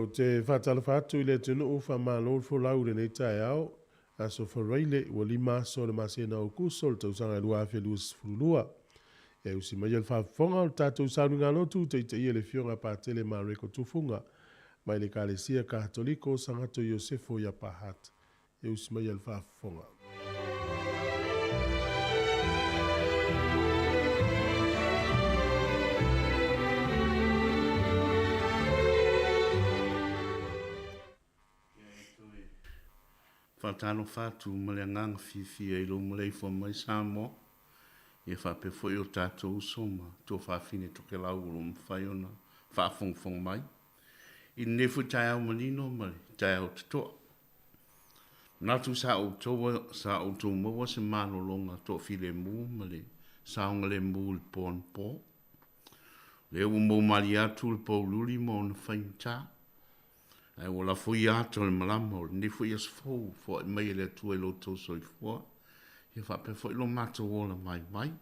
o te whatala whatu i le tunu o whamalo fo lau le nei tae au, a so whareile ua lima so le masena o kuso le tausanga lua awhia luas fululua. E usi mai al whafonga o tātou saunu ngā lotu te i le fionga pātele ma reko tufunga, mai le kālesia katoliko sangato Iosefo ia pahat. E usi mai al whafonga. Whatano whātu male ngang whiwhi e lo male fo mai Samoa. E whape fo i o tātou usoma, tō whawhine toke lau lo mwhaiona, whawhongwhong mai. I nefu tai au manino male, tai au tatoa. Natu sa o tō maua se mano longa tō while mū male, sa onga le mū le pōn pō. Le u mō mali atu le pō luri mō na whainta. Ai wala fui ato le malama o ni fui as fo i mai le tu e lo to so i fo e fa pe fo lo mato ola mai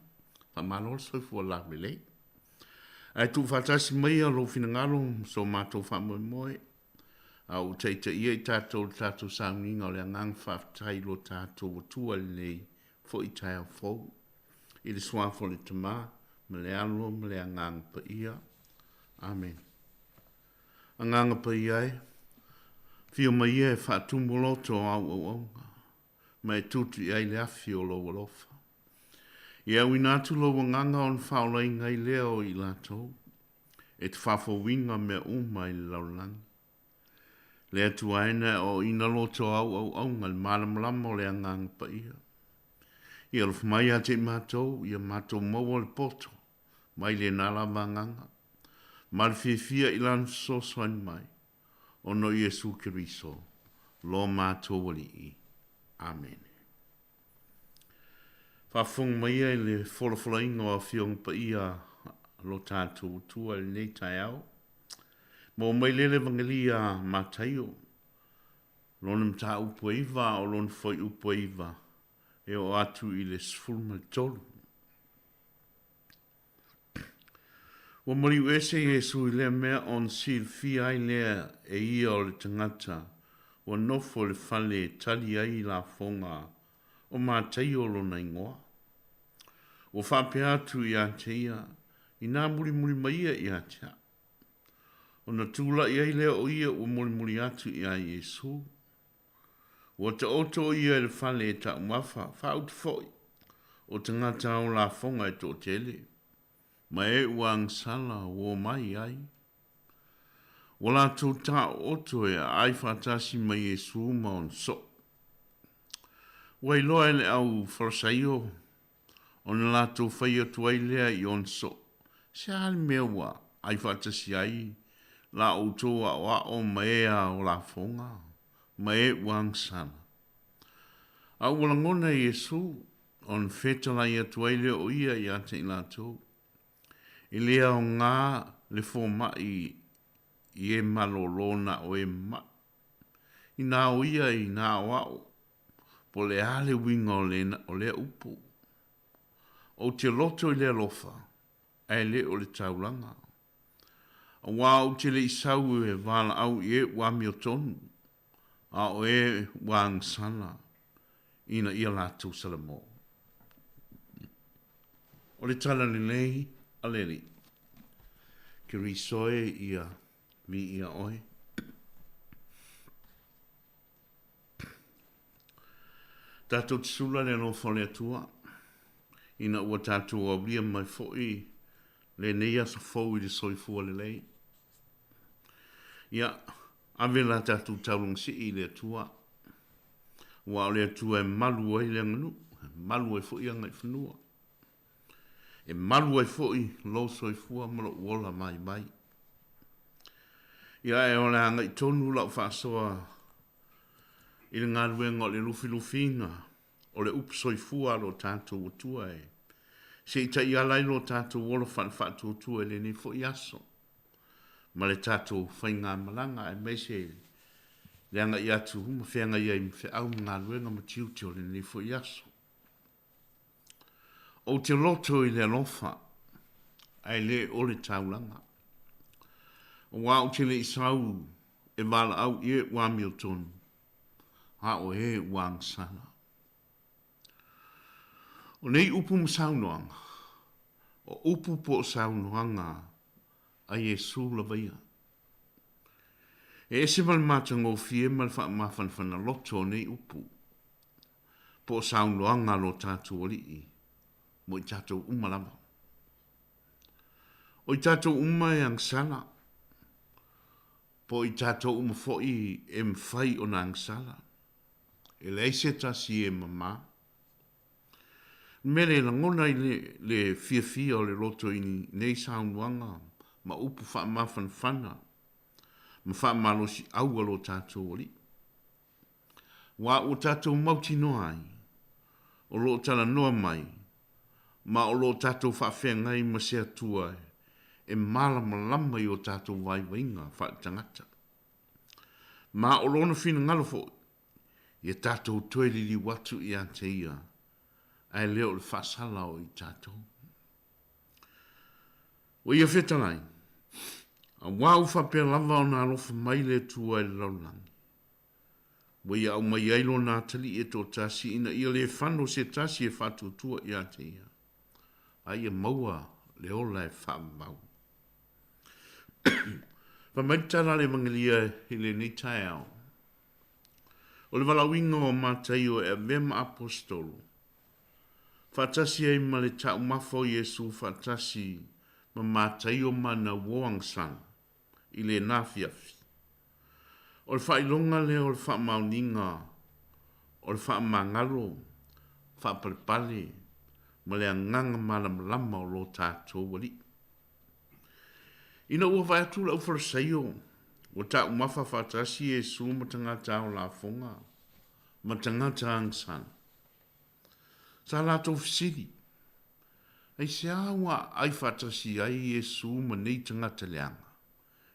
fa malo so i fo la mele ai tu fa tasi mai lo fina ngalo so mato fa moi au te ia tato sa ninga le ngang fa tai lo tato tu le fo i tai fo i le swa fo le tama mele alo mele ngang pa ia amen ngang pa ia Fio mai e whātumoloto au. Mai tutu i le awhi o loa lofa. I au inatu loa nganga on whaolai ngai leo i lato. E te whafo winga me umai laulang. Lea tu aina o ina loto au ngal malam o lea ngang pa ia. I aluf mai a te matou, i a matou maua le poto. Mai le nala nganga. Malfifia ilan so soan mai. Ono Yesu Kiriso, lo mātou wali i. Amen. Whafung mai e le wholawhalainga o whiong pa ia lo tātou tua le nei tai au. Mō mai lele vangalia mātaio. Lonam tā upo iwa o lon foi upo iwa. E o atu i le sfulma tolu. Wa mari wese Yesu i le mea on sil fi ai lea e ia o le tangata wa nofo le fale tali ai la fonga o mātai o lo na ingoa. O whape atu i a te ia i nā muri maia i a te. O na tūla i ai lea o ia o muri atu i a Yesu. O te oto ia le fale ta umafa whaut foi o tangata o la fonga e tō tele. Ma e wang sala o mai ai. Wala tō tā oto e ai whatasi mai e sūma on so. Wai loa le au wharasaio. O na la tō whaia tuai lea i on so. Se hali mea wa ai whatasi ai. La o tō a wa o mea o la fonga. Ma e wang sala. Au wala ngona Yesu. On whetala ia tuai lea o ia i ate i la tō. I lea o ngā le fō mai i e malolona o e ma. I nā o ia i nā o au. Po le ale winga o le upo. O te loto i le lofa. E le o le taulanga. A wā o te le isau e wala au i e wami o tonu. A o e wang sana. Ina ia lātou salamo. O le tala lenei. Aleli, ki risoe ia mi ia oi. Tātou tsula le no whale atua. Ina ua tātou au lia mai fōi le neia sa fōi le soifua le lei. Ia, avela tātou taurung si i le atua. Wa le atua e malu ai le nganu. Malu ai fōi angai whanua. E malu ai fōi lo soifua malo uola mai. Ia e ole anga i tonu lau whaasoa i le ngā ruenga o le lufinga o le upu soifua lo tātou utua e. Se i ta i alai lo tātou uola whaatou utua e le ni Vaiaso. Ma le tātou whainga malanga e meise le anga i atu huma whenga i ai mwhe au ngā ruenga ma tiuti o le ni Vaiaso. O te loto i le lofa, ai le o le taulanga. O wā o te le isau e wala au e wa Milton. Ha o he wang sana. O nei upu msaunoanga. O upu po saunoanga a Yesu la vaia. E ese mal matango fie mal fa mafana loto nei upu. Po saunoanga lo tatu oli mo i tatu umalama. O i tatu uma yang sala. Po i tatu uma foi e mwhai o nang sala. E leise tasi e mama. Mele la ngona i le fia o le loto ini nei saunoanga ma upu fa mafana. Ma wha malosi au alo tātou oli. Wa o tātou mauti noa ai. O lo tala noa mai. Ma o lo tātou wha whengai ma sea tua e malama lama i o tātou waiwainga wha tangata. Ma o lona whina ngalofo i tātou toelili watu i a te ia. Ai leo le whasala o i tātou. O ia whetalai. A wau whapea lava o nā lofa mai le tua e laulangi. Wai au mai ailo nā tali e tō tasi ina ia le whano se tasi e whatu tua i a te ia. Ai e maua le ola e whamau. Whamaitara le mangalia i le ni tai au. O le walawinga o mātai o e vema apostolo. Whatasi e ma le tau mafo Yesu whatasi ma mātai o mana woang sang. I le nafiafi. O le whailonga le o le whamauninga, o le whamangalo, whapalepale, ma le anganga malam o lo tātou wali. Ina ua vai atu la ufarasaio, o ta umafa whatasi e su ma tangata o la fonga, ma tangata angsan. Sa la tau fisiri. Ai se awa ai whatasi ai e su ma nei tangata leanga.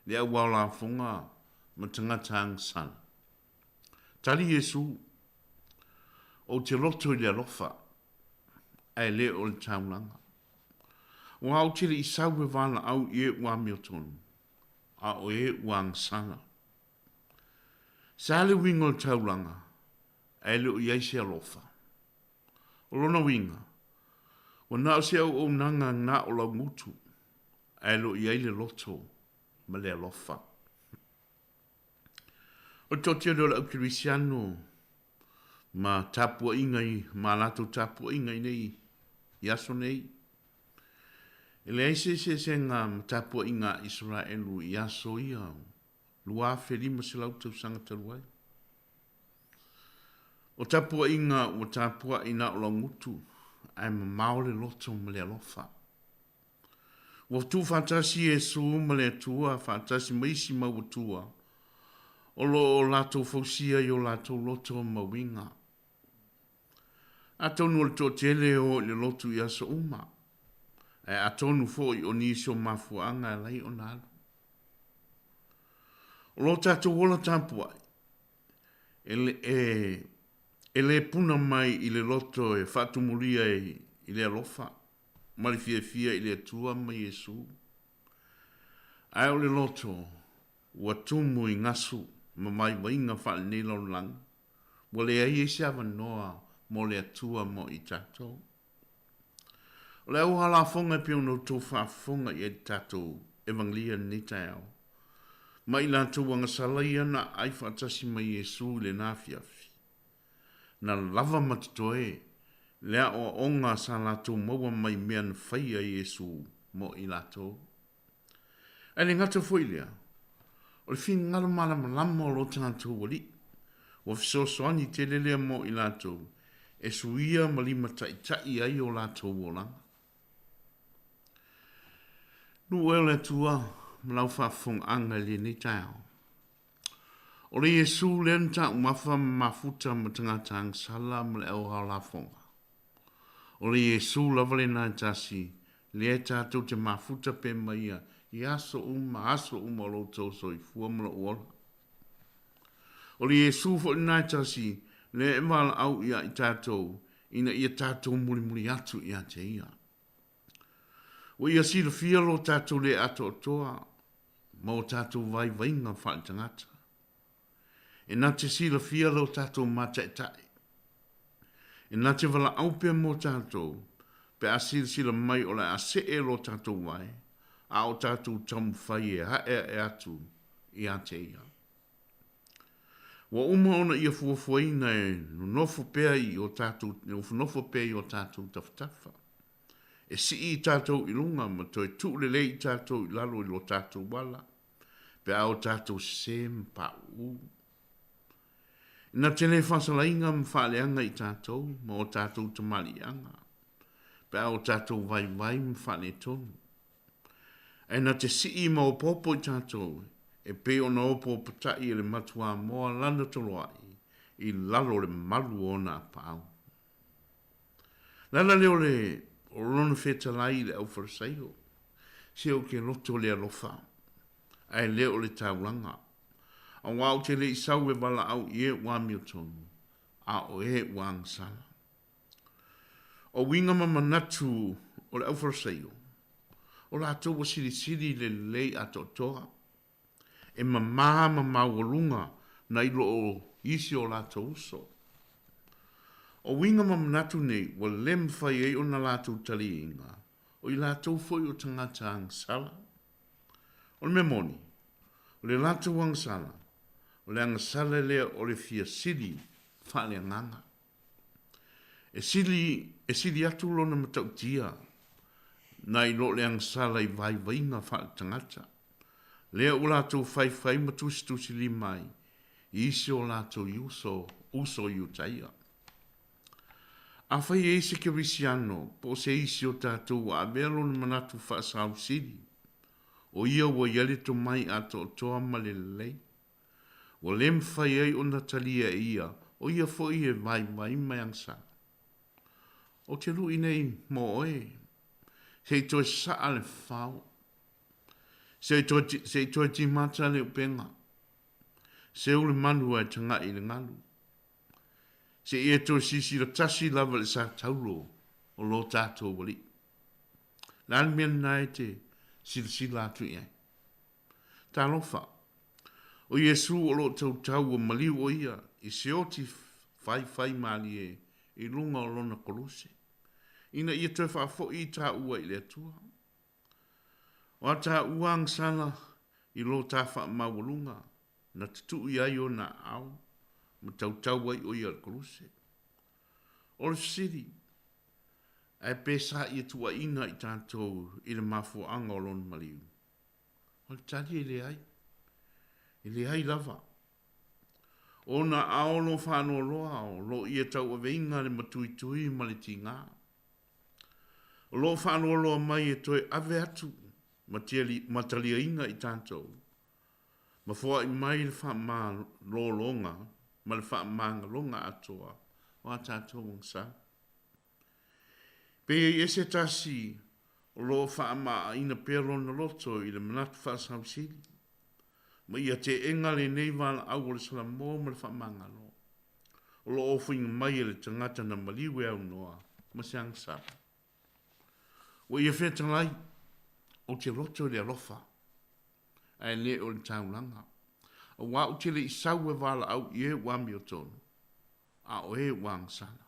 Le au la fonga ma tangata angsan. Tali Yesu o te loto i le alofa ai le o le taunanga. O au te le isau e wala au i e ua Milton a o e ua angsana. Sa le winga o le taulanga ai le o iaise alofa. O lona winga o nao se au o nanga nga o la ngutu ai le o iaile loto ma le alofa. O totia do la ukirisiano ma tapua ingai, ma lato tapua ingai nei, yaso nei. E le aise se ngā tapua inga Israelu yaso ia, lua wherima se lau tau sangata ruai. O tapua inga o tapua ina o la ngutu, ai ma maole loto ma le alofa. Wa tu fantasi e su ma le tua, fantasi maisi ma tua. O lo lato fausia i o lato loto ma winga. Atonu o le to tele o le loto i aso uma. E atonu fo i o nisio mafuanga e lai o nalo. O lo tato wola tampua. E le puna mai i le loto e fatumulia i le alofa. Mari fia i le tua ma Yesu. Ai o le loto, ua tumu i ngasu, ma mai wainga wha nei lau lang. Wa le ai e siawa noa, mo le atua mo i tatou. O le au hala fonga pio no tō wha fonga i e tatou, evanglia ni tau. Ma i la tu wanga salaia na ai whatasi ma Yesu le nafiafi. Na lava matatoe, lea o onga sa lato maua mai mean whaia Yesu mo i lato. E le ngata whoilea, o le fin ngala malama o lo tātou wali, o fisosoani te lelea mo i lato, e suia malima tai ai o lato wolanga. Nu e le tua, malau whafong anga le ni tau. O le Yesu le nta umafa mafuta matangata ang sala mle au hala fonga. O le Yesu lavale na tasi, le e tātou te mafuta pe maia, i aso uma lo tōso i fuamala uola. O le Yesu fo na tasi, le e wala au ia i tātou, ina ia tātou muri atu ia te ia. O ia sila fia lo tātou le ato toa, ma o tātou vai vainga whaitangata. E nā te sila fia lo tātou mātai. E nā te wala aupea mō tātou, pe a sila mai o la a se e lo tātou wai, a o tātou tamu whai e hae e atu i a te ia. Wa uma ona ia fuafuaina e nofo pea i o tātou, nofo pea i o tātou tawhatafa. E si i tātou i lunga, ma toi tūlele i tātou i lalo i lo tātou wala, pe a o tātou sem pa u. Ina tene whasalainga mwhaleanga i tātou, ma o tātou tamalianga, pe a o tātou vai mwhale tonu. E na te si i ma o popo i tātou, e pe o na opo patai e le matua moa lana toloai, i lalo le malu o na pāu. Lana leo le o lona whetalai le au wharasaio, se o ke loto le alofa, ai leo le taulanga. A wau te le isau e wala au i e wami o tonu, a o e wang sala. O winga mamanatu o le au wharasaio, o la tō wa siri le lei a totoa, e mamama mawalunga na ilo o isi o la tō uso. O winga mamanatu nei, wa lem whai e o na la tō tali inga, o i la tō foi o tangata ang sala. O le memoni, o le la tō ang sala, o le anga sala lea o le fia siri, whale nganga. E siri atu lona matautia, na ilo le anga sala i vai vainga whale tangata. Lea o lātou whai matusi li mai, i isi o lātou uso i utaia. A whai e isi ke risiano, po se isi o tātou a velo na manatu whaasau siri, o ia wa yale to mai a to toa malelei. O lem whai ei o na talia ia, o ia fo i e vai mai angsa. O te lui nei mo oe, hei toi saa le whao, se toi ti mata le upenga. Se ule manu ai tanga i le ngalu. Se ia toi sisi la tasi lava le sa taulo o lo tātou wali. Lan mien nai te sila atu iai. Tā lofa. O Yesu o lo tau o maliu o ia i se oti fai mali e i lunga o lona kolose. Ina ia toi whaafo i tā ua i le atua. O ata uang sala i lo tafa mawalunga na tutu i ai o na au ma tau ai o i al kolose. O le siri, ai pesa i tua ina i tātou i le mafu anga o lon maliu. O le tali i le ai lava. O na ao lo whano loa o lo i e tau a veinga le matui ma le tinga. O lo whano loa mai e toi ave atu matalia inga i tātou. Ma fua i mai le wha maa longa, ma le wha maa longa atoa, o a tātou ngsa. Pe e se tasi, o lo wha maa ina pero na loto i le manatu wha sausiri. Ma ia te enga le neivala au o le salamo ma le wha maa ngalo. O lo ofuinga mai le tangata na maliwe au noa, ma se angsa. O ia whetalai, o te roto le alofa, ai le o le taulanga. O wa o te le isau e wala au i e wami o tonu, a o e wang sana.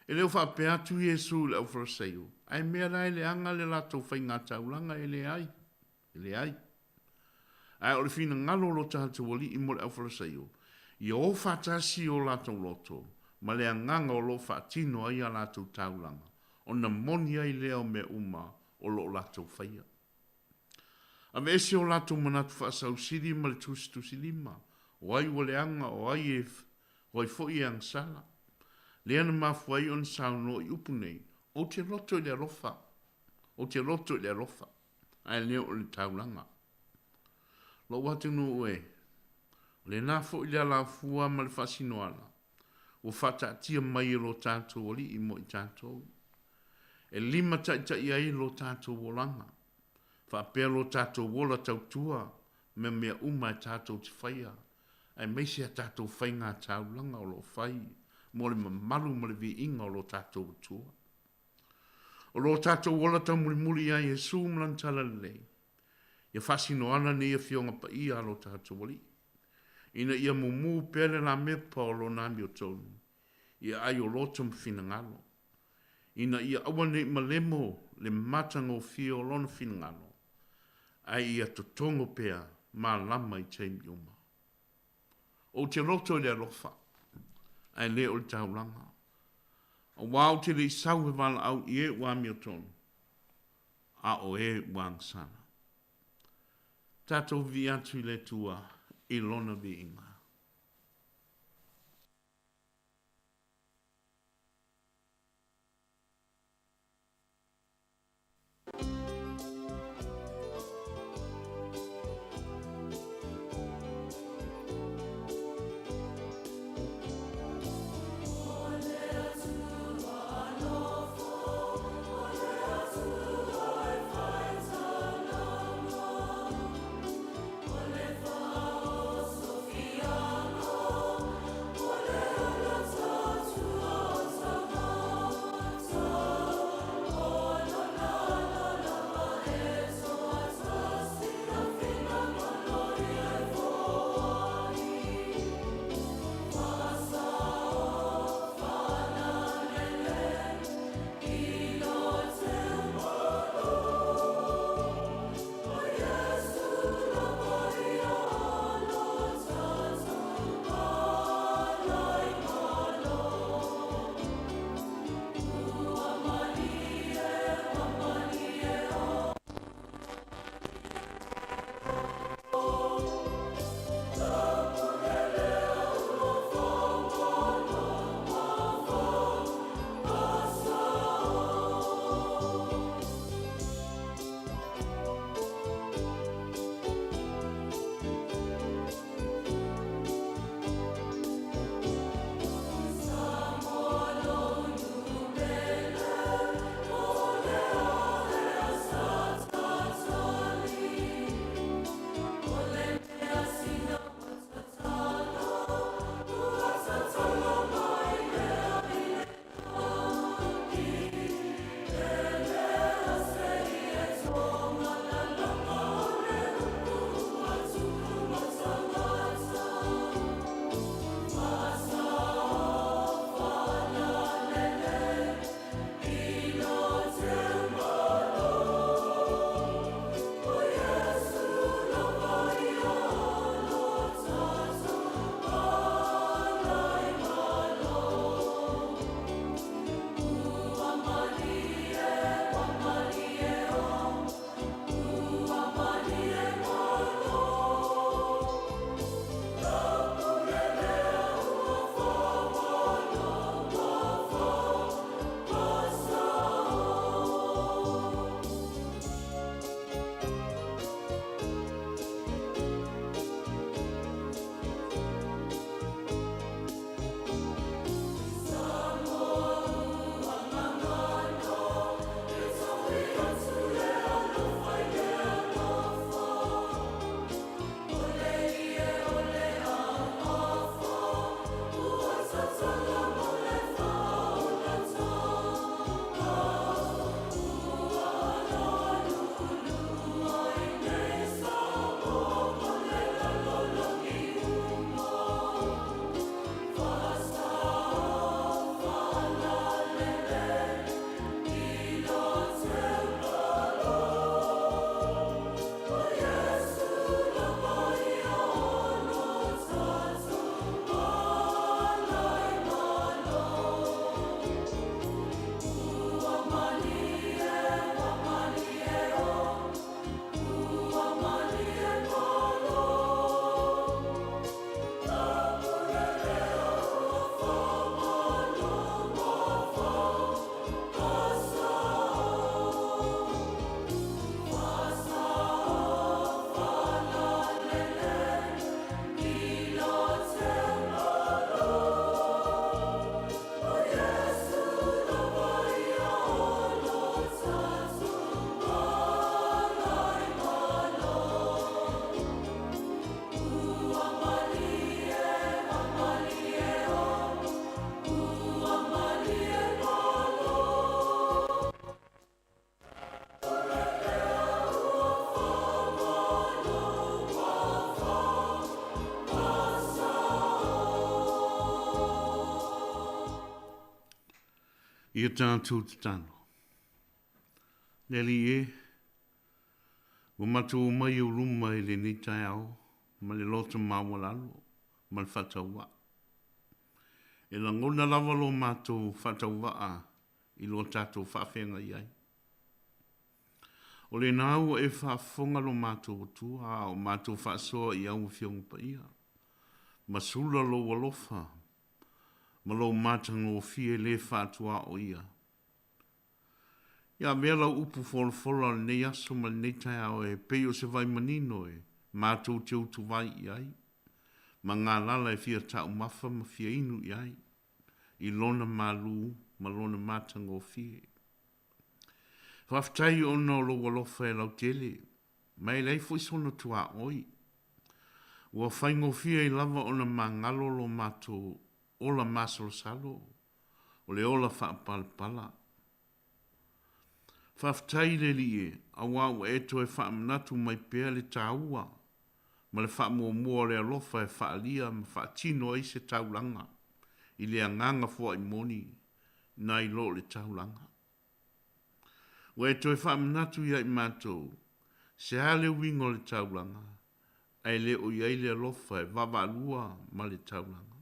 E leo wha pe atu Yesu le au wharaseio, ai mea rai le anga le lato whai ngā taulanga e le ai. Ai o le fina ngalo lo tātou wali i mo le au wharaseio, i o whatasi o lato loto, ma le anganga o lo whatino ai a lato taulanga, o na moni ai leo me uma, o lo lato whaia. A vese o lato manatu whaasau siri ma le tusi lima, o ai wale anga o ai e foi ang sala. Le ana mafuai on sao no i upu nei, o te roto i le rofa, ai leo o le taulanga. Lo watu no ue, le nafo i le ala fua ma le fasinoala, o fata tia mai lo tātou oli i mo i tātou. E lima tai ai lo tātou wolanga. Fa pelo tātou wola tautua, me mea uma e tātou te whaia. Ai meisi a tātou whainga taulanga o lo whai, mo le mamalu mo le vi inga o lo tātou tua. O lo tātou wola tau muli ai e sūmlan tala lei. Ia fasino ana ni e fionga pa ia lo tātou wali. Ina ia mumu pele la me polo na mi o tonu. Ia ai o loto mfinangalo. Ina ia awane malemo le matango fio lon finangalo. Ai ia totongo pea ma lama i teimi uma. O te loto le alofa. Ai le o le taulanga. O wau te le isau he wala au i e wa mi o tonu. A o e wang sana. Tato vi atu le tua i lona vi inga. Sofia I tātou te tano. Neli e, o matou mai o luma i le ni tai au, ma le loto mawalalo, ma le whataua. E la ngona lava lo matou whataua a, i lo tātou whawhenga iai. O le nāua e whafonga lo matou tua, o matou whasoa i au whiong pa ia. Ma sula lo walofa, ma lo matango fie le whatua o ia. Ia mea upu wholofola nei aso ma nei tai au e peo se vai manino e mātou te utu vai iai. Ma ngā lala e fia tau mafa ma fia inu iai. I lona malu ma lona matango fie. Whaftai ono lo walofa e lau tele. Mai lei fo isono tua oi. Ua whaingo fia i lava ona ma ngalo lo mātou ola masalo salo. O le ola whaapalpala. Whaftai le li e, a wau e to e whaamanatu mai pēr le tāua. Ma le whaamua mua le alofa e whaalia ma whaatino ai se taulanga. I le anganga fua i moni, na i lo le taulanga. Wa e to e whaamanatu ia i mātou, se hale wingo le taulanga, ai le o iai le alofa e wavalua ma le taulanga.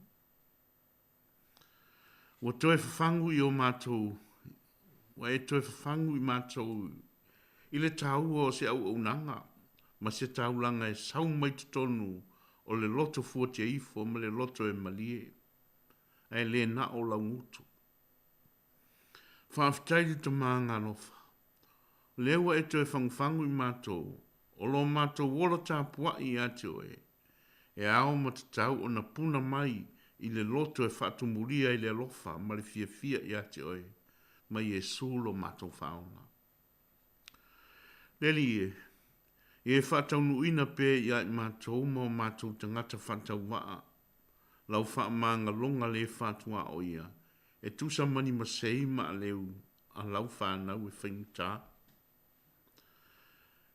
Wa to e whafangu i o mātou, wa e toi whafangu i mātou i le tāua o se au unanga, ma se taulanga e sau mai tonu o le loto fuatia ifo ma le loto e malie, e le na o la ngutu. Whaftai te maanga nofa, lewa e toi whangwhangu i mātou, o lo mātou wola tāpua i ate oe, e ao ma te tau o na puna mai i le loto e whatumuria i le lofa ma le fia i ate oe. Ma Yesu lo matou whaonga. Leli e whatau nuina pē ia i mātou ma o mātou tangata whatau waa. Lau whaamanga longa le whatua o ia. E tusa mani masei ma leu a lau whanau e whainta.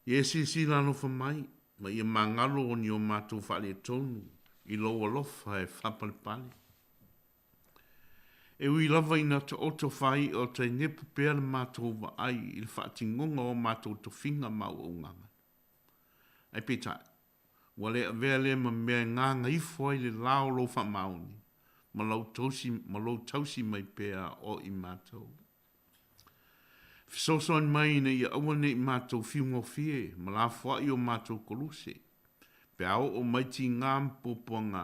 Ie si lano whamai, ma ia mangalo o ni o mātou whale tonu. I loa lofa e whapalipale. E ui lava ina te oto whai o te nepu pēr mātou wa ai i le whaatingonga o mātou to whinga mau o nganga. Ai pētai, wale a vea le ma mea nganga ifo ai le lao lo wha mauni, ma lau tausi mai pēr o i mātou. Fisosoan mai na ia awane i mātou whiungo fie, ma la fwa i o mātou koluse. Pe au o maiti ngām pōpuanga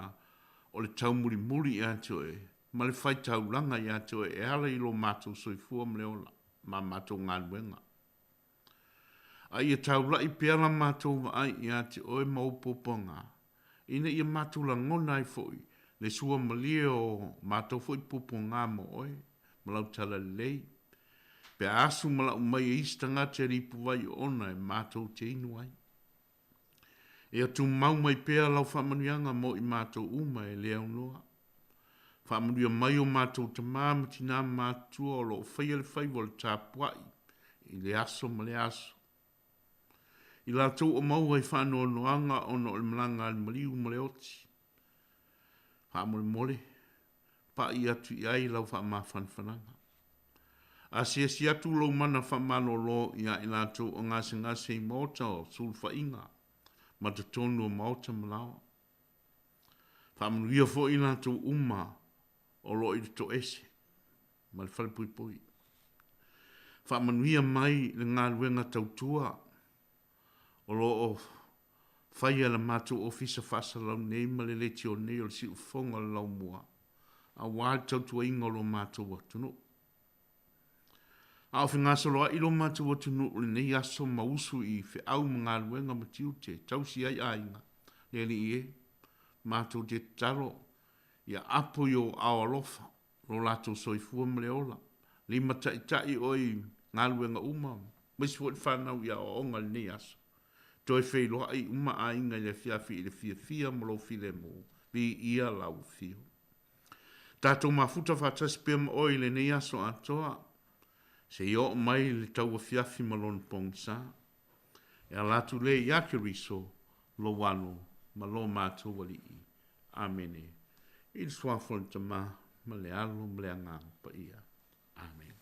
o le taumuri muri i atoe, ma le whai taulanga i atoe e ala i lo mātou soifua mleola, ma mātou ngāluenga. A ia taula i pēra mātou wa ai i atoe maupoponga, ina ia mātou la ngona i foi, le sua malie o mātou foi poponga mo oe, ma lau tala lei. Pe asu ma lau mai e istanga te ripu vai ona e mātou te inu ai. E atu mau mai pēra lau whamanuianga mo i mātou uma e leo noa. Whamanuia mai o mātou ta māmati nā mātua o lo whaia le whaiwa le tāpuai i le aso ma le aso. I la tau o mau ai whanua noanga o no le malanga al maliu ma le oti. Whamole mole, pa i atu i ai lau wha whanwhananga. A si atu lau mana whamalo lo i a i la tau o ngase i maota o sulfa inga, ma te tonu o maota malawa. Whamanuia fo i la tau o lo i to ese, ma le whale pui pui. Whamanuia mai le ngā luenga tautua, o lo o whaia la mātou ofisa whasa lau nei ma le leti o nei o le si ufonga lau mua, a wāi tautua inga lo mātou watunu. A ofi ngā saloa i lo mātou watunu o le nei aso mausu i whi au ma ngā luenga matiute, tausi ai ainga, le li e, mātou te taro, ia apo yo awalofa, lo lato soifua mleola, lima tai oi ngaluenga uma, misi wot whanau ia o onga ni aso. Toi whei loa ai uma a inga le fiafi i le fia molo file mo, bi ia lau fio. Tato mafuta whatas pia ma oi le ni aso atoa, se i o mai le taua fiafi malon pongsa, e a latu le iake riso, lo wano, ma lo mātou wali i. Amene. Il suafo te ma le alo mle anga pa ia. Amen.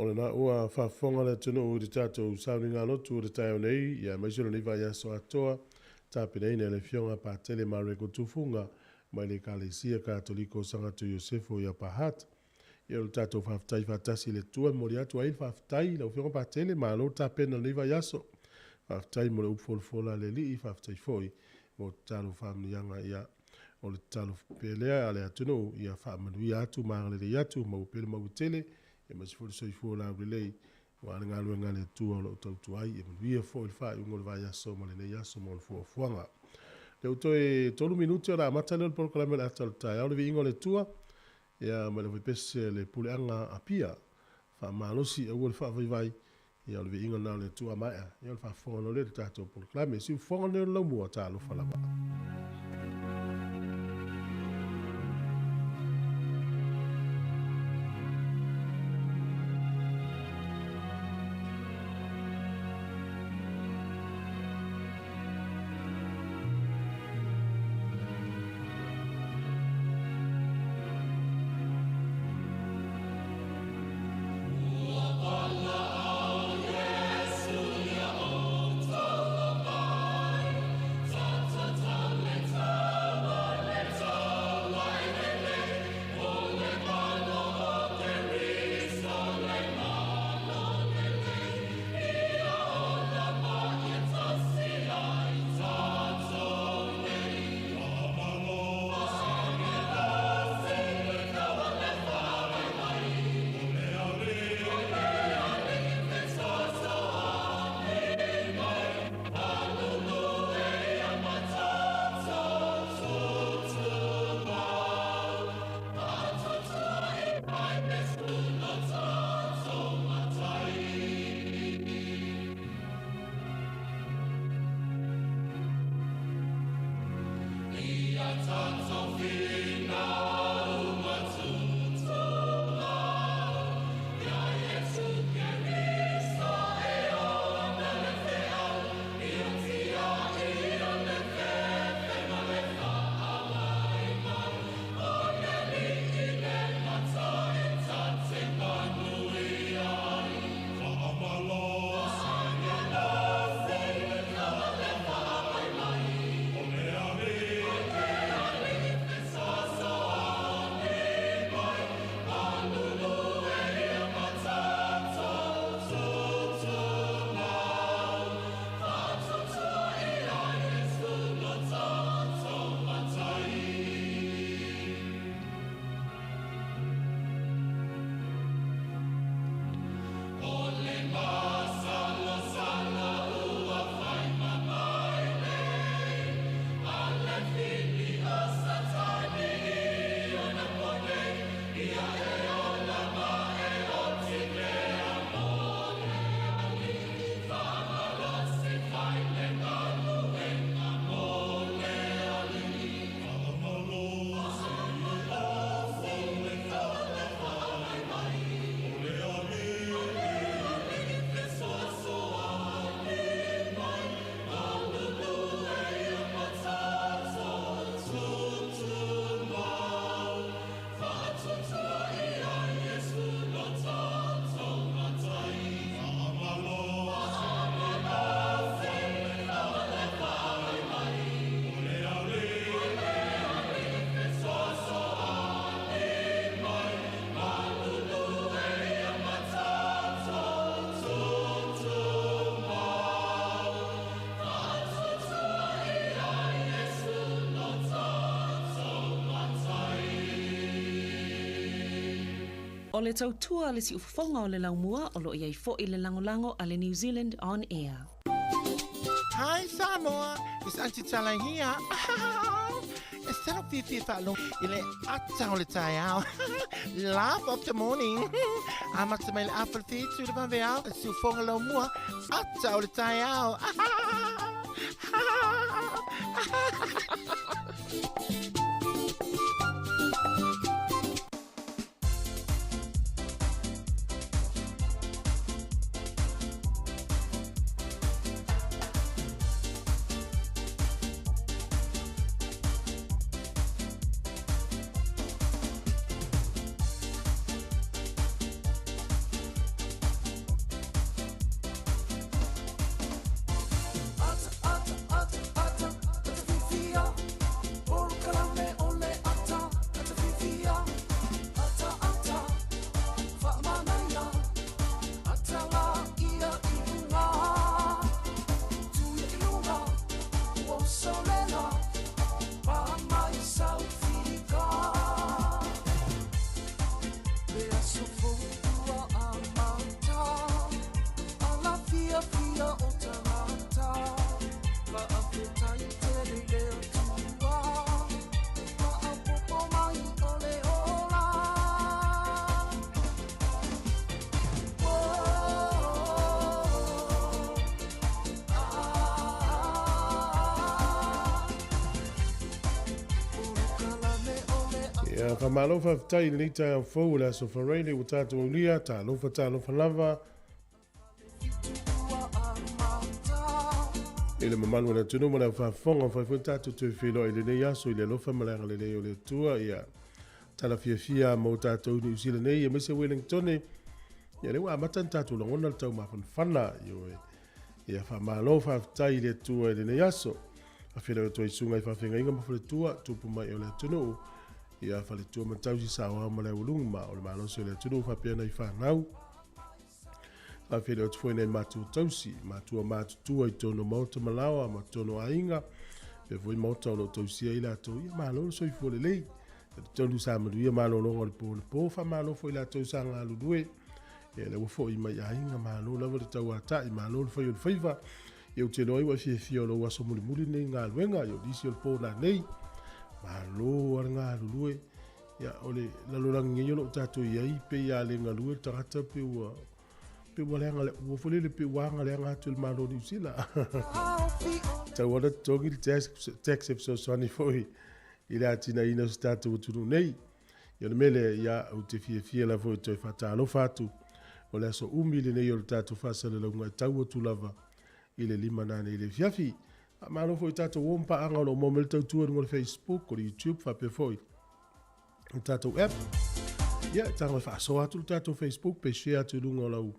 o le na ua whaafonga le tunu o te tātou sauninga lotu o te taio nei, ia maisura ni Vaiaso atoa, tāpinei nei le fionga pātele mareko tufunga, mai le kalesia katoliko sangatu Iosefo ia pahat, ia o tātou whaftai whatasi le tua mori atu ai whaftai, lau fionga pātele, ma lo tāpena ni Vaiaso, whaftai mo le upfolfola le li, whaftai foi, mo tālu whamnianga ia, o le tālu pelea ale atunu, ia whamanui atu, maangale le atu, mau pele mau tele, e mas fo so fo la relay wa nga lu nga le tu o tu ai e via fo il fa un le Vaiaso mo le Vaiaso mo fo fuanga le to e tolu minuti ora mata le proclame la talta ya le vingo le tua ya ma le pese le puleanga apia fa malosi e wo fa vai ya le vingo na le tua mai ya fa fo no le tato proclame si fo no lo mo ta lo fa la ba. O le tautua le si ufafonga o le laumua o lo iai fo i le langolango a le New Zealand On Air. Hi Samoa, it's Auntie Tala here. Instead of Fifi Falo, ile ata o le tai au. Laugh of the morning. I'm at the mail apple feet to the Vaiaso, si ufonga laumua, ata o le tai au. Ia whamalofa tai ni tai au fau le so whareile o tātou ulia, tā lofa lava. Ele mamanu na tunu mana whafonga whaifu tātou tui whilo i le nei aso i le lofa malanga le nei o le tua ia tala fia mo tātou ni usila nei e mese Wellington ia le wa matan tātou langona le tau mafan whana ia whamalofa tai le tua i le nei aso a whila o toi sunga i whawhenga inga mafu le tua tupu mai o le tunu ia whale tua matau si sawa ma le ulunga ma o le maloso le tunu whapea nei whanau a while o tfoi nei mātua tausi, mātua mātutua i tono mauta malawa, ma tono ainga, pe voi mauta o lo tausia i lato, ia mālo soi fole lei, e tonu sa maruia mālo longa le po, fa mālo fo i lato sa ngā ludue, e le wafo i mai ainga mālo lava le tau ata, i mālo le fai o le faiva, e o te loi wa fie o lo waso muli nei ngā luenga, i o disi o le po na nei, mālo ar ngā ludue, ia ole lalorangi ngai o lo tato iai, pe ia le ngā lue, tarata pe ua, pe wale anga le wofole le pe wanga le anga tu le malo ni usila ta wala tongi le tax episode soni foi ila tina ina statu tu nei yo le mele ya o te fie la foi to fata lo fatu wala so umile nei yo tatu fasa le lunga tau tu lava ile limanane ile fiafi malo foi tatu wompa anga lo momel tu ngol Facebook o YouTube fa pe foi tatu app ya tanga fa so atu tatu Facebook pe share tu lunga lo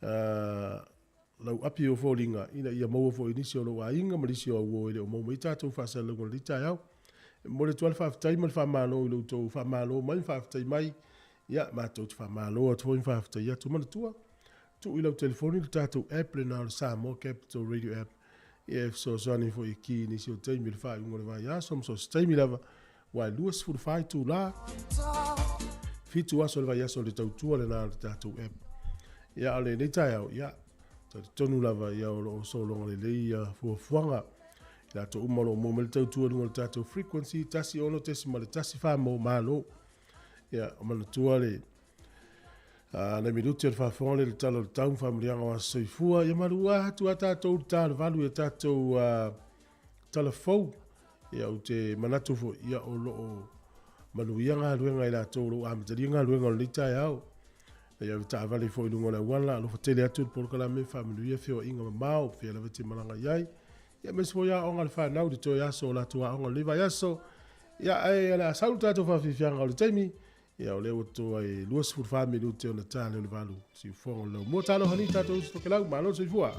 lau api o fōringa ina ia maua fō inisi o lo a inga marisi o uo ele o mou mai tātou whasa lunga li tai au mo le tuala whaftai mai whamalo i loutou whamalo mai whaftai mai ia mātou tu whamalo a tuoin whaftai ia tu mana tua tu i lau telefoni le tātou app le nā le Samoa Capital Radio app ia so soani fō i ki inisi o teimi le whai ungo le Vaiaso so teimi lava wai luas fu whai tu la fitu aso le Vaiaso le tautua le nā le tātou app ia ale nei tai au ia tonu lava ia o solonga le ia fuafuanga ia to umalo mo mel tautua ngol tato frequency tasi ono tesi male tasi fa mo malo ia o mana tua le na minuti fa fone le talo tau familianga wa soifua ia marua tu ata to tal valu ia tato telefon ia o te manatu fo ia o lo maluia nga luenga ila to lo am tadi nga luenga le tai au ia ta vale foi lungo na wala lo fatele atu por kala me family ia fio inga mau fio la vete malanga yai ia mes foi a onga fa nau de to ya so la tua onga le Vaiaso ia ai la saluta to fa fianga le temi ia o le o to ai luas fu family te ona tale le valu si fo lo mo talo hanita to sto kala malo so fua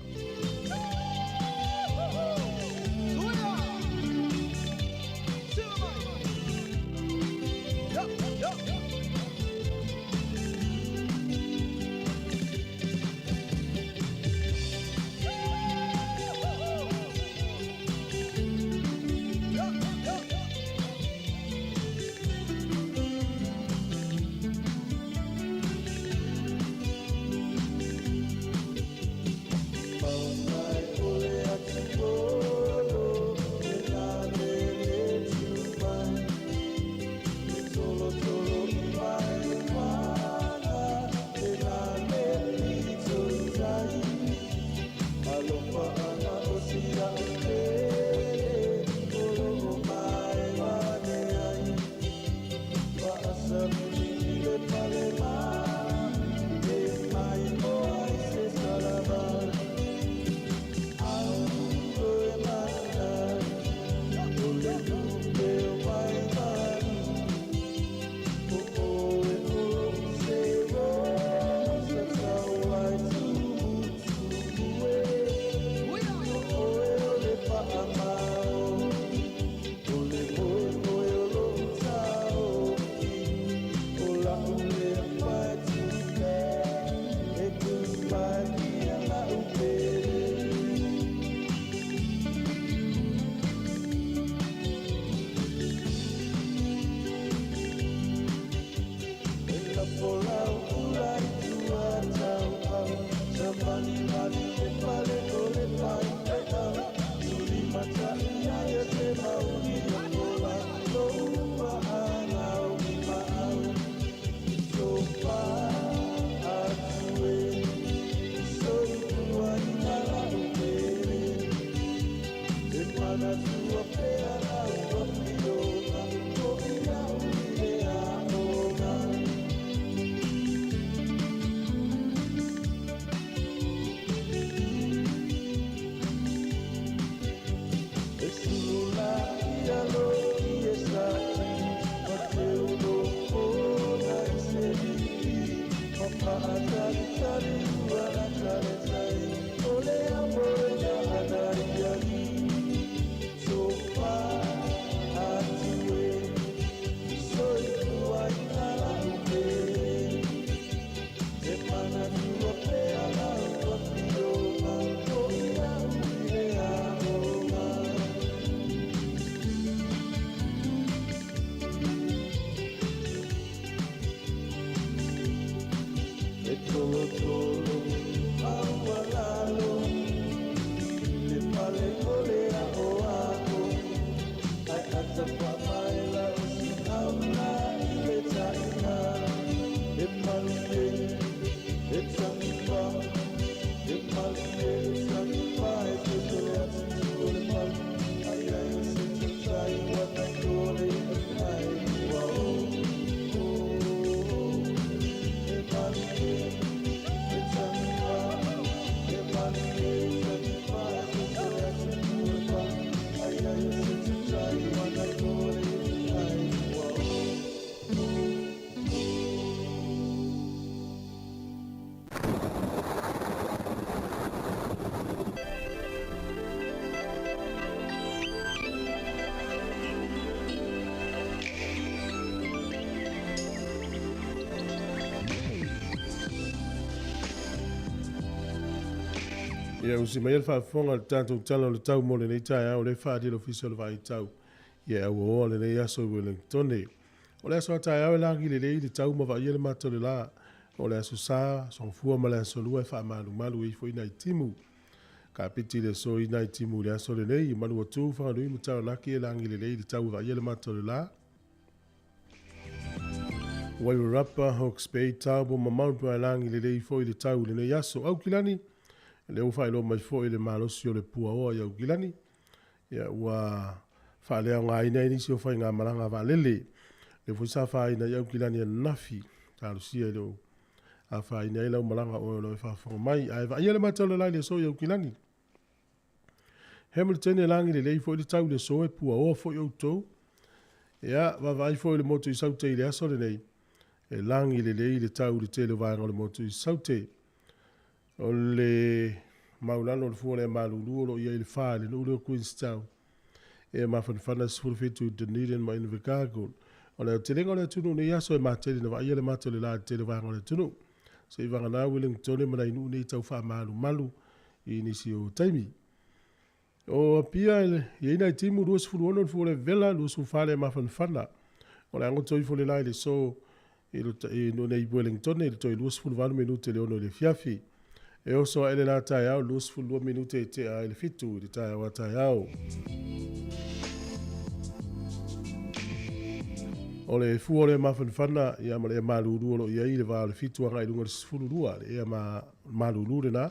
Ia usi mai whaafonga le tātou tala o le tau mo le nei tai au le whaadi lo fisa le vai tau. Ia au o le nei aso Wellington. O le aso tai au e langi le lei le tau ma vai le mato le la. O le aso sa, son fua ma le aso lua e wha malu malu e fo ina i timu. Ka piti le so ina i timu le aso le nei, manu o tū whanganui mu tau naki e langi le lei le tau vai le mato le la. Wairarapa, Hawke's Bay, Taubo, Mamaupu e langi le lei fo i le tau le nei aso au kilani. Le u whaelo mai fo i le malosi o le pua oa i au kilani. Ia ua whaelea ngā ina inisi o whai ngā maranga wa lele. Le fuisa wha ina i au kilani a nafi. Tālu sia i leo. A wha ina i lau maranga o lo e whawhanga mai. A eva ia le matau le lai le so i au kilani. Hamilton e langi le lei fo i le tau le so e pua oa fo i au tau. Ia vai fo i le motu i saute i le aso le nei. E langi le lei le tau le tele vai ngā le motu i saute. O le maulano le fuole e malulu lo ia i le whae le nule o Queenstown. E mawhanwhana sifurwhitu Dunedin ma ina Vikago. O le te lengo le tunu ne iaso e matele na ia le matele le la tele wanga le tunu. Se i wanga na Wellington e mana inu ne tau wha malu malu i nisi o taimi. O pia i ina i timu ruas furu ono le fuole vela luas ufale e mawhanwhana. O le angotoi fuole lai le so i no nei Wellington e le toi luas furu vanu minute le ono le fiafi. E oso ele la tai au luas fulu minute te a ele fitu i tai au tai au. O le fu o le mawhanwhana ia ma le maluru lo ia i le wā le fitu a ngai lunga le sifuru rua. Ia ma maluru le na.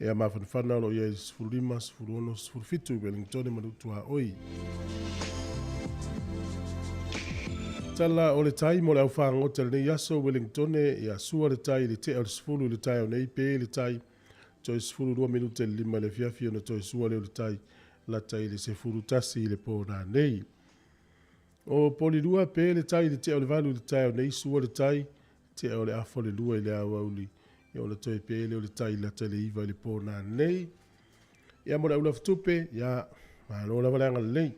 Ia mawhanwhana lo ia i sifuru lima, sifuru ono, sifuru fitu Wellington e manutu a oi. Tala o le tai mo le au whangote le nei aso Wellington ia sua le tai le te au le sifuru le tai au nei pe le tai. Toi sifuru 2 minute le lima le fiafi o na toi sua le tai la tai le sifuru tasi le po na nei. O poli lua pe le tai le te au le valu le tai au nei sua le tai te au le afo le lua i le au auli. Ia o le toi pe le o le tai la tai le iwa le po na nei. Ia mo le au laftupe ia malo la valanga le nei.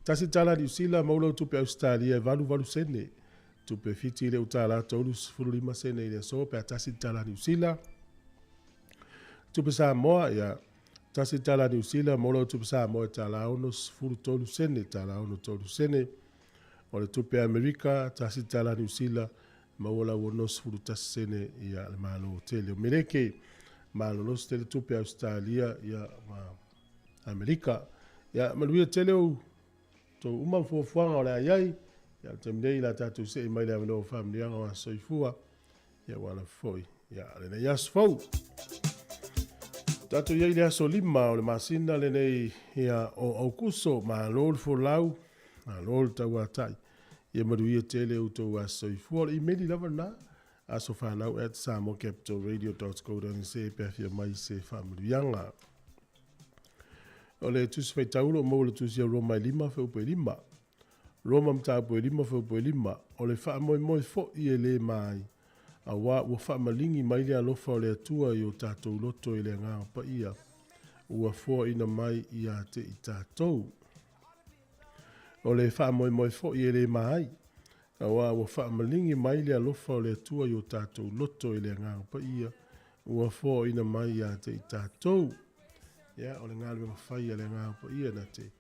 Tasi tala di usila maulau tupe Australia e valu sene. Tupe fiti le utala tolu sifuru 5 sene i le so pe a tasi tala di usila. Tupe Samoa ia tasi tala New Zealand molo tupe Samoa e tala ono sifuru tolu sene tala ono tolu sene. O le tupe Amerika tasi tala New Zealand maola ono sifuru tasi sene ia le malo tele. O mereke malo no stele tupe Australia ia Amerika. Ia maluia tele o to uma fuafuanga o le aiai. Ia temnei la tatu se i mai le amano familianga o soifua. Ia wana foi. Ia le ne yas fau. Tatu iai le aso lima o le masina le nei ia o aukuso ma lol for lau, ma lol tau atai. Ia maruia tele o tau aso i fuol i meni lava na aso whanau at samocapitalradio.co.nz pefia mai se whamurianga. O le tusi fai taulo mo le tusi a Roma i lima fe upo i lima. Roma mtapo i lima fe upo i lima. O le wha moi fo i e le mai. A wā ua whaamalingi mai le alofa o le atua i o tātou loto i le ngā pa ia. Ua fua ina mai i a te i tātou. O le whaamoi fo i le mai. A wā ua whaamalingi mai le alofa o le atua i o tātou loto i le ngā pa ia. Ua fua ina mai i a te i tātou. Ia, o le ngā lua mawhai a le ngā pa ia na te.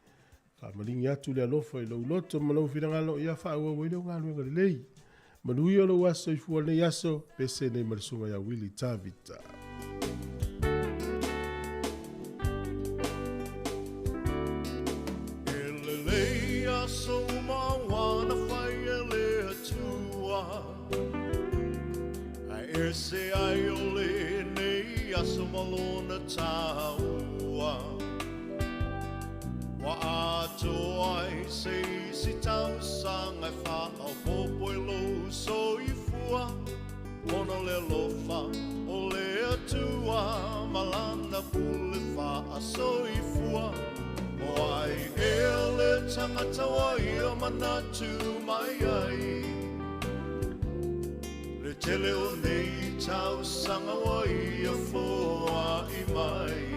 Whaamalingi atu le alofa i lau loto malau whirangalo ia whaua wile o ngā lua ngā lei. Manui o lo aso i fua nei aso, pese nei marisunga ya Willy Tavita. Elelei aso mawana whai ele atua. A ese ai o le nei aso malona taua. Wa ato ai se si tau sanga wha au popo i lo so i fua. Ono le lofa o le atua. Malana pule wha a so i fua. O ai e le tangata wai o manatu mai ai. Le tele o nei tau sanga wai a fua i mai.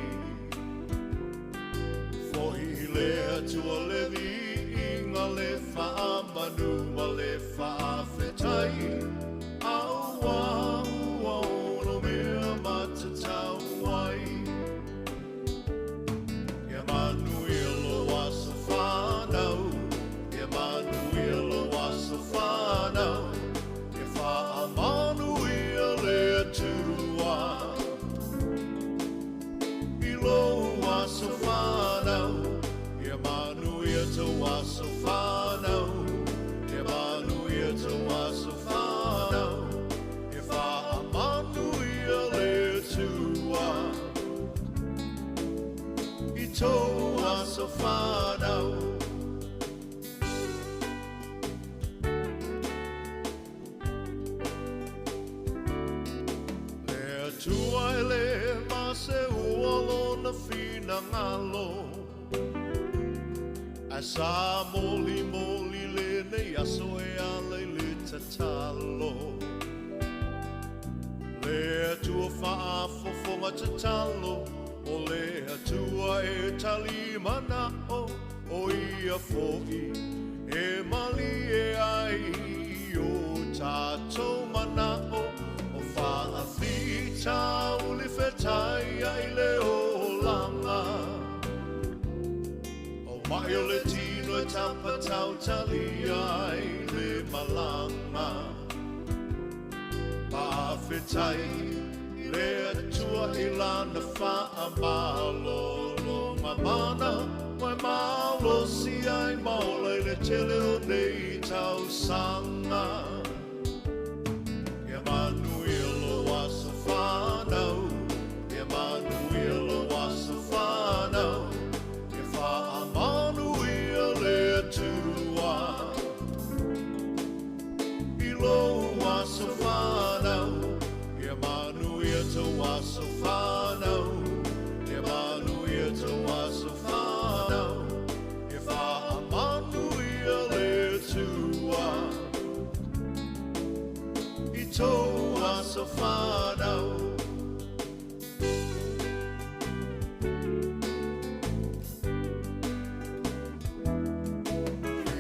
Le atua le vi inga le wha manu ma le wha whetai. Au au au no mea matatau ai. to waso whanau. E manu ia to waso whanau. E wha amanu ia le tua. I to waso whanau. Tua ele ma se uolo na fina ngalo. A sa moli moli lenei aso e ale le tatalo. Le tua faa fofonga tatalo. O le tua e tali manao. O ia foi e mali e ai o tatou manao. Whaafita uli whetai ai le o langa. O mai o le tino e tapa tau tali ai le malanga. Whaafetai le atua i lana wha malo longa mana. Mai malo si ai maula i le tele o nei tau sanga. Emanuelo waso whanau. Emanuelo waso whanau. E wha amanuia le tua. Ilo waso whanau. Emanuia to waso whanau. Emanuia to waso whanau. E wha amanuia le tua. To waso whanau.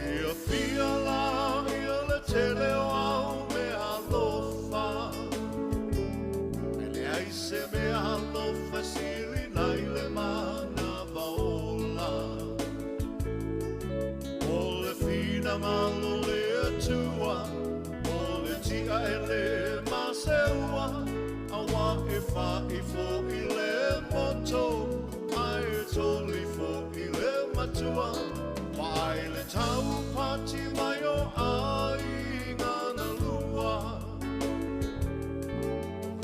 Ia fia la ia le tele o au me alofa. E le aise me alofa siri nai le mana vaola. O le fina malo le atua. Tia ele maseua, awa e wha I fo I le moto, ai e toli fo I le matua, mai le tau pati mai o ai ngana lua.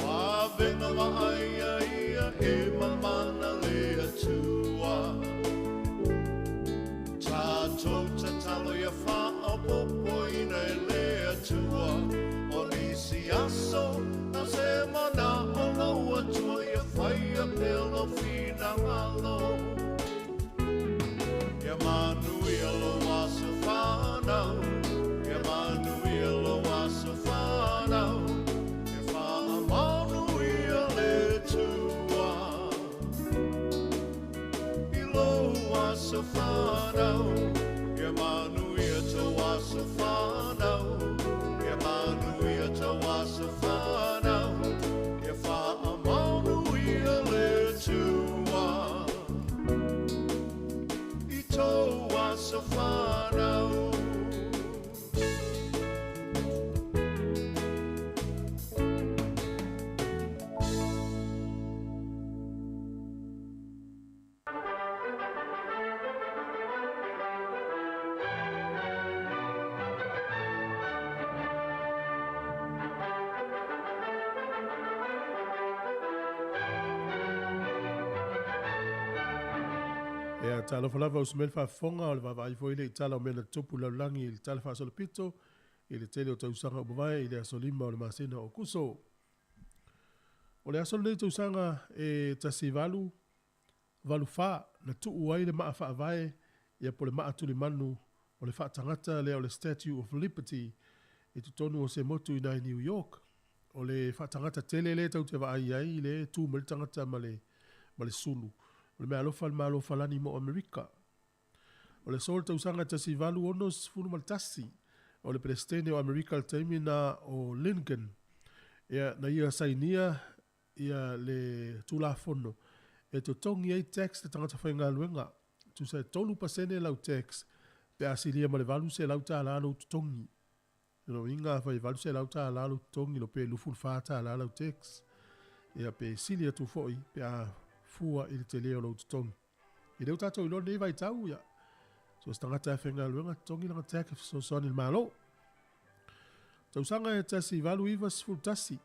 Wa venga wa ai ia e mamana le atua. Tato tatalo ia wha o popo ina e le atua. Aso, na se mana o laua tua ia whai a pelo fina ngalo. Emanuelo waso whanau. Emanuelo waso whanau. E wha amanuia le tua. Ilo waso whanau. Emanuia to waso whanau. Emanuia to waso whanau. E wha amanuia le tua. I to waso whanau. Ea talo falava usmel fa fonga o le vavai foi le talo mena tupu la langi il talo fa solo pito il tele o tausanga o bavai il asolima o le masena o kuso. O le asol le tausanga e tasivalu valu fa na tu uai le maa fa avai ia po le maa tuli manu o le fa tangata le o le Statue of Liberty e tutonu o se motu ina i New York. O le fa tangata tele le tau te vai ai le tu mele tangata ma le sulu. O le mea alofa lani mo Amerika. O le sol tausanga tasivalu onos funu maltasi. O le presidente o Amerika al taimi na o Lincoln. Na ia sainia ia le tula fono. E to tongi ai tax te tangata whainga luenga. Tu se tolu pasene lau tax. Pe asilia ma le valu se lau ta lalo tu tongi. No inga whai valu se lau ta lalo tu tongi lo pe lufun fata lalo tax. Ia pe silia tu foi pe a fua i te leo lau tu tongi. I leo tato ilo nei vai tau ia. So stangata e whenga luenga tongi langa teke so soni malo. Tausanga e tasi valu iwa sifuru tasi.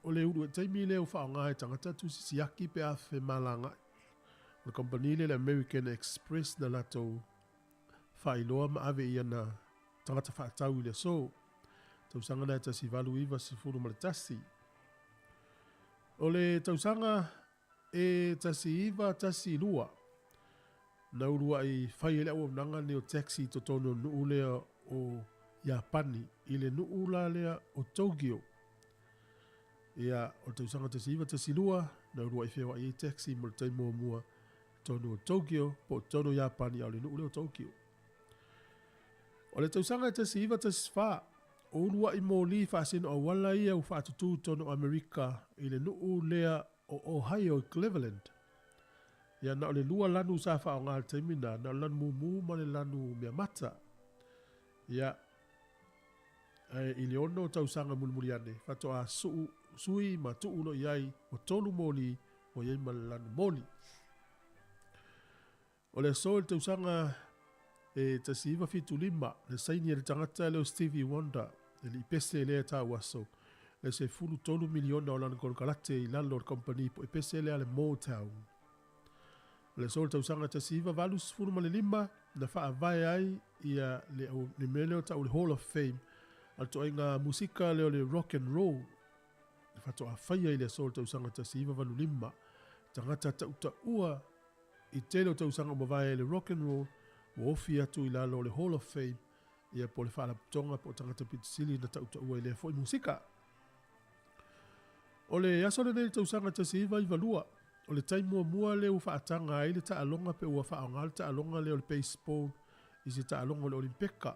O le uru e taimi leo whaonga e tangata tu sisiaki pe a whe malanga. O le kompani le American Express na lato whailoa ma ave ia na tangata whaatau i le so. Tausanga na e tasi valu iwa sifuru ma le tasi. O le tausanga e tasi iwa tasi lua. Na urua i whai ele au nanga ni o taxi to tono nuu lea o Japani. I le nuu la lea o Tokyo. Ia o tausanga tasi iwa tasi lua. Na urua i whewa i taxi mo le taimo mua tono o Tokyo. Po tono Japani au le nuu lea o Tokyo. O le tausanga tasi iwa tasi wha. O urua i mōli whaasino o wala ia u whaatutu tono Amerika. I le nuu lea o Ohio Cleveland. Ia na o le lua lanu sa wha o ngā taimina. Na o lanu mumu ma le lanu mea mata. Ia i le ono tausanga mulmuri ane. Whato a sui ma tu uno iai o tolu moli o iai ma le lanu moli. O le so le tausanga e tasi iwa fitu lima. Le saini e le tangata leo Stevie Wonder. E li pese lea ta waso. Le se fulu tolu miliona o lanu kolkalate i lalo le company po e pese lea le Motown. Le so le tausanga tasi iwa valu sifuru ma le lima. Na wha vai ai ia le mele o tau le Hall of Fame. Al to inga musika leo le rock and roll. Le whato a whaia i le so le tausanga tasi iwa valu lima. Tangata tauta ua i tele o tausanga o mawai le rock and roll. O ofi atu i lalo le Hall of Fame. Ia po le whaala tonga po tangata pitisili na tauta ua i le fo i musika. O le aso le nei tausanga tasi iwa i valua. O le taimua mua le u whaatanga ai le taalonga pe ua whaonga le taalonga le o le baseball. I se taalonga le Olimpeka.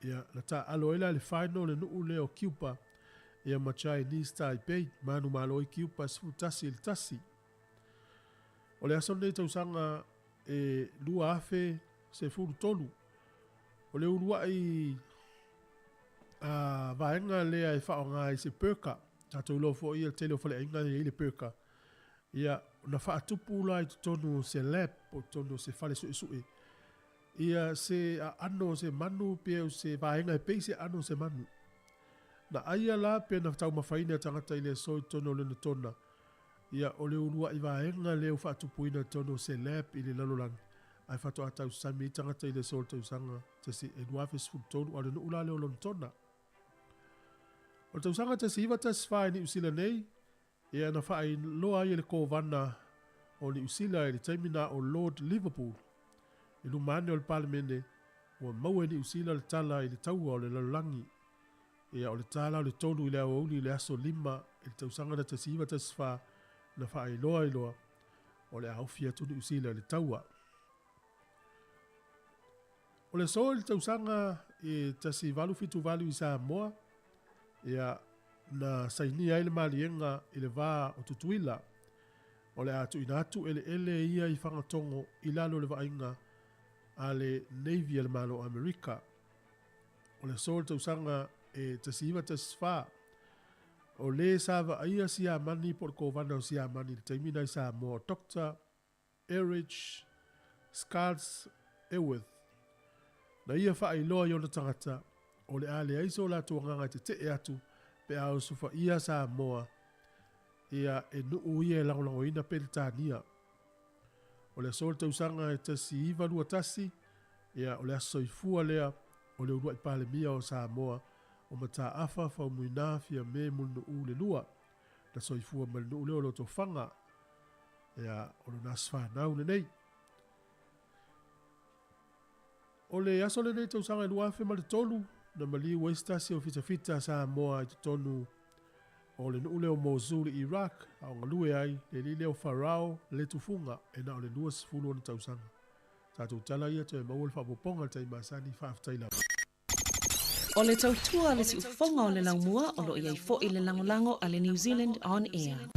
Ia la taalo ela le final le nuu le o Cuba. Ia ma Chinese Taipei. Manu malo i Cuba sifu tasi le tasi. O le aso nei tausanga e lua afe se furu tolu. O le urua i vaenga lea e whaonga i se perka. Tato ulo fo i le tele o fale inga i le perka. Ia na whaatupu la i tonu se lap o tonu se fale sui sui. Ia se ano se manu pe se vaenga e pei se ano se manu. Na aia la pe na tau mawhaina tangata i le so i tonu le na tona. Ia o le urua i vaenga le u whaatupu ina tonu se lap i le lalolang. Ai whatu a tau sami tangata i le so tau sanga. Te se eduafes fu tonu a le nuula leo lon tona. O tau sanga te se iwa te sfai ni usila nei. Ia na whaai loa i le kōwana o ni usila i le taimina o Lord Liverpool. I lumane o le palemene o maue ni usila le tala i le taua o le lalangi. Ia o le tala o le tonu i le au uli le aso lima i le tausanga na te se iwa te sfai na whaai loa i loa o le aufia tunu usila i le taua. O le so i le tausanga i tasi valu fitu valu i Samoa. Ia na saini ai le malienga i le vā o tutuila. O le atu ina atu ele ia i whangatongo i lalo le vainga a le Navy le malo Amerika. O le sol tausanga e tasiva tasfa. O le sava aia si amani por kovana o si amani le taimina i Samoa. Dr. Erich Scars Ewith. Na ia wha iloa i ona tangata. O le ale aiso la tuanganga te te atu. Pe au sufa ia Samoa. Ia e nuu ia e langolango ina pelitania. O le sol tausanga e tasi iwa lua tasi. Ia o le asoifua lea. O le urua i pale mia o Samoa. O mata afa fa muina fia me mulu nuu le lua. Na soifua mal nuu leo lo to fanga. Ia o le nasfa nau le nei. O le aso le nei tausanga e luafe ma le tolu. Na mali westasi o fita Samoa i tonu. O le nuu leo Mosul i Iraq. A o ngalue ai le li leo Farao le tufunga. E na o le luas fulu ona tausanga. Tatou tala ia to e mawal whapoponga tai masani whaaftaila. O le tautua le si ufonga o le laumua o lo iai fo i le langolango a le New Zealand On Air.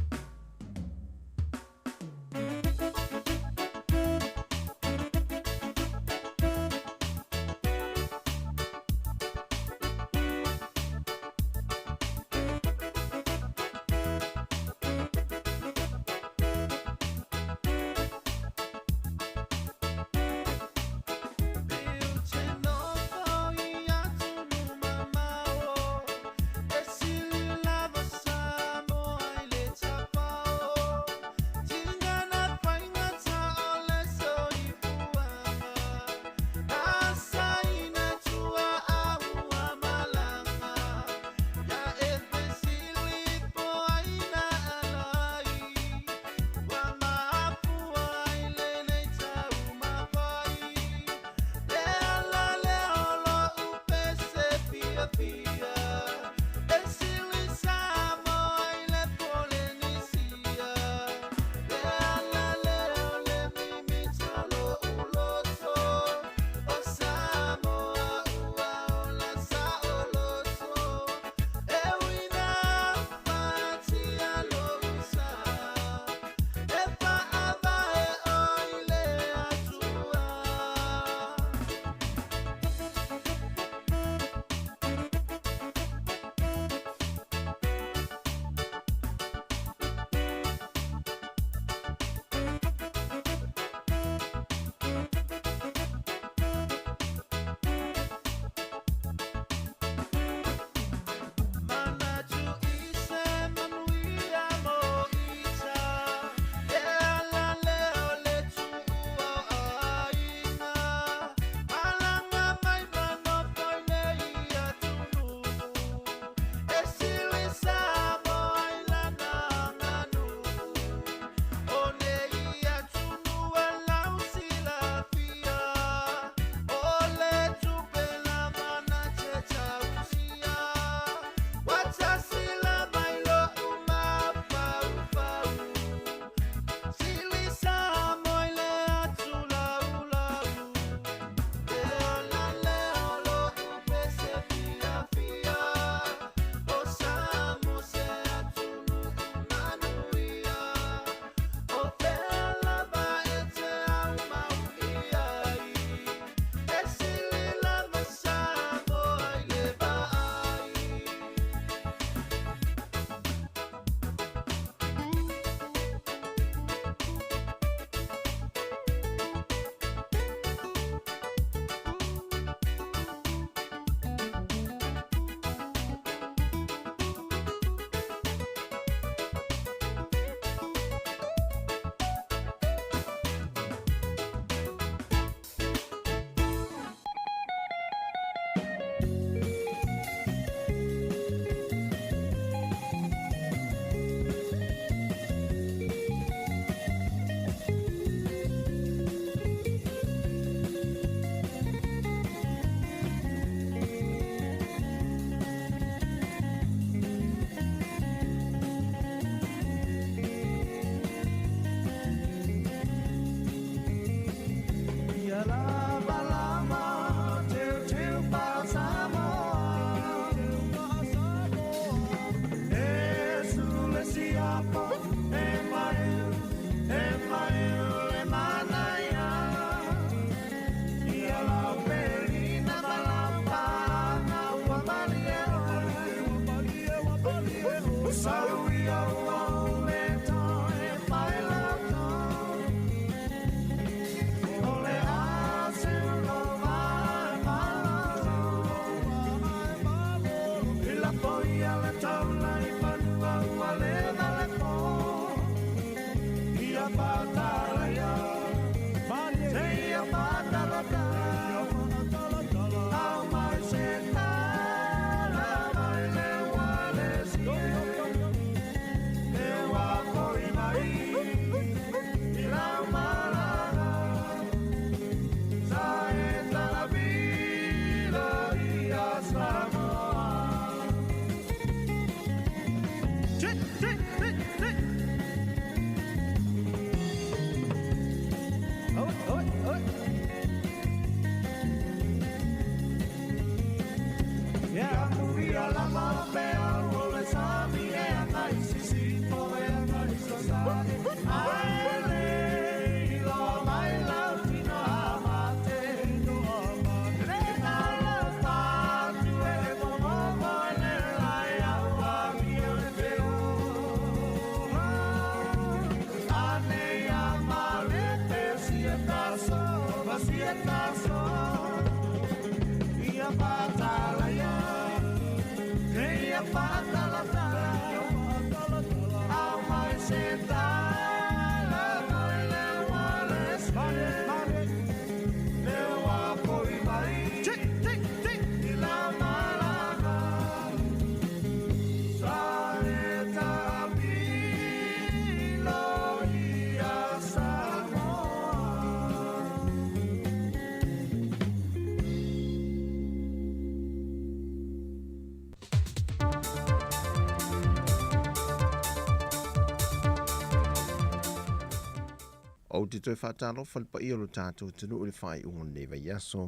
O te toi whātalo whalpa i o lo tātou tunu uri whai ungo nei Vaiaso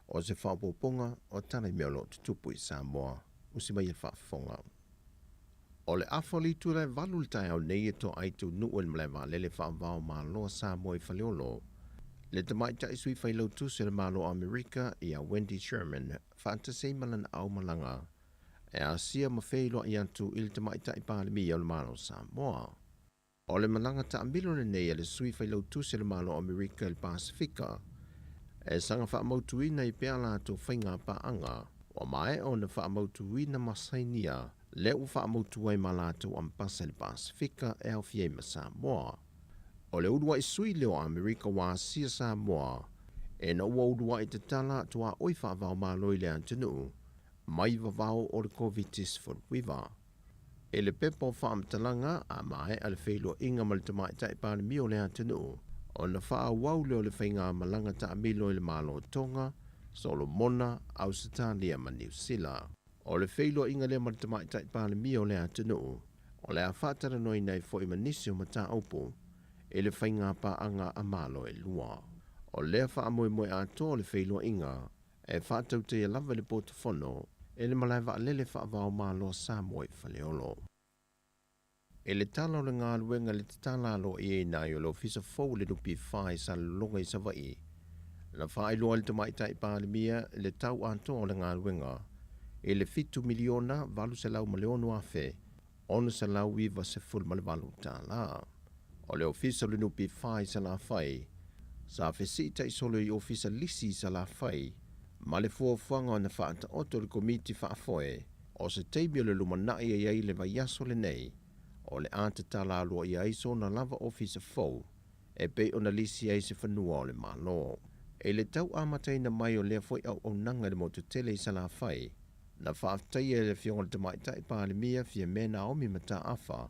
o se whapoponga o tana meolo te tupu i Samoa o si mai e whaafonga. O le awhali tūrai valu le tai au nei e to aitu nuuen mlewa lele whaavao maa loa Samoa i whaleolo. Le te mai tai sui whailau tūse le malo Amerika i a Wendy Sherman whaantasei malan au malanga e a sia mawhelo i antu i le te mai tai pālemi au le malo Samoa. O le malanga ta ambilo le nei le sui whailau tūse le malo Amerika il Pasifika e sanga whaamautuina i pea lātou whainga paanga o mai o na whaamautuina masainia le u whaamautuai ma lātou ampasa le Pasifika e au fiei ma Samoa. O le udua i sui leo Amerika wa sia Samoa e na ua udua i te tala tua oi whaavao māloi le antinu mai vavao o le COVID-19 wiva. E le pepa o whaamtalanga a mai a le whailo inga ma le tamai tai pāle mio le antinu o na wha wau leo le whainga malanga ta amilo i le malo Tonga, Solomona, Australia ma New Zealand. O le whailo inga le ma le tamai tai pāle mio le antinu o le a whaatara noi nei fo i manisi o mata aupo e le whainga pa anga a malo e lua. O lea wha amoe moe ato le whailo inga e whaatau te lava le portofono e le malai wa lele wha avao malo Samoa i whaleolo. E le tala o le ngā luenga le tala lo i e nai o le ofisa fau le nupi whai sa longa i Savai. La whai loa le tamai tai pālemia le tau anto o le ngā luenga e le 5 miliona valu se lau maleonu afe ono se lau iwa se ful male valu tala. O le ofisa le nupi whai sa la whai sa fesita i solo i ofisa lisi sa la whai ma le fuafuanga o na whaata oto le komiti whaafoe o se teibio le lumanai e iei le Vaiaso lenei o le ata tala alua i aiso na lava ofisa fau e pe o na lisi ai se whanua o le malo. E le tau amatai na mai o lea foi au nanga le motu tele i sa la whai na whaaftai e le fionga le tamaitai pāle mia fia mena omi mata afa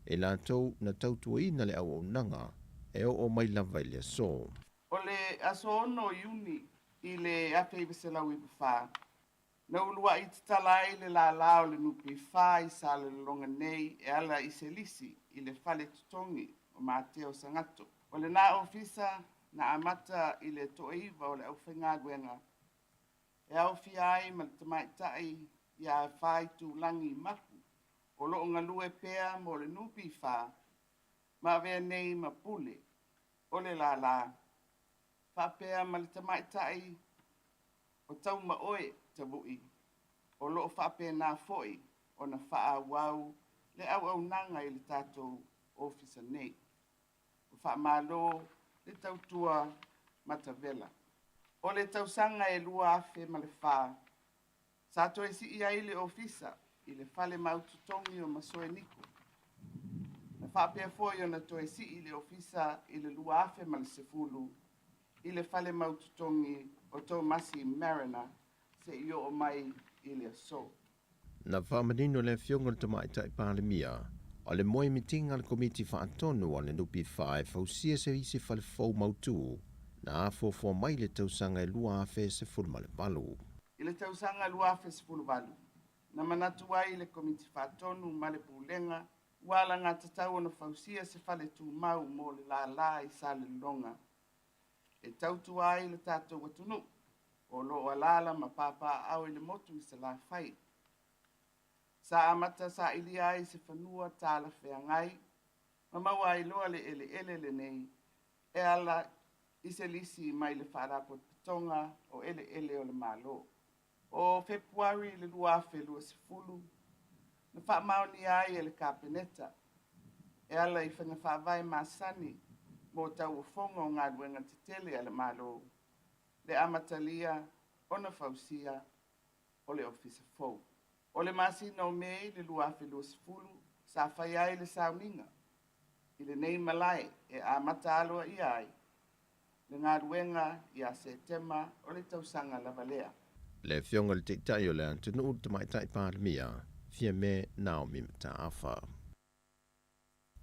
e la tau na tautua i na le au nanga e o mai lava i le so. O le aso ono iuni i le afe i beselau i bawha. Na ulua i tala i le la lao le nupi wha i sa le longa nei e ala i se lisi i le fale tutongi o Mateo Sangato. O le na ofisa na amata i le toeiva o le au whainga guenga. E au fia ai ma le tamaitai i a whai tu langi maku. O lo nga lue pea mo le nupi wha ma vea nei ma pule o le la la. Whapea ma le tamaitai o tau ma oe te vui. O loo whapea nā foi o na wha wau le au nanga i le tātou ofisa nei. O wha malo le tautua matavela. O le tausanga e lua afe ma le wha. Sa toi si ia i le ofisa i le whale maututongi o masoe niko. Na whapea foi o na toi si i le ofisa i le lua afe ma le sefulu i le whale maututongi o tō masi Marina se i o mai i le so. Na whamanino le fionga le tamaitai pāle mia o le moe mitinga le komiti whaatonu o le nupi whae fausia se isi whale fau mautu na afo mai le tausanga e lua afe se fulma le valu. I le tausanga lua afe se fulu valu. Na manatu ai le komiti whaatonu ma le pulenga wala ngā tatau o na fausia se whale tu mau mo le la i sa le longa. E tautu ai le tātou watunu, o lo alala ma papa au i le motu i se la whai. Sa amata sa ili ai se whanua tāla whea ngai, ma maua i loa le ele nei, e ala i se lisi mai le wharapo pitonga o ele o le malo. O Februari le lua afe lua se fulu, na wha maoni ai e le kapeneta, e ala i whanga whaavai masani, mo tau o fonga o ngā ruenga te tele ale malo, le amatalia, o na fausia, o le ofisa fau. O le masina o mei le lua whelua sifulu, sa whai ai le sauninga. I le nei malai e a mataloa i ai. Le ngā ruenga i a Setema o le tausanga lavalea. Le fionga le teitai o le antunu te maitai pārmia, fia me Naomi Mataafa.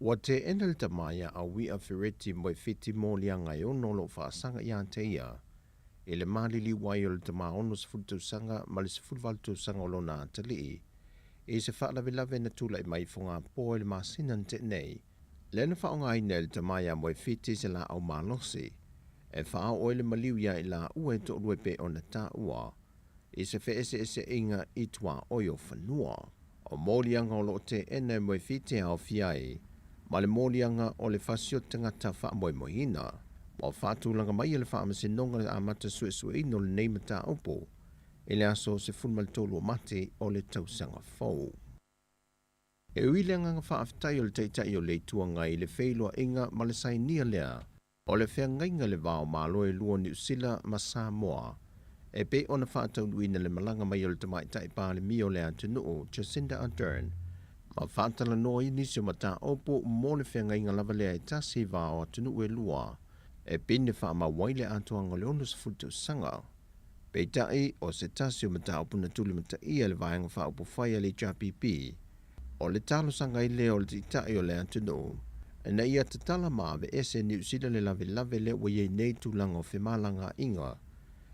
Wa te ena le tamaya a wia whireti mo fiti mo lianga i ono lo whaasanga i anteia, e le malili wai o le tama ono se fultausanga ma le se fulvaltausanga o lona atalii, e se whaalavelave na tula i mai fonga po le masina te nei, le na whaonga i le tamaya mo fiti se la au malosi, e wha o le maliu ia i la ue to ruepe o na ta ua, e se ese inga i tua oio whanua. O mōlianga o lo te ene mo fiti au fiai, ma le mōlianga o le fasio tangata wha moimoina, ma whātūlanga mai le wha amasinonga le amata sue ino le neimata opo, e le aso se funmaltolo mate o le tausanga fau. E uileanga nga whaafitai o le teitai o le tuanga i le whailoa inga ma le sainia lea, o le whea ngainga le vao malo e lua New Zealand ma Samoa, e pe ona whaataunuina le malanga mai o le tamaitai pā le mi o le antunuu Jacinda Ardern, ma whaatala noa i nisi o mata opo mo le whenga inga lava lea e tasi vao atunu e lua, e pine wha ma waile atuanga le onus futu sanga. Pei tai o se tasi o mata opo na tuli mata ia le vaenga wha opo whaia le JPP, o le talo sanga i leo le titai o le atunu, e na ia te tala mawe ese New Zealand le lave le waye nei tulanga o whemalanga inga,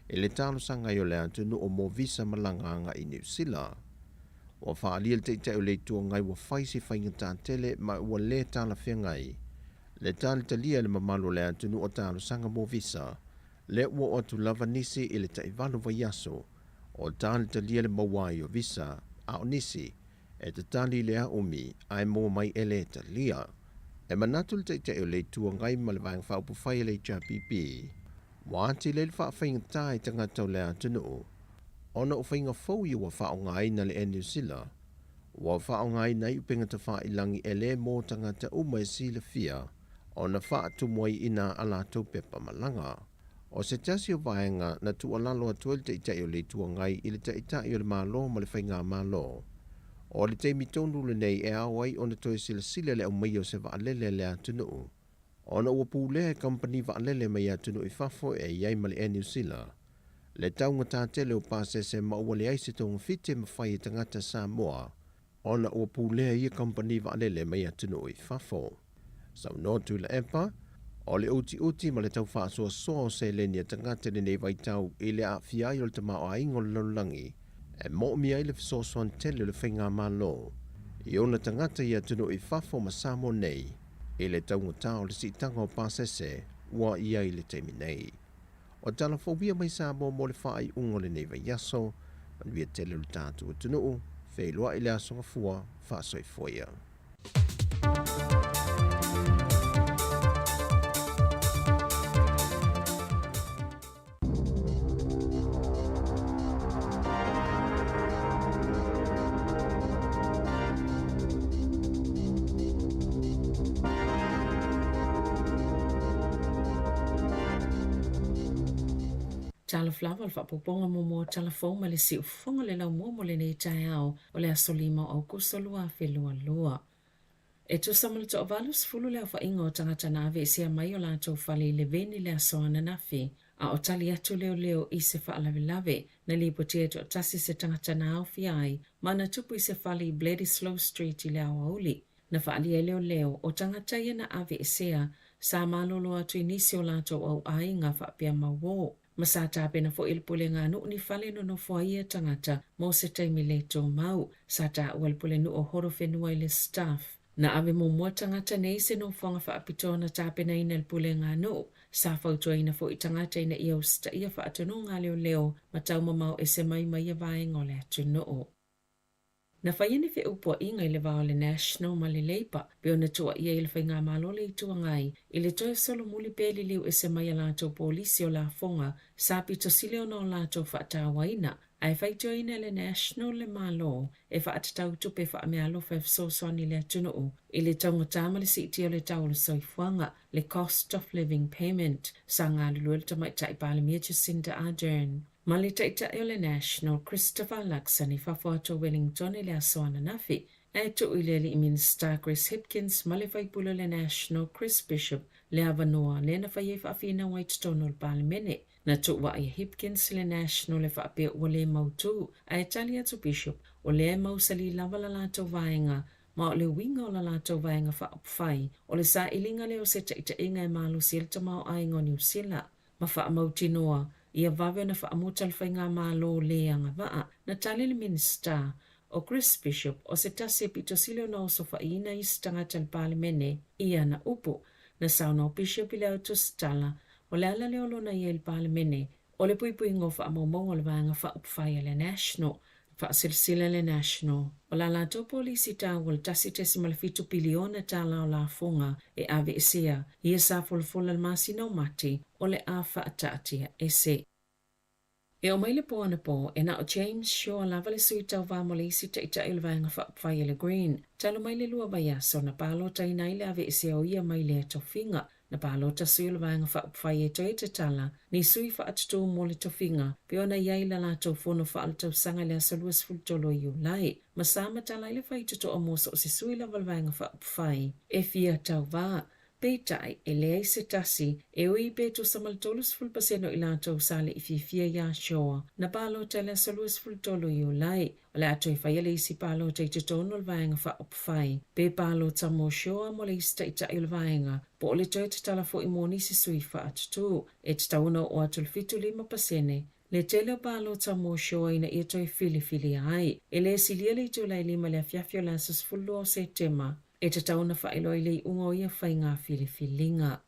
e le talo sanga i o le atunu o mo visa malanga i New Zealand. O whaalia le teitei o le tua ngai wa whaisi whainga tātele ma ua le tala whengai. Le tali talia le mamalo le antunu o talo sanga mo visa. Le ua o tu lava nisi i le taivalo Vaiaso. O tali talia le mawai o visa a o nisi. E te tali le a umi ai mo mai ele talia. E manatu le teitei o le tua ngai ma le vaeng whaupu whai le JPP. Waati le wha whainga tai tangata o le antunu. Ona o whainga fau i wa whaonga ina le New Zealand. Wa whaonga ina i upenga ta wha ilangi e le mō tangata uma e sila fia. Ona wha atu mwai ina ala tau pepa malanga. O se tasi o vaenga na tu alalo atu le teitai o le tua ngai i le teitai o le malo ma le whainga malo. O le teimi tonu le nei e awai ona toi sila le au mai o se vaalele le atunu. Ona ua pūlea company vaalele mai atunu i fafo e iai ma le New Zealand. Le taunga tātele o pāsese ma ua le aise tonga fite ma whai tangata Samoa, ona ua pūlea ia company vaalele mai atunu i fafo. Sau no tu la epa, o le uti ma le tau whaasua soa se le nia tangata le nei vaitau i le a fiai o le tama o aingo le laulangi, e mo mi ai le fisosoan tele le whainga malo. I ona tangata i atunu i fafo ma Samoa nei, i le taunga tau le si tanga o pāsese, ua i ai le teimi nei. O talafobia mai Samoa mo le whaai ungo le nei Vaiaso, man via tele lu tātu o tunuu, whailoa i le asonga fua, whaasoi foia. Tala flava al whapoponga mo talafong ma le si ufonga le lau mo le nei tai au o le aso 5 Augusto lua whelua. E tu samal to avalus fulu le awa inga o tangata na ave sia mai o la tau whale le veni le aso ananafi, a o tali atu leo i se whaalawelave na lipo tia to tasi se tangata na au fiai, ma na tupu i se whale i Bloody Slow Street i le awa uli. Na whaalia leo o tangata ia na ave isia, sa malolo atu inisi o la tau au ai ngā whaapia mawo. Masata pena fo ilpule ngā nu ni whale no fua ia tangata mo se taimi le tō mau, sata ualpule nu o horo whenua i le staff. Na ave mo mua tangata nei se no whanga whaapitona tāpena ina ilpule ngā nu, sa whautua ina fo i tangata ina ia o sta ia whaatonu ngā leo ma tau mamau e se mai mai a vae ngole atu noo. Na whaiene whi upua inga i le vao le National ma le Labour, peo na tua ia i le whainga malo le i tua ngai, i le toi solo muli pēli liu e se mai a lātou polisi o la fonga, sa pito sile o na o lātou whaatawaina, ai whaitua ina le National le malo, e whaatatau tupe whaamea alofa e fsoswani le atunuu, i le taunga tāma le siti o le tau le soifuanga, le cost of living payment, sa ngā luluel tamai tai pāle mia Jacinda Ardern. Malita ita o le National Christopher Luxon I whawhātua Wellington I le asoana nafi. E tu I le Minister Chris Hipkins ma le whaipula le National Chris Bishop le avanoa le na whai e whaafina wai tutono le palemene. Na tu wa I Hipkins le National le whaapea o le mautu a e tali atu Bishop o le mausali lava la lato vaenga ma o le winga o la lato vaenga whaapwhai o le sa ilinga leo se ita inga e malu silta mao aingo New Zealand. Ma whaamautinoa ia vave na whaamutal whainga malo leanga waa na tali le Minister o Chris Bishop o se tasi pito silo na oso whaina I stangata le palemene ia na upo na sauna o Bishop I leo tustala o le ala leo lona ia le palemene o le pui ngo whaamomongo le vaenga whaupwhai le National whaasilsila le National o la lato polisi tāwal tasi tesi malafitu piliona tāla o la funga e ave isia ia sa fulfula le masino mati o le a whaataatia ese. E o maile po ana po, e na o James Shaw lava le sui tau wā mo le isi ta ita il vaenga whaapwhai le Green. Talo maile lua Vaiaso na pālota I nai le ave isi o ia maile e tofinga. Na pālota sui le vaenga whaapwhai e toi te tala, ni sui whaatutu mo le tofinga, pe ona iai la lato fono whaaltau sanga le asaluas fultolo iu lai. Masama tala ile whaituto o mosa o se sui lava le vaenga whaapwhai. E fia tau vā. Peitai e lea se tasi e ui peto samaltolus fulpaseno I lato sale I fifia ya shoa na palo tele salus fultolo iu lai o le ato I whaiale isi palo te te tono le vaenga whaopwhai pe palo tamo shoa mo le ista ita il vaenga po o le toi te tala fo I moni si sui whaatutu e te tauna o atul fitu 5% le tele palo tamo shoa ina ia toi fili ai e le silia le tu lai 5 le afiafio lasas fullo o se tema e te tauna whaeloi lei ungo ia whai ngā whiliwhilinga.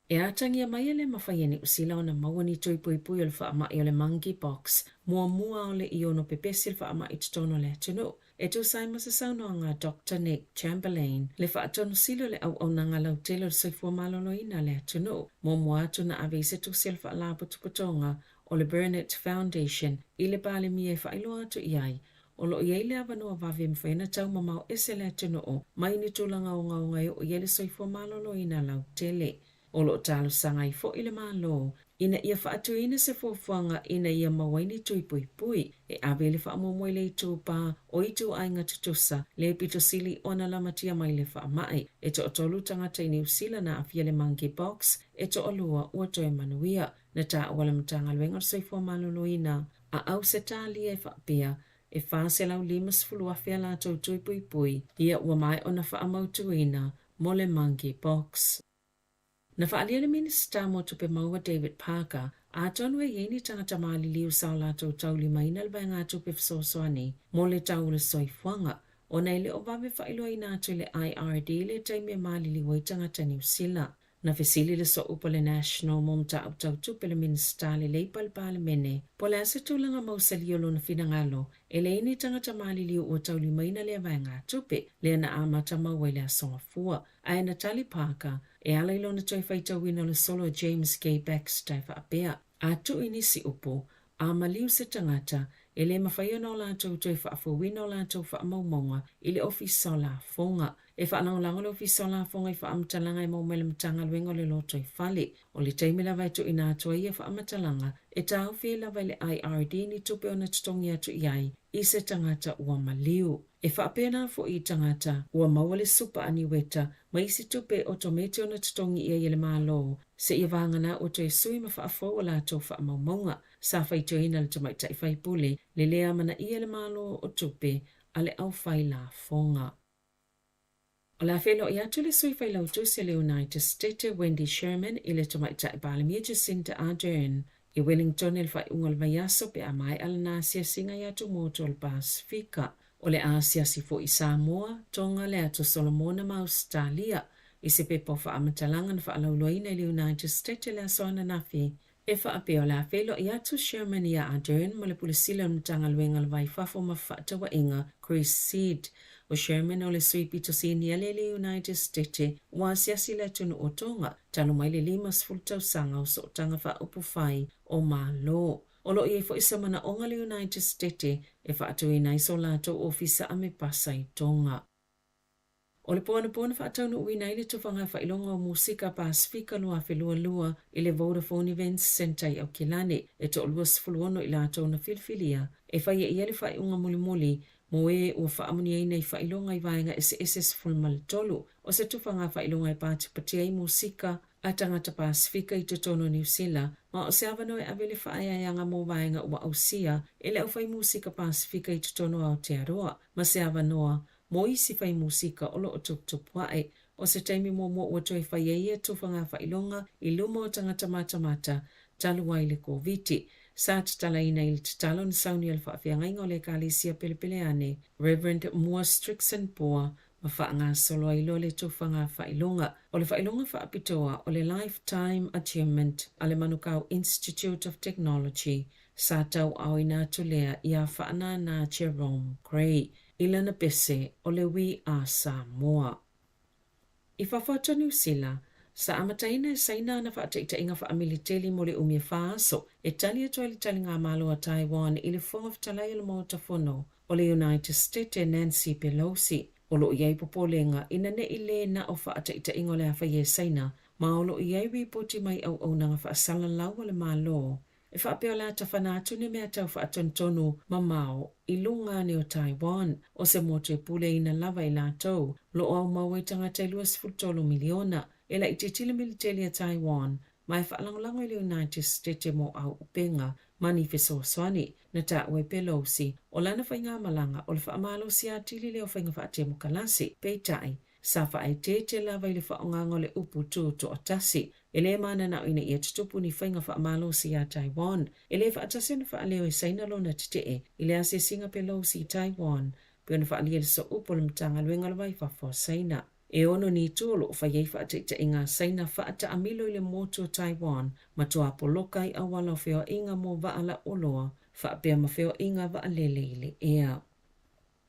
E atangia mai ele mawhaiene usila o na mawani tui pui o le whaamai o le monkey box, mua o le iono pepesi le whaamai tutono le atunu. E tu saima sa saunoanga Dr. Nick Chamberlain, le whaatono silo le au nanga lau telo le soifua malolo ina le atunu, mua atu na avise tu sil whaalapo tuputonga o le Burnett Foundation, I le pale mie whaelo atu iai, o lo iei le avanoa vave mwhaina tau mamau ese le atunu o, mai ni tūlanga o ngau ngai o iele soifua malolo ina lau tele. O lo talo sanga I fo I le malo, ina ia whaatu ina se fuafuanga ina ia mawaini tui pui, e awe le whaamomoe le tūpā o I tu ainga tutusa, le pito sili ona lamatia mai le whaamai, e to o tolu tangata I New Zealand na awhia le monkey box, e to o lua ua toi manuia, na tā awala mtanga luenga soifua malolo ina, a au se tā lia e whaapia, e whaase lau 5 awhia la tau tui pui, ia ua mai o na whaamautu ina, mo le monkey box. Na whaalia le Minister mo tupe maua David Parker, a tonu e ieni tangata maali liu sao la tau tau 5 inalba ngā tupe fsosoani, mo le tau le soifuanga, o nei le o vave whailo I nātu le IRD le taimia maali liwa I tangata New Zealand. Na fesili le so upa le National momta au tau tupe le Minister le leipal pale mene, po le ase tūlanga mausali o lona finangalo, e le ini tangata maali liu o tau 5 ina le vai ngā tupe, le ana amata maua le asonga fua, a e Natalie Parker, e ala ilona toi whaita wina le solo James Gay Baxter whaapea, a tu inisi upo, a maliu se tangata, e le mawhaia no lātou toi whaafu wina o lātou whaamaumonga, I le ofisa o la fonga, e whaanaulango le ofisa o la fonga I whaamatalanga I maumele mtanga luengo le loto I whale, o le teimila vai tu ina atua ia whaamatalanga, e tau whiela vai le IRD ni tupe o na tutongi atu iai, I se tangata ua maliu. E whaapena fo I tangata, ua maua le supa aniweta, ma isi tupe o tomete o na tutongi ia ele malo, se ia vangana o toi sui ma whaafo o lātou whaamaumonga, sa whaito ina le tamaita I whaipule, le lea mana ia le malo o tupe, ale au whai la fonga. O la whelo I atu le sui whailau tusi le United States Wendy Sherman I le tamaita I Balamia Jacinta Ardern, I Wellington il whai ungal Vaiaso pe a mai ala nasia singa I atu moto al Pasifika, o le Asia si fo I Samoa, Tonga le atu Solomona ma Australia, I se pepo wha amatalanga na wha alauloina I le United States le asoana nafi, e wha ape o la whelo I atu Sherman I a Ardern mo le pulisila mtanga luenga le vai whafo ma whaatawa inga Chris Seed, o Sherman o le sui pito sinia le United States wa siasi le tunu o Tonga, talo mai le 5 sanga o so tanga wha upufai o malo. O lo I fo isa mana onga le United States e wha atu I nai so lato ofisa ame pasa I Tonga. O le pōna whaataunu uina i le tufanga whailonga o musika Pasifika lua whelua i le Vodafone Events Centre i Aukilani e to olua sifuluono i la tōna filfilia e whaia i ele whaiunga muli mo e ua whaamuni ei nei whailonga i vaenga SS fulmal tolu o se tufanga whailonga i pātipatia i musika a tangata Pasifika i totono New Zealand ma o se avano e avele whaaianga mo vaenga ua ausia e le au whai musika Pasifika i totono Aotearoa ma se avanoa mo isi whai musika o loo tupuae o se taimi mo ua toi whai eia tufanga whailonga i luma o tangata mata talu ai le COVID. Sa tatala ina i le tatalo ni sauni al whaawhianga ingo le kālesia pelepeleane, Reverend Moa Strixon Poa, ma whaanga solo ai lo le tufanga whailonga. O le whailonga whaapitoa o le Lifetime Achievement a le Manukau Institute of Technology, sa tau au ina tulea ia whaana na Jerome Gray, ilana pese o le wi a Samoa. I whawhata New Zealand, sa amataina e saina na whaataita inga whaamiliteli mo le umia Vaiaso e tali atoa li tali ngā malo a Taiwan i le whonga whatalai le motafono o le United States e Nancy Pelosi o lo iai popolenga ina ne i le na o whaataita inga le hawhai e saina ma o lo iai ripoti mai au nanga whaasala lau o le malo. E whaapeo la ta whanatu ne mea tau whaatontonu mamao i lunga ne o Taiwan o se mote pule ina lava i la tau lo au maua i tangata i 2 miliona e la i te tila militeli a Taiwan mai whaalangolango i le United States mo au upenga manifesto swani na ta ue Pelosi o lana whainga malanga o le whaamalo si a tili leo whainga whaatemu kalasi peitai sa whaai te lava i le whaongango le upu tū o tasi e le mana na ina ia tutupu ni whainga whaamalo si a Taiwan e le whaatasi na whaaleo i saina lo na titee i le ase singa Pelosi i Taiwan pio na whaalia le so upo le mtanga luenga le wai whafo saina. E ono ni tūlo o whaiei whaataita inga saina whaata amilo i le motu o Taiwan ma tua polokai a wala wheo inga mo waala oloa whaapea ma wheo inga waalele i le ea.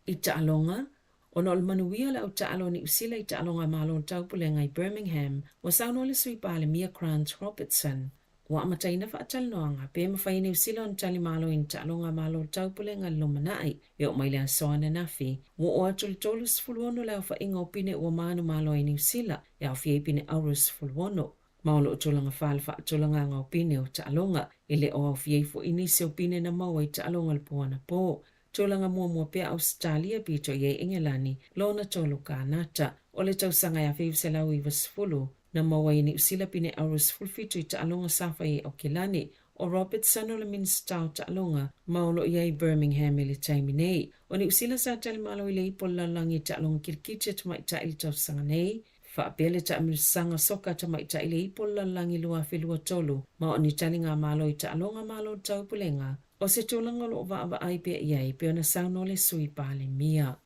I taalonga, ono o le manuia le au taalo ni usila i taalonga malo taupulenga i Birmingham wa sauno le sui pale Mia Grant Robertson. Wa amataina whaatal noanga pe ma whaine usila on tali malo in taalonga malo taupulenga lumanai e o maile a soana nafi wa o atul tolu sfuluono le au whainga o pine ua manu malo i New Zealand e au fiei pine auru sfuluono. Maolo o tolanga whaal whaatolanga ngā o pine o taalonga ele o au fiei fo inisi o pine na maua i taalonga le poana po. Tolanga mua pea Australia pito ye Engelani lona tolu kānata o le tausanga ya whewselau i wasfulu na maua i New Zealand pine auru sfulfitu i taalonga safa i Aukilani o Robertson o le minista o taalonga maolo i Birmingham i le taimi nei. O New Zealand sa tali malo i le ipolalangi taalonga kirikite tuma i taili tausanga nei. Whaapele ta amirisanga soka tama i taile ipolalangi lua whelua tolu ma o ni tali ngā malo i taalonga malo taupulenga o se tūlanga lo wa ai pia iai pia na sauno le sui pale Mia.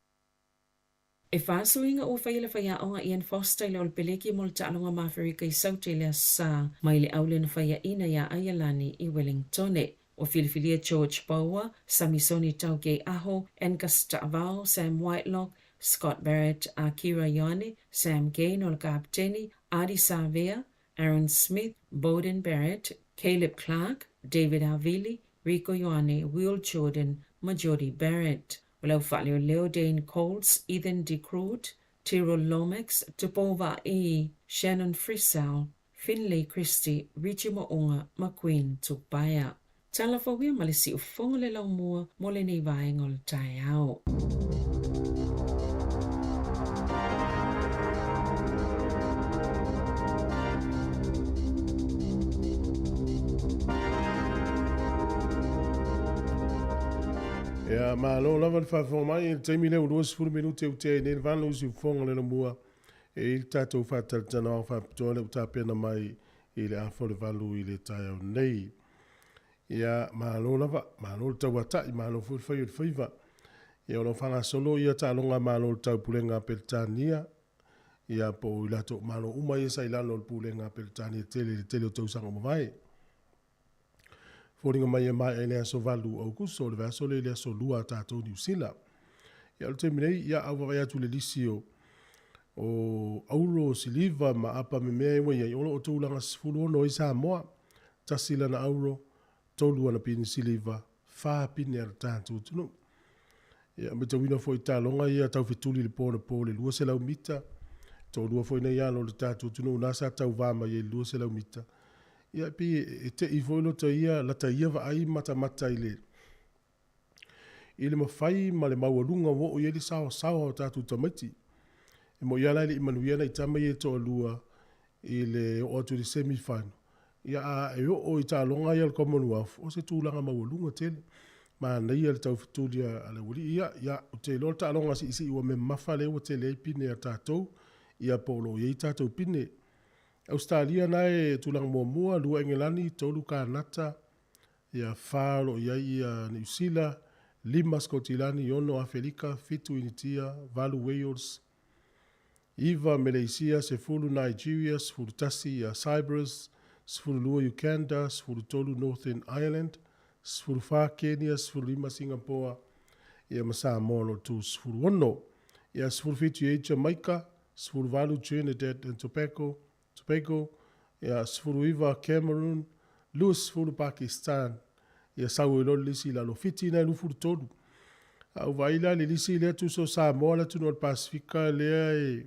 E whaasuinga o whaile whaia onga Ian Foster i le ol peleki mo le taalonga mawherika i saute le asa mai le aule na whaia ina ia Ayalani i Wellingtone. O filifilia George Bower, Samisoni Taugei Aho, Angus Ta'avao, Sam Whitelock, Scott Barrett, Akira Ioane, Sam Gain o le kapteni, Adi Savea, Aaron Smith, Bowden Barrett, Caleb Clark, David Havili, Rico Ioane, Will Jordan, Majodi Barrett. Walau whaleo Leo Dane Coles, Ethan DeCroot, Tyrol Lomax, Tupova E, Shannon Frisell, Finlay Christie, Richie Moonga, McQueen Tupaya. Tala whawia malisi ufonga le lau mua mo le nei vaenga o le tai au. Ya malo lava fa mai te mi le 2 minute o te ne van lo si fonga le mua e il tato fa tana fa tole ta pena mai il a fo le valu il tai nei ya malo lava malo ta wata malo fu fa fa ya lo fa solo ya ta longa malo ta pulenga peltania ya po ila to malo uma ya sai la lo pulenga peltania tele to sanga mai Fōringa mai ele so valu au kuso le vaso le so lua tātou New Zealand. Ia o te minei, ia au vai atu le lisio o auro siliva ma apa me mea iwa ia i olo o tūlanga sifuru ono i Samoa. Tasila na auro, tolu ana pini siliva, wha pini ar tātou tunu. Ia me tawina fo i talonga ia tau fituli le pole lua se lau mita. Tau lua fo ina ia lo le tātou tunu nasa tau vama ia lua se lau mita. Ia pi e te i fo ilo ta ia la ta ia va ai mata i le. I le mawhai ma le maualunga wo o ia li sawa o tātou tamaiti. E mo ia lai le imanuiana i tama ia toa lua i le o atu le semi-final. Ia a e o i talonga ia le Commonwealth o se tūlanga maualunga tele. Ma nei le tau fitulia ale wuri ia o te lor talonga si isi ua me mafa le o te le pine a tātou ia polo ia i tātou pine. Australia nae tūlanga mua lua Engelani tolu ka nata ia whālo ia New Zealand 5 Skotilani iono Afrika fitu initia valu Wales Iva Malaysia se fulu Nigeria fulu tasi ia Cyprus fulu lua Uganda fulu tolu Northern Ireland sfuru fa Kenya, sfuru 5 Singapore, ia ma Samoa no tu sfuru 1, ia sfuru fitu ia Jamaica, sfuru valu Trinidad and Tobago, ia sfuru iva Cameroon, lua sfuru Pakistan, ia sau ilo lisi la lo fiti na lufuru tolu. Au vaila le lisi lea tu so Samoa la tu no Pasifika lea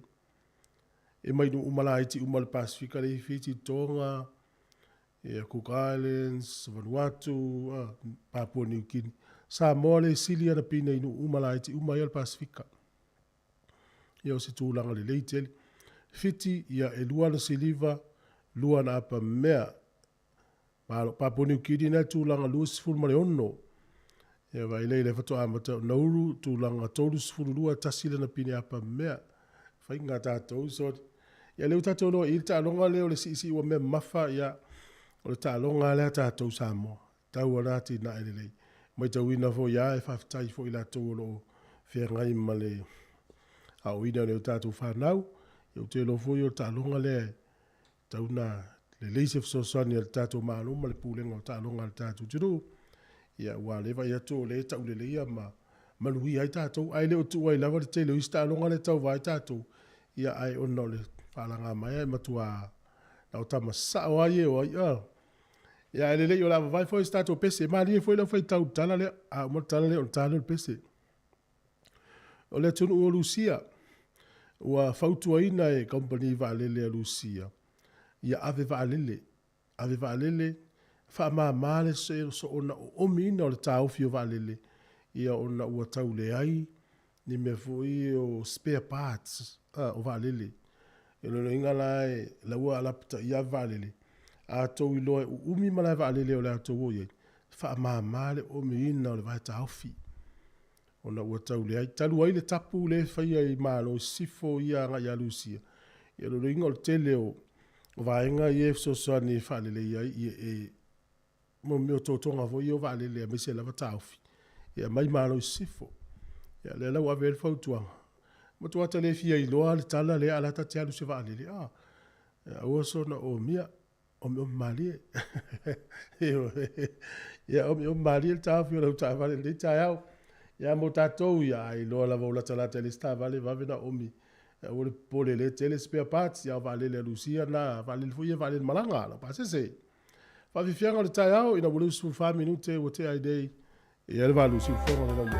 e mai no umalaiti umal Pasifika le fiti Tonga, Cook Islands, Vanuatu, Papua New Guinea. Samoa le sili ana pina inu umalaiti umayal Pasifika. Ia o se tūlanga le leitele. Fiti ia e luana siliva, luana apa mea. Papua New Guinea na tūlanga lua sifuru mare ono. Ia vai leile fato amata nauru tūlanga tolu sifuru lua tasila na pina apa mea. Fai ngā tātou sori. Ia leu tātou loa ilta alonga leo le si ua mea mafa ia o le tālonga lea tātou Samoa. Tau anati na elelei. Mai tau ina fo ia e whaftai fo ila tau lo whea ngai ma le au ina leo tātou whanau. Iau te lo fo i o tālonga lea tau na le leise fsosani al tātou maano ma le pūlenga o tālonga al tātou tiro. Ia ua lewa ia tō le tau le leia ma manui ai tātou. Ai leo tu ai lawa le te leo isi tālonga le tau vai tātou. Ia ai ona le whalanga mai ai matua nau tama sao ai e o ai ia ele o lava vai foi stato pese mali foi la foi tau tala le a mo tala le on tala le pese o le tunu o Lucia ua fautu ina e company va le Lucia ia ave va lele fa ma male se so ona o mina o le tau fio va lele ia ona ua tau le ai ni me foi o spare parts o va lele e lo ingala e la ua la ia va lele a tau iloa umi malai wa alele o le ato o ye wha maamale o me ina o le vai tauwhi o na ua tau le ai talu ai le tapu le whaia i malo sifo ia nga ia Lucia ia lo inga o le tele o vaenga i e fsosani wha alele ia i e mo meo tōtonga vo i o wa alele a mese lava tauwhi ia mai malo sifo ia le lau ave el fautuanga mo tuata le fia i loa le tala le alata te alu se wa alele ia ua sona o mia o mali ia o mali el tau le ta vale le tau ia mo tatou ia ai lo la vola tala tele sta vale va vena omi o le pole le tele spare parts ia vale le Lucia na vale le fuia vale malanga la pa se fa vi fianga le tau ina vole su 5 minute o te ai dei ia le valu su fo le mo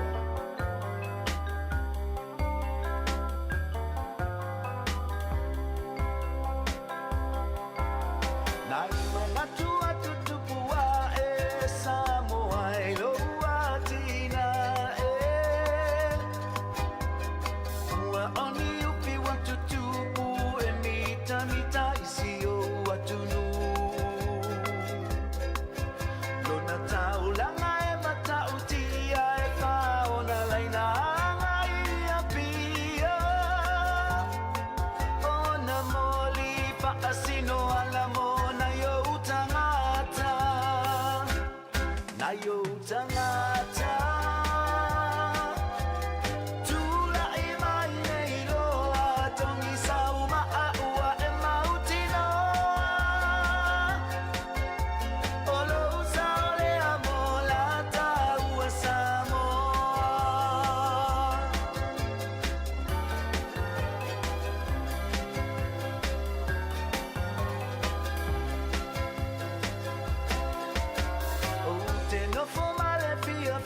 Fia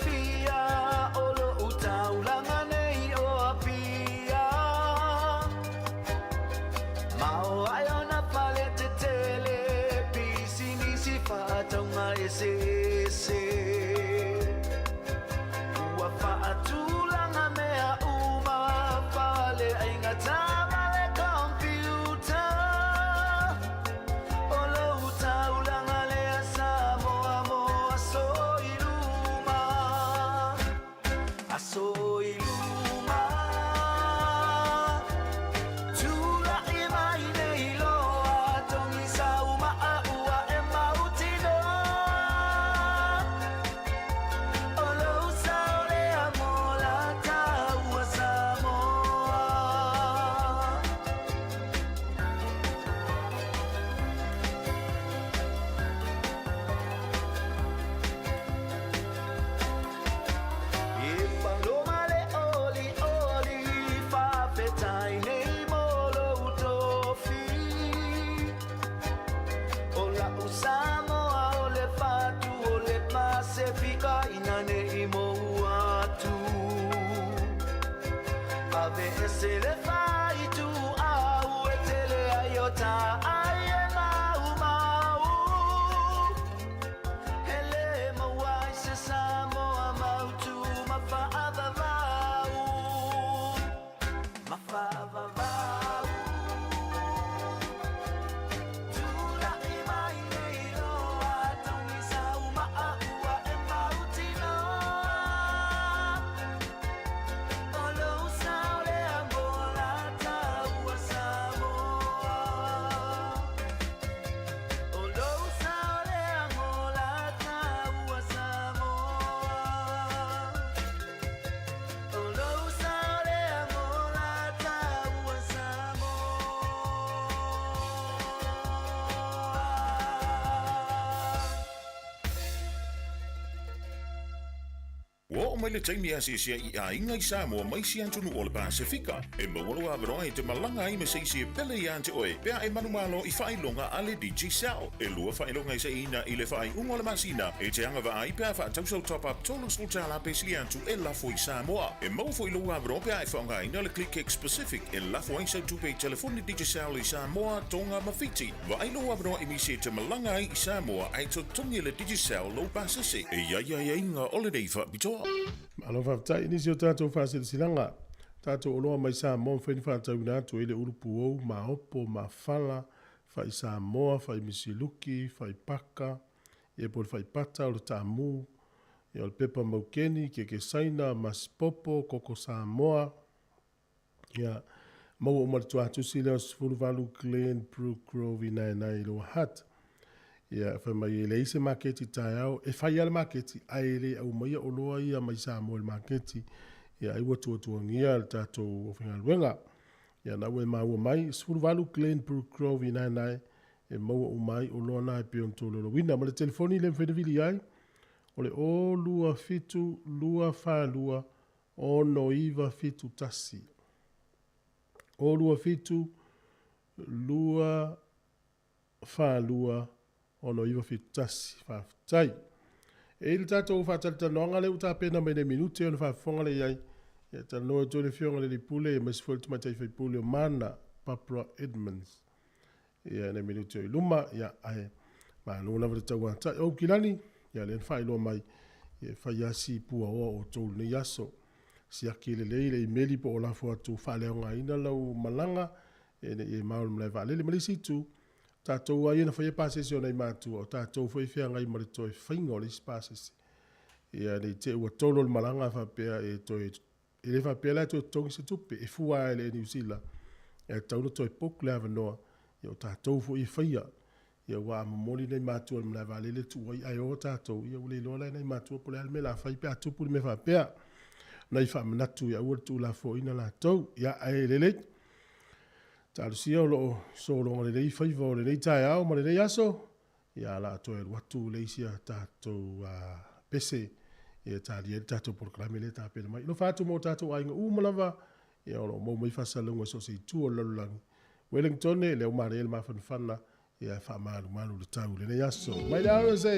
O mai le taimi a se i a inga I Samoa mai si antunu o le Pasifika. E mawalo a veroa te malanga I me se pele I ante oe. Pea e manumalo I whailonga ale DJ Sao. E lua whailonga I se ina I le whai ungo le masina. E te anga wa ai pea wha tausau top up tolu skultala pe si antu e lafo I Samoa. E mau fo I lua a veroa pea e whaunga ina le click specific. E lafo ai sa tupe telefoni DJ Sao I Samoa tonga mawhiti. Wa ai lua a veroa I mi se te malanga I Samoa ai to tongi le DJ Sao lo pasase. E ia inga ole nei wha bitoa. Alo whaftai inisi o tātou whasere silanga. Tātou oloa mai Samoa whaini whātau nā tu ele urupu ou, ma opo, ma whala, whai Samoa, whai misiluki, whai paka, e pori whai pata, o le tāmu, e o le pepa maukeni, ke saina, masipopo, koko Samoa, ia mau o maritu atusi leo sifuru valu Glen Brook Grove nai lo hat. Ia whai mai e leise maketi tai au, e whai ale maketi, ai le au mai o loa ia mai Samoa le maketi, ia ai watu ngia le tātou o whinga luenga. Ia na ue maua mai, sifuru valu Glen Brook Grove nai, e maua o mai o loa nai pe on tolo lo wina. Ma le telefoni le mwhenevili ai, o le o lua fitu, lua whalua, o no iwa fitu tasi. O lua fitu, lua whalua, ono iwa fitasi whaftai. E le tātou whātalita noanga le uta pena mai ne minute ono whafonga le iai. E ta noa tō le fionga le pule e masifoli tumatai whai pule o mana Papua Edmonds. Ia ne minute o iluma, ia ae. Ma nuna vare tau ata. O kilani, ia le whailo mai. Ia whaiasi pua oa o tōlu ne yaso. Si aki le leile I meli po o lafo atu whaleonga ina lau malanga. E maul mlai vale le malisi tu. Tātou ai na whaia pāsesi o nei mātua, o tātou whai whea ngai maritoe whainga o leisi pāsesi. Ia nei te ua tolo le malanga whapea e toi, e le whapea lai toi tongi se tupe, e fua e le New Zealand. E tauna toi poku le awa noa, ia o tātou whai whaia. Ia ua amamoli nei mātua le mlai vale le tu wai ai o tātou, ia ule lola nei mātua pole alme la whai pea tupu le me whapea. Nei whamanatu ia ua tu la fo ina la tau, ia ai lelei. Tārusia o loo sōronga le rei whaiva o le rei tae au, ma le rei aso. Ia la atoe watu leisia tātou pese. Ia tāri e tātou porklame le tāpena mai. No whātu mō tātou ainga umalawa. Ia o lo mō mai whasalunga so se tu o lalulangi. Wellington e leo mare ele mawhanwhana. Ia whamaru le tau le rei aso. Mai le RSA.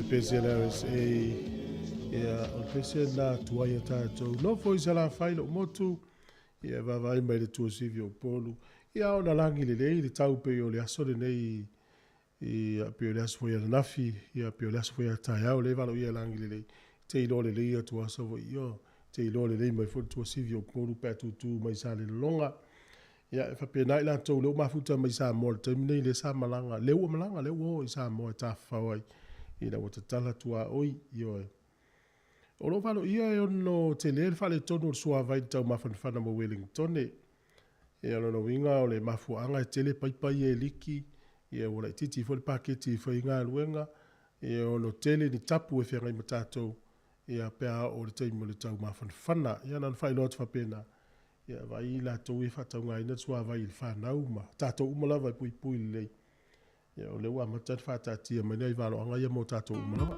pese la RSA ia o pese na tuai tātou no foi sa la failo motu ia vai mai le tuasivi o polu ia ona langi le tau pe o le aso le nei ia pe o le aso foi ala nafi ia pe o le aso foi ala taiao le valo ia langi le te ilo le ia tuasa vo io te ilo le mai foi tuasivi o polu pe tutu mai sa le longa ia fa pe nai la tau le mafuta mai sa mo te nei le sa malanga le o sa mo ta fawai ina o te tala tua oi io o lo falo ia e ono te le fale tonu sua vai tau mafanfana mo Wellington e ono no winga o le mafuanga e tele pai e liki e o le titi fo le paketi fo inga luenga e ono tele ni tapu e fenga i matatou e a pea o le teimo le tau mafanfana ia nan fai lot fa pena ia vai la tau e fatau ngai na sua vai il fanau ma tatou umalava pui le ia o le ua matat fatati mai nei valo anga ia mo tatou umalava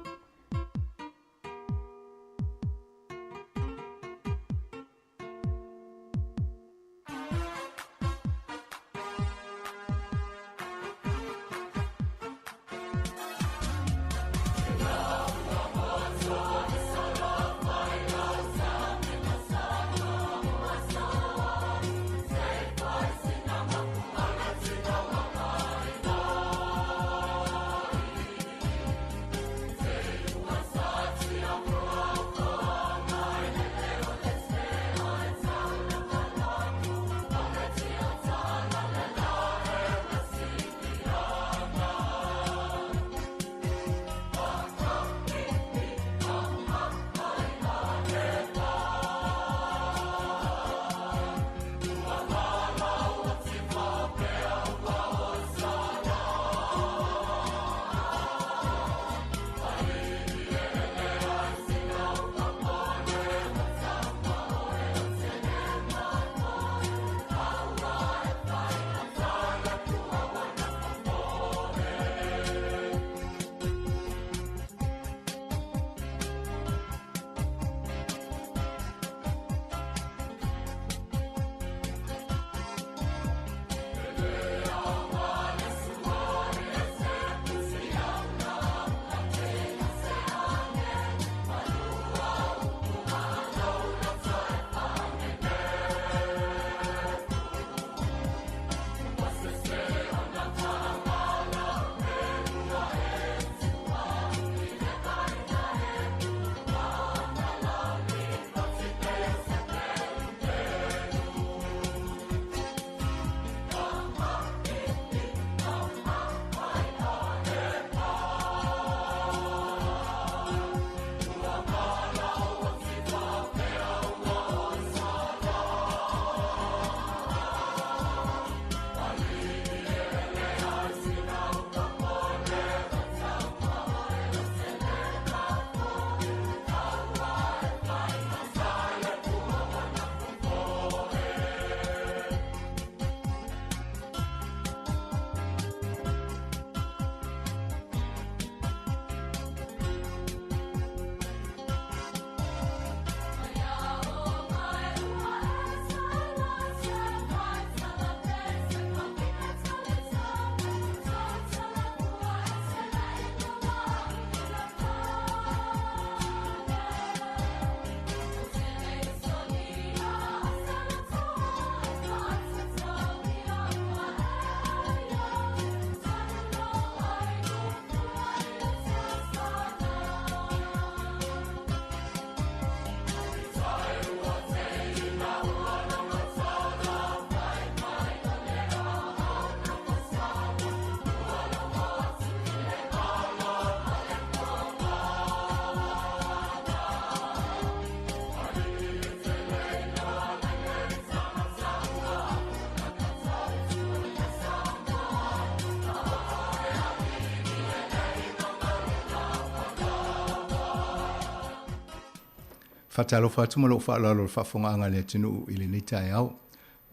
Fatalofa atu malo whaalalo whaafonga le tinu i le nei tae au.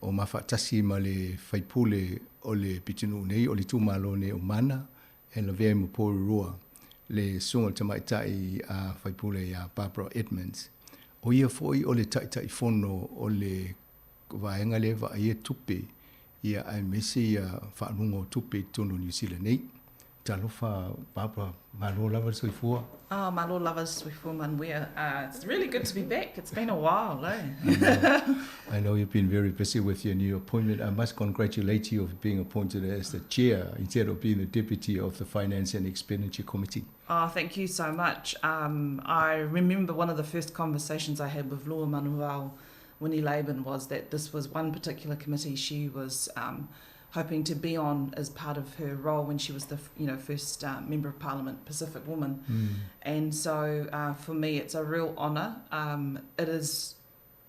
O mawhatasi ma le whaipule o le pitinu nei, o le tūmalo nei o mana, e la vea mo pōrua le sunga tamaitai a whaipule a Barbara Edmonds. O ia foi o le taitai fono o le vaenga le va ia tupe, ia ai mesi ia whaanunga o tupe tono New Zealand nei. talofa Barbara malo lava soifua. Oh, malo lava soifua manwea. It's really good to be back. It's been a while, eh? I know you've been very busy with your new appointment. I must congratulate you of being appointed as the chair instead of being the deputy of the Finance and Expenditure Committee. Oh, thank you so much. I remember one of the first conversations I had with Lua Manuel Winnie Laban was that this was one particular committee she was hoping to be on as part of her role when she was the first Member of Parliament, Pacific woman. And so for me, it's a real honour. It is,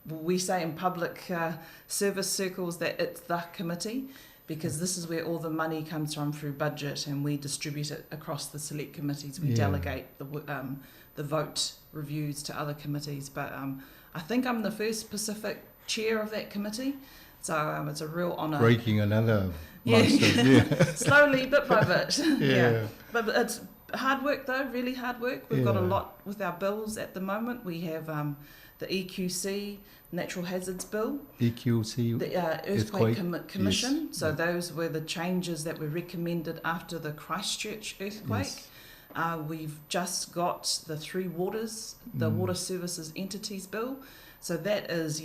we say in public service circles that it's the committee, because this is where all the money comes from through budget, and we distribute it across the select committees. We delegate the vote reviews to other committees. But I think I'm the first Pacific chair of that committee. So it's a real honour. Breaking another milestone. Slowly, bit by bit. But it's hard work though, really hard work. We've got a lot with our bills at the moment. We have the EQC, Natural Hazards Bill. EQC, the Earthquake Commission. Yes. So those were the changes that were recommended after the Christchurch earthquake. Yes. We've just got the Three Waters, the Water Services Entities Bill. So that is,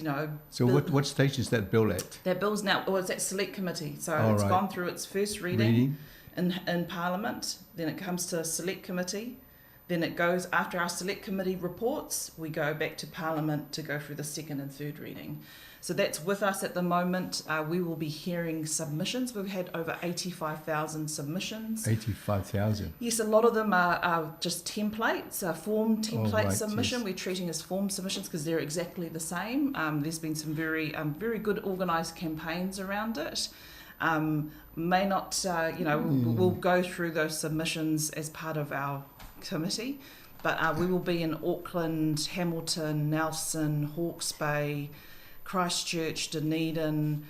So what stage is that bill at? That bill's now, it's at Select Committee. So it's gone through its first reading. In Parliament. Then it comes to Select Committee. Then it goes, after our Select Committee reports, we go back to Parliament to go through the second and third reading. So that's with us at the moment. We will be hearing submissions. We've had over 85,000 submissions. 85,000? Yes, a lot of them are just templates, form template submission. We're treating as form submissions because they're exactly the same. There's been some very good organised campaigns around it. May not, we'll go through those submissions as part of our committee, but we will be in Auckland, Hamilton, Nelson, Hawke's Bay, Christchurch, Dunedin,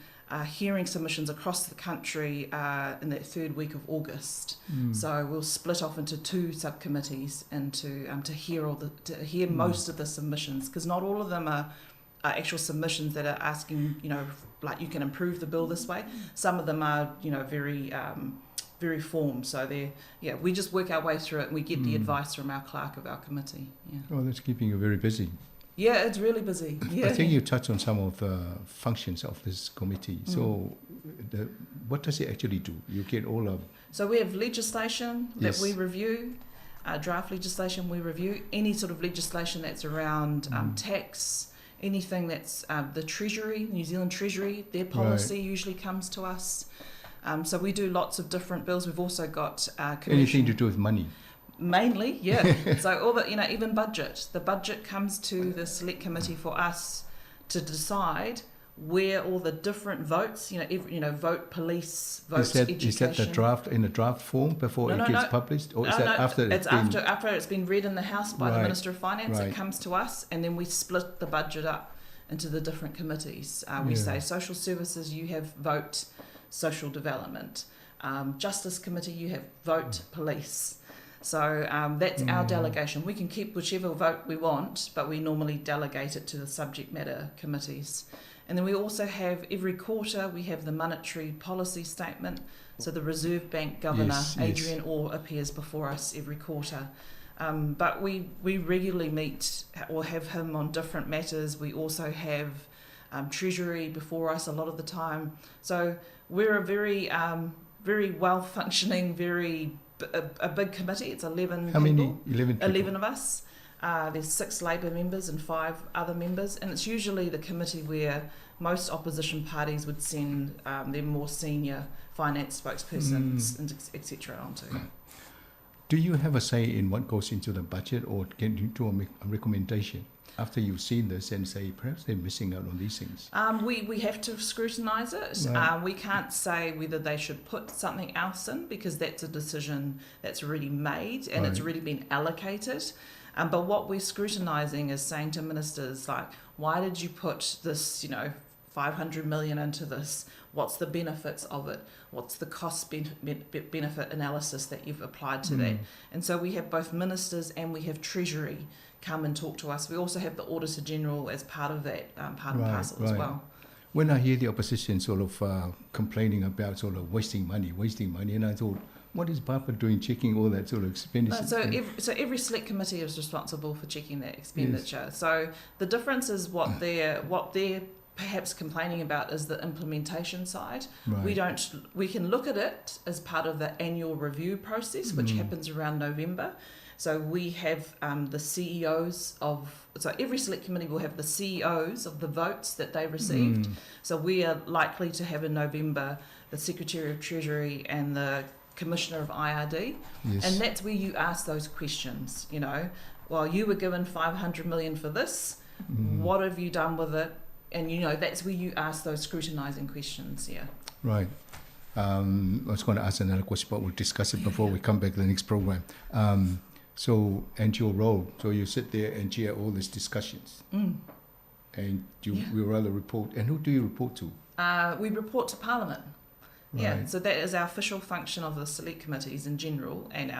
hearing submissions across the country in that third week of August. So we'll split off into two subcommittees and to hear most of the submissions, because not all of them are actual submissions that are asking, like you can improve the bill this way. Some of them are, very formed. So we just work our way through it, and we get the advice from our clerk of our committee. Oh, that's keeping you very busy. Yeah, it's really busy. Yeah. I think you touched on some of the functions of this committee. So what does it actually do? You get all of... So we have legislation that we review, draft legislation we review, any sort of legislation that's around tax, anything that's the Treasury, New Zealand Treasury, their policy usually comes to us. So we do lots of different bills. We've also got... anything to do with money? Mainly, So all the, even budget. The budget comes to the Select Committee for us to decide where all the different votes, vote police, vote education. Is that the draft in the draft form before it gets published, or is that after it's after it's been read in the House by the Minister of Finance? It comes to us, and then we split the budget up into the different committees. We say social services, you have vote social development. Justice Committee, you have vote police. So that's our delegation. We can keep whichever vote we want, but we normally delegate it to the subject matter committees. And then we also have, every quarter, we have the monetary policy statement. So the Reserve Bank Governor, Adrian Orr, appears before us every quarter. But we regularly meet or have him on different matters. We also have Treasury before us a lot of the time. So we're a very well-functioning, a big committee. It's 11 How people. Many? 11 people. 11 of us. There's 6 Labour members and 5 other members, and it's usually the committee where most opposition parties would send their more senior finance spokespersons and etc. onto. Do you have a say in what goes into the budget, or can you do a recommendation after you've seen this and say perhaps they're missing out on these things? We have to scrutinise it. We can't say whether they should put something else in, because that's a decision that's already made and it's already been allocated. But what we're scrutinising is saying to ministers, like, why did you put this, 500 million into this? What's the benefits of it? What's the cost benefit analysis that you've applied to that? And so we have both ministers and we have Treasury come and talk to us. We also have the Auditor General as part of that, part and parcel as well. When I hear the opposition sort of complaining about sort of wasting money, and I thought, What is BAPA doing, checking all that sort of expenditure? So every select committee is responsible for checking that expenditure. Yes. So the difference is what they're perhaps complaining about is the implementation side. Right. We can look at it as part of the annual review process, which happens around November. So we have the CEOs so every select committee will have the CEOs of the votes that they received. So we are likely to have in November the Secretary of Treasury and the Commissioner of IRD. Yes. And that's where you ask those questions, you know. Well, you were given 500 million for this. What have you done with it? And, you know, that's where you ask those scrutinising questions, Right. I was going to ask another question, but we'll discuss it before we come back to the next program. So, and your role, so you sit there and chair all these discussions. And we rather report. And who do you report to? We report to Parliament. Right. Yeah, so that is our official function of the select committees in general, and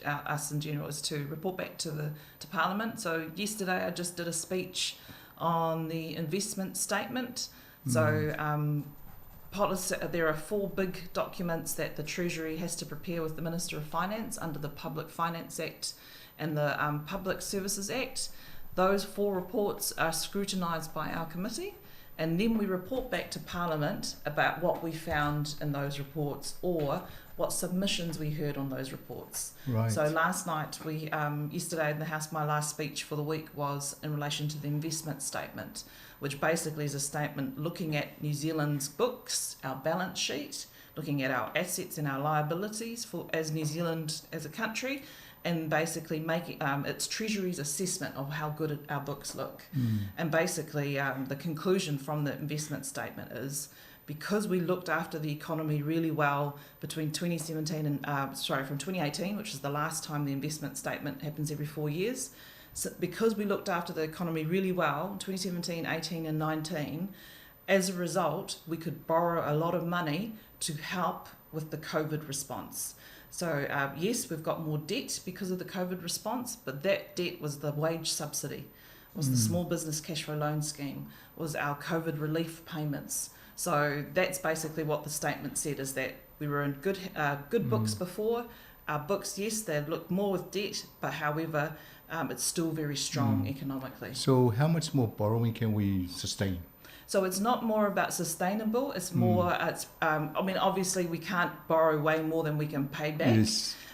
us in general is to report back to Parliament. So yesterday I just did a speech on the investment statement. So there are 4 big documents that the Treasury has to prepare with the Minister of Finance under the Public Finance Act and the Public Services Act. Those 4 reports are scrutinised by our committee, and then we report back to Parliament about what we found in those reports or what submissions we heard on those reports. Right. So last night, yesterday in the House, my last speech for the week was in relation to the investment statement, which basically is a statement looking at New Zealand's books, our balance sheet, looking at our assets and our liabilities as New Zealand as a country, and basically making its Treasury's assessment of how good our books look. And basically the conclusion from the investment statement is, because we looked after the economy really well between 2017 and from 2018, which is the last time the investment statement happens every 4 years. So because we looked after the economy really well, 2017, 18 and 19, as a result, we could borrow a lot of money to help with the COVID response. So yes, we've got more debt because of the COVID response, but that debt was the wage subsidy, was the small business cash flow loan scheme, was our COVID relief payments. So that's basically what the statement said, is that we were in good books before. Our books, yes, they look more with debt, but however, it's still very strong economically. So how much more borrowing can we sustain? So it's not more about sustainable, it's more, obviously we can't borrow way more than we can pay back,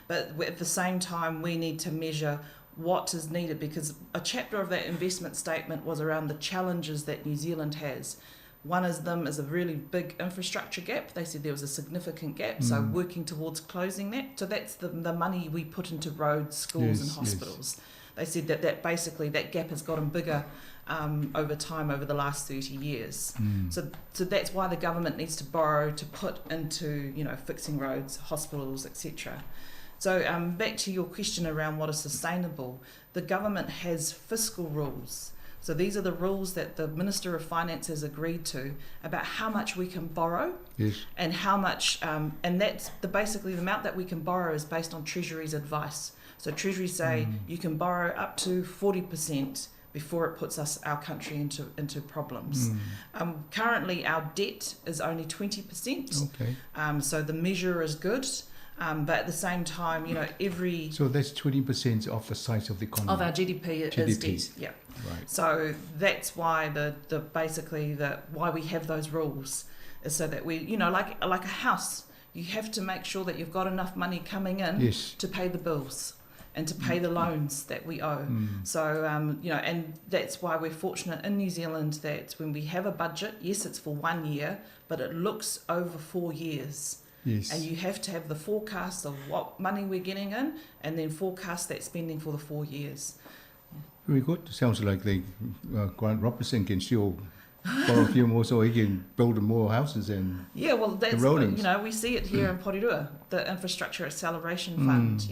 but at the same time we need to measure what is needed, because a chapter of that investment statement was around the challenges that New Zealand has. One of them is a really big infrastructure gap. They said there was a significant gap, so working towards closing that. So that's the money we put into roads, schools and hospitals. They said that basically that gap has gotten bigger over time, over the last 30 years. So that's why the government needs to borrow to put into, fixing roads, hospitals, etc. So back to your question around what is sustainable, the government has fiscal rules. So these are the rules that the Minister of Finance has agreed to about how much we can borrow, and how much, and that's basically the amount that we can borrow is based on Treasury's advice. So Treasury say you can borrow up to 40% before it puts our country into problems. Currently, our debt is only 20%. Okay. So the measure is good. But at the same time, every... So that's 20% of the size of the economy? Of our GDP. is debt, yeah. Right. So that's why why we have those rules is so that we, like a house, you have to make sure that you've got enough money coming in to pay the bills and to pay the loans that we owe. So, and that's why we're fortunate in New Zealand that when we have a budget, yes, it's for 1 year, but it looks over 4 years. Yes. And you have to have the forecast of what money we're getting in and then forecast that spending for the 4 years. Very good. Sounds like Grant Robertson can still borrow a few more so he can build more houses and that's we see it here in Porirua, the Infrastructure Acceleration Fund.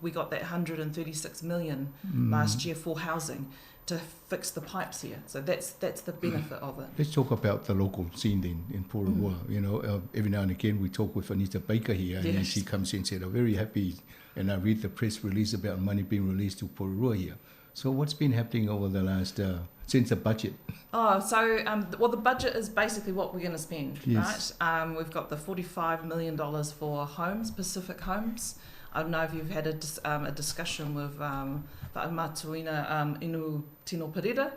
We got that 136 million last year for housing to fix the pipes here. So that's the benefit of it. Let's talk about the local scene then in Porirua. Every now and again we talk with Anita Baker here, and she comes in and said, I'm very happy, and I read the press release about money being released to Porirua here. So what's been happening over the last sense of budget? Oh, so, well, the budget is basically what we're going to spend, Yes. right? We've got the $45 million for homes, Pacific homes. I don't know if you've had a discussion with Whaamatuina Inu Tino Perera.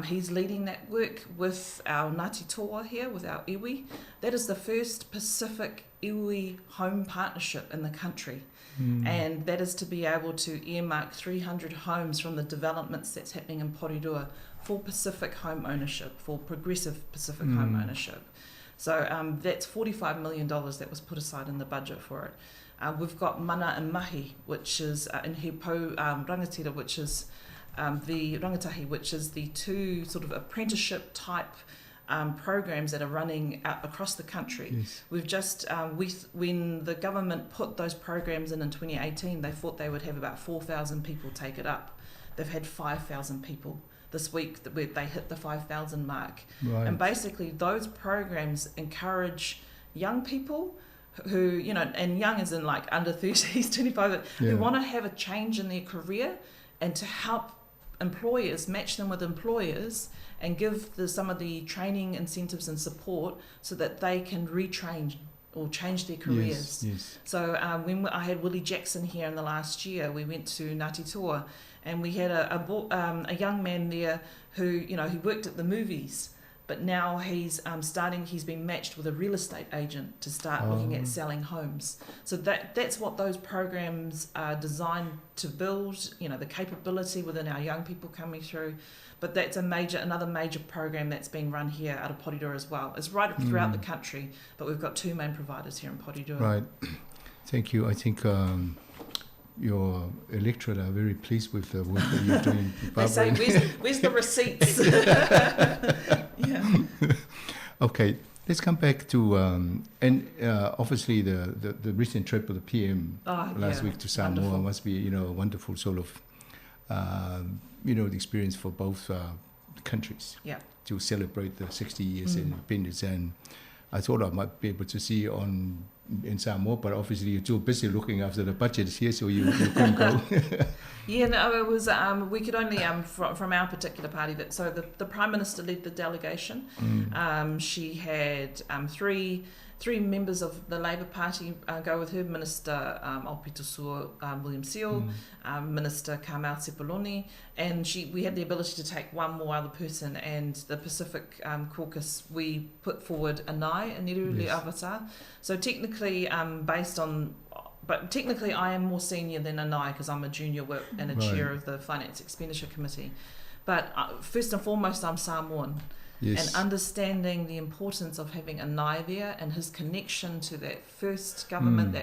He's leading that work with our Ngāti Toa here, with our iwi. That is the first Pacific iwi home partnership in the country. And that is to be able to earmark 300 homes from the developments that's happening in Porirua for Pacific home ownership, for progressive Pacific home ownership. So that's $45 million that was put aside in the budget for it. We've got mana and mahi, which is in he po rangatira, which is the rangatahi, which is the two sort of apprenticeship type programs that are running out across the country. Yes. We've just, when the government put those programs in 2018, they thought they would have about 4,000 people take it up. They've had 5,000 people this week that they hit the 5,000 mark. Right. And basically those programs encourage young people who, you know, and young as in like under 30s, 25, who want to have a change in their career, and to help employers, match them with employers, and give some of the training incentives and support so that they can retrain or change their careers. Yes. So when I had Willie Jackson here in the last year, we went to Ngāti Toa, and we had a young man there who, you know, he worked at the movies, but now he's been matched with a real estate agent to start looking at selling homes. So that's what those programs are designed to build, you know, the capability within our young people coming through. But that's another major program that's being run here out of Porirua as well. It's right throughout the country, but we've got two main providers here in Porirua. Right. Thank you. I think your electorate are very pleased with the work that you're doing. They say, where's the receipts? Yeah. Okay, let's come back to obviously the recent trip of the PM last week to Samoa. Wonderful. Must be, you know, a wonderful sort of you know, the experience for both countries. Yeah. To celebrate the 60 years independence, and I thought I might be able to see you in Samoa, but obviously you're too busy looking after the budget here, so you couldn't go. Yeah, no, it was. We could only from our particular party. So the Prime Minister led the delegation. She had three members of the Labour Party go with her: Minister Aupito William Seal, Minister Carmel Sepuloni, and we had the ability to take one more other person. And the Pacific Caucus, we put forward Anai Aniru Le Avata. So technically, but technically I am more senior than Anai because I'm a junior whip and a chair of the Finance Expenditure Committee. But first and foremost, I'm Samoan. Yes. And understanding the importance of having Anai there and his connection to that first government,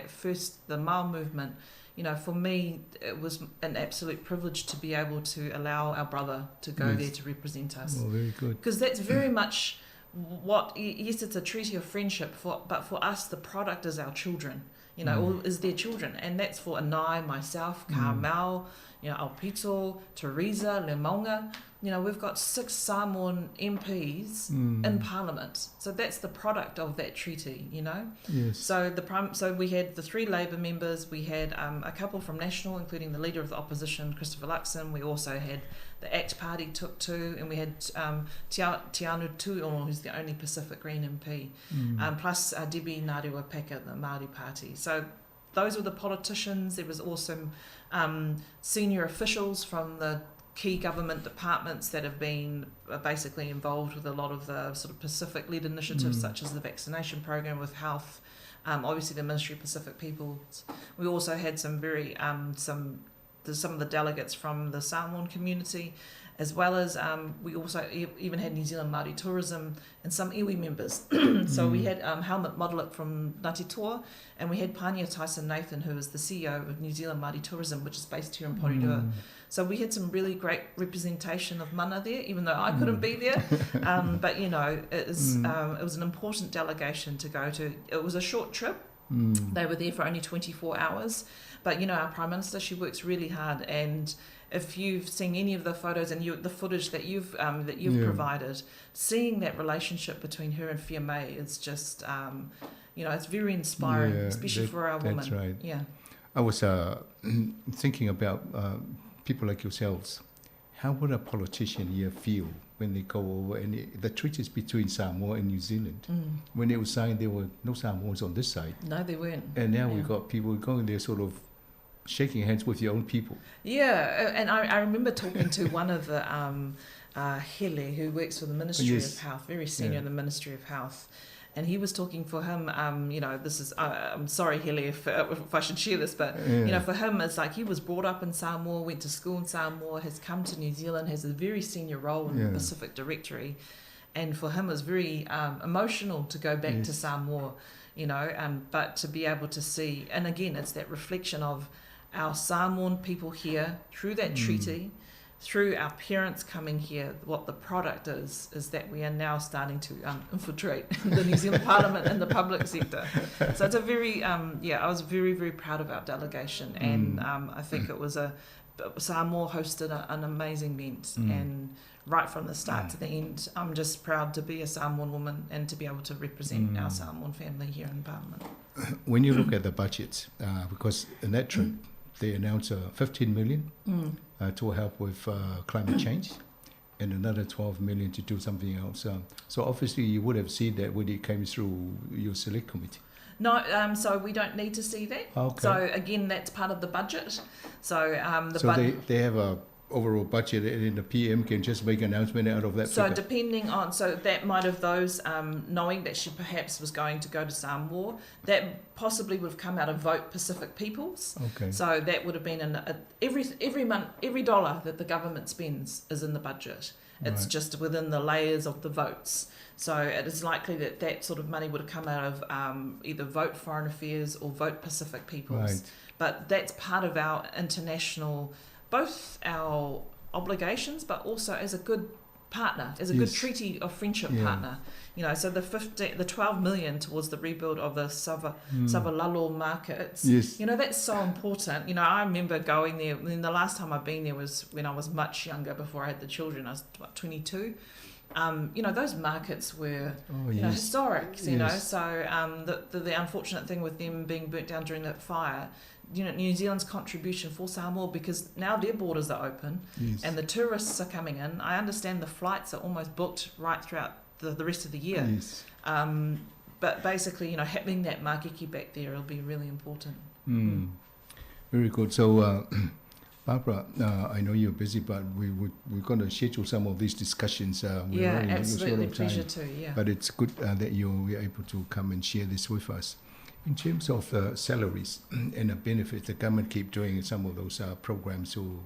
the Mau movement, you know, for me, it was an absolute privilege to be able to allow our brother to go there to represent us. Oh, very good. Because that's very much what, yes, it's a treaty of friendship, but for us, the product is our children, you know, or is their children. And that's for Anai, myself, Carmel, you know, Aupito, Teresa, Le Maunga. You know, we've got 6 Samoan MPs in Parliament. So that's the product of that treaty, you know. Yes. So we had the 3 Labour members. We had a couple from National, including the Leader of the Opposition, Christopher Luxon. We also had the ACT Party took 2, and we had Tianu Tuiono, who's the only Pacific Green MP, plus Debbie Ngārewa Peka, the Māori Party. So those were the politicians. There was also senior officials from the key government departments that have been basically involved with a lot of the sort of Pacific-led initiatives, such as the vaccination program with health, obviously the Ministry of Pacific Peoples. We also had some very some of the delegates from the Samoan community, as well as we also even had New Zealand Māori Tourism and some iwi members. So we had Helmut Modelik from Ngāti Toa, and we had Pania Tyson Nathan, who is the CEO of New Zealand Māori Tourism, which is based here in Porirua. So we had some really great representation of mana there, even though I couldn't be there. But, you know, it was an important delegation to go to. It was a short trip. They were there for only 24 hours. But, you know, our Prime Minister, she works really hard. And if you've seen any of the photos and the footage that you've provided, seeing that relationship between her and Fia May is just, you know, it's very inspiring, especially for our women. That's right. Yeah. I was thinking about people like yourselves how would a politician here feel when they go over and the treaties between Samoa and New Zealand? When it was signed, there were no Samoans on this side. No, there weren't. And now we've got people going there sort of shaking hands with your own people. Yeah, and I remember talking to one of the Hele, who works for the Ministry of Health, very senior in the Ministry of Health. And he was talking for him, this is, I'm sorry, Hele, if I should share this, but, for him, it's like he was brought up in Samoa, went to school in Samoa, has come to New Zealand, has a very senior role in the Pacific Directory. And for him, it was very emotional to go back to Samoa, but to be able to see, and again, it's that reflection of our Samoan people here through that treaty, through our parents coming here, what the product is that we are now starting to infiltrate the New Zealand Parliament and the public sector. So it's a very, I was very, very proud of our delegation. And I think it was Samoa hosted an amazing event. And right from the start to the end, I'm just proud to be a Samoan woman and to be able to represent our Samoan family here in Parliament. When you look at the budgets, because in that trip, they announced 15 million to help with climate change and another 12 million to do something else. So obviously you would have seen that when it came through your select committee. No, so we don't need to see that. Okay. So again, that's part of the budget. So they have a overall budget, and then the PM can just make an announcement out of that. So figure. depending on, so that might have those knowing that she perhaps was going to go to Samoa, that possibly would have come out of Vote Pacific Peoples. Okay. So that would have been every month, every dollar that the government spends is in the budget. It's just within the layers of the votes. So it is likely that sort of money would have come out of either Vote Foreign Affairs or Vote Pacific Peoples. Right. But that's part of our international, both our obligations, but also as a good partner, as a good treaty of friendship partner. So the 12 million towards the rebuild of the Savalalo markets, that's so important. I remember going there, and the last time I've been there was when I was much younger, before I had the children. I was 22. Those markets were historic, so the unfortunate thing with them being burnt down during that fire, New Zealand's contribution for Samoa, because now their borders are open and the tourists are coming in. I understand the flights are almost booked right throughout the rest of the year. But basically, having that makiki back there will be really important. Very good. So, Barbara, I know you're busy, but we're going to schedule some of these discussions. Absolutely, pleasure too. But it's good that you're able to come and share this with us. In terms of the salaries and the benefits, the government keep doing some of those programs to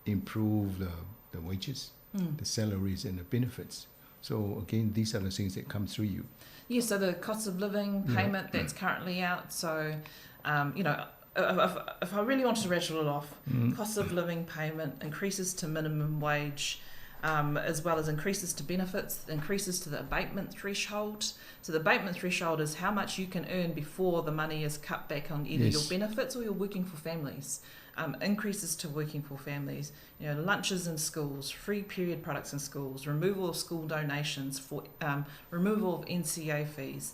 improve the wages, the salaries and the benefits. So again, these are the things that come through you. Yeah, so the cost of living payment that's currently out. So, if I really wanted to rattle it off, cost of living payment, increases to minimum wage, as well as increases to benefits, increases to the abatement threshold. So the abatement threshold is how much you can earn before the money is cut back on either your benefits or your working for families. Increases to working for families, lunches in schools, free period products in schools, removal of school donations, for removal of NCA fees.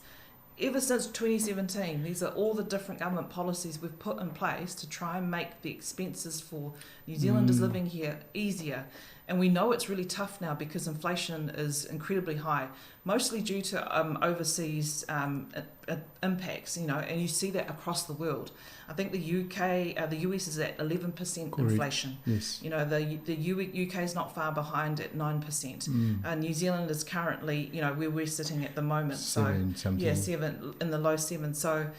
Ever since 2017, these are all the different government policies we've put in place to try and make the expenses for New Zealanders living here easier. And we know it's really tough now because inflation is incredibly high, mostly due to overseas impacts, and you see that across the world. I think the US is at 11% inflation. Yes. The UK is not far behind at 9%. New Zealand is currently, where we're sitting at the moment. 7 in the low 7. So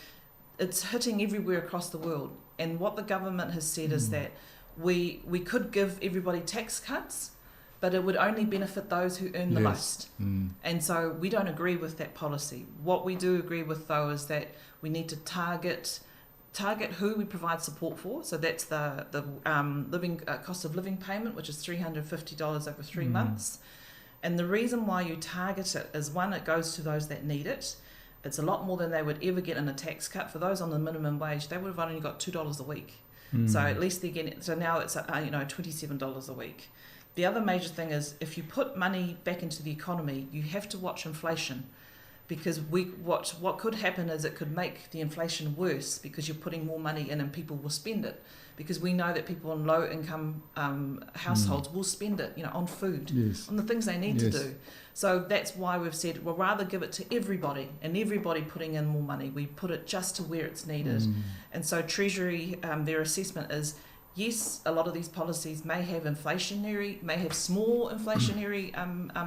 it's hitting everywhere across the world. And what the government has said is that we could give everybody tax cuts, but it would only benefit those who earn the most. And so we don't agree with that policy. What we do agree with, though, is that we need to target who we provide support for. So that's the cost of living payment, which is $350 over 3 months. And the reason why you target it is, one, it goes to those that need it. It's a lot more than they would ever get in a tax cut. For those on the minimum wage, they would have only got $2 a week. So at least they're getting. So now it's $27 a week. The other major thing is, if you put money back into the economy, you have to watch inflation, because what could happen is it could make the inflation worse because you're putting more money in and people will spend it. Because we know that people in low income households will spend it, on food, on the things they need to do. So that's why we've said we'll rather give it to everybody, and everybody putting in more money. We put it just to where it's needed. And so Treasury, their assessment is, yes, a lot of these policies may have small inflationary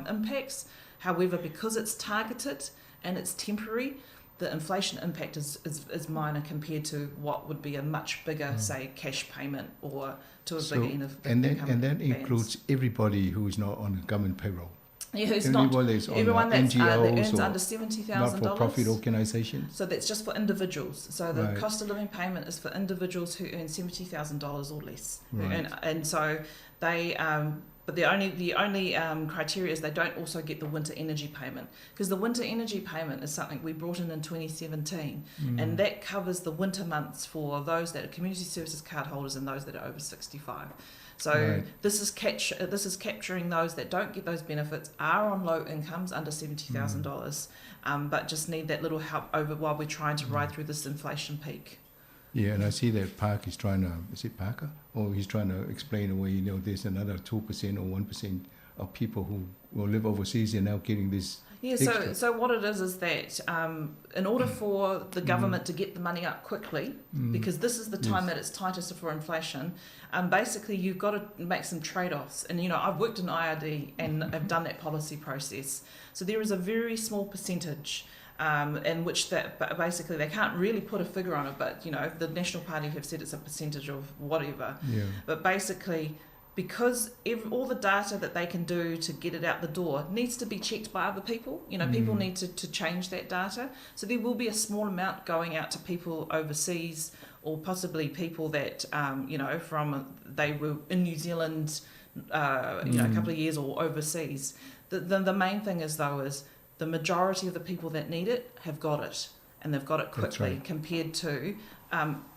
impacts. However, because it's targeted and it's temporary, the inflation impact is minor compared to what would be a much bigger, say, cash payment or to a bigger end of income. And that includes everybody who is not on a government payroll. Yeah, who's everyone not everyone that earns under $70,000. Not-for-profit organisations. So that's just for individuals. So the cost of living payment is for individuals who earn $70,000 or less. And so they. But the only criteria is they don't also get the winter energy payment, because the winter energy payment is something we brought in 2017, and that covers the winter months for those that are community services card holders and those that are over 65. So this is capturing those that don't get those benefits, are on low incomes under $70,000, but just need that little help over while we're trying to ride through this inflation peak. Yeah, and I see that Park is trying to, is it Parker? Or he's trying to explain away, there's another 2% or 1% of people who will live overseas and now getting this. Yeah, so what it is that in order for the government to get the money up quickly, because this is the time that it's tightest for inflation, basically you've got to make some trade-offs. And, I've worked in IRD and I've done that policy process. So there is a very small percentage in which that basically they can't really put a figure on it, but the National Party have said it's a percentage of whatever. Yeah. But basically, because all the data that they can do to get it out the door needs to be checked by other people. People need to change that data. So there will be a small amount going out to people overseas, or possibly people that they were in New Zealand, a couple of years or overseas. The main thing is the majority of the people that need it have got it, and they've got it quickly, compared to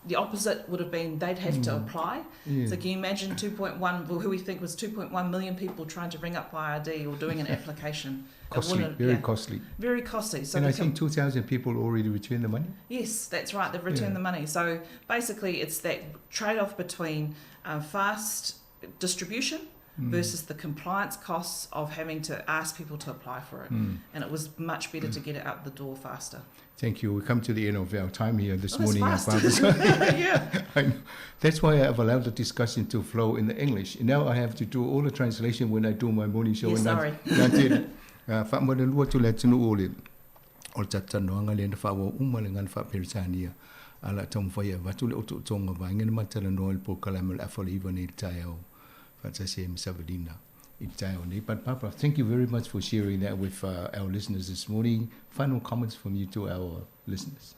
the opposite would have been they'd have to apply. So can you imagine 2.1, who we think was 2.1 million people trying to ring up IRD or doing an application? Costly, very costly. So and I think 2,000 people already returned the money? Yes, that's right, they've returned the money. So basically it's that trade-off between fast distribution versus the compliance costs of having to ask people to apply for it. And it was much better to get it out the door faster. Thank you. We come to the end of our time here this morning. Yeah. That's why I have allowed the discussion to flow in the English. Now I have to do all the translation when I do my morning show. Yes, sorry. But Papa, thank you very much for sharing that with our listeners this morning. Final comments from you to our listeners.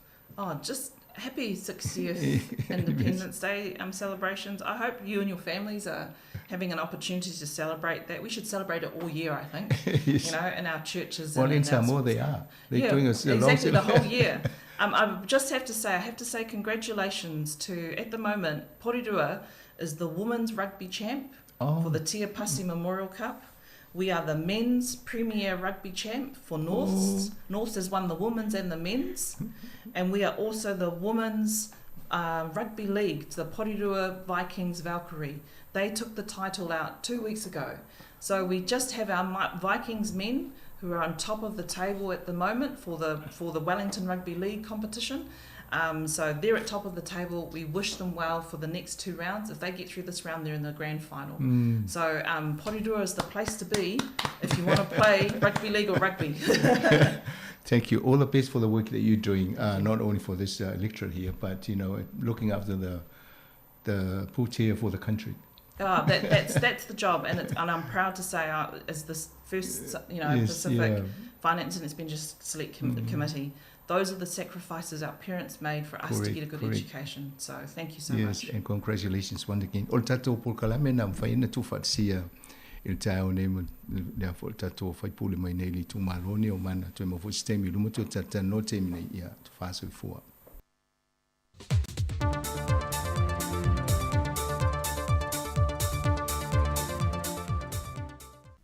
Just happy 60th Independence Day celebrations. I hope you and your families are having an opportunity to celebrate that. We should celebrate it all year, I think. Yes. In our churches. Well, in Samoa they are. They're doing exactly the whole year. I just have to say congratulations to, at the moment, Porirua is the women's rugby champ for the Tia Pasi Memorial Cup. We are the men's premier rugby champ for Norths. Norths has won the women's and the men's. And we are also the women's rugby league, the Porirua Vikings Valkyrie. They took the title out 2 weeks ago. So we just have our Vikings men who are on top of the table at the moment for the Wellington Rugby League competition. So they're at top of the table. We wish them well for the next 2 rounds. If they get through this round, they're in the grand final. So Porirua is the place to be if you want to play rugby league or rugby. Thank you. All the best for the work that you're doing, not only for this electorate here, but looking after the pūtea for the country. That's the job, and I'm proud to say, as the first Pacific Finance and Expenditure Select Committee, those are the sacrifices our parents made for us to get a good education. So thank you so much. Yes, and congratulations once again. Ol tatou por kalame na mfaina tu fatsia il tau ne na fo tatou fai pule mai nei li tu malone o mana tu mo fo sistemi lu mo tu tata no te mina ia tu faso fo.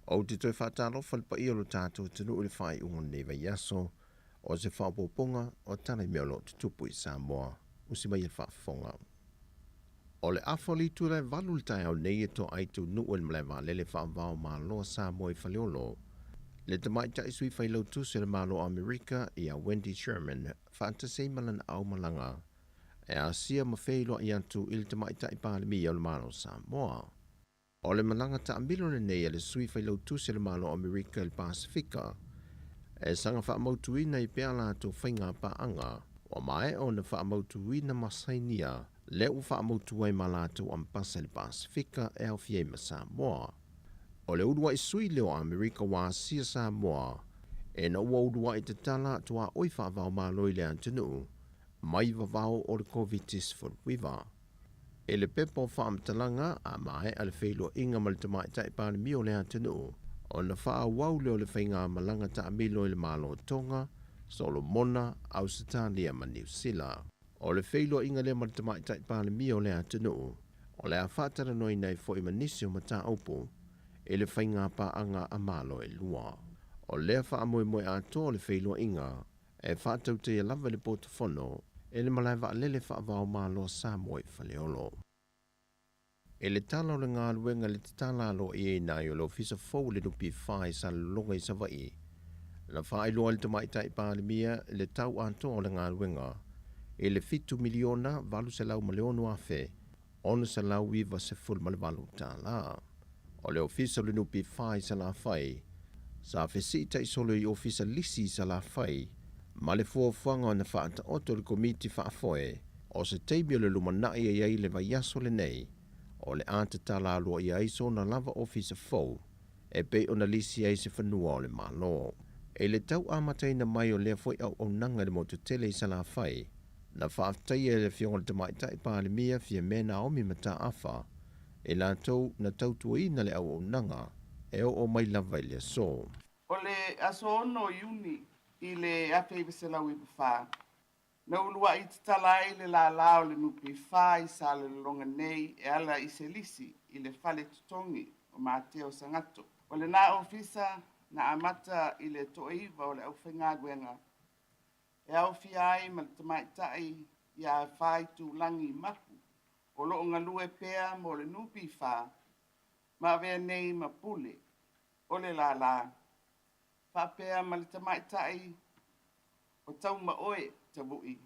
O te toi whatalo whalpa i o lo tātou tunu uri whai ungon nei Vaiaso, o se whaapoponga o tana meolo tutupu I Samoa, usima I whaafonga. O le afoli tu le valu tai au nei to aitu nuuen mlewa lele whaavao maa loa Samoa I whaleolo. Le tamai tai sui whailau tu se le malo Amerika I a Wendy Sherman whaantasei malan au malanga. E a sia mawhailo I antu il tamai tai pālemi au le malo Samoa. O le malanga ta ambilo le nei le sui whailau tu se le malo Amerika il Pasifika. E sanga whaamautuina I pea la to whainga paanga. Wa mai o na whaamautuina masainia. Le u whaamautuai malatu ampasa le Pasifika e au fiei ma Samoa. O le udua I sui leo Amerika wa sia Samoa. E na ua udua I te tala tua oi whaavau maloi le antunu. Mai vavau o le COVID-19 wiva. E le pepo whaamtalanga a mai a le whailo inga ma le tamai tai pāle mio le antunu. O na wha wau leo le whainga malanga ta amilo I le malo Tonga, Solomona, Australia ma New Zealand. O le whailo inga le ma le tamai tai pāle mio le antunu. O le a whaatara noi nei fo I manisio ma ta aupu. E le whainga paanga a malo e lua. O lea wha moe moe ato le whailo inga. E whaatau te lava le portofono. E le malai wa lele wha vau malo sa moe whaleolo. E le tala o le ngā luenga le tala lo I nai o le ofisa fau le nupi whai sa longa I Savai. Na whai loa le tamai tai pālemia le tau ato o le ngā luenga. E le 5 miliona valu se lau maleonu afe. Ona se lau iwa se ful male valu tala. O le ofisa le nupi whai sa la whai. Sa whesi tai solo I ofisa lisi sa la whai. Ma le fuafuanga o na whaata oto le komiti whaafoe. O se teibio le lumanai e ai le Vaiaso lenei. O le anta tala aloa I aiso na lava ofisa fau. E pe o na lisi ai se whanua o le malo. E le tau amataina mai o lea foi au nanga le motu tele I sa la whai. Na whaaftai e le fionga le tamai tai pālemia fia mena omi mata afa. E la tau na tautua na le au nanga. E o mai lava I le so. O le aso ono iuni I le afe I beselau I bawha. Na ulua I tala I le la lao le nupi wha I sa le longa nei e ala I se lisi I le whale tutongi o Mateo Sangato. O le na ofisa na amata I le toeiva o le au whenga guenga. E au fiai ma le tamai tai I a whai tu langi mapu. O lo ngalue pea mo le nupi wha. Ma vea nei ma pule. O le la la. Whapea ma le tamai tai. O tau ma oe tabui.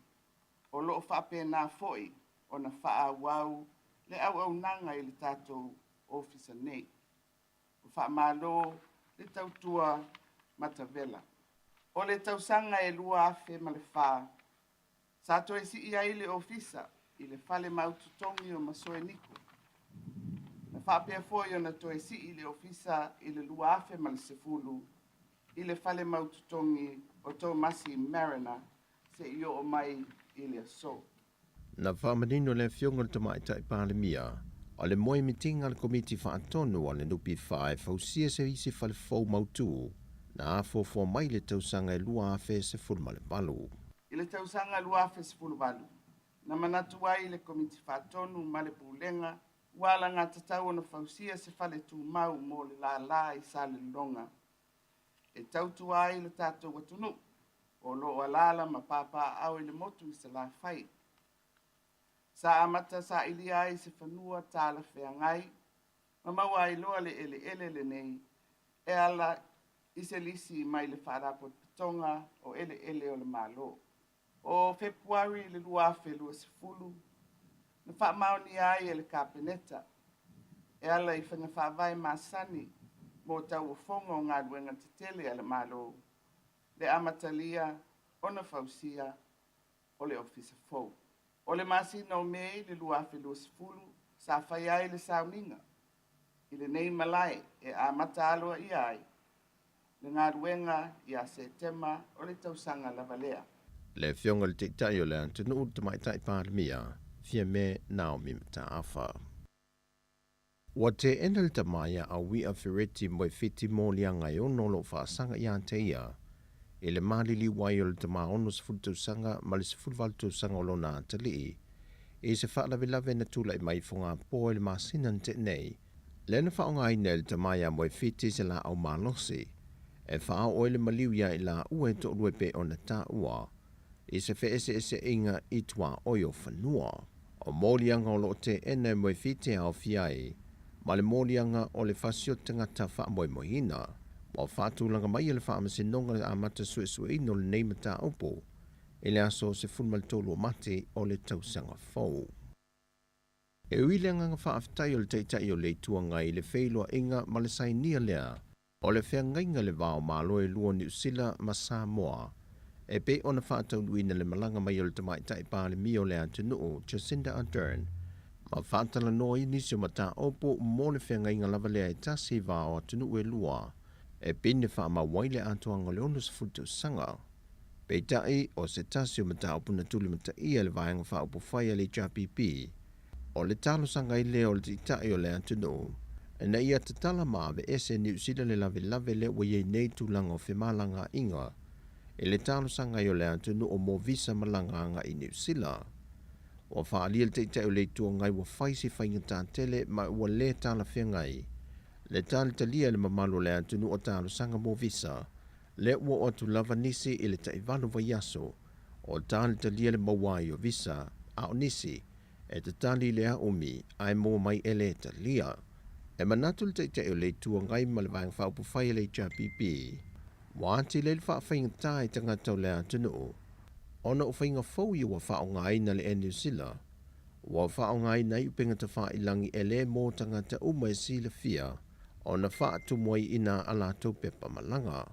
O lo whapea nā foi. O na wha wau. Le au nanga I le tātou ofisa nei. O wha malo le tautua matavela. O le tausanga e lua afe ma le wha. Sa toe si ia I le ofisa. I le whale maututongi o masoe niko. Na whapea foi o na toe si I le ofisa I le lua afe ma le sefulu. I le whale maututongi o tō masi Mariner se I o mai I le so. Na whamanino le fionga le tamai tai pālemia. O le moe mitinga le komiti whaatonu o le nupi whae fausia se isi whale fau mautu. Na afo mai le tausanga e lua afe se fulma le valu. I le tausanga lua afe se fulu valu. Na manatu ai le komiti whaatonu ma le pulenga. Wala ngā tatau na fausia se whale tu mau mo le la I sa le longa. E tautu ai le tātou watunu. O lo alala ma papa au I le motu I se la whai. Sa amata sa ili ai se whanua tāla wheangai. Ma maua ai loa le ele nei. E ala I se lisi mai le wharapo pitonga o ele o le malo. O Februari le lua whelua se fulu. Na wha maoni ai e le kapeneta. E ala I whanga whawai masani. Mo tau o fonga o ngā ruenga te tele ale malo. Le amatalia, o na fausia, o le ofisa fau. O le masina o mei le lua whelua se fulu. Sa whai ai le sauninga. I le nei malai e amata aloa I ai. Le ngā ruenga I a Setema o le tausanga lavalea. Le fionga le te tai o le antunu te mai tai pālemia. Fia me Naomi Mataafa. Wa te ena le tamaya a wia whireti moe whiti mō lianga I ono lo whaasanga I anteia. E le malili wai o le tama ono se fultausanga ma le se fulvaltausanga o lona atalii. E se whaalavelave na tula I mai fonga po le masina te nei. Le na whaonga I le tamaya moe whiti se la au malosi. E wha o ele maliu ia I la ue to rue pe o na tā ua. I se whe ese inga I tua oio whanua. O mōlianga o lo te ene moe fite au fiai. Ma le mōlianga o le whasio tangata wha moe moina. Wa whātūlanga mai le wha amasinonga le amata sue ino le neimata upo. E le aso se funmal tolu o mate o le tausanga fau. E uileanga ngā whaafitai o le teitai o le tuanga I le wheiloa inga ma le sainia lea. O le whea ngainga le vāo mālo e lua New Zealand ma Samoa. E pe ona whātau nuina le malanga mai o le tamaitai pāle mi o le antunuu Jacinda Ardern. Ma whātala noa inisi o mata opo mo le whea ngainga lava lea e tasi vāo atunuu e lua. E pine wha ma waile atuanga le onus futu sanga. Pe tai o se tasi o mata opo na tuli mata ia le vāanga wha opo whaia le JPP. O le talo sanga I leo le titai o le antunuu. E na ia te tala maawe ese New Zealand le lave le wa ye nei tūlanga o whemalanga inga. E le talo sanga I o le antunuu o mo visa malanga anga I New Zealand. O whaalia le titai o le tua ngai wa whaisi whainga tātele ma ua le tala whengai. Le tala talia le mamalo le antunuu o talo sanga mo visa. Le ua o tu lava nisi I le taivano Vaiaso. O tala talia le mawai o visa a o nisi. E te tali le a umi ai mo mai ele talia. E manatu le teitai o le tua ngai ma le vāng whaupu whai le JPP. Wāti le wha whainga tai tangata o le atunuu. Ona o whainga fau I ua wha o ngai na le e New Zealand. Ua wha o ngai nei upenga ta wha ilangi e le mō tangata uma e sila fia. Ona wha atu moi ina ala tau pepa malanga.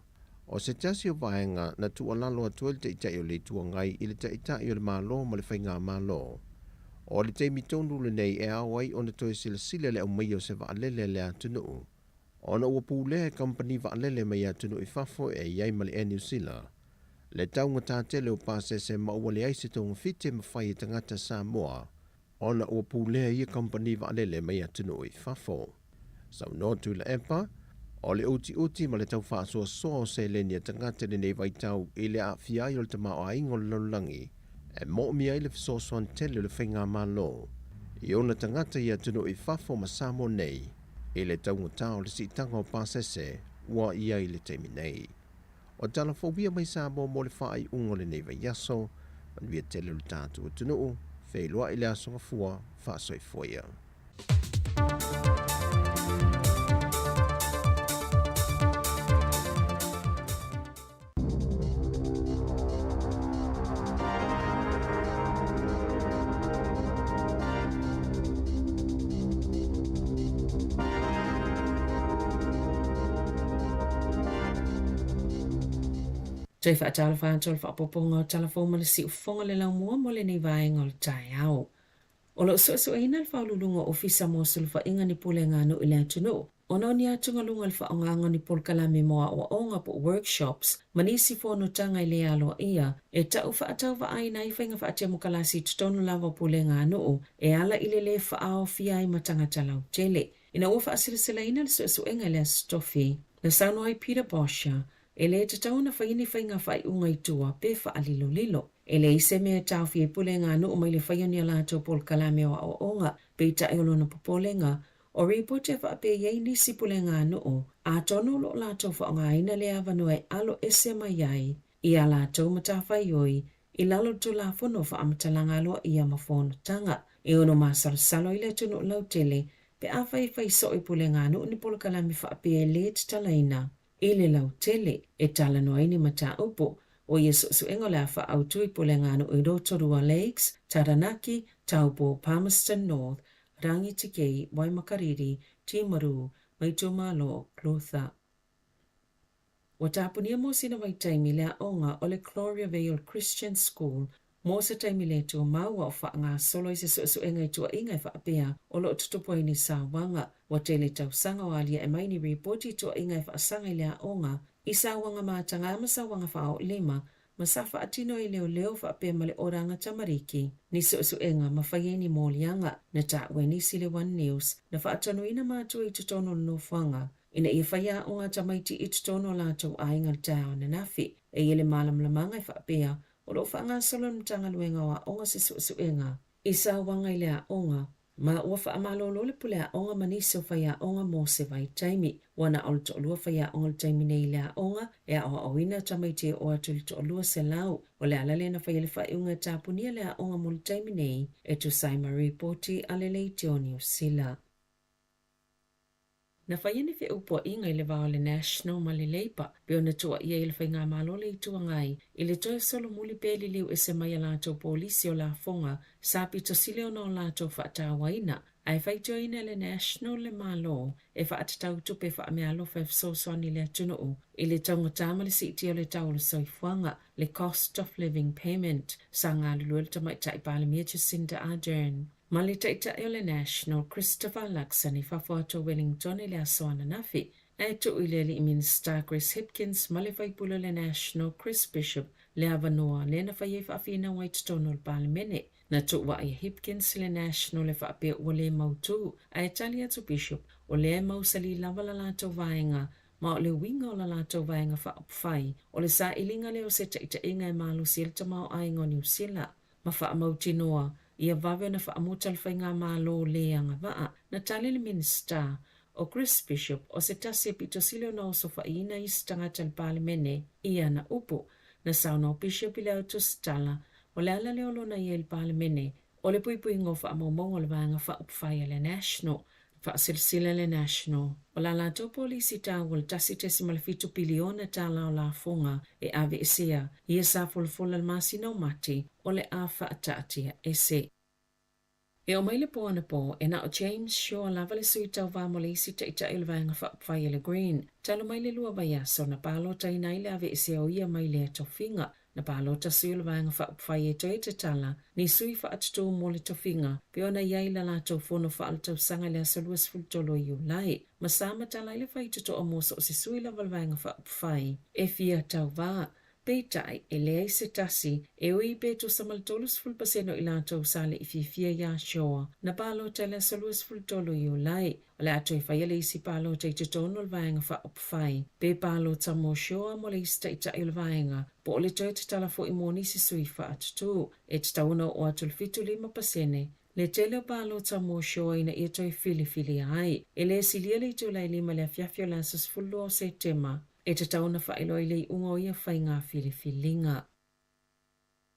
O se tasi o vaenga na tua lalo atua le teitai o le tua ngai I le teitai o le malo ma le whainga malo. O le teimi tonu le nei e awai o na toi sila le au mai o se vaalele le atunuu. O na ua pūlea company vaalele mai atunuu I fafo e iai ma le e New Zealand. Le taunga tātele o pāse se maua le aise tonga fite mawhai tangata Samoa. O na ua pūlea ia company vaalele mai atunuu I fafo. Sau no tu la epa, o le uti ma le tau whaasua soa se le nia tangata le nei vaitau I le a fiai o le tamao a ingo le laulangi. E mo mi ai le fisosoan tele le whainga malo. I ona tangata I atunu I fafo ma Samoa nei. I le taunga tau le sitanga o pasese, ua I ai le teimi nei. O talafobia mai Samoa mo le whaai ungo le nei Vaiaso, man via tele le tātu atunu, whailua I le asonga fua, whaasoi foia. Tui whaatala whaatala whaapoponga o talafoma le si ufonga le lau mua mo le nei vaenga o le tai au. O lo so ina le whaululunga ofisa mo sulfa inga ni pule ngānu I le atunu. Ono ni atunga lunga le whaonganga ni polkalame moa o onga po workshops, manisi fono tanga I le aloa ia, e tau whaatau wa aina I whainga whaatemu kalasi tutonu lava pule ngānu, e ala I le whaao fia I matanga talau tele. Ina ua whaasirisila ina le so inga le stofi. Le sauno ai Peter Bosha, e le te tau na whaini whainga whai unga I tua pe wha alilo lilo. E le ise mea tau fie pule ngānu o mai le whaioni alato pol kalame o onga pe ta eolo na popolenga o ripote wha pe yei nisi pule ngānu o a tono lo lato wha onga ina le avanue alo ese mai ai I alato matawhai oi I lalo tu la fono wha amatalanga aloa I amafono tanga. E ono masar salo I le tunu lau tele pe a whai so I pule ngānu ni pol kalame wha pe e le talaina. I le lau tele e tala noa ni mata upo o yesu suengo le wha au tui pule ngānu I Rotorua Lakes, Taranaki, Taupo, Palmerston North, Rangitikei, Waimakariri, Timaru, Maitumalo, Clotha. Wa tapunia mo sina wai taimi lea onga o le Gloria Vale Christian School, mo sa taimi le tua maua o wha ngā solo I se suenga I tua ingai wha apea o lo tutupoi ni sa wanga. Wa tele tau sanga o alia e mai ni ripoti tua ingai wha sanga I lea onga, I sa wanga mātanga ama sa wanga wha o lima, ma sa wha atino I leo wha apea ma le oranga tamariki, ni suenga ma whaieni mōlianga, na ta weni sile One News, na wha atano ina mātua I tutono no whanga, ina ia whaia o ngā tamaiti I tutono lātou a inga tau na nafi, e ele malam lamanga I wha apea, o lo wha ngā solo mtanga luenga wa onga se suenga, I sa wanga I lea onga, Ma ua whaamalolo le pule a onga manisi o whai a onga mō se vai taimi. Wana o le to olua whai a onga le taimi nei le a onga e a oa oina tamaiti o atu le to olua se lau. O le alale na whai le whai unga tāpunia le a onga mo le taimi nei e tu saima reporti a le leiti o New Zealand. Na whai ane whi upo inga I le wao le National ma le Labour, peo na tua ia I le whai ngā malo le itua ngai, I le toi solo muli pēli liu e se mai a lātou polisi o la fonga, sāpi to sile o no lātou whaatawaina, ai whai joina le National le malo, e whaatatau tupe wha mea alofa e fsoswani le atunuu, I le taunga tāma le siti o le tau le soifuanga, le cost of living payment, sa ngā luluel tamai tai pāle mia Jacinda Ardern. Ma le taitai o le National, Christopher Luxon I whawhātua Wellington I le asoana nafi. E tu I le Minister Chris Hipkins ma le whaipula le National, Chris Bishop, le avanoa le na whai e whaafina wai tutono le Parliamene. Na tu wa I Hipkins le National le whaapea ua le mautu, a e tali atu Bishop, o le mausali lava la lātou vaenga, ma o le winga o la lātou vaenga whaapwhai, o le sa ilinga le o se taita inga e malu silta mao aingo New Zealand. Ma whaamauti noa, Ia vave na whaamuta le whainga malo leanga waa na tali le minister o Chris Bishop o se tasi e pito sile o na oso whaina I stangata le Parliamene ia na upo na sauna o Bishop I leo tu stala o le ala leo lona ia le Parliamene o le pui ngo whaamaumongo le vanga whaupwhai le National whaasilsila le National o la lātou polisi tāwal tasi tesi malafitu piliona tā lao la fonga e ave esea ia sa fulfula le masina o mati o le a whaataatia ese. E o maile po ana po, e na o James Shaw lava le sui tau wā mo le isi taita il vanga whaupwhai le Green. Talo maile lua Vaiaso na pālota ina ile ave esea o ia maile e tofinga. Na pālota sui le vanga whaupwhai e toi te tala, ni sui whaatutu mo le tofinga, pe ona iai la lātou fono whaaltau sanga le asaluas fultolo I ulai. Ma sama tala ile whaituto o moso o se sui lava le vanga whaupwhai. E fia tau vā. Peitai e lea se tasi e ui pe to samaltolus fulpaseno I lātou sale I fifia ia shoa na palo tele solus fultolo I ulai o le ato I whaiale isi palo te te tono le vaenga whaopwhai pe palo tamo shoa mo le ista I ta il vaenga po o le toi te tala fo I moni si sui whaatutu e te tauna o atul fitu 5%. Le tele palo tamo shoa ina ia toi fili ai e le silia le tu lai 5 le afiafio lansas fullo o se tema e te tauna whaeloi lei ungo ia whai ngā whiliwhilinga.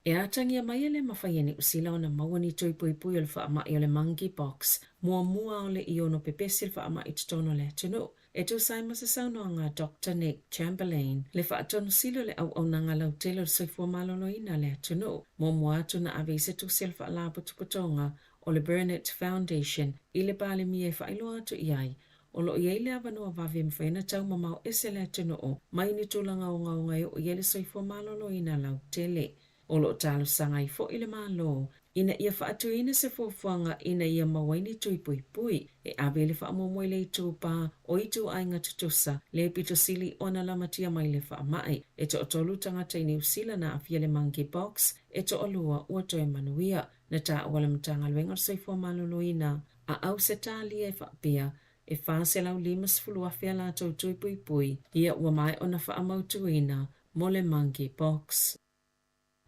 E atangia mai ele mawhaiene usila o na mawani tui pui o le whaamai o le monkey box, mua o le iono pepesi le whaamai tutono le tunu. E tu saima sa saunoanga Dr. Nick Chamberlain, le whaatono silo le au nanga lau telo le soifua malolo ina le tunu. Mua atu na avise tu sil whaalapo tuputonga o le Burnett Foundation, I le pale mie whaelo atu iai, o lo iei le avanoa vave mwhaina tau mamau ese le tunu o, mai ni tūlanga o ngau ngai o iei le soifua malolo ina lau tele. O lo talo sanga I fo I le malo, ina ia whaatu ina se fuafuanga ina ia mawaini tui pui, e awe le whaamomoi le tūpā o itu ainga tutusa, le pito sili ona lamatia mai le whaamai, e to otolu tangata I New Zealand na afia le monkey box, e to olua ua toi manuia, na ta awala mtanga luenga soifua malolo ina, a au se tā lia e whaapia, e whaase lau 5 afia la tau tui pui, ia ua mai o na whaamautu ina, mo le monkey box.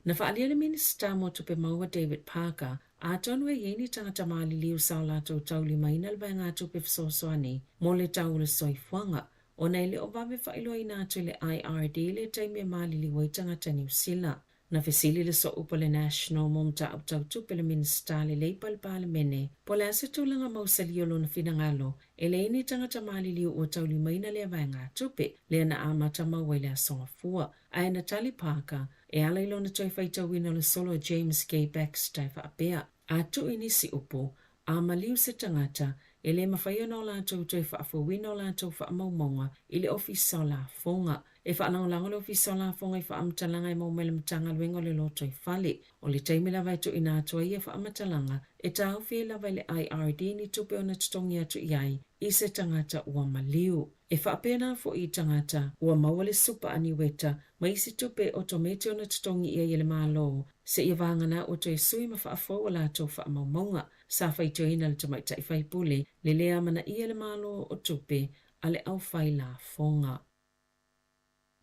Na whaalia le minister mo tupe maua David Parker, a tonu e ieni tangata maali liu sao la tau tau 5 ina lwa ngā tupe fsosoani, mo le tau le soifuanga, o nei le o vave whailua ina atu le IRD le taime maali liwa I tangata New Zealand. Na fesili le so upo le National momta au tau tupe le minister le leipal Parliamene, po le ase tūlanga mausali o lona finangalo, e le ini tangata maali liu o tau 5 ina le ngā tupe, le na amata maua le asonga fua, a Natalie Parker, e ala ilona toi whaita wina le solo James K. Baxter whaapea. A tu inisi upo, a maliu se tangata, e le mawhaia no lātou toi whaafu wina o lātou whaamaumonga, I le ofisa o la fonga. E whaanaulango le ofisa o la fonga I whaamatalanga I maumele mtanga luengo le loto I whale. O le taimi la vaitu ina atua ia whaamatalanga, e tau fie la vai le IRD ni tupe o na tutongi atu iai, I se tangata ua maliu. E whaapena fo I tangata, ua maua le supa aniweta, ma isi tupe o tomete o na tutongi ia ele malo, se ia vangana o toi sui ma whaafo o lātou whaamaumonga, sa whaito ina le tamaita I whaipule, le lea mana ia le malo o tupe, ale au whai la fonga.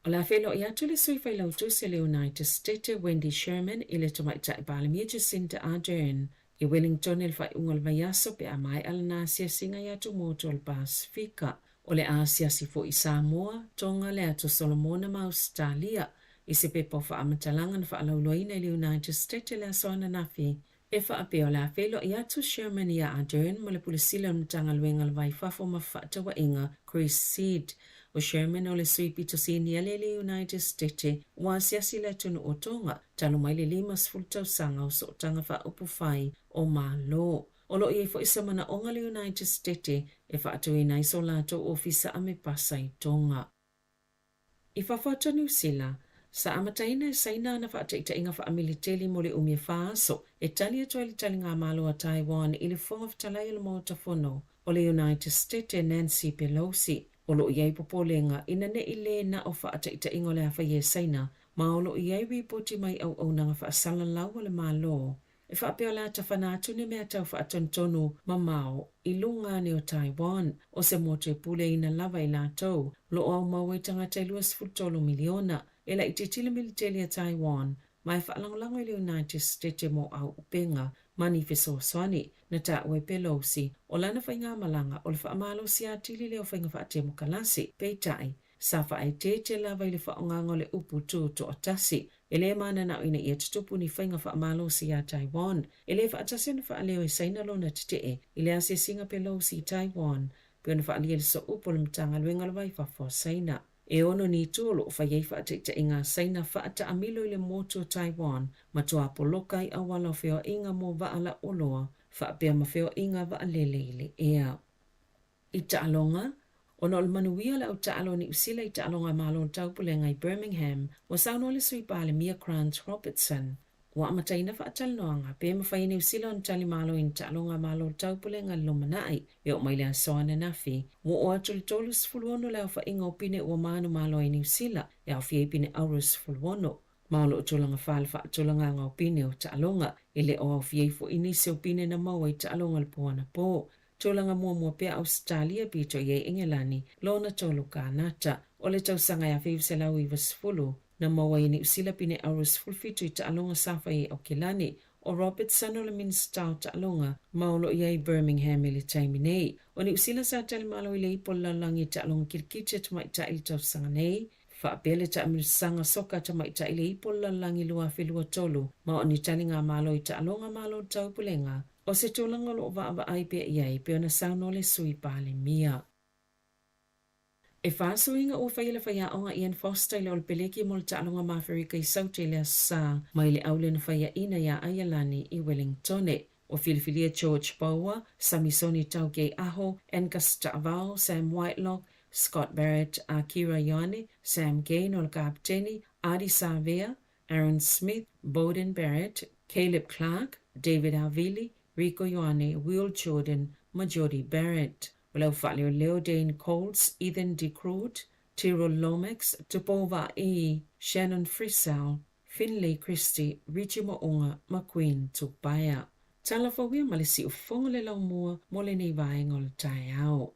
O la whelo I atu le sui whailau tu se le United States Wendy Sherman I le tamaita I Balamia Jacinda Ardern, I Wellington il fai ungal Vaiaso pe a mai ala na asia singa ia tu moto al Pasifika. O le Asia si fo i Samoa, Tonga le atu Solomona ma Australia. I se pe po fa amatalangan fa alauloina i le United States le asoana nafi. E fa apeo la felo i atu Sherman ia adern mo le pulisila mtanga luenga le vai fafo ma fata wa inga Chris Seed. O Sherman o le sui pito sinia le United States wa siasi le tunu o Tonga talo mai le 5 sanga o so tanga fa upufai o malo. O lo i fo isa mana onga le United States e fa atu ina iso lato ofisa ame pasa i Tonga. I fa fata New Zealand, sa amataina e saina na fa ata inga fa militeli mo le Vaiaso e tali atu ali tali ngā malo a Taiwan i le fonga fitalai le mo tafono o le United States e Nancy Pelosi. O lo iai popolenga ina ne ile na o fa ata inga le afa ye saina ma o lo iai ripoti mai au nanga fa asala lau le malo. E fa apeo la tawhana atu ne mea tau fa atontonu mamao i lunga ne o Taiwan o se mote pule ina lava i la tau lo au mawe tangata 2 miliona e la i te tila militeli a Taiwan mai fa alangolango i le United States mo au upenga manifesto swani na ta ue Pelosi o lana fa inga malanga o le fa amalo si atili le o fa inga fa atemo kalasi peitai sa fa ai te lava i le fa ongango le upu tu to atasi. Ele mana na ina ia tutupu ni whainga wha amalo si a Taiwan. Ele wha atasi na wha aleo e saina lona titee. Ele ase singa Pelosi Taiwan. Pio na wha alia so upo le mtanga luenga le vai wha saina. E ono ni tolo wha iei wha atita inga saina wha ata amilo i le moto Taiwan. Matua poloka i awala wheo inga mo wa ala oloa. Wha apea ma wheo inga wa alele ile ea. I taalonga. Ono le manuia le au taalo ni usila i taalonga malo taupulenga i Birmingham, wa sauno le sui pale Mia Grant Robertson. Wa amataina fa atalnoanga, pe mawhaini usila on tali malo in taalonga malo taupulenga lomanai, e o maile asoana nafi. Wa o atul tolus fuluono le au fa inga opine ua manu malo i usila, e au fie pine aurus fuluono. Malo utulanga fa atulanga nga opine o taalonga, ile o au fie fo inisi opine na maua i taalonga le puana po. Tolanga mua pea Australia pito ye Engelani, lona tolu kanata, o le tausanga ya feiwselau i vasfulu, na mawaini usila pine aurus fulfitu i taalonga safa i Okilani, o Robertson o le minstau taalonga, maolo i Birmingham i le taiminei, o ni usila sa talimalo i le ipolalangi taalonga kirkitse tumaita i le tausanga nei, Faapele ta amirsanga soka ta maita ile ipolalangi lua filua tolu, ma o ni talinga malo i taalonga malo taupulenga, o se tolanga lo va aipe iai pe ona sauno le sui pale mia. E whāsuinga o whaile whaia onga Ian Foster le o le peleki mo le taalonga mawherika I saute le asa mai le aule na whaia ina ia Ayalani I Wellingtone. O filifilia George Bower, Samisoni Tauge Aho, Angus Ta'avao, Sam Whitelock, Scott Barrett, Akira Ioane, Sam Gain o le kapteni, Adi Savea, Aaron Smith, Bowden Barrett, Caleb Clark, David Avili, Rico Ioane, Will Jordan, Majori Barrett. Walau whaleo Leo Dane Coles, Ethan DeCroot, Tyrell Lomax, Tupova E, Shannon Frisell, Finlay Christie, Richie Moonga, McQueen Tupaya. Talafawia malisi ufonga le lau mua mole nei vaenga le tai au.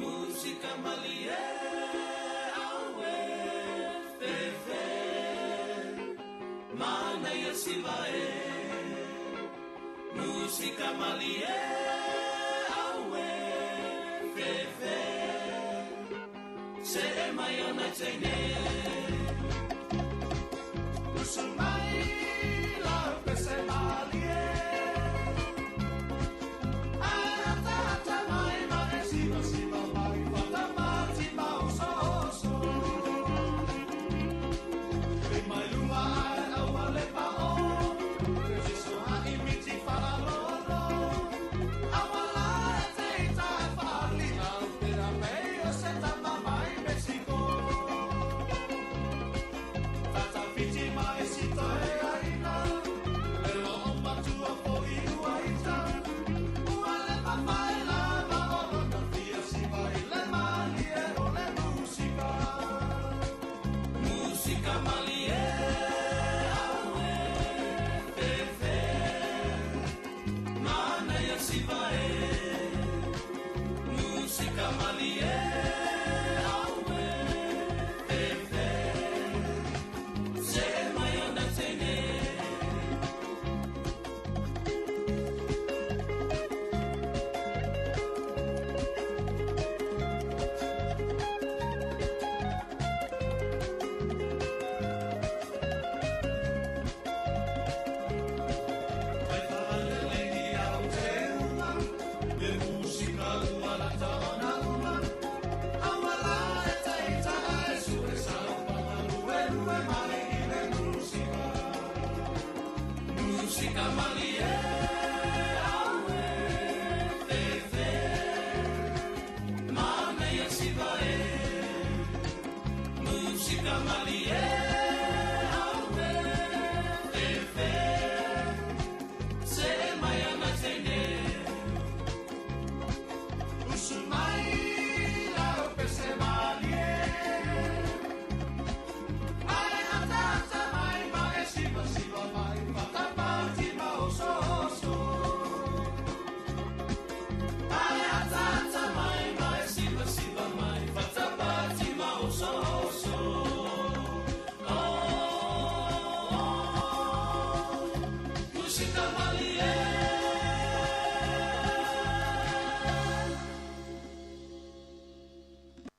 Música malie awe fefe mana ya sivae Música malie awe fefe se mayona tene Usumai la pese malie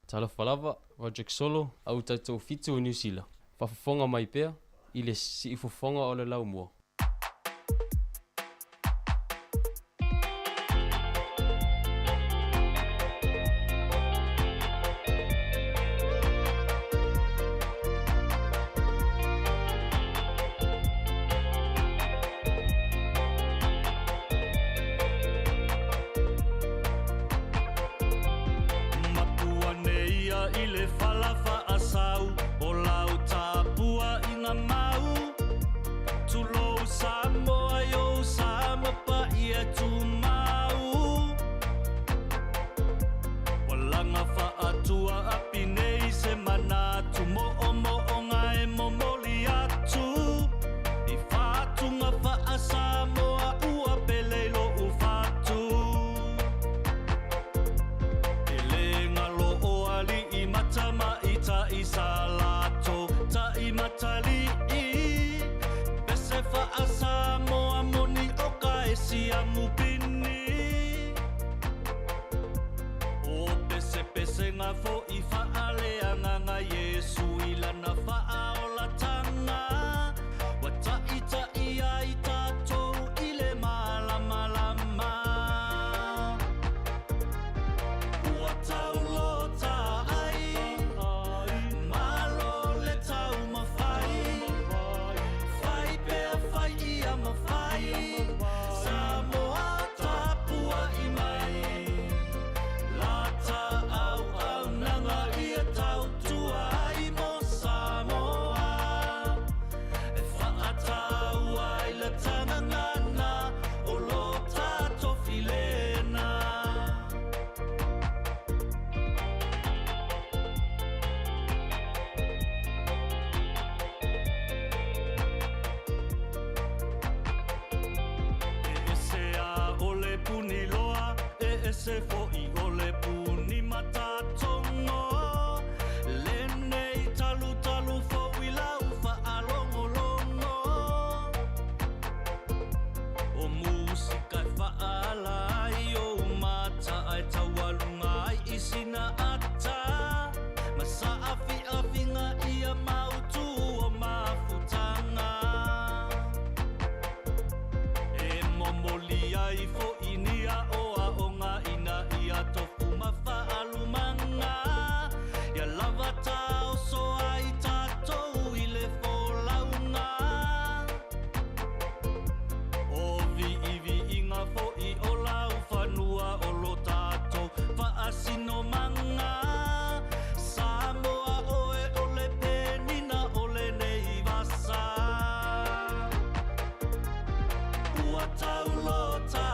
Talafalava, Project Solo, au tatou fitu o New Zealand. Whafafonga mai pea, i le si ifofonga o le lau mua. se fo'i o le puni matatongo. Lenei talu talu fo'i lau whaalongolongo. O musika e whaalai o mata ai tawalunga ai isina ata. Masa afi afinga ia mautu o mafutanga. E momoli ai fo'i nia o aonga ina ia tofu mawhaalumanga. Ia lava tau so ai tatou i le wholaunga. O vi inga fo'i o lau whanua o lo tatou whaasino manga. Samoa oe o le penina o le nei vasa. Ua tau lo ta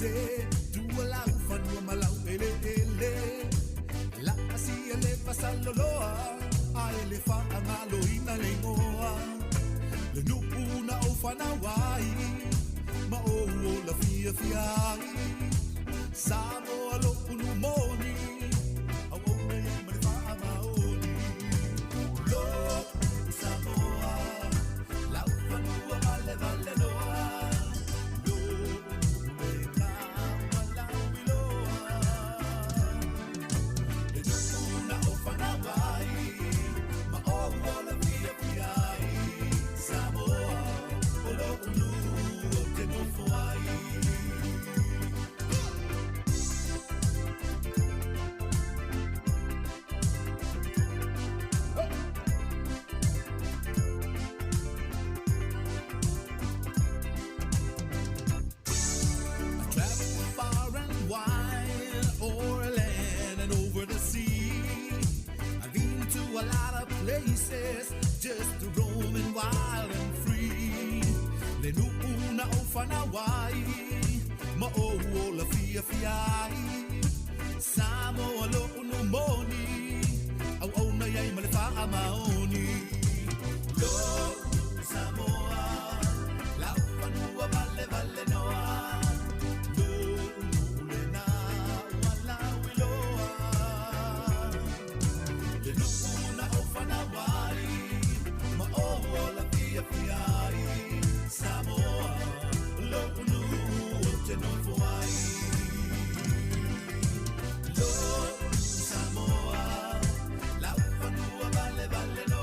se tu la ufanua malau ele ele la asi ele pasaloa a ele fa angalo ina lengoa le nu una ufana wai ma o la fia fiai Samoa lo unu moni au o me me fa maoni lo Samoa la ufanua vale vale loa lo me ka la wiloa le nu una ufana wai ma o la fia fiai Samoa o lo unu o te no fuai just to roam and wild and free. Le nu una o fanawai, ma o la fia fiai. Samoa lo unu moni, au au na yai ma le fa amaoni. Lo Samoa, la fanua vale vale noa. Lo unu na wala wiloa. Le nu una o fanawai. Samoa, lo unu o te no fuai. Lo Samoa, la fanua vale vale no.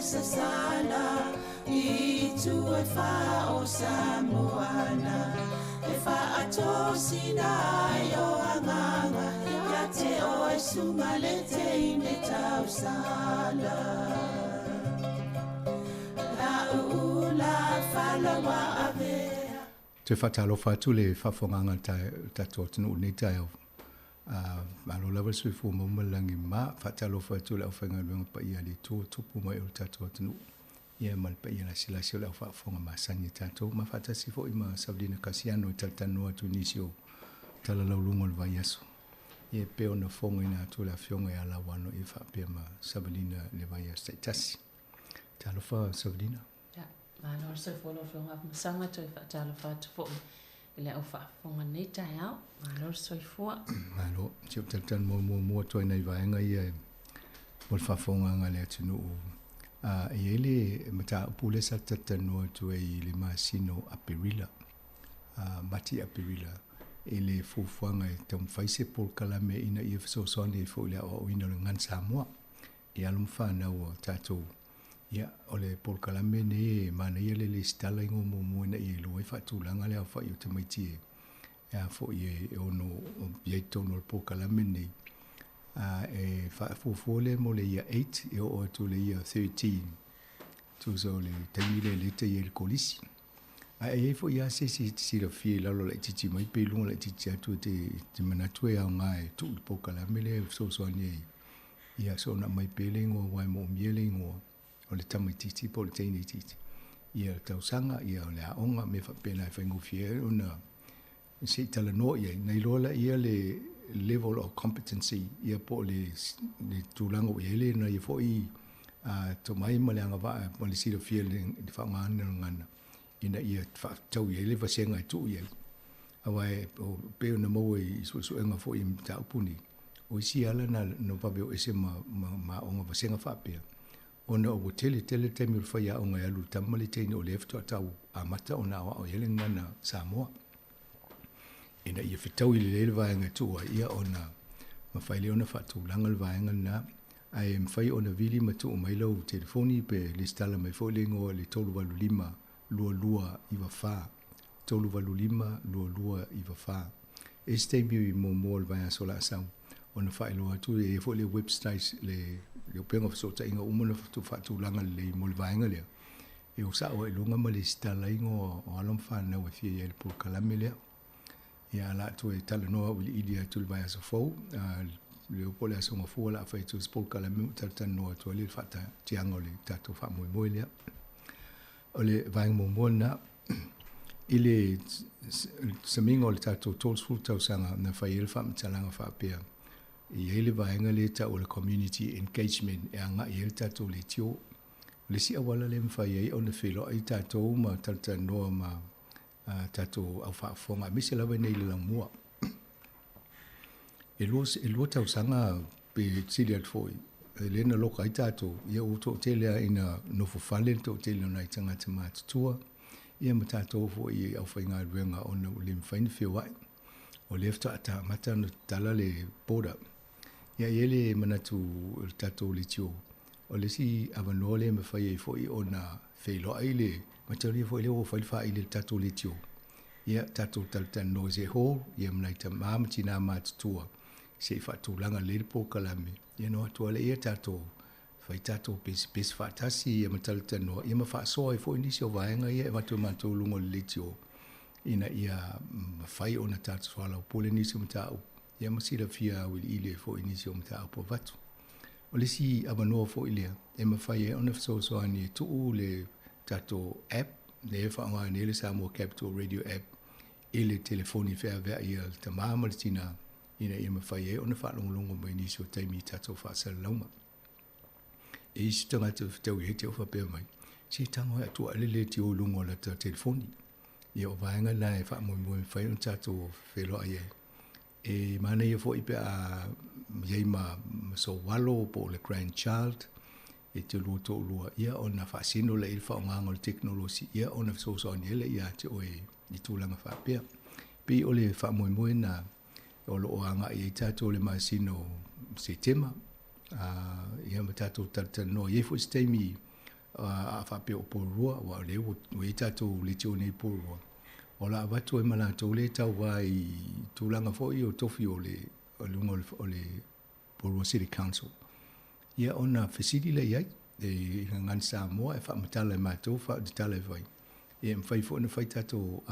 Sasala itu fa o Samoana fa atosina yo anganga ya te o sumalete ine tausala la ula fala wa ave te fatalo fatu le fafonganga ta totunu ne tayo malo level sui fu mo malangi ma fatalo fatu le ofenga le pa ia le tupu mai o tato tunu ia mal pa ia sila sila fa fonga ma sani tato ma fata si fo ima sabdina kasiano taltano atu nisio tala la lungo le Vaiaso ia pe ona fonga ina tu la fionga ya la wano e fa pe ma sabdina le Vaiaso tasi talo fa sabdina ya malo se fo lo fonga sanga to fa talo fatu fo ile o fa fonga nei tai au malo soifua malo tio taltan mo to nei vaenga ia mo fa fonga ngale tunu ele mata pule sa tatano to ile masino apirila mati apirila ele fufuanga tom faise por kalame ina if so sone fo ile o ina ngan Samoa e alum fa na o tato ya ole por kalame ne mana ile le stala ngo mo na ile lo fa tu langa le fa yo te maiti ya fo ye ono ye tono por kalame ne e fa fole mo le ya 8 e o tu le ya 13 tu so le temile le te ye kolisi e fo ya si le fie la lo le titi mai pe lu le titi tu te manatu ya ngai tu por kalame le so ni ya so na mai pe le ngo wa mo miele ngo o le tamatiti po le teini titi. Ia tausanga, ia o le aonga me whapena e whaingu fie, una se tala no ia, nei lola ia le level of competency, ia po le tūlanga o ele, na ia fo i to mai ma le anga waa, ma le sira fie le whaangana ngana, ina ia tau ia le vasenga i tu ia. Awai, o peo na mau i suenga fo i ta upuni, o isi ala na no paveo ese ma onga vasenga whapea. Ona o tele te mi fa ya onga alu tamali te no left tau a mata ona o ele ngana Samoa ina ia fitau ile le vaenga tu ia ona ma faile ona fatu langal vaenga na ai mfai ona vili matu mai lo telefoni pe le stala mai fo le ngo le tolu valu lima lua iwa fa tolu valu lima lua iwa fa este bi mo le Vaiaso la sa ona failo atu e fo le website le penga so ta inga umona tu fatu langa le molvainga le e usa o lunga malista la ingo o alom fa na we fie el por kalamele ya la tu e tala no o idia tu Vaiaso fo le pole so mo fo la fa tu por kalamele tata no tu le fata tiango le tatu fa mo le o le vaing mo mona ile samingo le tatou tolsful tausanga na whaiele whaamitalanga whaapea. I ele vaenga le ta o le community engagement e anga i ele tatou le tio. Le si awala le mwhai ei o na whilo ai tatou ma tata noa ma tatou au whaafonga. Mise lawa nei le langmua. E lua tausanga pe tili at foi. Le na loka ai tatou. Ia o to telea ina nofu fale to telea na itangata mātutua. Ia ma tatou foi i au whainga ruenga o na le mwhaini whiwai. O lefta ata mata no tala le border. Ia ele manatu tatou le tio. O le si avanoa le me whai e foi o na whailo ai le. Matari foi le o whailwha i le tatou le tio. Ia tatou taltan no se ho. Ia mnaita maamatina mātutua. Se whatulanga le po kalame. Ia no atua le ia tatou. Whai tatou pesi whatasi ia mataltan no. Ia ma whaasoa e foi nisi o vaenga ia e watu mātou lungo le tio. Ina ia whai o na tatou swala o pole nisi o matau. Ia masira fia wili ile fo inisi o matau po vatu. O le si abanoa fo ilea. E ma whai e ona whasoa ni tuu le tatou app. Le e whaonga ni le Samoa Capital Radio app. Ile telefoni whea vea ia ta maamaritina. Ina ia ma whai e ona whalongolongo mai nisi o taimi tatou whaasala lauma. E isi tangata tau i hete o whapea mai. Si tango e atua alele ti o lungo la ta telefoni. Ia o vaenga la e wha moe whai on tatou whelo ai e. E mana ia fo ipe a yei ma so walo po le grandchild. E te lua to lua. Ia o na whaasino le ilfa o ngangol teknolosi. Ia o na so niele ia te oe i tūlanga whapea. Pi o le wha moe na o lo o anga i tatou le maasino se tema. Ia ma tatou tartan no. Ie fo istaimi a whapea o porua. Wa le o i tatou le tio nei porua. O la watu e mana tau le tau wai tūlanga fo i o tofi o le lungo o le Porua City Council. Ia ona whesiri le iai, e ngan Samoa, e whaamatala e mātou, whaatala e vai. E mwhai fo na whai tatou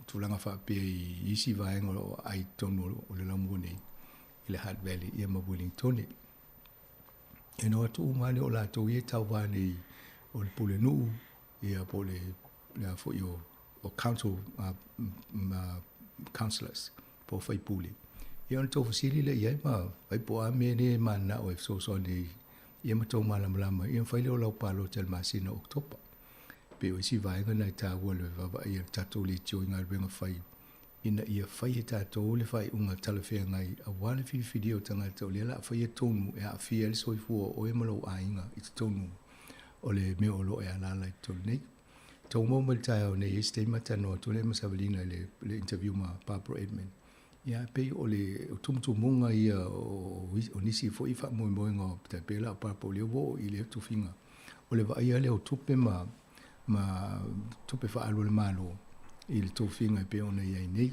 tūlanga whaapea i isi vaenga o ai tonu o le lamu nei, i le Hutt Valley, ia ma Wellington. E no atu umane o la tau i e tau wāne o le pule nuu, ia po le fo i o council councillors po fai puli. Ia on tau fasili le iai ma fai po a mene mana o e so ni ia ma tau malama ia fai leo lau palo tel masina oktopa. Pe o isi vaenga na ta ua le vava ia tatou le tio inga ruenga fai. Ina ia fai e tatou le fai unga talawhea ngai a wale whiwhiri o tangata o le la fai e tonu e a fia le soifua o e malo a inga i te tonu o le mea o lo e alala i tonu nei. Tau mo mai tai au nei este mata no to le masavalina le interview ma Barbara Edmond. Ia pe o le tumutumunga ia o nisi fo ifa mo ngo te pela papo le wo i le tu finga. O le va ia le o tupe ma tupe fa alu le malo i le tu finga pe ona ia nei.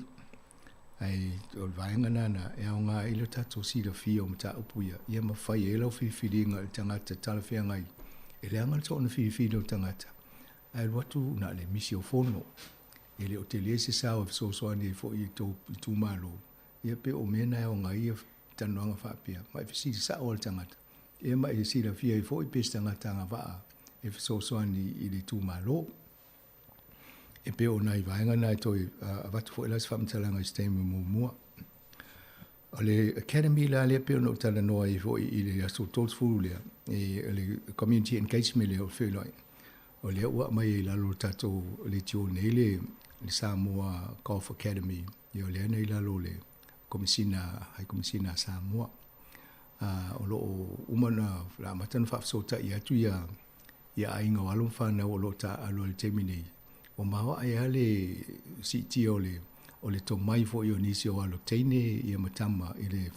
Ai o vaenga nana e au nga i le tatu si le fia o mata upuia. Ia ma fai e lau whiwhiringa i tangata talawhea ngai. E le anga to ona whiwhiri o tangata. Ai watu na le misi o fono. Ele o te lese sa o soani fo i tu malo. Ia pe o mena e o ngai e tanuanga whapea. Mai fisi sa o tangata. E mai e sira fia i fo i pes tangata nga waa. E soani i le tu malo. E pe o nai vaenga nai toi a watu fo elas whamtalanga i stay mua. O le academy la le pe o no tala noa i fo i le aso tolsfuru lea. E le community engagement le o whelai. O le ua mai e lalo tatou le tio nei le Samoa Golf Academy. I o lea nei lalo le hai komisina Samoa. O lo umana la matana whaafsota i atu ia ainga walum whana o lo ta alo le temi nei. O mawa ai ale si ti o le to mai fo i o nisi o alo teine i a matama i le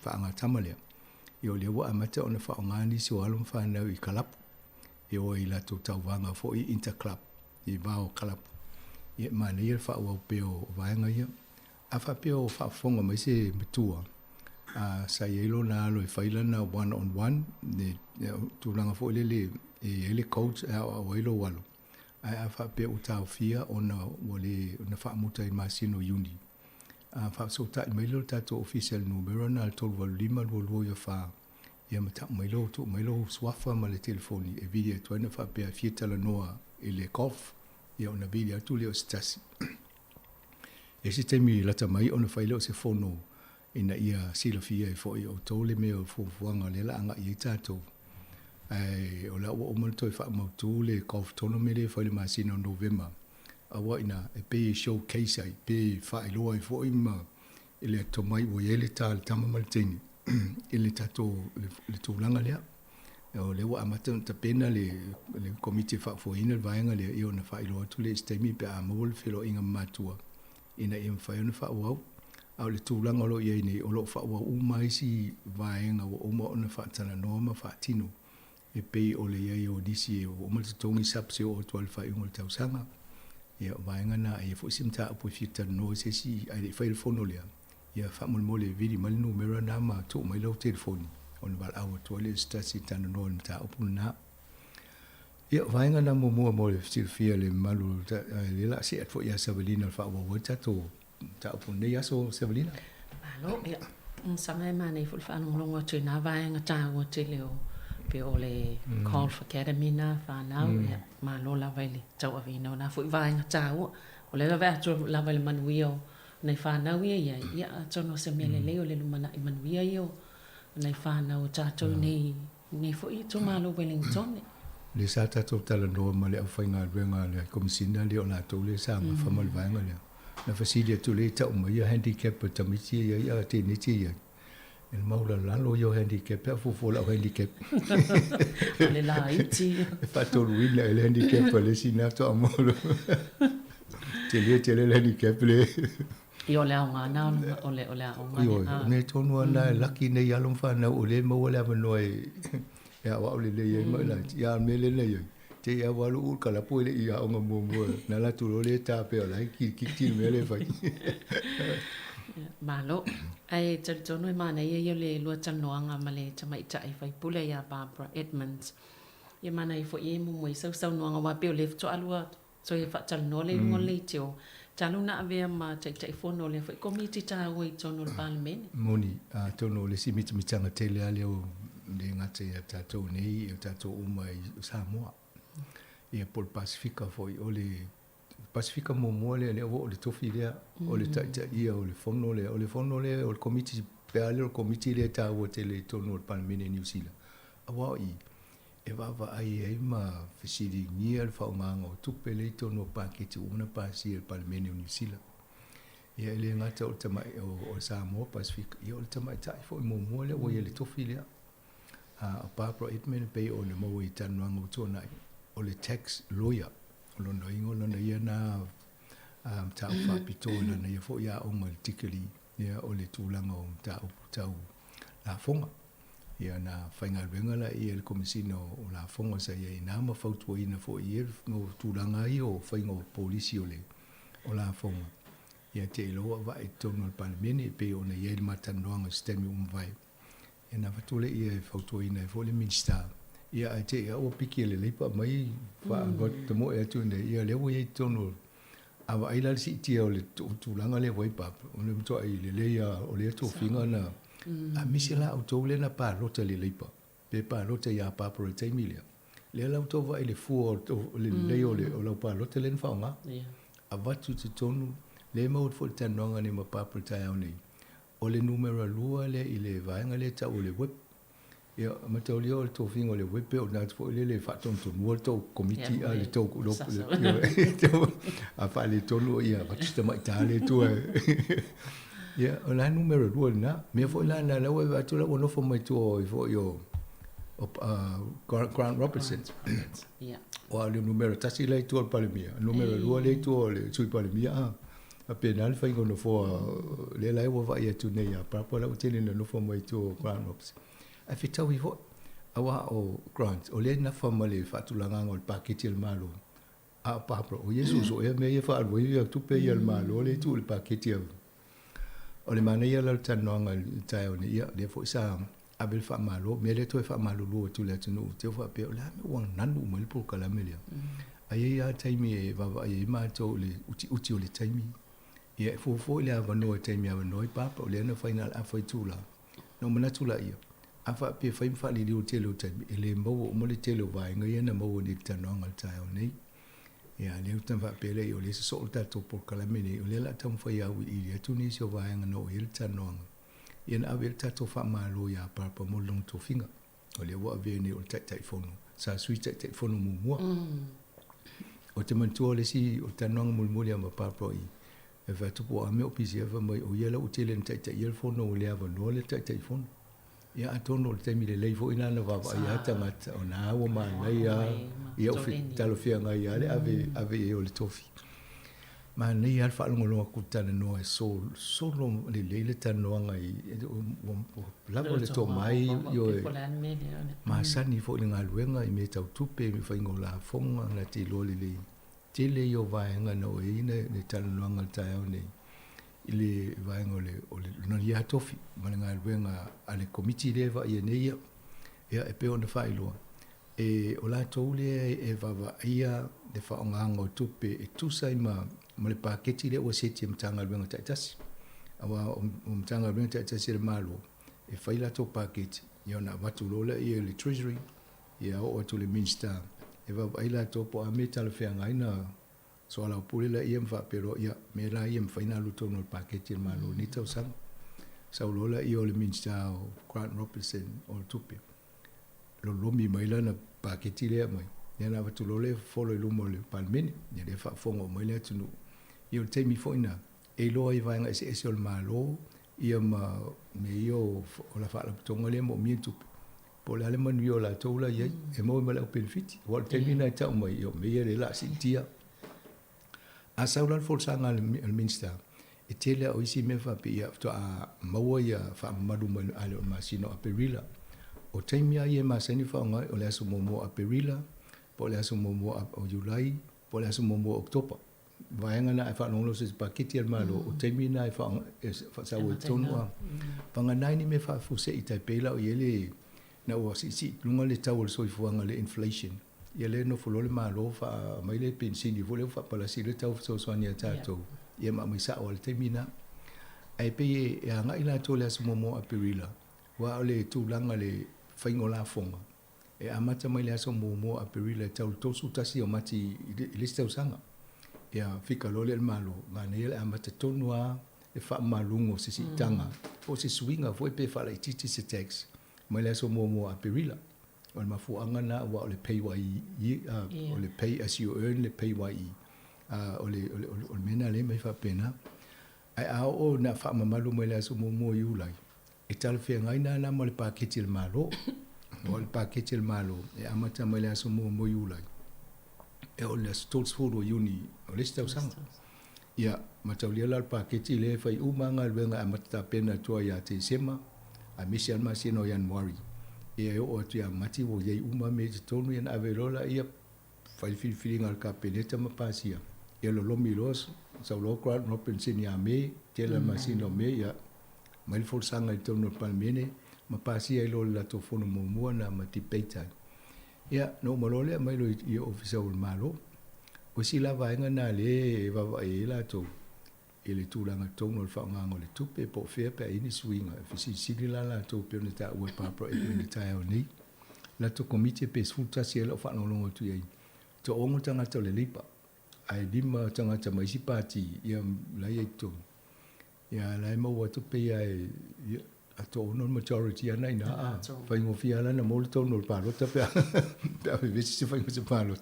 whaanga tamalea. I o le ua amata o na whaonga nisi o alum whana i kalapu. E o i lato tauwanga fo i interclub, i vao club. I mana ia wha ua peo vaenga ia. A wha peo wha fonga mai se metua. Sa ielo na alo i whailana one on one. Tūlanga fo ilele e ele coach o ilo walo. A wha peo tau fia o na wha muta i masino uni. Wha sota i mailo tato official numero na tolu walu lima luo ia wha. Ia mata mailo swafa ma le telefoni e video tuana whapea fietala noa i le golf ia ona vili atu leo stasi e se temi lata mai ona faile o se fono ina ia silafia e foi o tole me o fuanga le la anga i tato ai o la o mo to fa mo tu le golf tournament le foi le masino november a wa ina e pe showcase ai pe fa lo ai foi ma ele to mai o ele tal tama maltini ele tato le tu langa le o le wa amata ta pena le committee fa foi ina vainga le io na fa lo tu le stemi pe a mo le filo inga matua ina im fa ina fa wa au le tūlanga lo iei nei, o lo wha ua umaisi vaenga o uma ona wha tana noama wha tino. E pei o le iei o disi e o uma te tongi sapse o tual wha ingo le tausanga. Ia vaenga na e fo simta apu i fita no se si ai le whaile fono lea. Ia wha mole vidi malinu mera na ma to mai lau telefoni. O le wal awa tuale stasi tana noa le mta upu na. Ia vaenga na mua mo le silfia le malu le la se atfo ia sabalina le wha ua wata to ta upu nei aso Sevelina. Malo, ia. Sanga e mana i fulwhanong longa tui nā vaenga tāua te leo pe o le Call for Academy na whanau. Ia, malo lawa ili tau awina o nā fui vaenga tāua. O le lawa atu lawa le manuia o nei whanau ia. Ia atono se mele leo le lumana i manuia ia o nei whanau tātou nei fui tu malo Wellington. Le sa tātou tala noa ma le au whainga ruenga le komisina leo nā tau le sa ma whamal vaenga leo. Na fasidi tu le ta umia handicap tamiti ia te niti ia el maula lalo yo handicap fu fu la handicap le la iti fa to wina el handicap le sina to amolo te le handicap le yo le nga na ole nga yo me to no na lucky ne ya lom fa na ole mo le ba noi ya wa ole le mo la ya me le le te ia walu kala po ile ia onga mo na la tu le ta pe la ki me le fai malo ai tono e mana ia le lo tanoanga male tamai tai fai pule ya Barbara Edmonds ia mana i fo ia mo so noanga wa pe le to alua so e fa tal no le ngole tio taluna ave ma tai fono le fo committee ta o tono le parliament moni tono le simiti mitanga tele ale o le ngate ya tato nei tato umai Samoa ia por Pacifica foi o le Pacifica mo le o le tofi le o le taita ia o le fono le o le committee pe ale o committee le ta o tele tono el Parliament New Zealand awa i e va ai ma fasidi nia le faunga o tupe le tono paketi una pasi el Parliament New Zealand ia le ngata o tama o Samoa Pacifica ia o tama tai foi mo le o le tofi le a Barbara Edmonds pe o le mo i tanuanga o tona o le tax lawyer o lo ingo lo ia na tau fa pito na ia fo ia o mal tikeli ia o le tulanga o tau la fonga ia na fainga venga la ia le komisino o la fonga sa ia ina ma fautu ina fo ia no tulanga ia o fainga o polisi o le o la fonga ia te lo va e tono al palmeni pe o na ia le matanoanga stemi vai ina fatule ia fautu ina fo le minister ia te ia o piki le lepa mai fa got te mo e tu ne ia le wo ia tono ava ai la si ti o le tulanga le voi pa o le to ai le ia o le to finga na a misela o to le na pa lo te le lepa pe pa lo te ia pa pro te milia le la to va ile fu o le le o le o la pa lo te le fa nga a va tu te tonu le mo fo te nonga ni ma pa pro te au ni o le numero lua le ile vaenga le ta o le web ia matolio to fingo le wepe o na fo le fa ton to committee a le to lo a fa le to lo ia va tsta mai tale to ia o la numero 2 na me fo la we va to la no fo mai to fo yo Grant Robertson ia o le numero tasi le to pa le mia numero 2 le to le sui pa le mia a penal fa ngo no fo le la va ia tu ne ia pa la utile no fo mai to Grant Robertson a fitau i vo awa o Grant o le na famale fatulanga ngol paketi el malo a papro o Jesus o e me e fa albo i tu pe el malo le tu el paketi o le mana ia la tanonga tai o ia le fo sa abel fa malo me le to fa malo lo tu le tunu te fa pe la me wan nanu mo le por kala melia ai ia taimi e va ai ma to le uti o le taimi ia fo le ava no taimi ava no papa o le na final a foi tula no mana tula ia afa pe fai fa li o tele o taimi ele mo mo le tele vai ngai na mo ni tanonga tai o nei Ia leo tan fa pele o le so ta to por kala mene o le la tan fa ia wi ia tu ni so va nga no il tan no ia na vel ta to fa ma lo ia pa mo long to finga o le wa ve ni o tai fono sa sui tai fono mu mo o te man tu le si o tan no mo ia ma pa i e va tu po a me o pisi va mai o ia la o te le tai il fono o le ava no le tai fono ia atono le temi le leifo ina na va ia tangata o na o ma nei ia o fi talo fia ngai ale ave o le tofi ma nei al fa ngolo ku tana no e so lo le tano ngai o la le to mai yo ma sani fo nga luenga i me tau tupe mi fa ngola fonga na ti lo le te le yo va nga no e ne tano nga tayo nei ile vai ngole no ia tofi malanga luenga ale komiti le va ia nei ia e pe ona fai lo e o la tole e va ia de fa nga ngo tupe e tu sai ma le paketi le o seti mtanga luenga taitasi awa mtanga luenga taitasi le malo e fai la to paketi ia na watu lola ia le treasury ia o to le minister e va ila to po a metal fe nga ina so ala pule la ia mfa pero ia me la ia mfa ina luto no paketi le malo ni tau sang sa lola ia le minister o Grant Robertson o tupe lo lomi mai la na paketi le mai ia na watu lola folo lumo le palmeni ia le fa fongo mai le tunu ia te mi fo ina e lo i vai nga ese o malo ia ma me io o la fa la tonga le mo mi tupe po le ale manu yo la tola ia e mo me la benefit wal te mi na ta mai io me ia le la sintia a saula fo sanga al minister e tele o isi me fa pia to a maua ia fa madu mo ale o masino a perila o te mi ia ma seni fa nga o le aso mo a perila po le aso mo o julai po le aso mo october vaenga na fa no se paketi al malo o te mi na fa sa o tonu panga nai ni me fa fu se i taipela o yele na o si lunga le tau so i fuanga le inflation yele no fulole malo fa mai le pension ni vole fa pala si le tau so so nia tato ye ma mai sa o te mi na ai pe e anga ila to le aso mo a perila wa le tu langa le faingola fonga e amata mai le aso mo a perila tau to su tasi o mati le tau sanga ia fika lole el malo manele amata tonua e fa malungo se tanga o se swinga foi pe fa la titi se tax mai le so mo a perila o mafu anga na wa le pay o le pay as you earn le pay o le mena le mai fa pena ai o na fa malu mai le so mo yu lai e tal fe ngai na mo le paketi el malo o le paketi el malo e amata mai le so mo yu lai e o le stolz fodo uni o le stau sanga ia mataulia la paketi le fai umanga luenga amata pena tua ia te sema a misi alma sino Januari e o tia mati wo ye uma me tonu en avelola ia fai filinga al kapeneta mapasia ia lo milos sa lo Grant Robertson ia me tela masino me ia mai fol sanga tonu palmene mapasia lo la to fono mo na mati peita ia no malole mai lo i official malo o si la vaenga na le va e la to ele tu langa tongo fa nganga le tupe po fe pe ini swinga fi si la to pe ne ta we pa pro e ne ta ni la to committee pe futa si ele fa no longo tu ye to ongo tanga to le lipa ai lima tanga ta mai si party ia la ye to ia la mo wa to pe ai to no majority ana ina fa ingo fia la na molto no pa lo ta pe pe visi si fa ingo se pa lo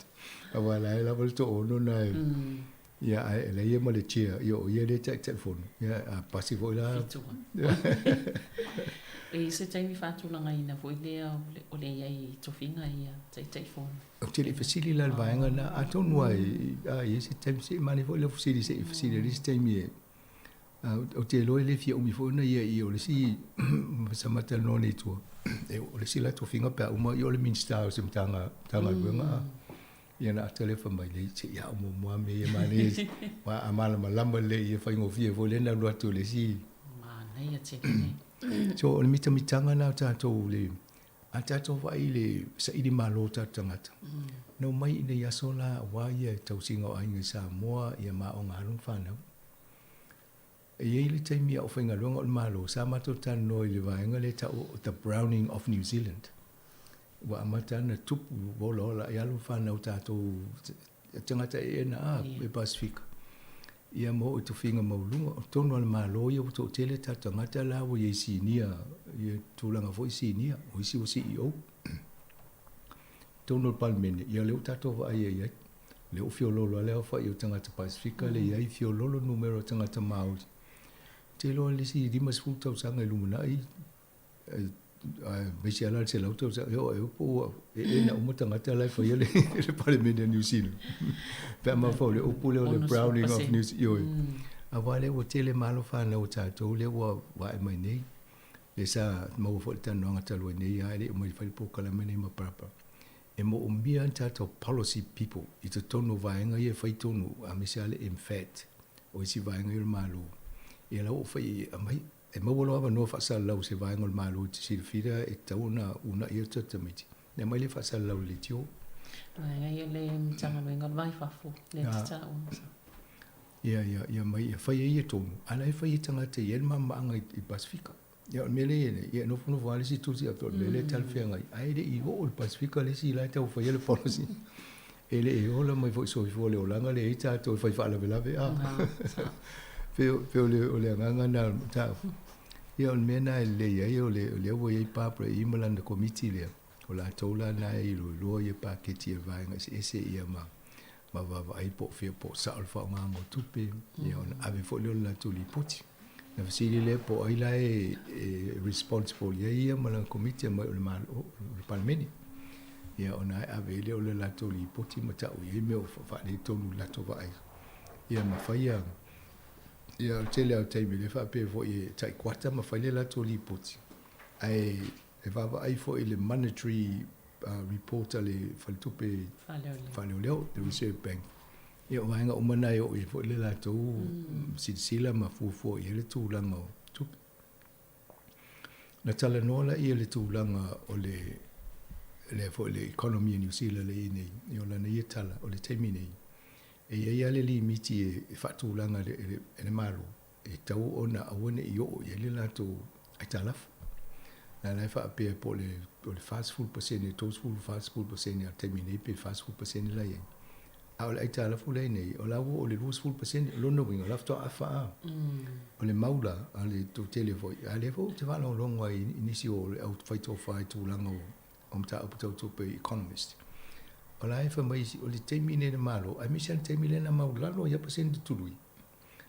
ava la volto no na ia la ye mo le chia io ye le telephone ia passivo la e se tai mi fatu langa ina foi le o le ai to finga ia tai phone o te le facili la vaenga na atonu ai se tai se mani foi le facili se facili le tai mi o te loe le fia umi fo na ia i o le si samata no ne tu e o le si la to finga pe uma i o le minister o se tanga luenga ia na telefon mai le se ia mo me mani wa amala malamba le ia fa ngo fia fo le na lo to le si ma na ia te ne so o le mitanga na tato le a tato va i le sa i di malo tangata no mai i le yasola wa ia tausinga o ainga Samoa ia ma o ngalung fana e le taimi o whainga luanga o le malo, sa mato tano i le vaenga le tau the Browning of New Zealand. Wa amata na tupu wola ola i alu whanau tātou tangata e na e Pasifika. Ia mo o tuwhinga maulunga, o tono ala malo ia o to tele ta tangata la o ye sinia, ye tūlanga fo i sinia, o isi o CEO. Tono palmene, ia leo tato wa ai ai, leo fiololo leo fa i o tangata Pasifika, le iai fiololo numero tangata Maori. Te loa lisi rimas futau sanga iluminai, Besi ala se lauta sa yo po e na uma tangata lai fa ele le parliament New Zealand. Pa ma fa le opu le browning of New Zealand. A wale o tele malo fa na o tato le wa mai nei. Le sa mo fo tan no ngata lo nei ai le mo fa po kala mene ma papa. E mo o mia tato policy people. It's a tono vaenga ye fa tono a misale in fact. O si vaenga il malo. E la o fa a mai e mo lo ava no fa sa lau se vai ngol malu ti silfira e tauna una ia tatamiti ne mai le fa sa lau le tio ai le tanga no ngol vai fa fu le tsa una ia mai fa ia tonu ala fa ia tanga te yen mama anga i Pasifika ia mele ia no fu no vale si tu si ato mele tal fianga ai de i o Pasifika le si la ta fa ia le policy ele e ola mai fo so fo le olanga le ita to fa la vela Peo le nganga na ta. Ia on mena le ia le wo ia papra i malanda committee le. O la tola na i lo ia paketi vai nga se ia ma va ai po fio po sa alfa nga mo tupe. Ia on ave fo le la tuli poti. Na fasili le po ai la responsible ia malanda committee ma le palmeni. Ia on ai ave le la tuli poti ma ta o ia me o fa le tonu la to vai. Ia ma fa ia ia tele au taimi le fa pe vo i tai kwata ma fai la to lipoti ai e va ai fo ile monetary report ale fa tupe fa leo the reserve bank ia wa nga umana yo i fo le la to sila ma fu i le tu langa tupe na tala nola i le tu langa o le fo le economy in New Zealand le nei yo la nei tala o le taimi nei e ia le limiti e fatulanga le malu e tau ona awane i o ia le lato ai talaf na lai fa pe po le fast food percent toast food fast food percent ya termine pe fast food percent la ye au ai talaf le nei o la o le loose food percent lo no winga lafto afa o le maula ale to telefo ale fo te va long way inisio au fight or fight tu langa o mta up to pe economist Ola e fa mai o le termine le malo, ai mi san termine na maulalo ia pasente tului.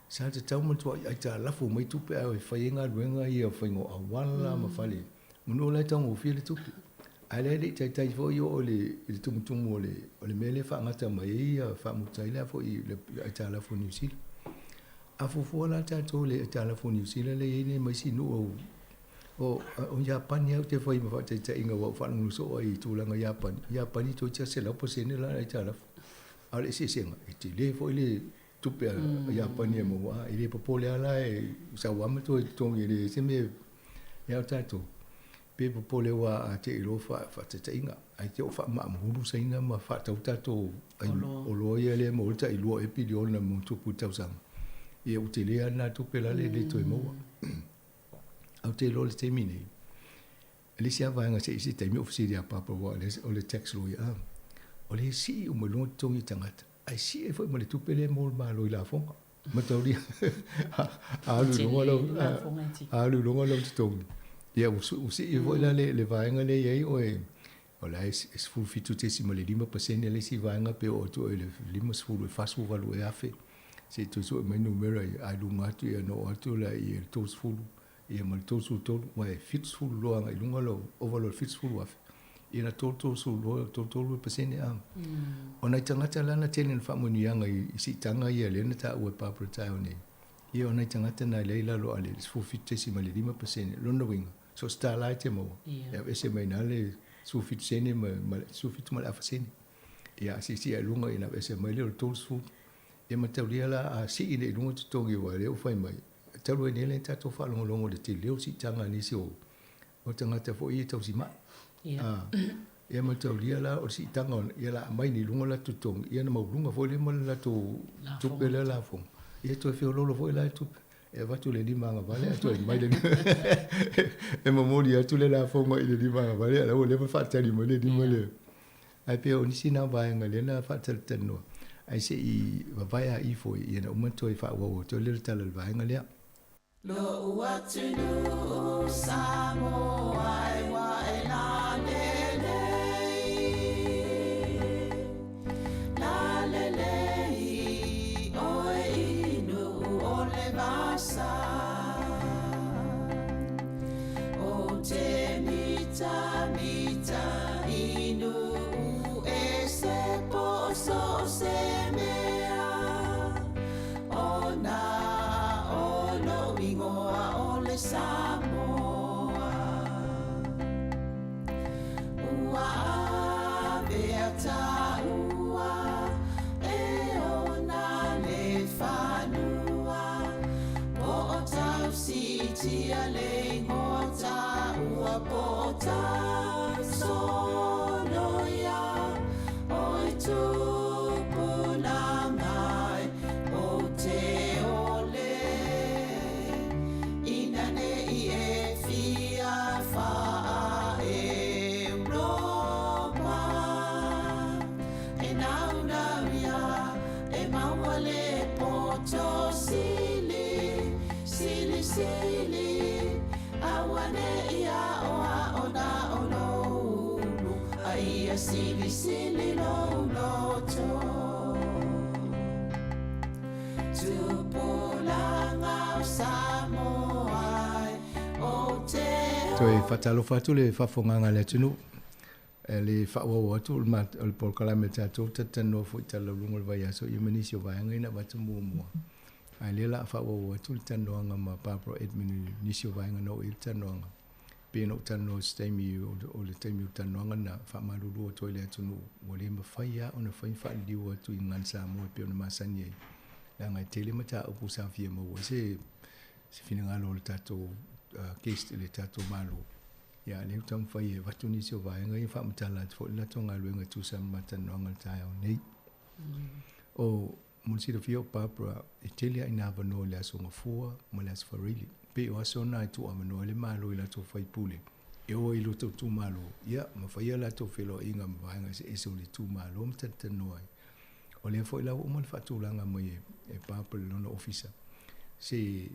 Sa te tau matua ai ta lafu mai tupe ai fa inga luenga ia fa ingo awala ma fale. Muno le tau o fili tupe. Ai le tai fo yo o le tumutumu o le mele fa ngata mai ia fa mutai la fo i le ai ta lafu New Zealand. A fo la ta to le ta lafu New Zealand le ine mai si no o Japan ya te foi ma te inga wa fa no so ai tu langa Japan i to cha se la posene la ai ta la ale si senga ti le foi le tu pe Japan ya mo wa ile popole ala e sa wa me to ile se me ya ta to pe popole wa te ilo fa te inga ai te o fa ma mu sa inga ma fa ta to ai o lo ye le mo ta ilo e pidio na mo tu pu ta sang e utile ana tu pe la le to mo au te lo le termine. Elisia vanga se isi temi ofisiri a papa wa o le tax lawyer. O le si o mo lo tongi tangata. Ai si e foi mo le tupele mo ma lo la fonga. Ma tauri. Alu longa lo tongi. Ia o si e foi la le vanga le ye o la es full fitu te si mo le 5% le si vanga pe o to le 5 fasu valu e afe. Se to so me numero ai lunga tu e no atu la i to full ia mal tosu tolu mai fitsful lo anga ilunga lo overall fitsful wa ina tosu lo tolu pesene am ona tangata lana tenen fa moni anga i si tanga ia le na ta o papra ta oni ia ona tangata na leila lo ale fu fitesi mal 5% lo no winga so sta la te mo ia ese mai na le su fitsene mal su fit mal afasene ia si ilunga ina ese mai le tosu e mataulia la si ina ilunga tongi wa le o fai mai tau e nele tato wha longo le te leo si tanga nisi o tangata fo i tau si ma. Ia ma tau lia la o si tanga ia la mai ni lunga la tutong. Ia na maulunga fo le ma la tu tupe le la fong. Ia tu e fio lolo fo i la tupe. E watu le lima anga vale, atu e mai le e mamori atu le la fonga i le lima anga vale, ala o le ma whatari ma le lima le. Ai pe o nisi na vaenga le na whatari tano. ai se I vavaia I fo I na uma toi fa wo to le tala le vainga lea. Lo uatunu Samoa e wa e la lenei. La lenei o e inu o le vasa. O te mita mita inu e se poso se mea. O na o lo ingoa o le Samoa. Ua avea ta ua e ona le whanua. Po o tau sitia le ingoa ta ua po o tau sonoia. Oi tupu langai o te ole. Ina nei e fia wha Europa. E nau ia e maua le poto sili. Sili sili. Awane ia oa ona o loulu. A ia sili sili lo loto. Tupulanga o Samoa o te Toi fatalo fatu le fafonga le tunu. Le fa wo tu le pol kala me tato tatano fu tala lungo le vaiaso I manisio vainga ina batu mo. Ai le la fa wo tu le tano nga ma papro admin nisio vainga no il tano. Pino tano stemi o le temi tano nga na fa malulu to le tunu wo le ma faia ona fa fa di wo tu ngan sa mo pe ona masani. La ngai tele mata o pusa fia mo se fina ngalo le tato case le tato malo. Ya le tam fai e watu ni se vai ngai fa mtala fo la tonga luenga tu sa mata no ngal tai o nei o munsi de fio papra Italia ina vano le aso ngafua mo le aso really pe o aso na tu amano le malo ila to fai pule e o ilo to tu malo ya ma fai la to felo inga vai ngai se eso le tu malo mtata noi o le fo ila o mo fa tu langa mo e papra no officer se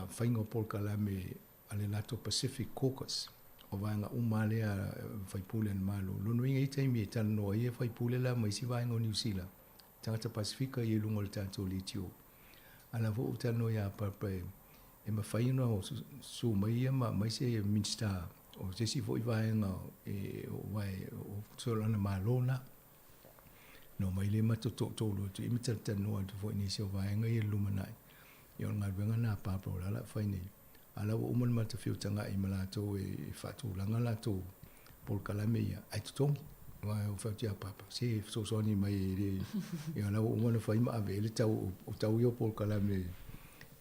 fai ngo pol kala me ale lato Pacific Caucus o vanga umale a fai pule malo lo no inga ita mi tal no ia fai pule la mai si vanga New Zealand tangata Pacifica ye lungo le tato litio ala vo utal no ya pa e ma fai no su mai ma mai se minsta o se si foi vanga e o vai o solo na malona no mai le ma to lo tu imita no to foi ni se vanga ye lumanai yo ngal venga na pa pro la fai ni ala o umon mata fiu tanga I malato e fatu langa lato pol kalameia ai tutong wa o fatu ya papa se so ni mai le yo ala o umon fai ma ave le tau o tau yo pol kalame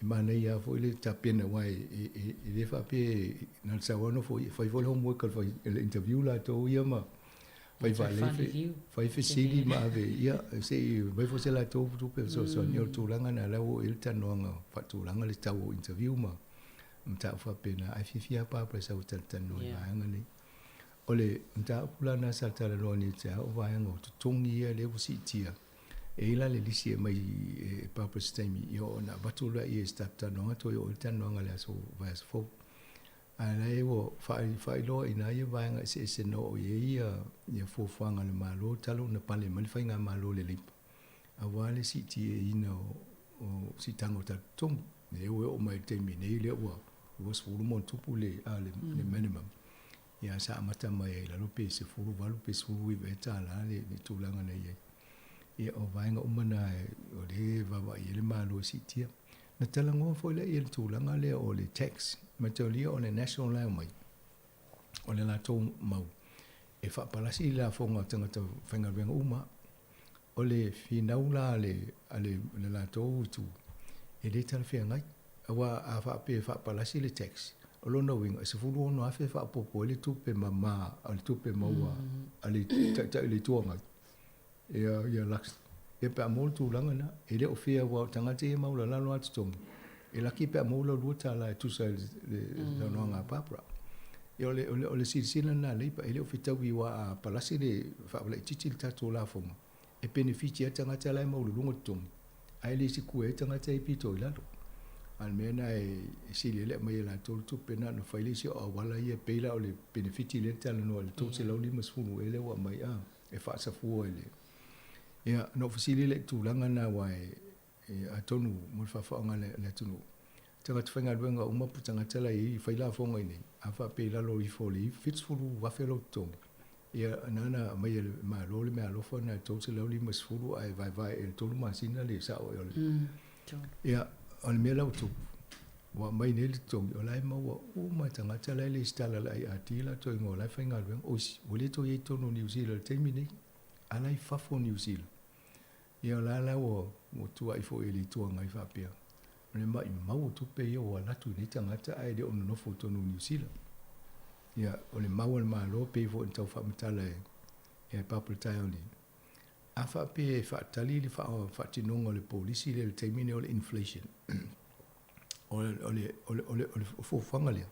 mana ia foi le tapena wa e le fa pe na sa wono foi foi homework foi le interview la to ia ma fai fai sili ma ave ia se vai fo se la to tu pe so ni o tu langa na la o il tanonga fatu langa le tau interview ma mta fa pena ai fifia pa sa o tano ia ngani ole mta pula na sa tala no ni ta o vai ngo tungi le usitia e ila le lisi mai pa stemi yo na batula I start tano to yo tano ngala so vai fo ala e wo fa lo ina ye vai nga se no ye ia fo fanga le malo talo na pale mal fa nga malo le lip awale si ti ina o si tango ta tum ne o mai temi ne le wo was fulu mon tupule le minimum ya sa mata mai la lupe se fulu valu pe fulu vi beta la le tulanga na ye e o vainga umana o le va ye le malo sitia na talango fo le il tulanga le o le tax matoli o le national law mai o le la to mau e fa palasi la fonga tanga to fenga venga uma o le finaula le la to tu e le tal fe ngai awa a fa pe fa palasi le tax o lo no wing se fulu no afe fa popo le tupe mama al tupe maua ali ta le tuanga ya lax e pe molto langa na e le ofia wa tanga te maula la lo atstom e la ki pe maula luta la tu sa le no nga papra e ole silsila na le pa e le ofita wi wa palasi le fa le titil tatu la fo e benefiti e tangata lai maululunga tongi. Ai le si kue e tangata e pito i lalo. Al mena e sili le mai la tolu tupe na no faile si o wala ia peila o le benefiti le tala no le tolu se lau lima sfunu ele wa mai e whaasa fua ele. Ia no fasili le tūlanga na wa e atonu mo whawhaonga le atonu. Tanga tuwhenga ruenga umapu tanga tala i whaila fonga i nei. A wha peila lo i fole i fitsfuru wafelo tongi. Ia nana mai ele maa lole mea lofa na tolu se lau lima sfunu ai vai ele tolu masina le sao e ole. Ia on me lau tu wa mai nei tongi o lai maua uma tangata lai le stala lai atila to ingo lai whainga ruenga osi wale to ye tono New Zealand teimi nei alai fafo New Zealand ia la o tua i fo eli tua ngai whapea ne mai mau tupe ia o alatu nei tangata ai de ono nofo tono New Zealand ia o le mau le malo pe fo entau whamitala e papel tai o ni a whape e whaatali li whaatinonga le polisi le teimi nei o le inflation ole fofanga lea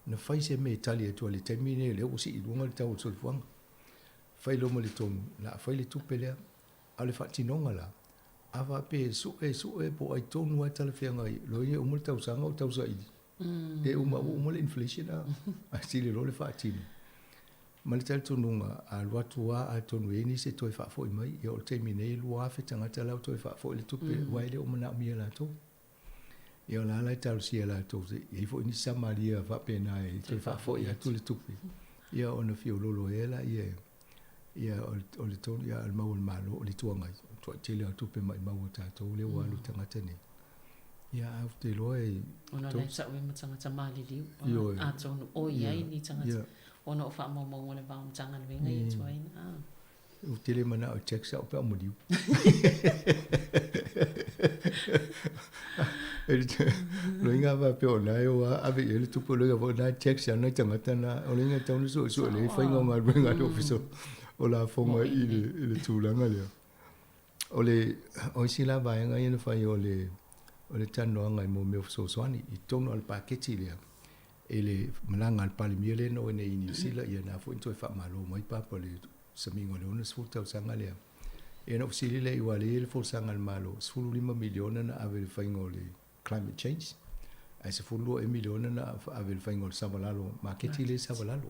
na fai se me Italia tu le termine le usi i lunga le tau so fuanga fai lo mo le tonu la fai le tupe lea ale fatinonga la ava pe su e po ai tonu ai tala fianga i lo ia umul tau sanga o tau sa i e umul inflation a sili lo le fatino ma le tala tonunga a luatua a tonu e ni se toi fa foi mai e o termine lua fe tangata lau toi fa foi le tupe wai le umana mia la to ia la la tau sia la to e fo ni samaria va pena e te fa fo ia tu le tupi ia ona fio lolo ela ia o le tonu ia al mau malo o le tuanga to te le tupi mai mau ta to le wa lu tanga tene ia au te loe ona le sa we matanga tamali liu a tonu o ia ni tanga ona o fa mo mo le va tanga le ngai toi o te le mana o check sa o pa mo liu lo inga va pe ona yo ave ele tu polo ga na check sa na tanga tana o inga tonu so le fa inga ngal benga do fiso o la fonga ile tu langa le o sila va inga ina fa yo le tano ngai mo me so swani I tonu al paketi le ele malanga al palmiele no ne ini sila ia na fo into fa malo mai pa pole samingo le ona sfuta sanga le e no sili le wale fo sanga al malo 5 miliona na ave fa ingole climate change ai se fulu e miliona na ave fa ingol sabalalo marketi le sabalalo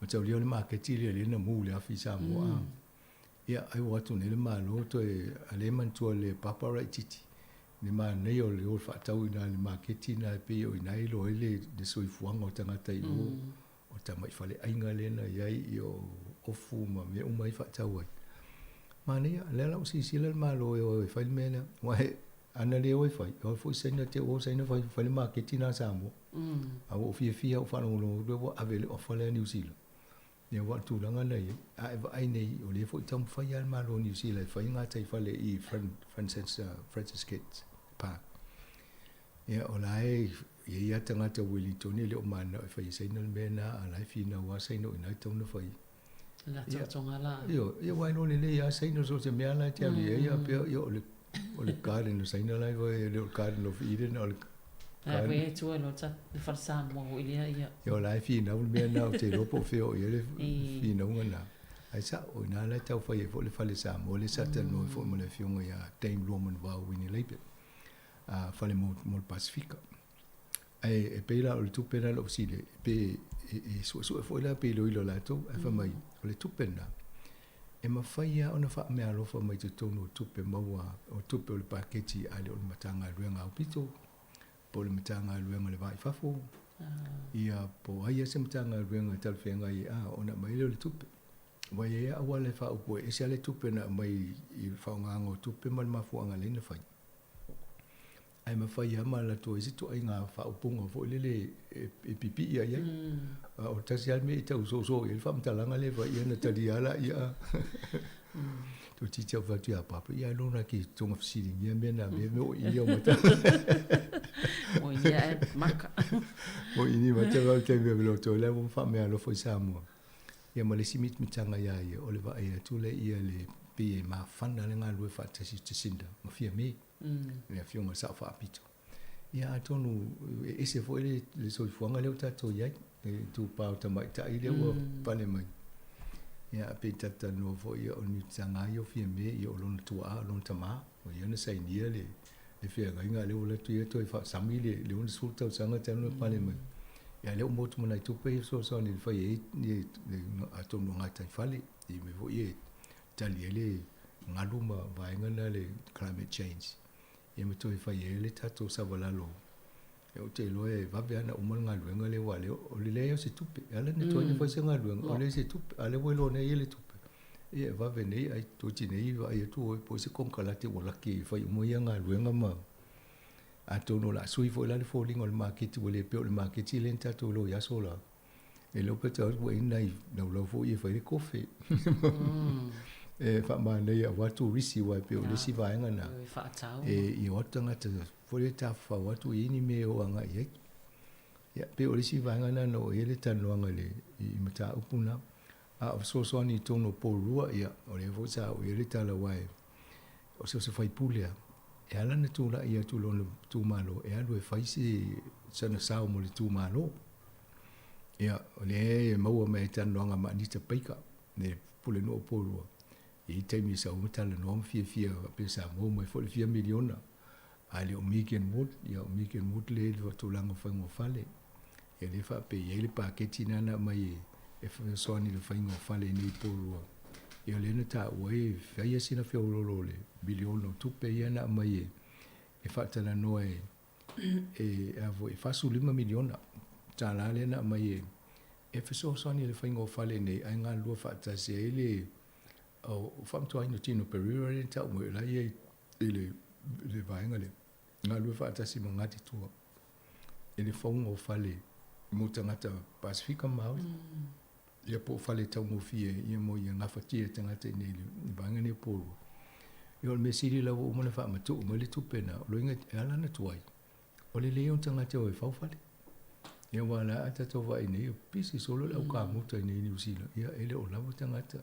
o tau le marketi le na mu le afisa mo ia ai watu ne le malo to e ale man to le papa right titi ni ma nei o le o fa tau ina le marketi na pe o ina lo ile de soi fuanga o tanga tai o tamai fale ainga le na ia o fuma me o mai fa tau ai mania le la si le malo o fa mena wa ana le o fa o fo se na te o se na fa le marketi na samo a o fia o fa no lo ave o fa le New Zealand ne wa tu langa nei ai nei o le fo tam fa ya malo New Zealand fa inga tai fa le I Francis Kids Park ia o lai ia tanga te Wellington le o mana fa se na mena a lai fina wa se no ina tau na fa la tonga la ia wai no le ia se no so se me ala te ia pe ia o le garden se na lai wa le garden of Eden o we tu lo ta fa Samoa ia ia lai fina o me na te ropo feo ia le fina ngana ai sa o na la tau fa ia fo le fa le Samoa le sa te no fo mo le fionga ia Dame Roman va wini leipe a fa le mo Pacifica e peila o le tupena lo sile pe so fo la pe lo la to e fa mai o le tupena e ma faia ona fa me alo fa mai to no tupe maua o tupe o le paketi ale o matanga ruenga o pito po le matanga ruenga le vai fafo ia po ai se matanga ruenga tal fenga ia ona mai le tupe wa ia wale fa o e se le tupena mai I fa ngango tupe mal mafuanga le na fa ai ma fai ama la to isi to inga fa upunga fo le pipi ia ia o tasi al me tau so il fam talanga le va ia na tadiala ia to ti tau fa tu a papa ia lona ki tonga fsiri ia me na me o ia o mata o ia maka o ini mata va te me lo to le mo fa me alo fo Samoa ia ma le simit mitanga ia o le va ia tu le ia le pe ma fana le nga lu fa tasi tsinda ma fia me le fiona sa fa pito ia tonu ese foi le so fuanga le tato ia tu pa ta mai ta ile o pale mai ia pe tata no fo ia o ni tanga yo fi me ia o lona tua lona tama o ia na sai nia le fia ga inga le o tu ia to fa sami le on sulta sanga tano pale me ia le mo tu na tu pe so ni fa ye ni a to no ngata fale i me vo ye tali le ngaluma va ngana le climate change ia me to fa ye le tato sa valalo o te loe va bea na umal ngaluenga le wale o le leo se tupe ala ne toa ni fa se ngaluenga o le se tupe ale welo ne ele tupe ia va vene ai to ti nei va ia tu o po se kon kala te wala ki fa mo ia ngaluenga ma a to no la sui fo la le falling o le market o le pe o le market le ta to lo ya sola e lo pe ta o nai no lo fo ia fa le kofe e fa ma nei a watu risi wa pe o le si va nga na e o tanga te fo le ta fa watu ini me o anga ye ya pe o le si va nga na no ele ta no anga le i mata upuna a so ni to no po rua ya o le fo sa o ele ta la wa o se fai pulia e ala na tu la ia tu lo tu malo e alu e fai si sana sa mo le tu malo ya o le mau me ta no anga ma ni te peika ne pule no po rua i te mi sa umata le nom fia pe Samoa mo fo le 4 miliona ali o miken mut ya o miken mut le to langa fango fale e le fa pe ye le paketi nana mai e fa so ni le fango fale ni polo e le na ta we fa ye sina fe lo le biliono tu pe ye na mai e fa tana no e avo e fa su 5 miliona ta la le na mai e fa so ni le fango fale nei ai nga lu fa ta se ele o fam to ai no tino periodo le ta mo la ye le vai ngale nga lu fa ta si mangati tu ele fong o fale mo tanga ta pacifica mau ia po fale ta mo fie ia mo ia nga fatia tanga te ne le banga ne po yo me siri la mo na fa ma tu mo le tu pena lo inga ala na tu ai o le leon tanga te o fa fale ia wala ata to vai ne pisi solo la ka mo ta ne ni usila ia ele o la tanga ta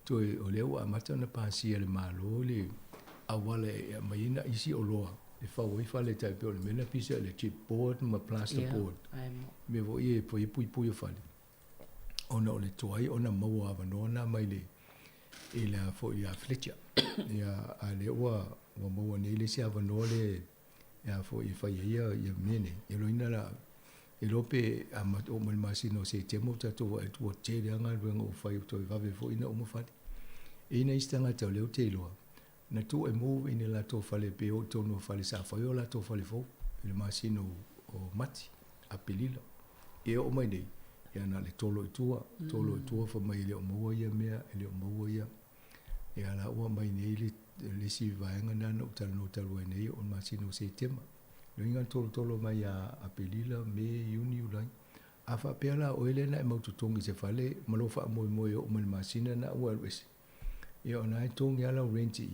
to o le wa mata na pasi le malo le awale e maina isi o loa e fa o fa le tai pe le mena pisi le chip board ma plaster board me vo e po pui fa le ona o le toai ona mo ava nona mai le ila fo ia fletcher ia ale wa mo ne le sia ava no le ia fo i fa ia mene e lo ina la e lope a o mo masino se temo tato e tu te le anga vengo o fa to va ve fo ina o mo fa ina istanga te le te lo na tu e move in la to fa le pe o to no fa le sa fa yo la to fa le fo le masino o mati a pelila e o mai nei ya na le tolo tua fa mai le o mo ia mea le o mo ia e ala o mai nei le si va nga na no talo nei o masino se tema lo inga tolo mai a pelila me uni ulai a fa pela o ele na mo tutongi se fale malo fa mo o mo masina na o alwes ia ona tongi ala renti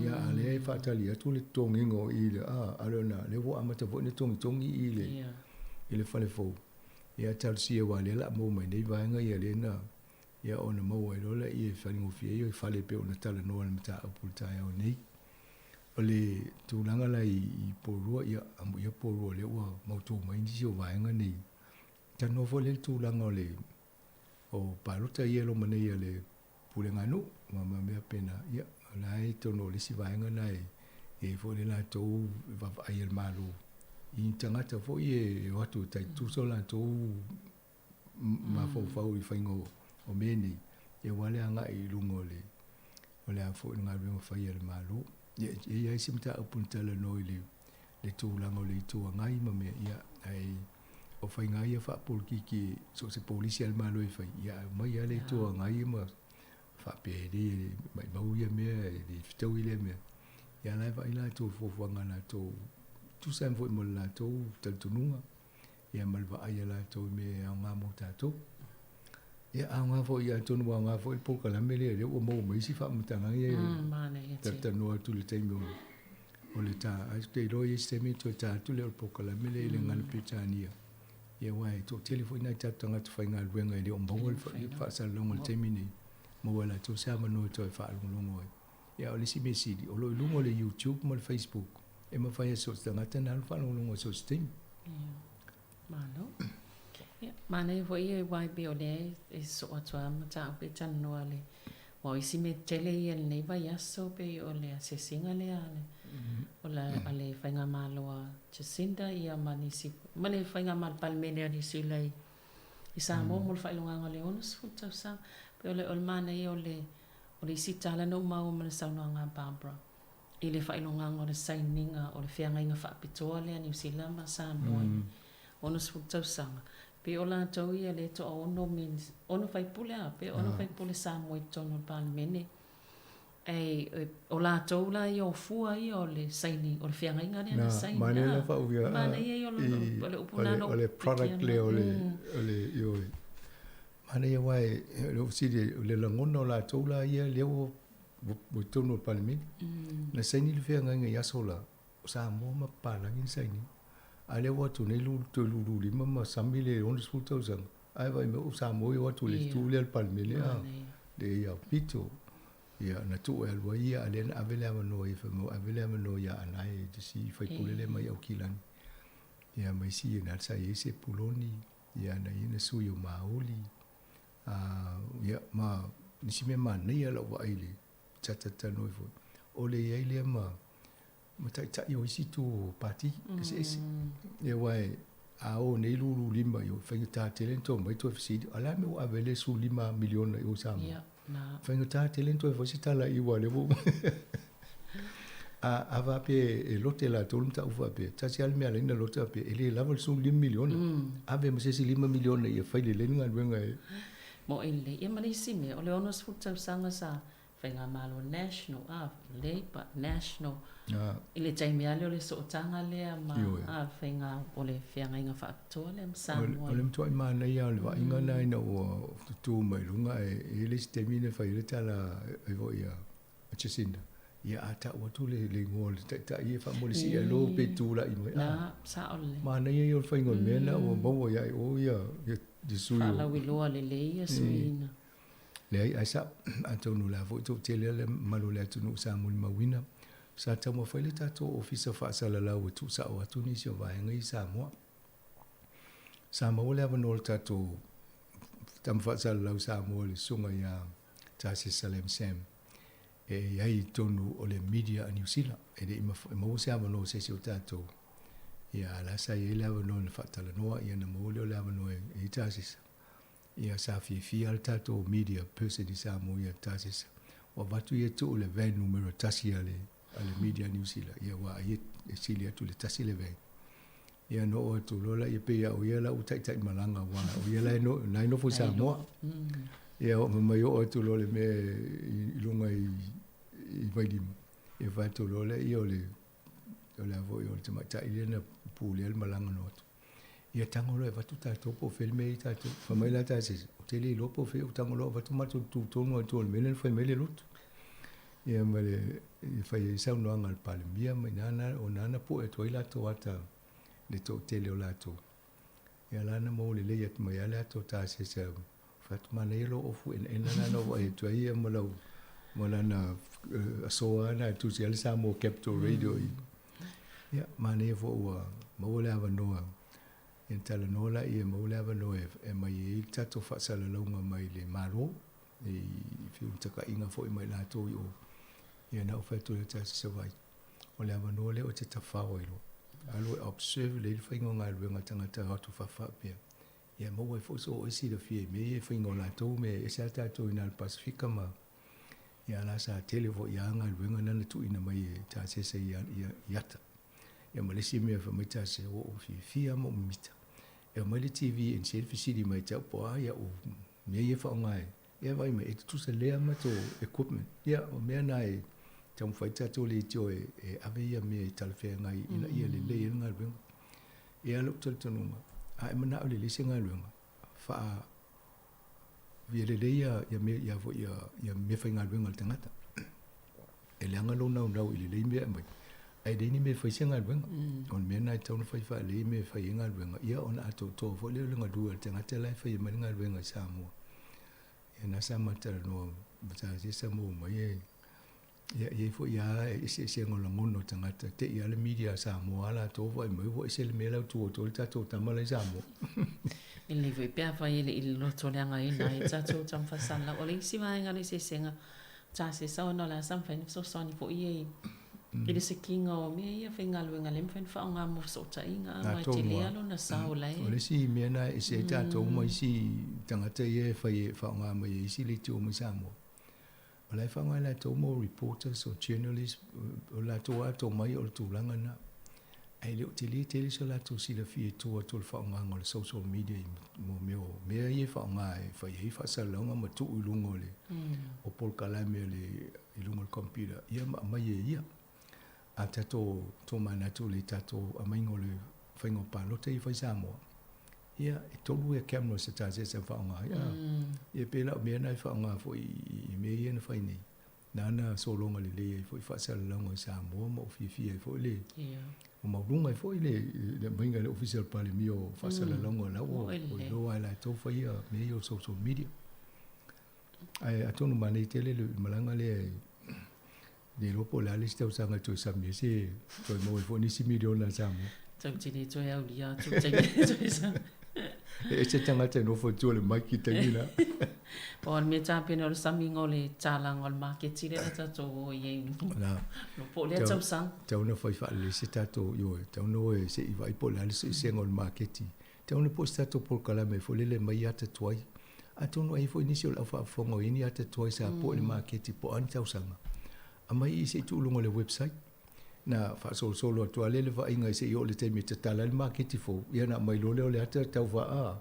ia ale fa tali atu le tongi ngo ile alona le wo amata vo ne tongi ile fale fo ia tal si wa le la mo mai nei va nga ia le na ia ona mo e lola ia fa ngo fie ia fale pe ona tala no al mata apulta ia nei ole tu langa la I porua ia amu ia porua le wa mo tu mai ni si o va nga nei ta no vo le tu langa le o paruta ia lo mane ia le pule nganu mama me pena ia lai to no le si va nga nai e vo le la to va ai el malu in tangata fo ie watu tai tu so la to ma fo i faingo o meni e wale anga I lungo le ole a fo nga lungo fa ia le malu ia simta apunta le no le tu lango le tu ngai ma me ia ai o fainga ia fa polki so se polisi al malu fa ia mai ale tu ngai ma fa pe mai mau ia me di fitau ile me ia lai va ila tu fo ngana to tu sem vo mo la to tel tununga ia malva ai la to me nga mo ta to ia nga vo ia to no nga vo po kala me le o mo me si fa mtanga ia ta no tu le tengo o le ta ai te lo ia se me to ta tu le po kala me le ngal pitania ia wai to telefone ta tanga tu fa nga luenga le o mo fa sa lo mo te mini mo wala to sa mo no to fa lo ngo ia o le si me si o lo lungo le YouTube mo le Facebook e ma Vaiaso tanga tana fa lo ngo so sting malo Mana e foi e wai be o le e so atua mata o pe tanu ale. Wa isi me tele i le Vaiaso pe o le se singa le ale. O la ale whainga maloa Jacinda i a manisi. Mane whainga mal palmene ani si lei. I Samoa mo le whailonga le onus futa sa. Pe o le mana i o le isi tala no mau ma le saunanga Barbara. I le whailonga o le saininga o le whianga inga whaapitoa le ani usila ma Samoa. Onus futa sanga. Pe o la tau ia le to ono means ono fai pule a pe ono fai pule Samoa i tono palmene. O la tau la i o fua i o le saini o le whianga inga le saini. Mane la wha uia Mane ia i o le upunano. O le product le o le ioi. Mane ia wai le usiri le langona o la tau la ia le o tono palmene. Na saini le whianga inga i asola o Samoa ma palangi saini. Ale watu nei lulu lima ma samile on sulta usang ai vai me Samoa watu le tu le palmele a le ia pito ia na tu el wa ia ale avele amano i famo avele amano ia anai de si fai pulele mai au kilan ia mai si na sa ese puloni ia na ina sui o maoli ia ma nisi me man ia la wa ile chatata no fo ole ia ile ma mata ta yo isi tu party ese e wai a o nei lulu lima yo fenga ta talento mai to fisi ala me o avele su 5 miliona yo sama fenga ta talento e fosi tala i wale bo a va pe e lote la tolunta ufa pe ta si al me ala ina lote pe ele level su 5 miliona ave me se 5 miliona e fai le lenga wenga mo ele e manisi me o le onos futa sanga sa whainga malo national, Labour national. Ile taimi ale o le sootanga lea ma whainga o le whianga inga whaapitoa le Samoa. O le mtua i mana ia o le wa inga na ina o tutu mai runga e le sitemi ne whai le tala e vo ia Jacinda. Ia ata ua tu le ngoa le ta ia whamole si e lo pe tūla i mai. Na, sa o le. Mana ia i o le whainga mena o maua ia o ia di sui o. Whala wiloa le leia suina. Le ai sa atonu la vo to tele le malo le atonu sa mo mawina sa ta mo fele ta to office fa sala la o tu sa o atuni si va ngai sa mo le avano ta to tam fa sala la sa mo le sunga ya ta si salem sem e ai tonu o le media New Zealand e de mo se avano se si o ta to ya la sa ye le avano le fa tala no ya na mo le avano e ta si ia sa fi al tato media person di Samoa ia tasis o vatu ia tu le ven numero tasi ale media New Zealand ia wa ia silia tu le tasi le ven ia no o tu lola ia pe ia o ia la utai tai malanga wa o ia la no nai no fu Samoa ia o mai o tu lola me ilunga i vai di ia vatu lola ia o le vo ia o te mai tai ia na pu le malanga no ia tangolo e vatu tato po filme i tato famai la tasi o tele lo po fe o tangolo vatu matu tu tono tu o mele foi mele lut ia male fai sa no angal pale mia mai nana po e toila to ata le to tele o lato ia lana mo le le yat mai ala to tasi sa fatu manelo o fu en nana no e to ia mo lana so ana tu se sa mo capital radio ia mane vo mo le avano in talanola ia maulava no e mai i tato whaasala launga mai le maro i whiu taka inga fo i mai lato i o ia na uwhaitu le tasi sa vai o le avano le o te tawhao ilo alo e observe le whaingo ngā ruenga tangata hatu whawhapia ia maua e fo so o isi da fie me e whaingo lato me e sa tato i nal Pasifika ma ia la sa telefo i anga ruenga nana tu ina mai e tasi sa i ata ia malesi mea whamai tasi o fia mo mita e mai le TV en selfie city mai tau po ia o mea ia whaongai ia vai mai e tusa lea ma to equipment ia o mea nai tau mwhaita to le tio e ave ia mea i talawhea ngai ina ia le le ina ngai ruenga ia luk tala tanunga a e mana o le lese ngai ruenga wha via le le ia mea whai ngai ruenga le tangata e le anga lo nau i le le mea mai ai dei ni me foi singa ruenga on me na tau no foi fa le me foi inga ruenga ia on ato to fo le nga dual tanga te lai foi me nga ruenga Samoa e na sa mata no bata se Samoa mai Ia fo ia se ngolongono tangata te ia le media Samoa la to vai mai vo se le mela tu to tato tamala Samoa. Ele voi pea vai ele loto le anga ina e tato tam fasala o le isi vai ngale se senga ta se sa no la sam fa ni so so ni fo ie ele se kinga o me ia fa ngalo ngale mfen fa nga mo so ta inga mai te le alo na sa o lai o le si me na se tato mai si tangata ie fa nga mai si le tu mo Samoa. O lai whanga la tau mo reporters o journalists o la tau ato mai o le tūlanga na. Ai leo te li so la tau sila fie tua tō le whaonga o le social media mo meo. Mea ie whaonga e whai hei whasalaunga ma tuu ilunga o le o Paul Kalame o le ilunga o le computer. Ia ma mai e ia. A tato tō mana tō le tato a maingo le whaingo pālota i whai Samoa. Ia e tolu e camera se taze se whaonga. Ia pēla o mea nai whaonga fo i mea ia na whai nei. Nana solonga le lea fo i whasalanga i Samoa ma o fia fo i le. O maurunga i fo i le mainga le official pale mi o whasalanga la o loa la tau whai a mea o social media. Ai atonu mana i tele le malanga le lopo la le stau sanga to sa me se to mo fo ni si miliona Samoa. Tau tini to au lia tu tini to sa. E se tangata no fo tu le mai ki tangina. Pon me tapena o samingo le talang o market ile ta to ye. Na. No po le tau sang. Tau no foi fa le se tato yo tau no e se i vai po la le se ngol market. Tau no po stato por kala me fo le mai ata toi. Atu no ai fo inisio la fa fongo ini ata toi sa po le market po an tau sanga. Amai se tu longo le website. Na fa solo to ale le va inga se yo le te mita tala le market fo ia na mai lo le ata tau va a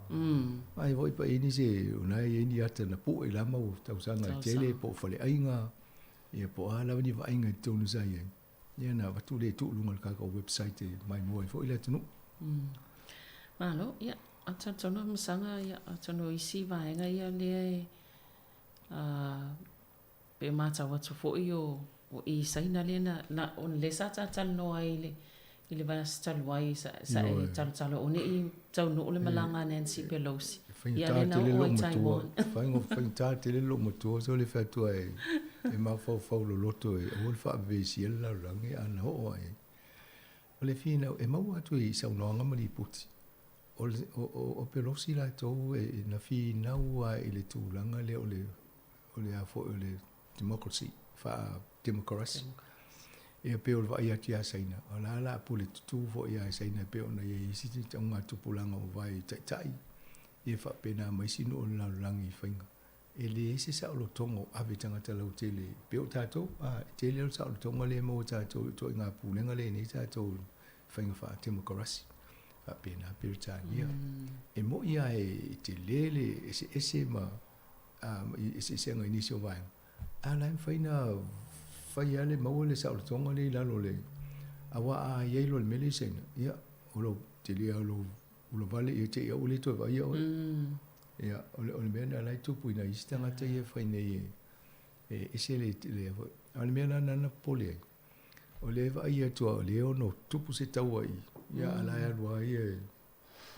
ai voi pa ini se una ini ata na po ila mau tau sanga tele po fa le inga ia po ala ni va inga to no sai ia na va tu le tu lunga ka ko website mai mo fo ila tunu malo ia ata tono msanga ia ata no isi va inga ia le pe mata wa to fo io o I saina le na on le sa tal no ai le va sta wai sa e tal o ne tau no le malanga Nancy Pelosi ia le na o Taiwan fa ta te le lo moto so le fa tu ai e ma fa lo loto e o fa ve si la rangi ana o ai o le fina e ma wa tu I sa no nga mali puti o Pelosi la to e na fi na wa ile tu langa le o le a fo le democracy fa democracy. Ia peo vai ati a saina. O la pule tutu fo ia saina peo na ia isi te unga tupulanga o vai tai. Ia fa pena mai sino o la langi whainga. E le ese sa o lo tongo ave tangata lau tele. Peo tato, tele o sa o lo tongo le mo tato to inga pulenga le ni tato whainga fa democracy. Fa pena peo tania. E mo ia e te lele ese ma ese senga inisio vai. Alain whaina whai ale maua le sao le tonga le lalo le awa a yeilo le mele sena ia olo te lia olo vale ia te ia ule to vai ia ia ole mena lai tupu ina istanga te ia whaine e ese le ole mena nana pole ole va ia to le ono tupu se tau ai ia ala ia lua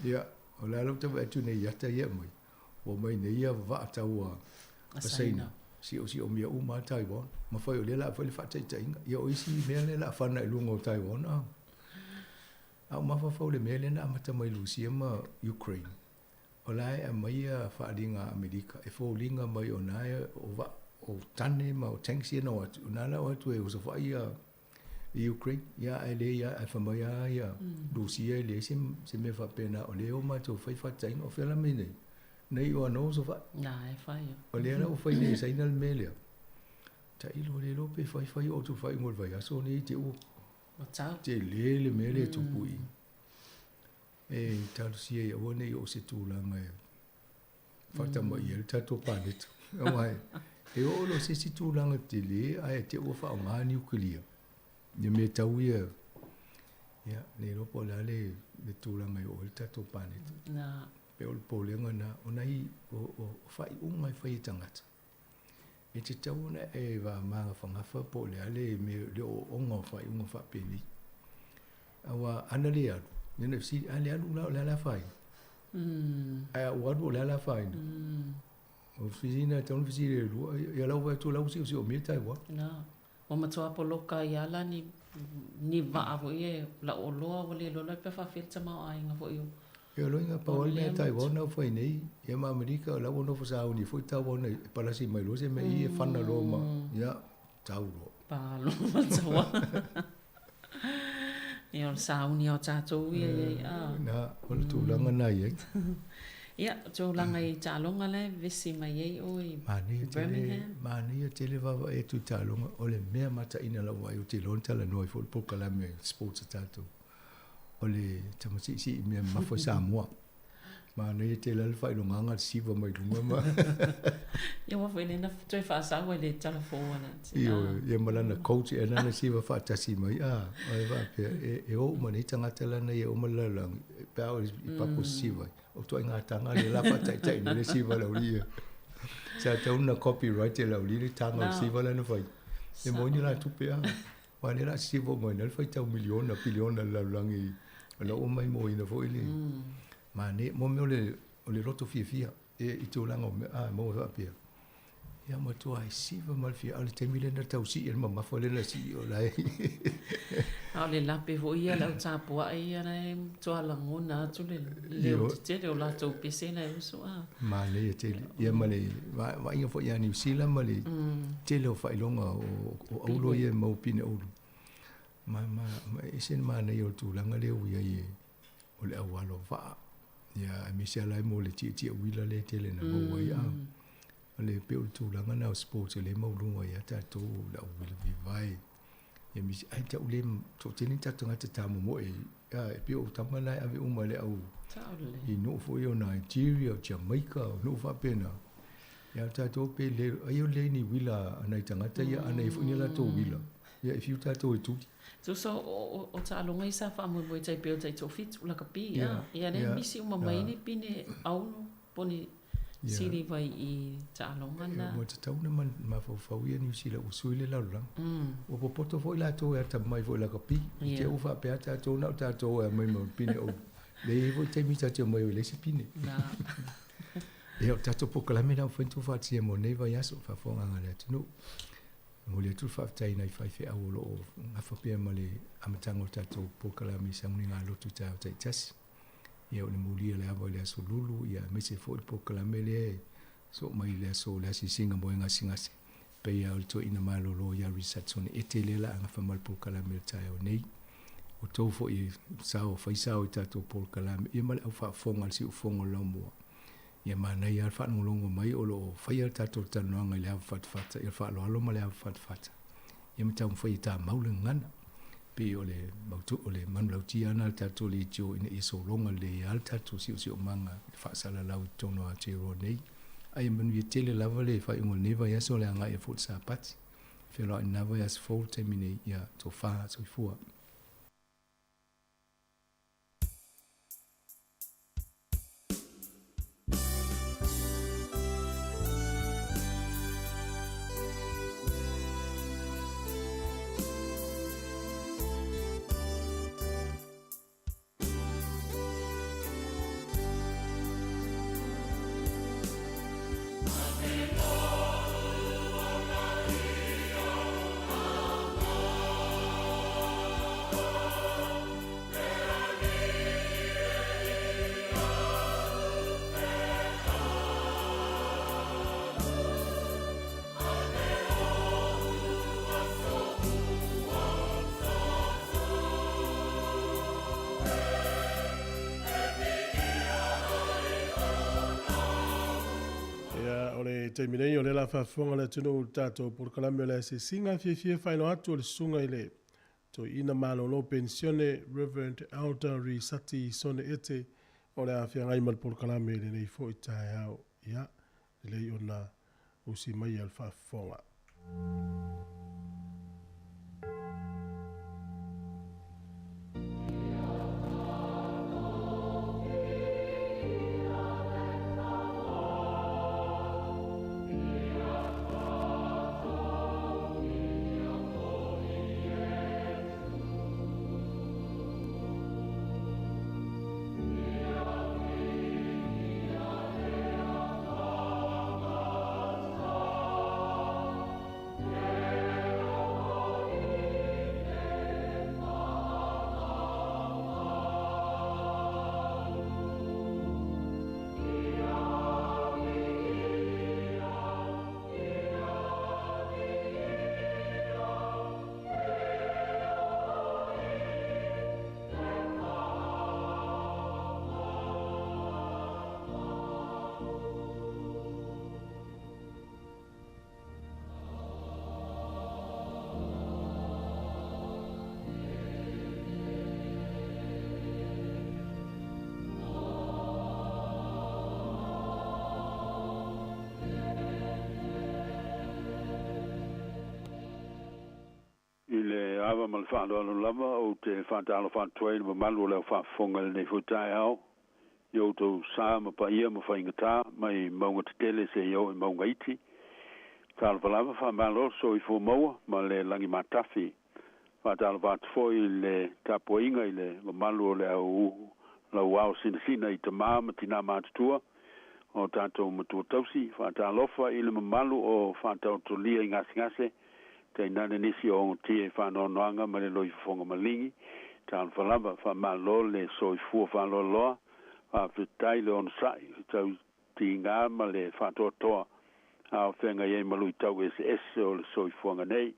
ia ole alo te vai tu ne ia te ia mai o mai ne ia va tau a saina si o mia uma Taiwan ma foi o le la foi le fa tai ia o isi me le la fa na lungo Taiwan a ma fa le me le na mata mai Lucia ma Ukraine o lai a mai fa dinga America e fo linga mai o na o va o tane ma o tanksi no na la o tu e o fa ia Ukraine ia ele ia fa mai ia Lucia le se me fa pena o le o ma to fa tai o fa la me nei o no so fa na e fai o le o fai nei sai nal mele ta ilo le lo pe fai o tu fai ngol Vaiaso nei te o tau te le mele tu pui e tal si e o nei o se tu la mai fata mo ia ta to panet o ai e o lo se si tu la te le ai te o fa nga nuclear ne me tau ia le lo po la le tu la mai o ta to panet na pe o polenga na onai o fai unga fai tangata e te tau na e va manga whangafa po le ale me le o onga fai unga fa peni awa ana le alu nena si ale alu la fai ai o alu la fai o fisina tau fisina lu ia lau vai tu lau si o me tai wa na o o matua poloka i ala ni vaa vo e la o loa o le lola pe fa fil tama ai nga vo yo. Yo lo inga pa ole Taiwan na foi nei. E ma Amerika la ono fo sa uni foi Taiwan e para si mai lo se me i e fana lo ma. Ya tau lo. Pa lo ma tawa. Yo sa uni o tato i na o le tulanga na i. Ia, tō langa i tālonga le, visi mai ei o i Birmingham. Mani te le wawa e tu tālonga, o le mea mata ina la wai o te lontala noi fo le poka la me sports tātou. O le tamasisi i mea mafo Samoa. Mani te le alfa i longanga siva mai lunga ma. Ia wafo i lena toi whaasawa i le talafōa na. Ia malana coach e nana siva whaatasi mai. Ai wapea, e o mani tangata lana i o malalang, pēo i papo siva. O to inga tanga le la fa tai le siva la ulia. Sa ta una copyright la ulia tanga siva la no fai. E mo ni la tu pe a. Wa le la siva mo na fai ta miliona biliona la langi. La o mai mo ina fo ile. Ma ne mo me le roto fia e i tu langa mo va pe. Ya mo tu ai siva mal fia al te milena tau si el mama fo le la si o la. Au le lape vo ia lau tāpua ia nei toa langona tu le leo te te o lato pese na uso a. Ma le te ia ma le wa inga fo ia New Zealand ma le te leo whailonga o aulo ia mau pine olu. Ma isen ma nei o tu langa leo ia i o le awalo wha. Ia me se alai mo le tia wila le te le na mo ia. Le pe o tu langa na o sports le mau lunga ia tato la wila vivai. Ya misi ai ta ule to tini ta tunga te tamu mo e pe o tamana ave uma le au i no fo yo Nigeria Jamaica no fa pena ya ta to pe le ayo le ni wila ana tanga ta ya ana ifu ni la to wila ya if you ta to tu so o ta longa isa fa mo mo tai pe o tai to fit la kapi ya ne misi uma mai ni pine au poni siri vai i tālonga na. Mo te tauna man ma fau ia ni sila usui le lau lang. O popoto fo ila tō e ta mai fo ila kapi. I te uwha pe ata tō nau ta tō e mai mau pine o. Le e fo te mita te o mai o le si pine. E o tato pokalame nau whentu whatia mo nei Vaiaso whawhonganga le atinu. Mo le tu whaftai nei whaife au lo o ngawhapea ma le amatango tato pokalame sauni ngā lotu tau tai tasi. Ia o le mulia le awa le aso lulu, ia mese fo i pokalame le so mai le aso le asi singa mo ngasi ngasi. Pe ia o le to ina malolo ia research one ete le la anga whamal pokalame le tai o nei. O tau fo i sao, whaisao i tato pokalame, ia male au whaafonga si ufonga lau mua. Ia mana ia whanongolongo mai o lo whaia tato tanoanga i le awa whatwhata, ia whaaloalo ma le awa whatwhata. Ia matau mwhai ta maule ngana. Pe o le mautu o le manulauti ana tato le tio ina iso longa le al tato si o manga whaasala lau tono a te ro nei. Ai manu i tele lava le whai ungol ne Vaiaso le anga e fot sa pati. Whelo ina Vaiaso fol te mine ia to wha so i fua. te minei o le la whaafonga le tunu o tātou por kalame o le se singa fie whaino atu o le sunga i le to ina malo lo pensione Reverend Elder Risati sone ete o le awhia ngai mal por kalame le nei fo i tae au ia le lei o na usi mai al whaafonga. Yeah. ma le whaaloalo lava o te whaatalo whaatoi ma malu leo whaafonga le nei futai au. Yo to sa ma pa ia ma whaingata mai maunga te tele se yo i maunga iti. Tālo palava whaamalo so i fu maua ma le langi matafi. Whaatalo whaatfoi le tapuinga i le malu o le au lau au sina i te maa ma tina mātutua. O tātou matua tausi, whaatalofa i le mamalu o whaatau to lia i ngase. Te nane nisi o ngotie whanoanoanga ma le loi whafonga malingi. Tālo whalava whaamalo le so i fua whalo loa. Whaafitai le on sai, tau ti ngā ma le whatoa toa. Hao whenga iei malu i tau SS o le so i fuanga nei.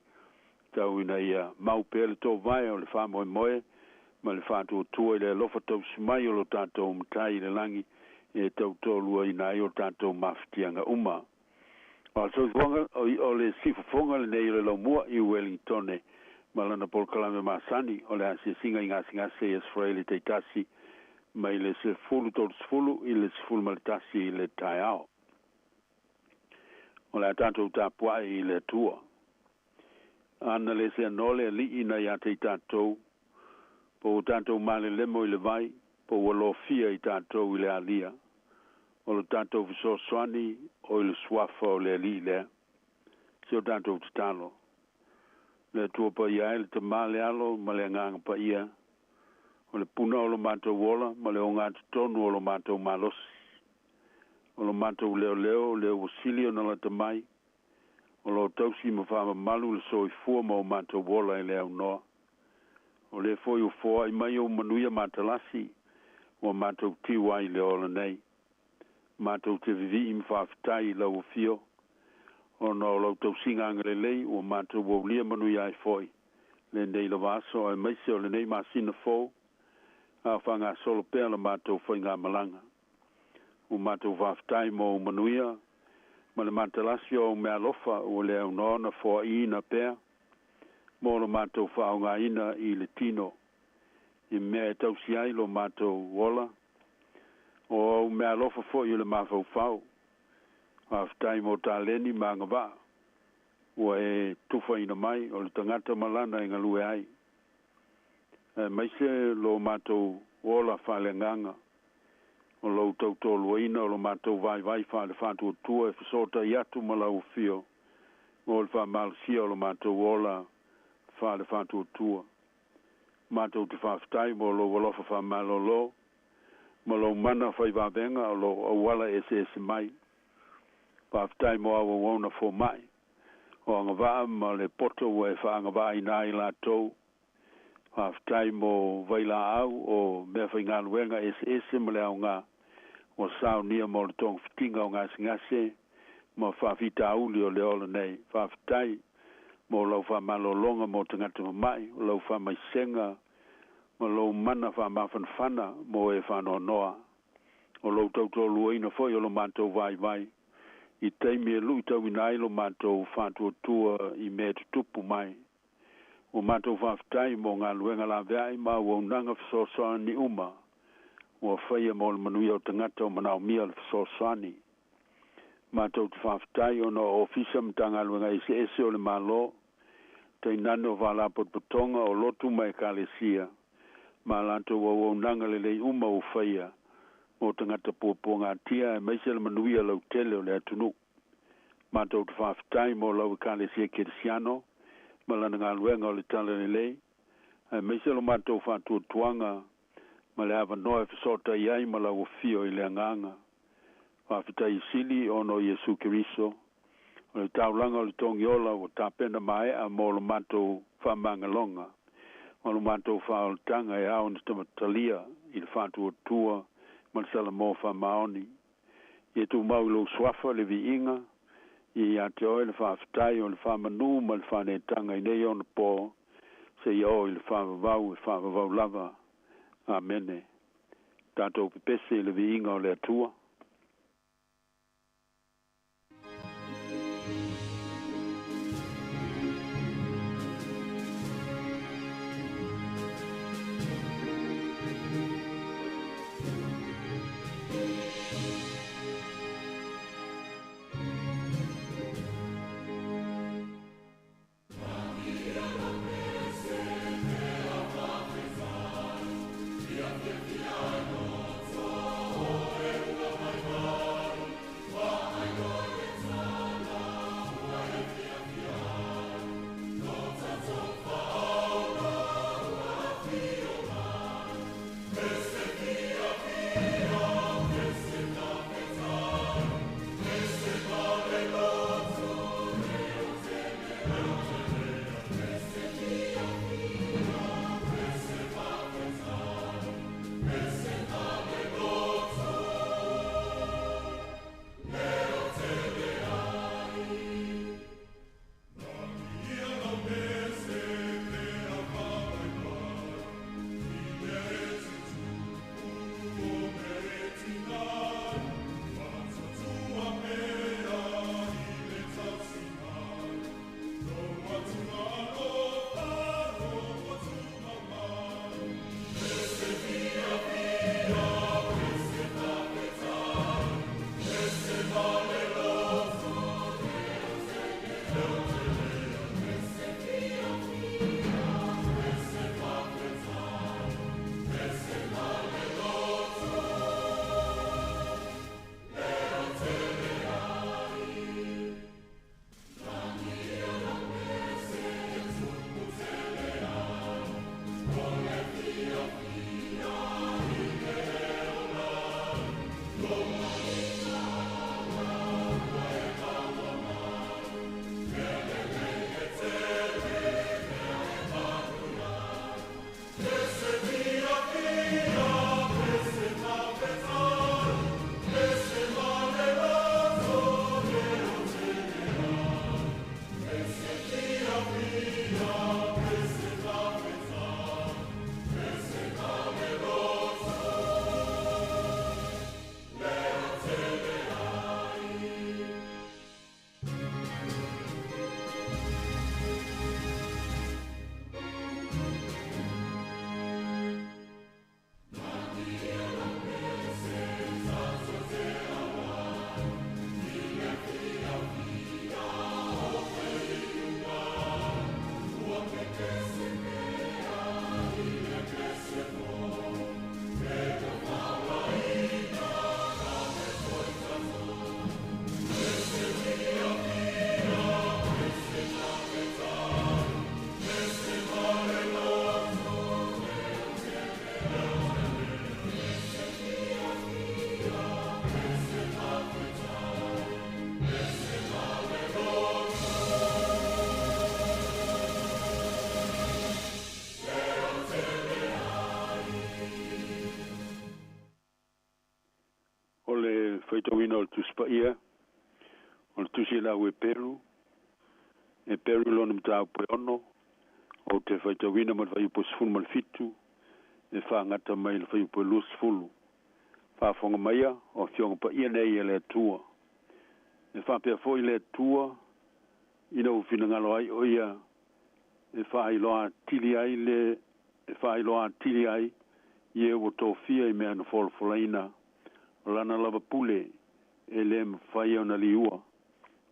Tau ina ia mau pēle tō vai o le whamoe moe. Ma le whātua tua i le lofa tau simai o lo tātou mtai le langi. E tau tōlua i nai o tātou mawhitianga uma. O so fuanga o le sifufonga le nei le lau mua i Wellingtone. Malana pol kalame masani o le asi singa i ngasi e sfraile te tasi. Mai le se fulu tō sfulu i le sfulu malitasi i le tai ao. O le tātou tāpua i le tua. Ana le se anole li ina i ate i tātou. Po tātou male lemo i le vai. Po walo fia i tātou i le alia. O le tātou viso swani o le swafa o le li le. Si o tātou te talo. Le tua pa ia le te male alo ma le nganga pa ia. O le puna o le mātou wola ma le o ngātu tonu o le mātou malosi. O le mātou leo leo wasili o nala te mai. O le tausi ma whama malu le soi fua ma o mātou wola i leo noa. O le foi o foa i mai o manuia mātalasi. O mātou tiwa i leo le nei. Mātou te vivi i mwhawhitai i lau fio. O no lau tau singa angalelei o mātou waulia manu iai foi. Le nei la vaso ai maise o le nei masina fo. A whanga solo pēr la mātou foi ngā malanga. O mātou whawhitai mo manuia. Ma le mātalasi o mea lofa o le au nona fo i na pēr. Mo le mātou whao ngā ina i le tino. I mea e tau si ai lo mātou wola. O mea lofa fo i le mawhau whau. Haftai mo tāleni ma ngā wā. O e tufa ina mai o le tangata malana i ngā lue ai. Maise lo mātou ola whale nganga. O lo tau tolu ina o lo mātou vai whale whātua tua e whasota i atu malau fio. O le wha malsia o lo mātou ola whale whātua tua. Mātou te whaftai mo lo walofa wha malolo. Ma lo mana whai wawenga o lo awala SS mai. Whaftai mo awa wona fo mai. O anga waa ma le poto e whaanga waa i nai la tau. Whaftai mo waila au o mea whai ngā luenga SS ma le au ngā. O sao nia mo le tong fitinga o ngasi ngase. Ma whawhita auli o le ola nei. Whaftai mo lau wha malolonga mo tangata mai. O lau wha mai senga. Ma lo mana wha mawhanwhana mo e whano noa. O lo tau tolu ina foi o lo mātou vai. I teimi e lui tau ina ai lo mātou whātua tua i mea tutupu mai. O mātou whawhitai mo ngā luenga la veai ma o nanga whasosoani uma. O whaia mo le manui o tangata o manao mia le whasosoani. Mātou te whawhitai o no ofisa mtanga luenga ese o le malo. Te nano wala potpotonga o lotu mai kalesia. Ma lanto o nanga le lei uma o whaia. O tangata pōpō ngā tia e meise le manuia lau tele o le atunu. Mātou te whawhitai mo lau kalesia kirisiano. Ma lana ngā luenga o le tala le lei. E meise lo mātou whātua tuanga. Ma le awa noe whasota iai ma lau o fio i le anganga. Whawhitai sili o no Yesu Kiriso. O le taulanga o le tongiola o tāpena mai a mo lo mātou whamangalonga. O lo mātou whaoltanga e au ni tamatalia i le whātua tua ma le sala mō whamaoni. I e tu mau lo swafa le vi inga, i a te oe le whawhitai o le whamanu ma le whanetanga i nei o na pō, se i o i le whamavau lava. Amene. Tātou pepese le vi inga o le atua. Say le tuspa ia, o le tusi la ue Peru, e Peru lona mtau peono, o te whaitawina ma le whaiupo sifunu ma le fitu, e whaangata mai le whaiupo lua sifunu. Whaafonga maia, o fionga pa ia nei e le tua. E whaapea fo i le tua, ina ufina ngalo ai o ia, e whaailoa tili ai le, e whaailoa tili ai, ie o tōwhia i mea na wholafolaina, o lana lava pule, e le mwhai au na liua,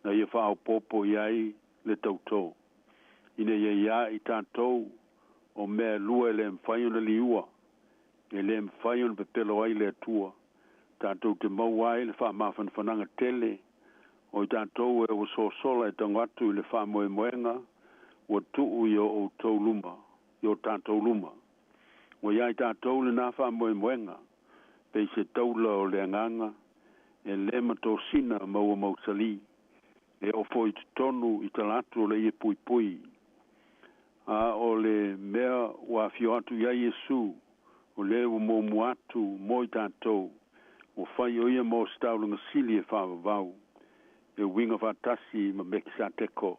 na ia whaau popo iai le tautou. Ina ia i tātou, o mea lua le mwhai au na liua, e le mwhai au na pepelo ai le tua, tātou te mau ai le wha mawhanwhananga tele, o i tātou e o sosola e tangatu i le wha moe moenga, o tuu i o tau luma, i o tātou luma. O iai tātou le nā wha moe moenga, pei se taula o le anganga, e le matosina maua mausali, e o foi tonu i talatu o le ie pui pui. A o le mea wa fio atu ia Yesu, o le o mo muatu mo i tātou, o whai o ia mo staulunga sili e whawavau, e winga whatasi ma meki sa teko.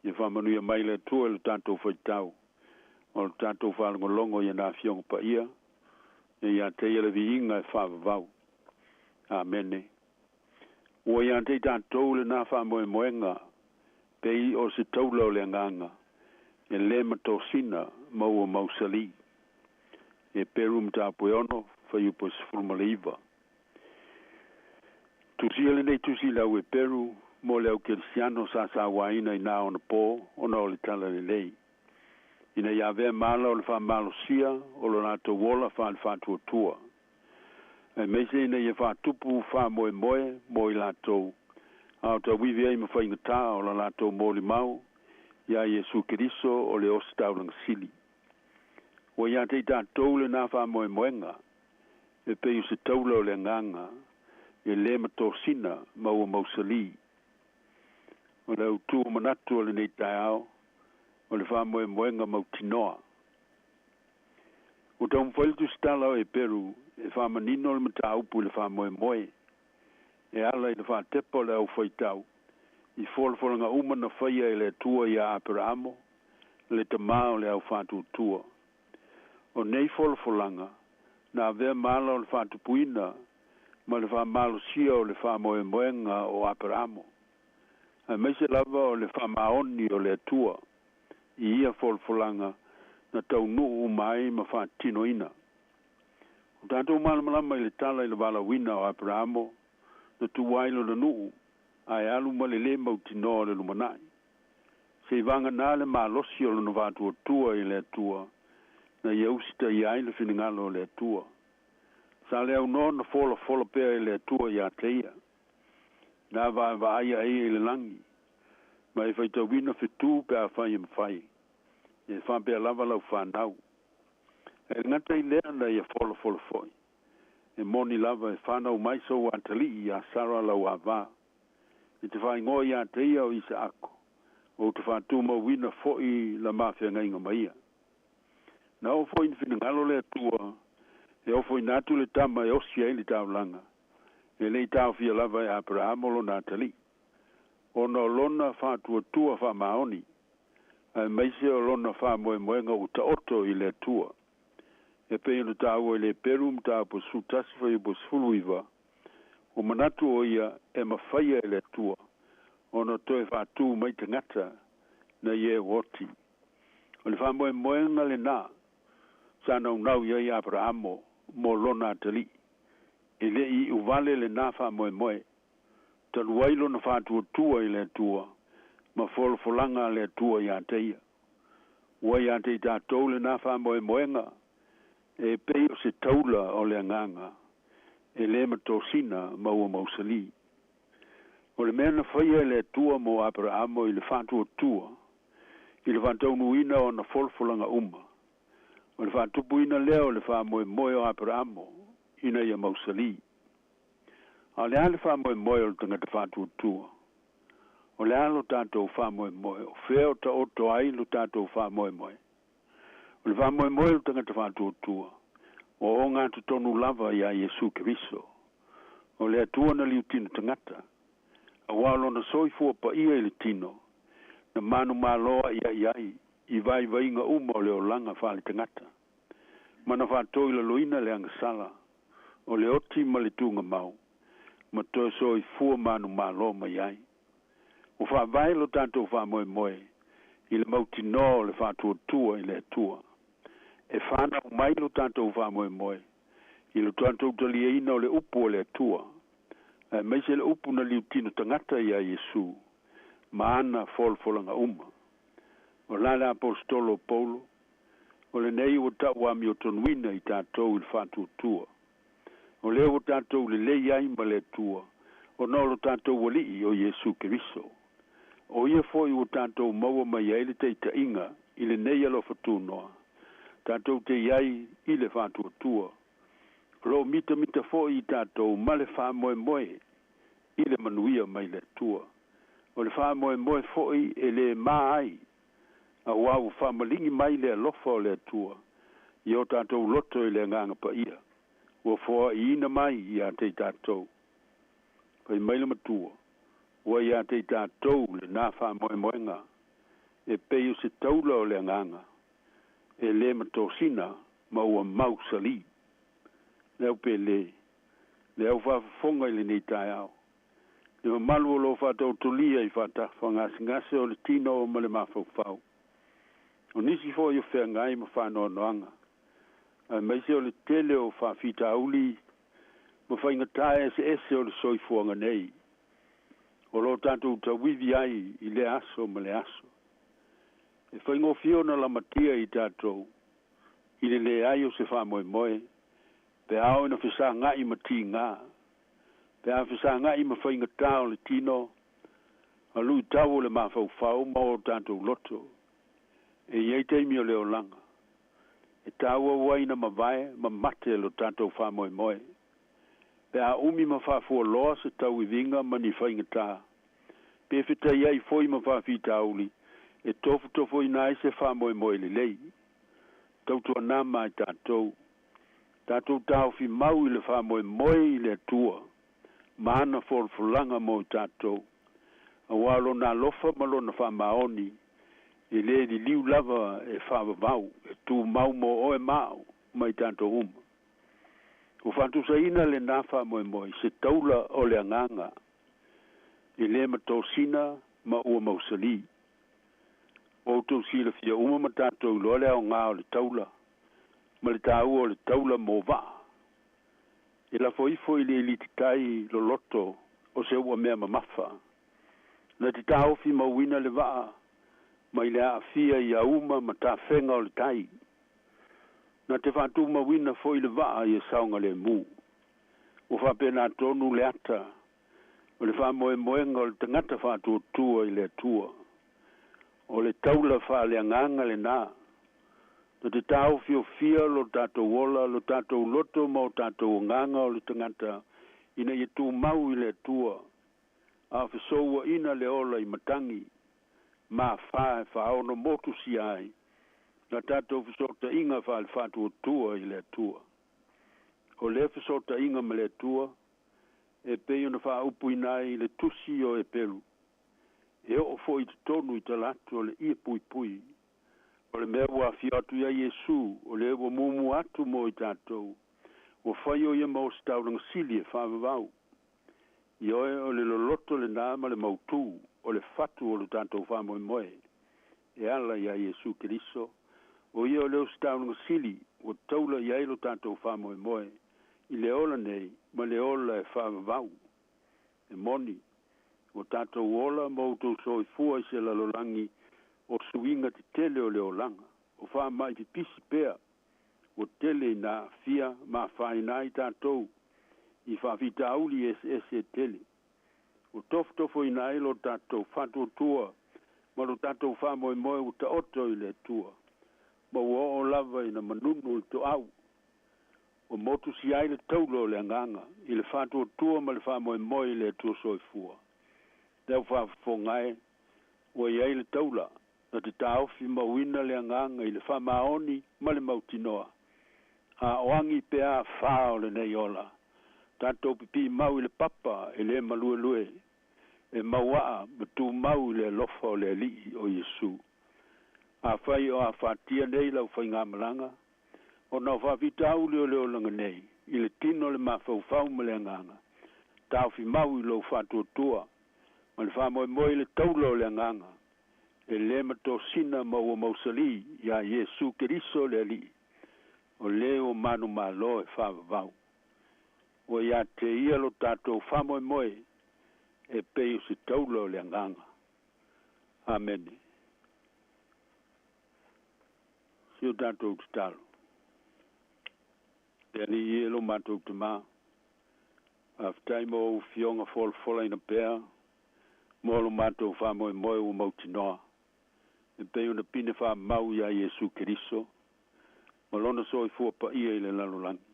E whamanuia mai le tua le tātou whaitau, o le tātou whalongolongo i na fionga pa ia, e ia te ia le viinga e whawavau. Amene. O ia te tātou le nā whamoe moenga, pei o se taula o le anganga, e le matosina maua mausali, e peru mtapu ono, whaiupo sifuruma le iwa. Tusi ele nei tusi lau e peru, mo leo kirisiano sa waina i nā ona pō, ona o le tala le lei. Ina ia vea mala o le wha malosia, o lo nato wola wha le wha tua. E meise ina ia wha tupu wha moe moe, mo i latou. Ao ta wivi ai ma whainga tā o la latou mo li mau, ia Yesu Kiriso o le ostaulang sili. O ia te tātou le nā wha moe moenga, e pei se taula o le nganga, e le matosina maua mausali. O le utu manatu o le nei tai ao, o le wha moe moenga mautinoa. O tau mwhailitu stala o e Peru, e wha manino le mata upu le wha moe moe, e ala i le wha tepo le au whaitau, i wholawholanga umana whaia e le tua i a Aperamo, le tamao le au whatu tua. O nei wholawholanga, na vea mala o le wha tupuina, ma le wha malo sia o le wha moe moenga o Aperamo. A meise lava o le wha maoni o le tua, i ia wholawholanga, na tau nuu mai ma wha tino ina. O tātou malamalama i le tala i le wala wina o Aperamo, na tu wailo na nuu, ai alu ma le mau tino le lumanai. Se vanga nā le malosi o le novatu o tua i le tua, na ia usita i ai le finingalo o le tua. Sa le au no na fola pea i le tua i a teia. Nā va aia i le langi. Ma e whaita wina fitu pe a whai mwhai. E wha pea lava lau whanau. E ngata i lea na ia fola foi. E moni lava e whanau maiso o antali i a sara lau a vā. E te whai ngoi a teia o isa ako. O te whatuma wina foi la mafia ngai ngā maia. Na o foi ni finangalo le tua, e o foi natu le tama e osia ili tau langa. E lei tau fia lava e Aperamo lo Natali. O no lona whatua tua wha maoni. A meise o lona wha moe moenga uta oto i le tua. E pe inu tau e le Peru mta po su tasifa i po sfuluiva. O manatu o ia e mawhaia e le tua. O no toe whatu mai te ngata na ie woti. O le wha moe moenga le nā. Sana unau ia i Aperamo mo lona Natali. E le i uvale le nā wha moe moe. Tanu wailo na whātua tua i le tua. Ma folanga le tua i ateia. Ua i atei tātou le nā wha moe moenga. E pei o se taula o le anganga. E le matosina maua mausali. O le mea na whaia i le tua mo Aperamo i le whātua tua. I le whātaunuina o na folanga uma. O le whātupuina leo le wha moe moe o Aperamo. Ina ia mausali. A le ale wha moe moe o le tangata whātua tua. O le alo tātou wha moe moe. O wheo ta oto ai lo tātou wha moe moe. O le wha moe moe o le tangata whātua tua. O ngā tonu lava i a Yesu Kiriso. o le atua na liu tino tangata. A walo na soifua pa ia ili tino, na manu maloa iai, I vai inga uma o le o langa whale tangata. Mana whātoi la loina le anga sala, o le oti ma le tunga mau, ma toi soifua manu maloa mai ai. O whāwai lo tātou whāmoe moe, I le mauti no le whātua tua I le tua. E whāna mai lo tātou whāmoe moe, I lo tātou tali eina o le upu o le tua. E meise le upu na liu tino tangata I a Yesu, ma ana folanga uma. O lala apostolo Paulo, o le nei o tau ami o tonuina I tātou il whātua tua. O leo o tātou le lei ai ma le tua, o nolo tātou wali o Yesu Keriso. O ia foi o tātou maua mai ai le teita inga, I le nei alo whatunoa. Tātou te iai I le whātua tua. Lo mita foi I tātou ma le whāmoe moe, I le manuia mai le tua. O le whāmoe moe foi e le mai, a wau whamalingi mai le alofa o le tua. I o tātou loto I le nganga pa ia. Ua fua I ina mai I a te tātou. Pai mai le matua. Ua I a te tātou le nā whamoe moenga. E peo se taula o le nganga. E le matosina ma ua mau sali. Leo pe le. Leo whafonga I le nei tai au. Le malu o lo whatau tulia I whata whangase o le tino o male mawhau. O nisi fo I whea ngai ma whanoa noanga. A meise o le tele o whawhita auli ma whaingatai ese o le soifuanga nei. O lo tātou tawivi ai I le aso ma le aso. E whaingofio na la matia I tātou. I le ai o se whamoe moe. Pe ao ina whisa ngai ma ti ngā. Pe a whisa ngai ma whaingatau le tino. A lui tau le mawhau ma o tātou loto. E iei teimi o leo langa. E tāua waina ma vai, ma mate lo tātou whamoe moe. Pe a umi ma whafua loa se tau I vinga ma ni whaingatā. Pe whita iei foi ma whawhita auli. E tofu I nai se whamoe moe le lei. Tautua nā mai tātou. Tātou tāu fi mau I le whamoe moe I le tua. Ma ana fulanga mo tātou. A walo nā lofa ma lo na whamaoni. I le li liu lava e whawavau, e tū mau mo oe mau, mai tātou uma. O whantu sa ina le nāwha moe moe, se taula o le anganga. I le matosina ma ua mausali. O tau sila fia uma ma tātou loa le au ngā o le taula. Ma le tāu o le taula mo va. I la foi le elititai lo loto, o se ua mea mamafa. Na te tāu fi mauina le vaa. Mai le afia I auma ma ta whenga o le tai. Na te whātu mawina foi le waa I saunga le mu. O whapena tonu le ata. O le whamoe moenga o le tangata whātu tua I le tua. O le taula wha le anganga le nā. Na te tau fio fia lo tātou wola, lo tātou loto ma o tātou nganga o le tangata. Ina I tu mau I le tua. A whesoua ina le ola I matangi. Ma whae whaono motu si ai. Na tātou whisota inga whae whātua tua I le tua. O le whisota inga ma le tua, e peo na wha upu inai le tusi o e pelu. E o fo I tonu I talatu o le ia pui pui. O le mea wa fiatu ia Yesu, o le wa mumu atu mo I tātou. O whaio ia mau staurang sili e whawawau. I oe o le loloto le nāma le mautu. O le fatu o le tātou whamoe moe. E ala ia Yesu Keriso. O ia o leo staunga sili. O taula ia lo tātou whamoe moe. I le ola nei. Ma le ola e whamavau. E moni. O tātou ola mautou soi fua I se lalolangi. O suinga te tele o leo langa. O whamai te pisi pea. O tele na fia ma whainai tātou. I whawhita auli e tele. O tofo ina ilo tātou whātua tua, ma lo tātou whamoe moe o ta oto I le tua. Ma o lava ina manunu I to au. O motu si aile taulo le anganga, I le whātua tua ma le whamoe moe I le tua soifua. Leo whafongae, o I aile taula, na te tāofi mawina le anganga I le whamaoni ma le mautinoa. A oangi pea whao le nei ola. Tatou pipi mau i le papa e le malue e maua ma tu mau i le lofa o le alii o Iesu. A whai o a whatia nei lau whai ngā malanga, o nā whawhitau leo leo langa nei, i le tino le mawhau ma le nganga. Tau fi mau i lo whatua tua, ma le whamoe moe le taulo le nganga, e le mato sina maua mausali, ia Iesu Keriso le alii, o leo manu malo e whawavau. O ia te ia lo tātou whamoe moe, e pei o se taulo le nganga. Amen. Sio tātou te talo. E ni ie lo mātou te mā. Aftai mo o fionga fola ina pēr, mo lo mātou whamoe moe o mautinoa. E pei o na pine wha mau ia Iesu Keriso, mo lona so i fua pa ia i le lalolangi.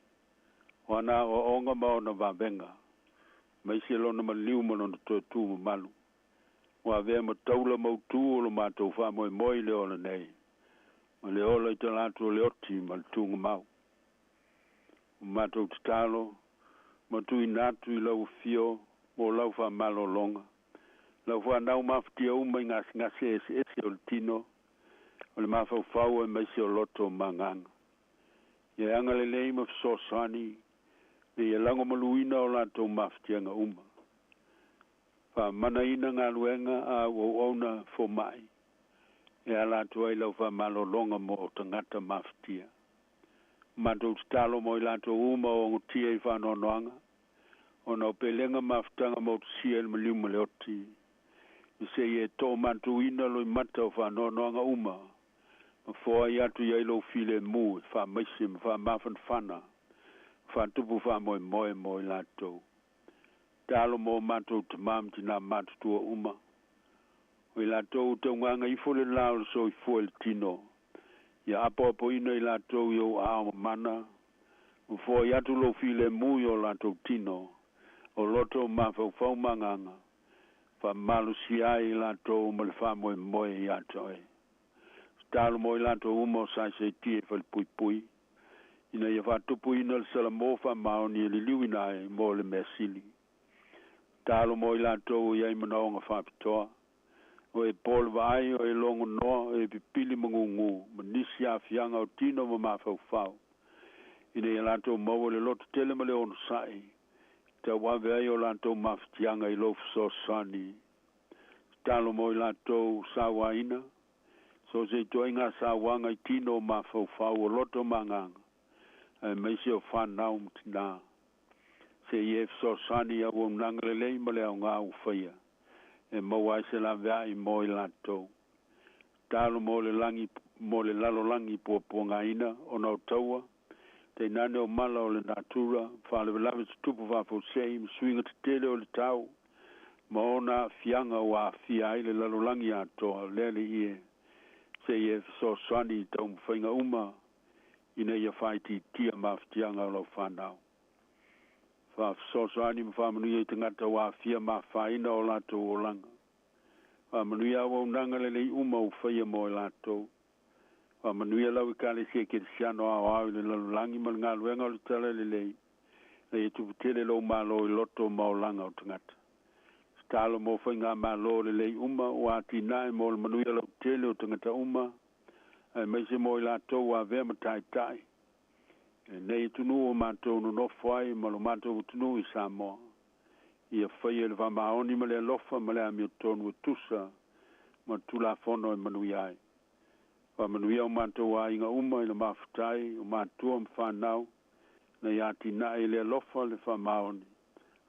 O ana o onga mao na wawenga, mai se lona maliu mo lona tu malu. O avea ma taula mautu o lo mātou whamoe moe le ola nei. Ma le ola i te lātu o le oti ma le tunga mau. O mātou te talo, ma tu i nātu i lau fio, mo lau wha malo longa. Lau wha nau mawhtia uma i ngase ese o le tino, o le mawhau whau e mai se o loto o manganga. Ia anga le lei ma fsosani, ne ia lango maluina o lātou mawhtia nga uma. Wha mana ina ngā luenga a wauna fo mai. E ala tuai lau wha malo longa mo o tangata mawhtia. Mātou te talo mo i lātou uma o ngotia i whanoanoanga. O nau pelenga mawhtanga mo te sia il maliu maleoti. I se i e tō mātou ina loi mata o whanoanoanga uma. Ma fōa i atu i ailo file mu, wha maisim, wha mawhan whana. Wha tupu wha moe i lātou. Talo mo mātou te mam tina mātou tua uma. O i lātou te nganga i fole lao so i fua il tino. Ia apo ina i lātou i o aama mana. O fua i atu lo file mui o lātou tino. O loto mawhau manganga. Wha malu si ai i lātou ma le wha moe i ato e. Talo mo i lātou uma o sai se tie whal pui. Ina ia whatupu ina le salamofa maoni li liwina e mo le mesili. Talo mo i lātou i ai manaonga whapitoa. O e pol vai o e longo noa o e pipili mangungu. Manisi a fianga o tino ma mawhau. Ina ia lātou maua le loto tele ma le ono sai. Te wawe ai o lātou mawhitianga i lofu so sani. Talo mo i lātou sawa ina. So se toinga sawanga i tino ma mawhau o loto manganga. Ai meisi o whanau mtina. Se ief so sani a wong nangalelei ma le au ngā uwhaia. E mawai se la vea i mo i lātou. Talo mo le lalo langi pua ngā ina o nau taua. Te nane o mala o le natura. Whale velawe tupu whafo sei. Msuinga te tele o le tau. Ma ona fianga o a fia i le lalo langi atoa. Lele ie. Se ief so sani tau mwhainga uma. Ina ia whaiti tia mawhitianga o lau whanau. Whafsosani mwhamanuia i te ngata wā fia mawhaina o lātou o langa. Whamanuia au nanga lelei uma o whaia mo i lātou. Whamanuia lau I kale se ke siano au le lalulangi ma ngā luenga o le tala lelei. Le i tuputele lau malo I loto ma o langa o tangata. Stalo mo whai ngā malo lelei uma o ati nai mo le manuia lau tele o tangata uma. Ai meise mo I lātou wā vea tai. Nei tunu o mātou no nofai ma lo mātou tunu I Samoa. Ia whaia le whamaoni ma le alofa ma le amio tonu o tusa ma tula whono I manui ai. Whamanuia o mātou a inga uma I le mawhatai o mātua ma whanau na iati nae le alofa le whamaoni.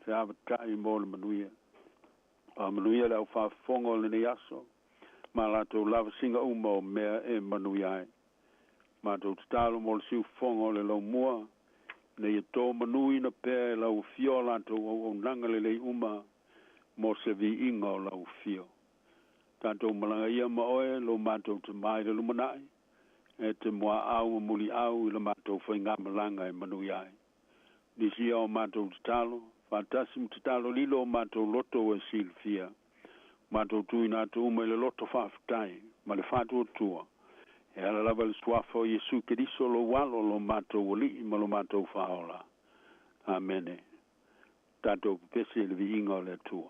Te avatai mo le manuia. Whamanuia le au whawhongo le nei aso. Ma lātou lava singa uma o mea e manui ai. Mātou te talo mo le siu whongo le lau mua. Ne ia tō manui na pēr lau fio lātou o nanga le lei uma mo se vi inga o lau fio. Tātou malanga ia ma oe lo mātou te mai le lumanai. E te mua au muli au I le mātou whai ngā malanga e manui ai. Nisi au mātou te talo. Whātasim te talo lilo o mātou loto e silfia. Mātou tui nātou uma le loto whawhitai. Ma le whātua tua. E ala lava le suafa o Iesu Keriso lo walo lo mātou wali ma lo mātou whaola. Amene. tātou pese le viinga o le atua.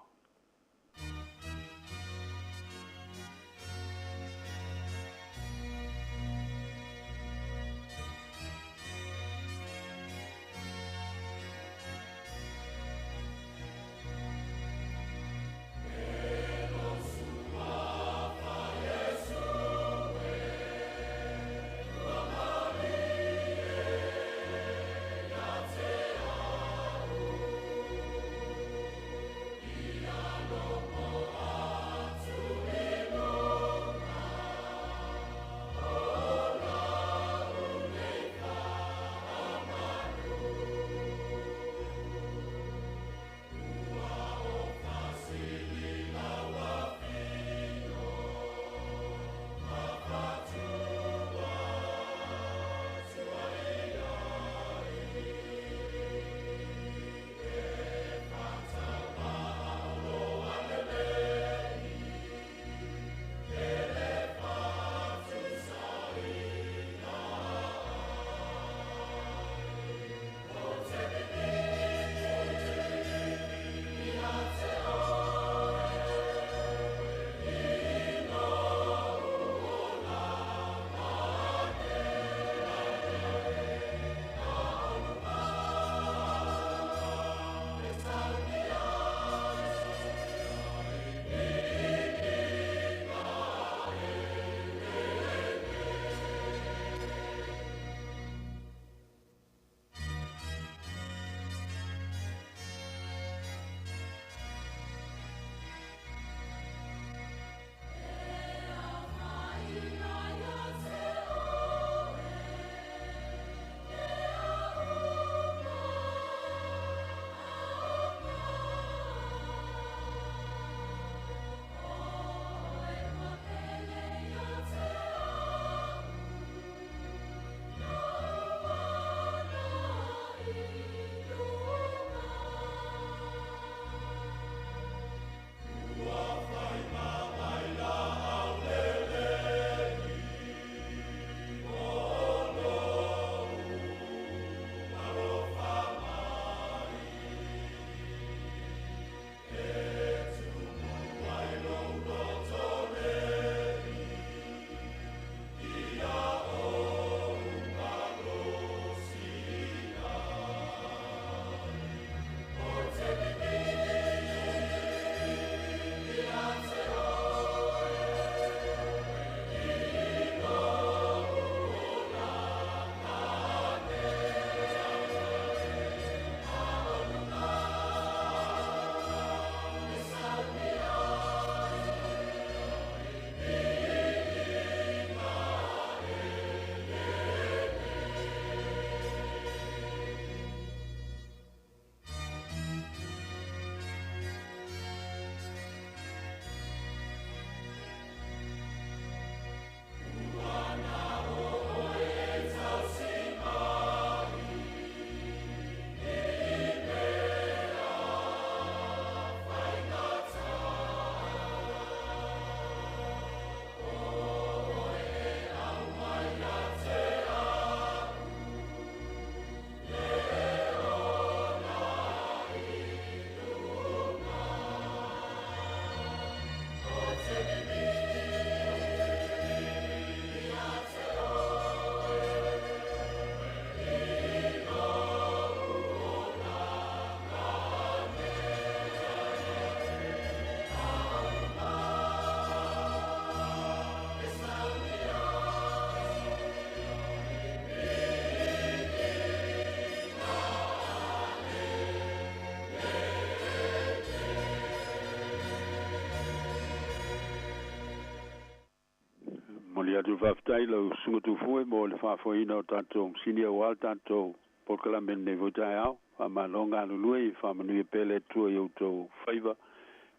atu whaftai lau sungutu fue mo le whafoina o tātou sinia wal tātou porkalamen ne votai au wha longa lului whamanui pele tua i autou whaiva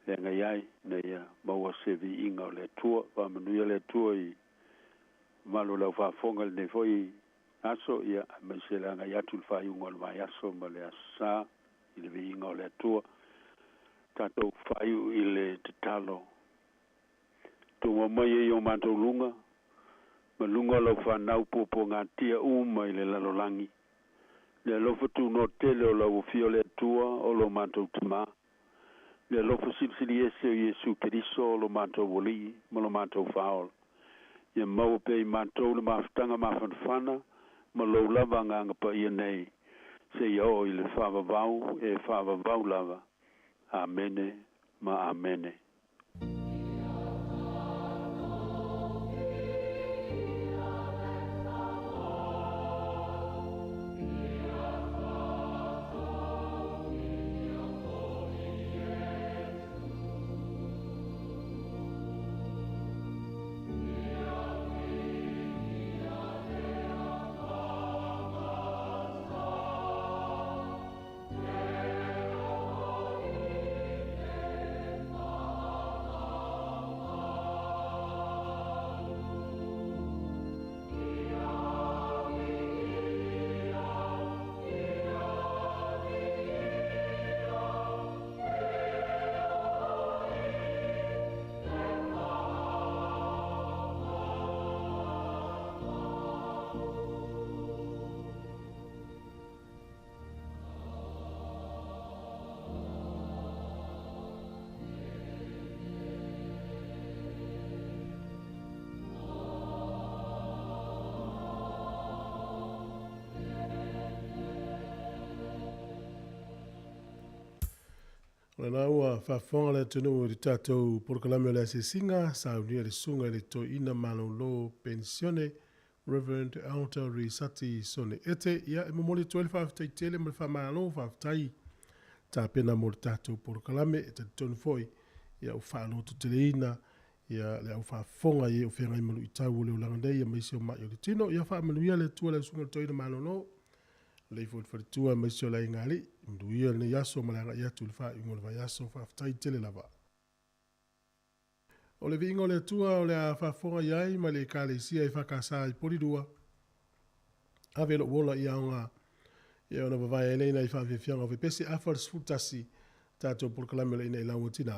le ngai ai nei maua sevi inga o le tua whamanui le tua i malo lau whafonga le foi aso ia mai se la ngai atu le whaiunga le Vaiaso ma le asa i le vi inga o le tua tātou whaiu i le te talo tō mai e o mātou lunga ma lunga lau whanau popo ngā tia uma i le lalolangi Le lofa tu no tele o lau fio le tua o lo mātou tama. Le lofa silsili ese o Yesu Keriso o lo mātou woli, ma lo mātou whaola. Ia mau pe I mātou le mawhitanga mawhanwhana, ma lo lava nganga pa ia nei. Se ia o I le whawawau e whawawau lava. Amene, ma amene. Lena ua whafonga le tunu o tātou porokalame o le ase singa, sa unia le sunga le to ina malo lo pensione, Reverend Alta Risati Sone Ete, ia e momoli 12 whaftai tele mo le whamalo whaftai, tā pena mo le tātou porokalame, e te tonu foi, ia u whaalo to tele ina, ia le au whafonga ia u whenga imalu I tau o le ulangandei, ia maisi o mai o le tino, ia whaamanuia le tua le sunga le to ina malo lo, le fo fa tua mai so la ngali nduia le yaso malanga ya tu fa ingol Vaiaso fa tai tele lava o le vingo le tua o le fa fonga yai ma le kale sia fa kasa I polidua ave lo wola ia nga ia ona vai ele na fa ve fianga ve pesi afers futasi tato por kalame le ina lawotina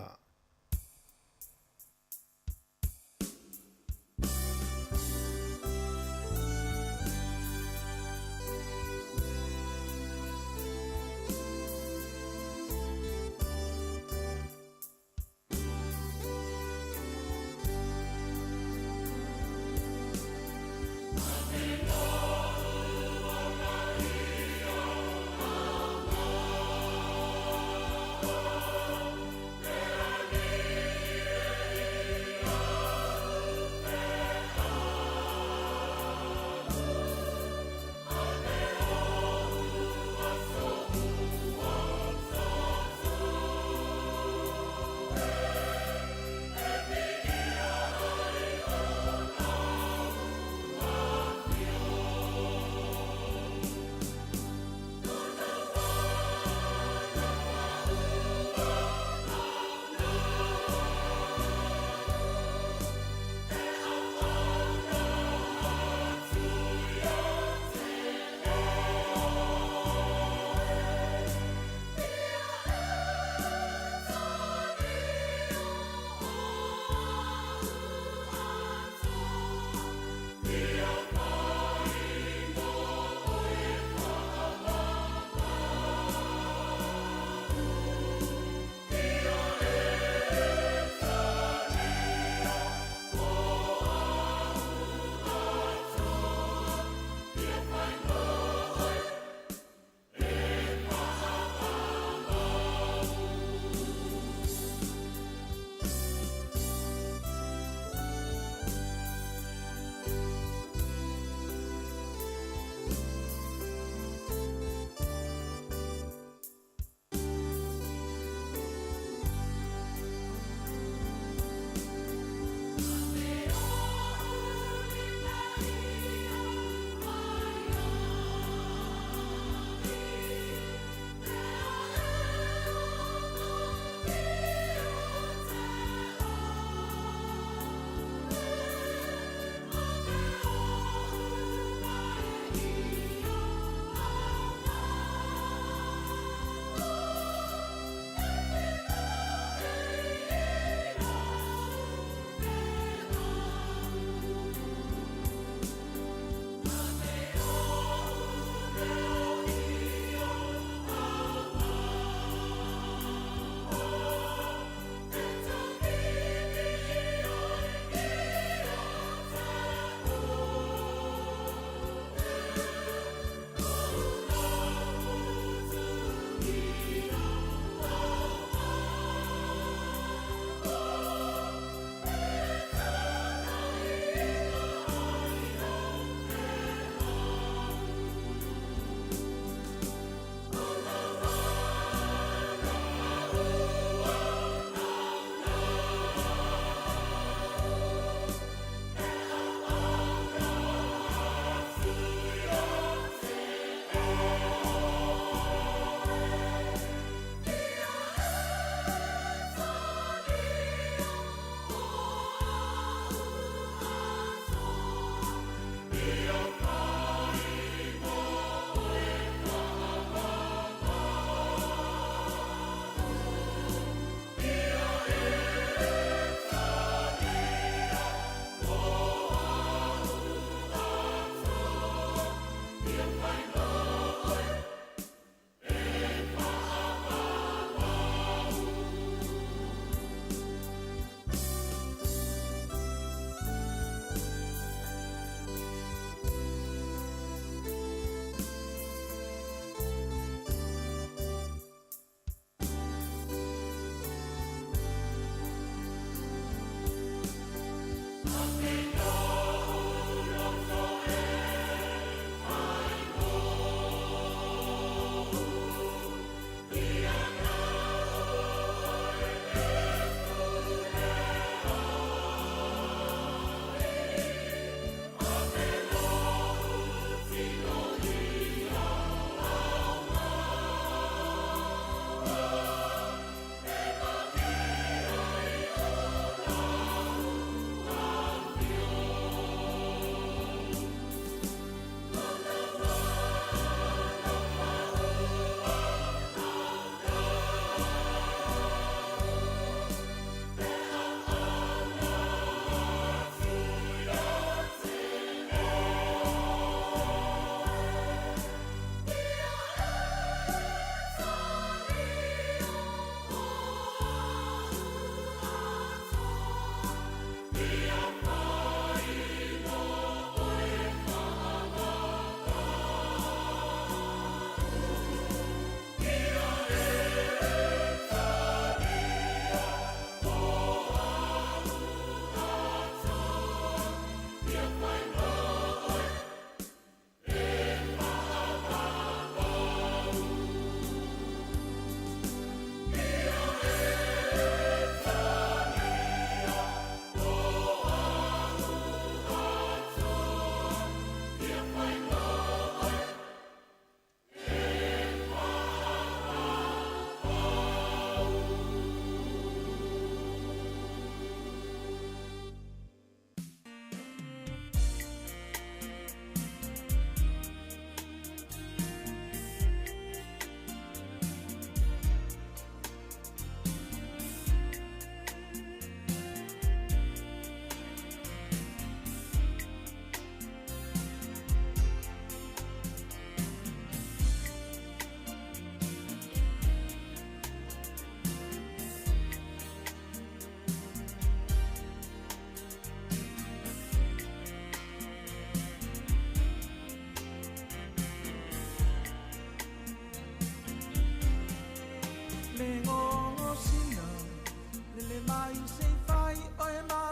mai se fai o e ma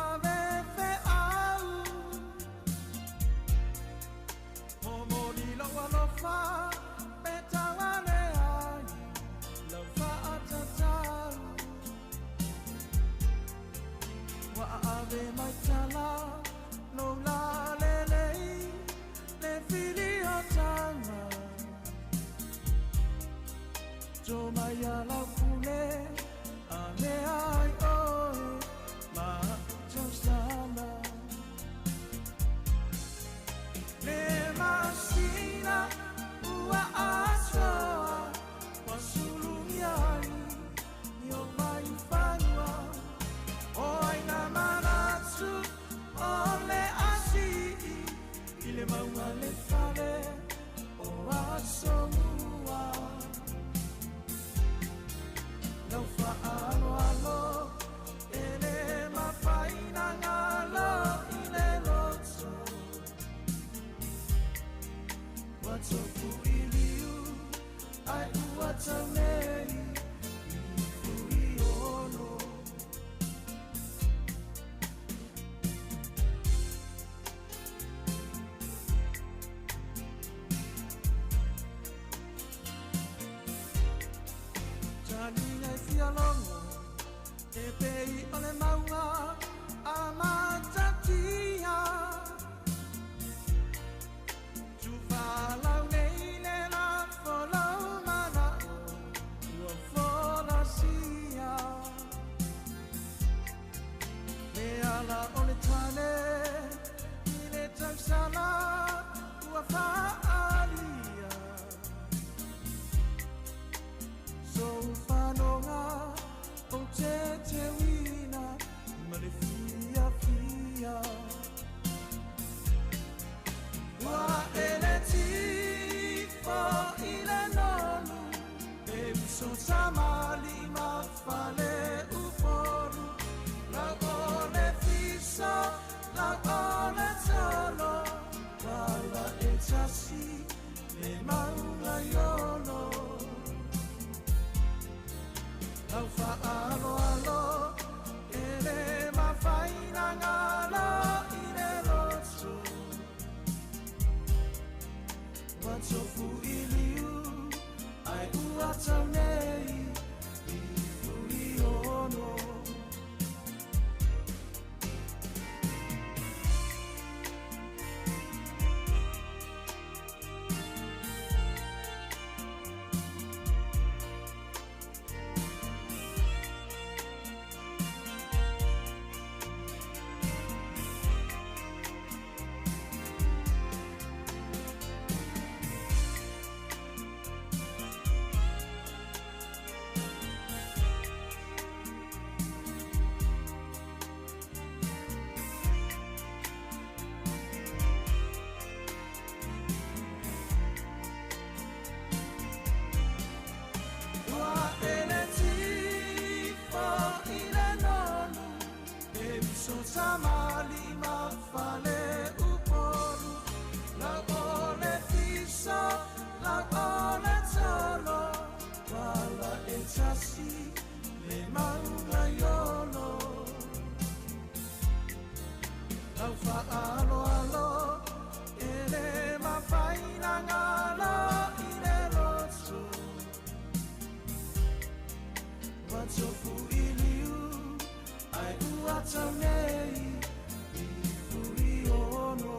ave fe au mo mori lo wa fa pe tawane ai lo fa atatau wa ave mai tala no la lenei le fili o tanga jo mai ala pule ale ai oi ma jo sana le masina ua aso wa sulumiai yo mai fanua oi na manatsu ole asi ile maua le fale o aso mua no fa alo alo ele ma faina ngalo ile lotso what's up for you I do what's a nei ono Jani ai fia longo e pei ole maua amatatia tu fala nei le la fola mana o fola sia me ala ole tane ile taksala o fa alia so fanonga o te wina male fia fia wa ele tifo ile nonu e so samali ma fale uforu la ole fiso la ole solo la etasi le maunga yolo Lau fa alo alo ele ma faina ngalo ile lotso Watso fu iliu ai uata nei I fui ono Samali ma fale uporu la ole fiso la ole solo wala etasi le maunga yolo lau fa alo alo ele ma faina ngalo ile lotso watso fu iliu ai uata nei I fui ono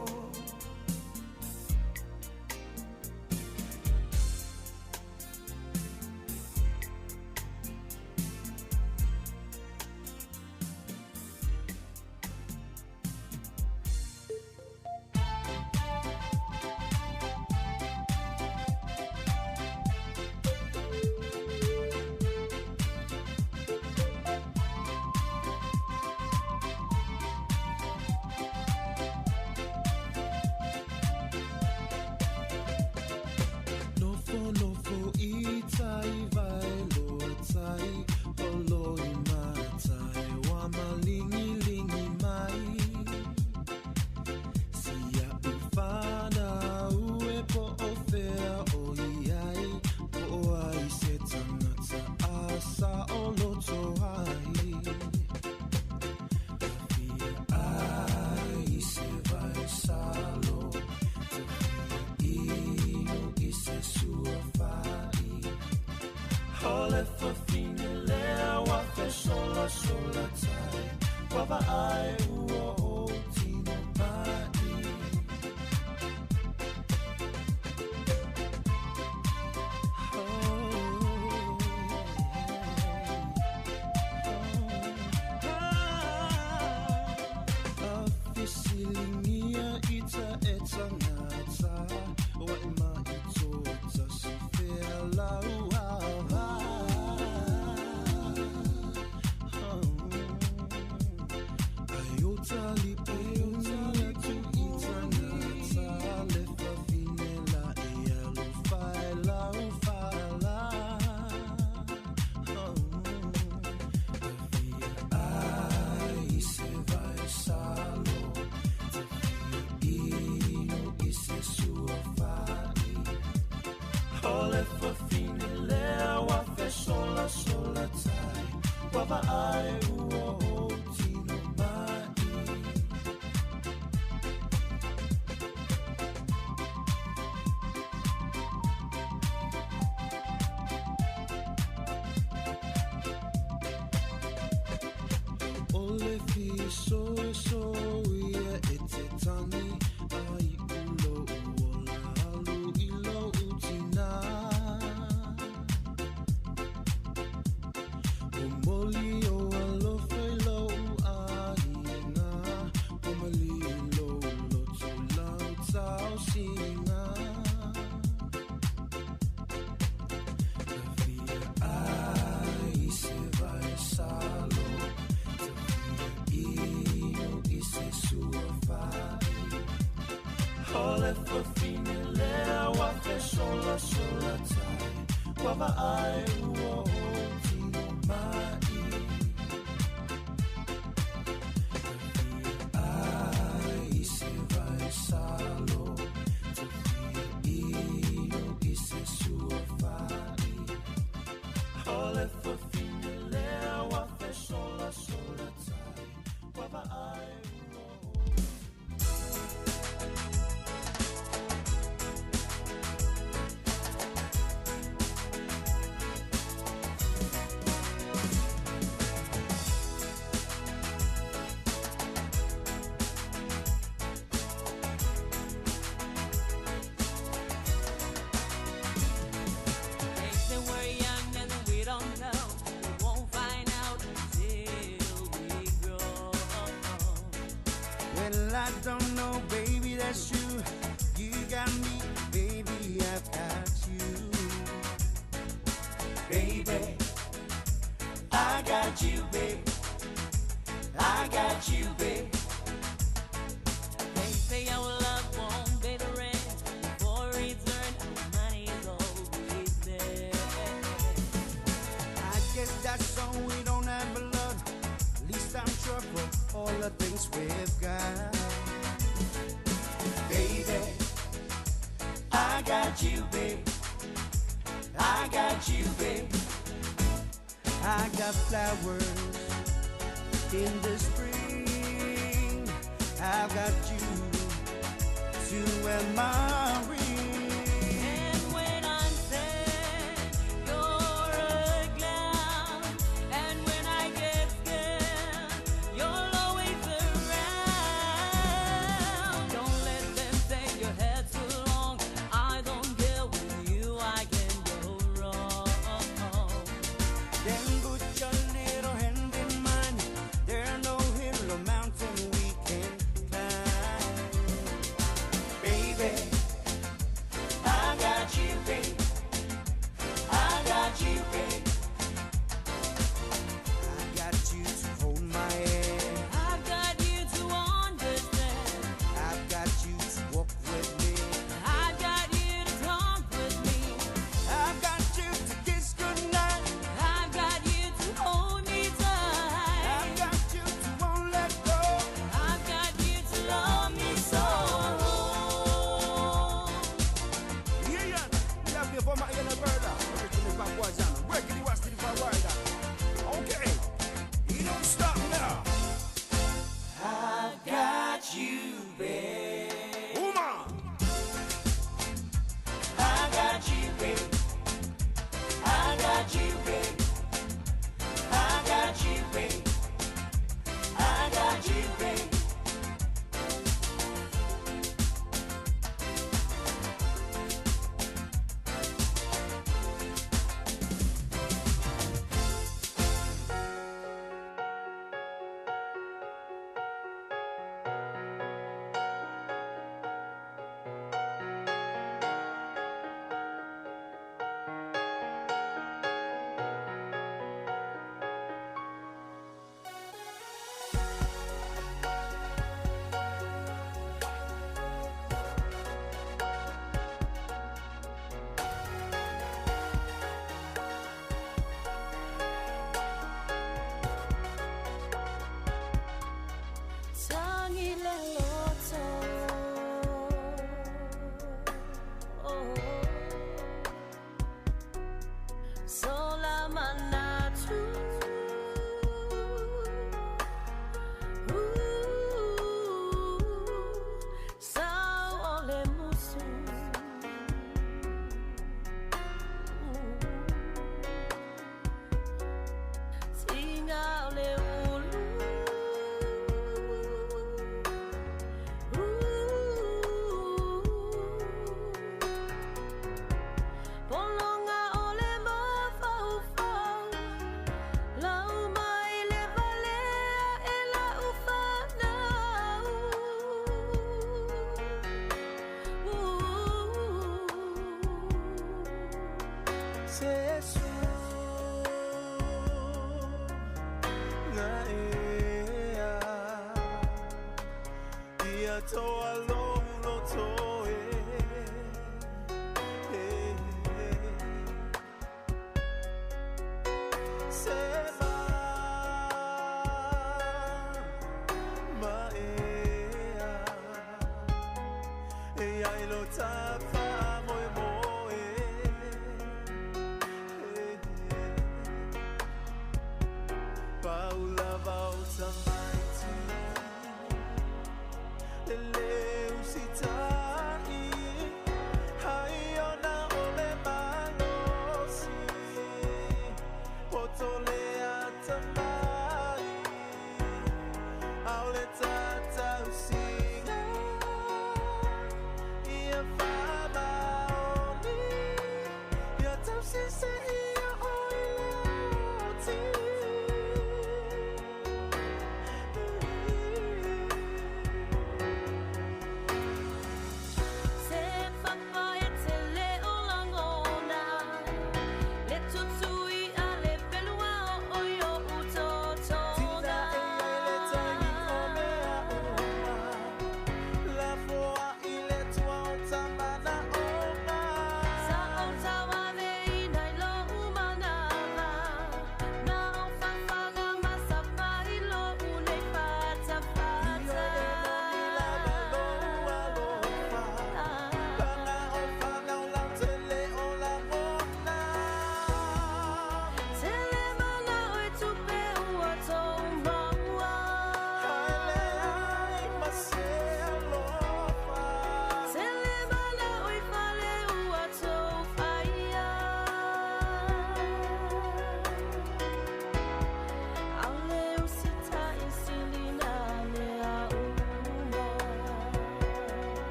sola tai. Wava ai ua o tino mai. Afisilingia ita eta ngata. Wa ima ito ta si fea lau Ayota lipe unia tu ita ngata. Lefa finela ea lo fai lau fala. Ai se vai salo. Ino e se sua fai. Ole fa fine lea wa fe sola sola tai. Wava ai ua o tino mai. Ole fi so ia e te tani. Ai ulo uola alu ilo utina. O moli o alofa ilo aina. O mali ilo lotu lau tau singa. Tafia ai se vai salo. Io e se sua fai. Ole fa fine lea wa fe sola sola tai. Wava ai ua o tino mai. Ai se vai salo. Io e se sua fai. Ole fa fine lea wa fe sola sola tai. Wava ai ua o They say we're young and we don't know. We won't find out until we grow. Well, I don't know, baby, that's you. You got me, baby, I've got you. Baby, I got you, babe. I got you, babe. They say our love won't be the rent. Before it's earned, our money's always there. I guess that's all we don't have blood. At least I'm sure for all the things we've got. Baby, I got you, babe. I got you, babe. I got flowers in the spring. I've got you to wear my ring. And when I'm sad, you're a clown. And when I get scared, you're always around. Don't let them say your hair's too long. I don't care with you, I can go wrong. Then put your little hand in mine. There's no hill or mountain we can climb. Baby,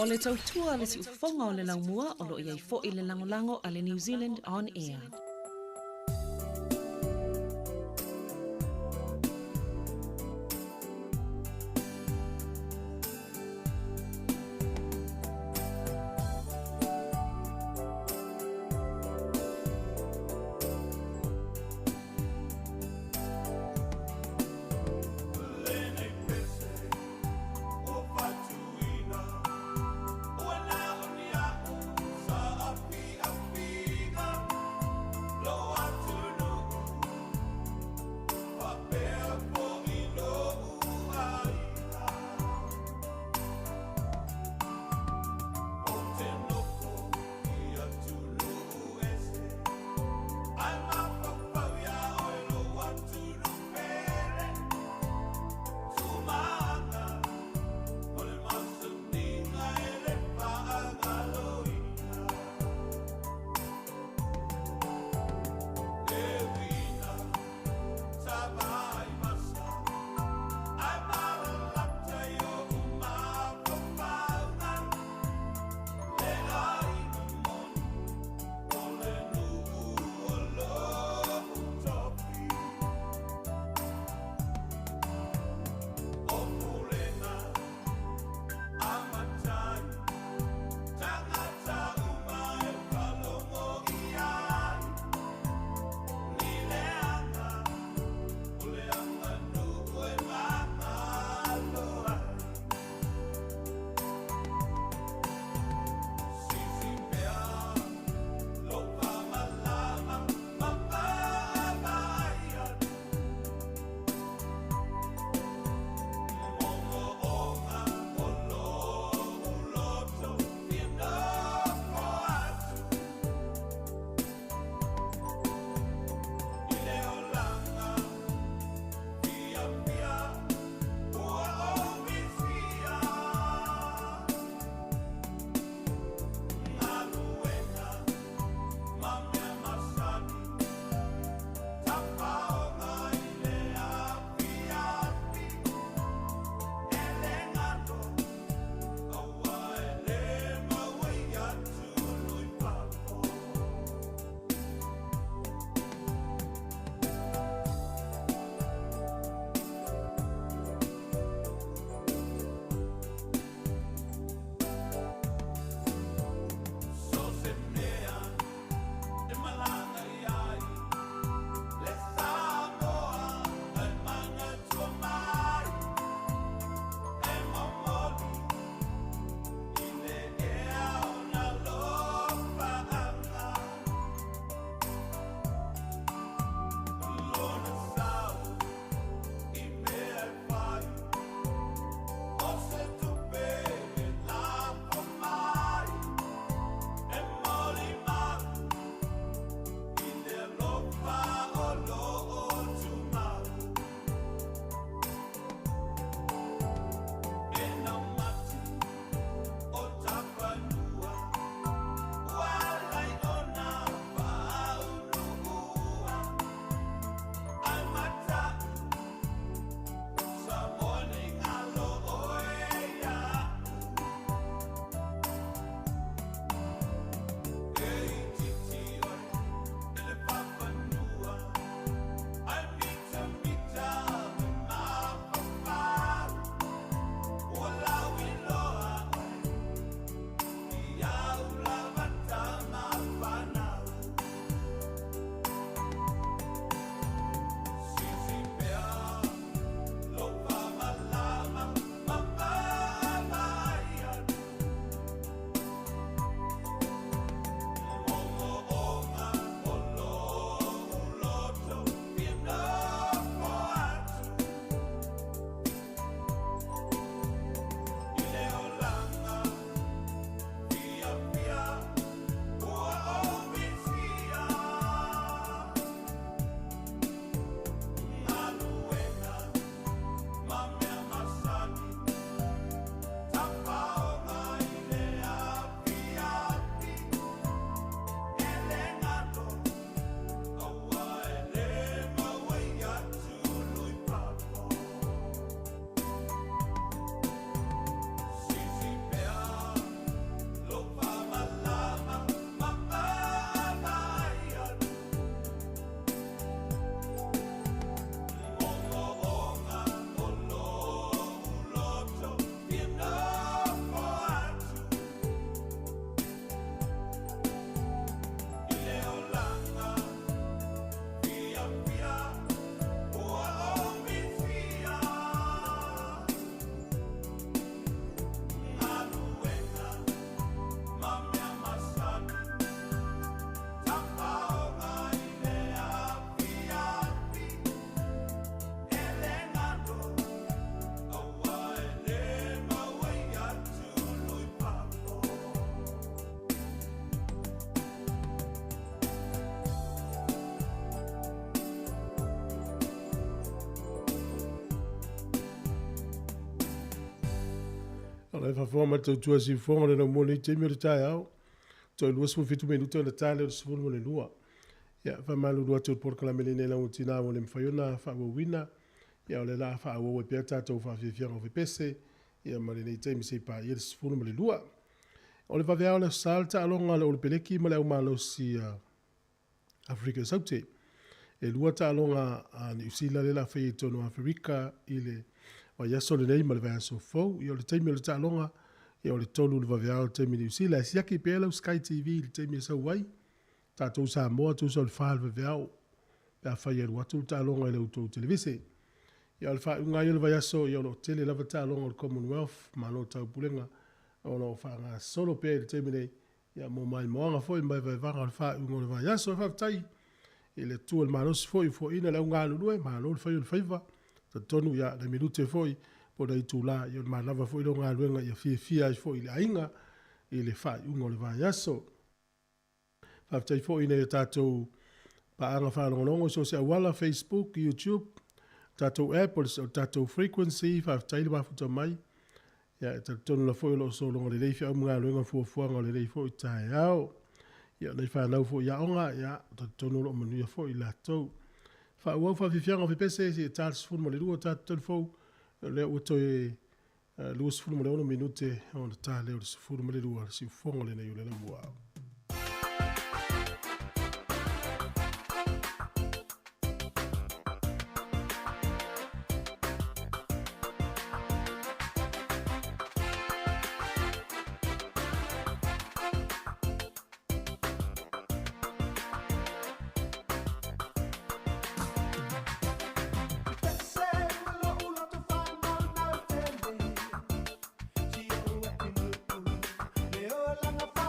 O le tautua le si ufonga o le laumua o lo iai fo i le langolango a le New Zealand On Air. Le le fa forma tu tu si forma le mo ni te mi le tai au to lu su fitu minuto le tai le su mo le lua ya fa malu lua tu por kala meline la utina mo le fayona fa wo wina ya le la fa wo pe ta to fa fi fianga fi pese ya ma le te mi se pa ya su mo le lua o le va vea le salta alonga le o le peleki ma le au malo si Afrika Saute e lua ta alonga a New Zealand le la fai tono Afrika ile Vaiaso lenei ma le Vaiaso fou, i o le teimi o le tālonga, i o le tolu le vaveao le teimi New Zealand, si aki pēla o Sky TV, le teimi e sau wai, tātou Samoa, tū sa le whā le vaveao, pēa whai aru atu tālonga i le utou televise. I o le whā unga i o le Vaiaso, i o le tele lava tālonga o le Commonwealth, ma no tau pulenga, o no whā ngā solo pēa le teimi nei, i a mō mai moanga foi, mai vaivanga le whā unga o le Vaiaso, e whaftai, i le tū le manos foi, ina le unga alurue, ma no le whai o le whaiva, tonu ya le minute foi po dai tula yo malava foi lo nga luenga ya fia foi le ainga i le fa ungo le Vaiaso fa tai foi ne tato pa anga fa longo so se wala Facebook YouTube tato Apple so tato frequency fa tai le fa mai ya tonu la foi lo so longo le le fa nga luenga fo ngo le foi tai ao ya le fa na foi ya onga ya tonu lo manu ya foi la to fa wo fa fianga fa pese si tals fu mo le lu ta telefo le o to lu fu mo le 1 minute on ta le fu mo le lu si fongo le ne yo le wa Leo lang a fa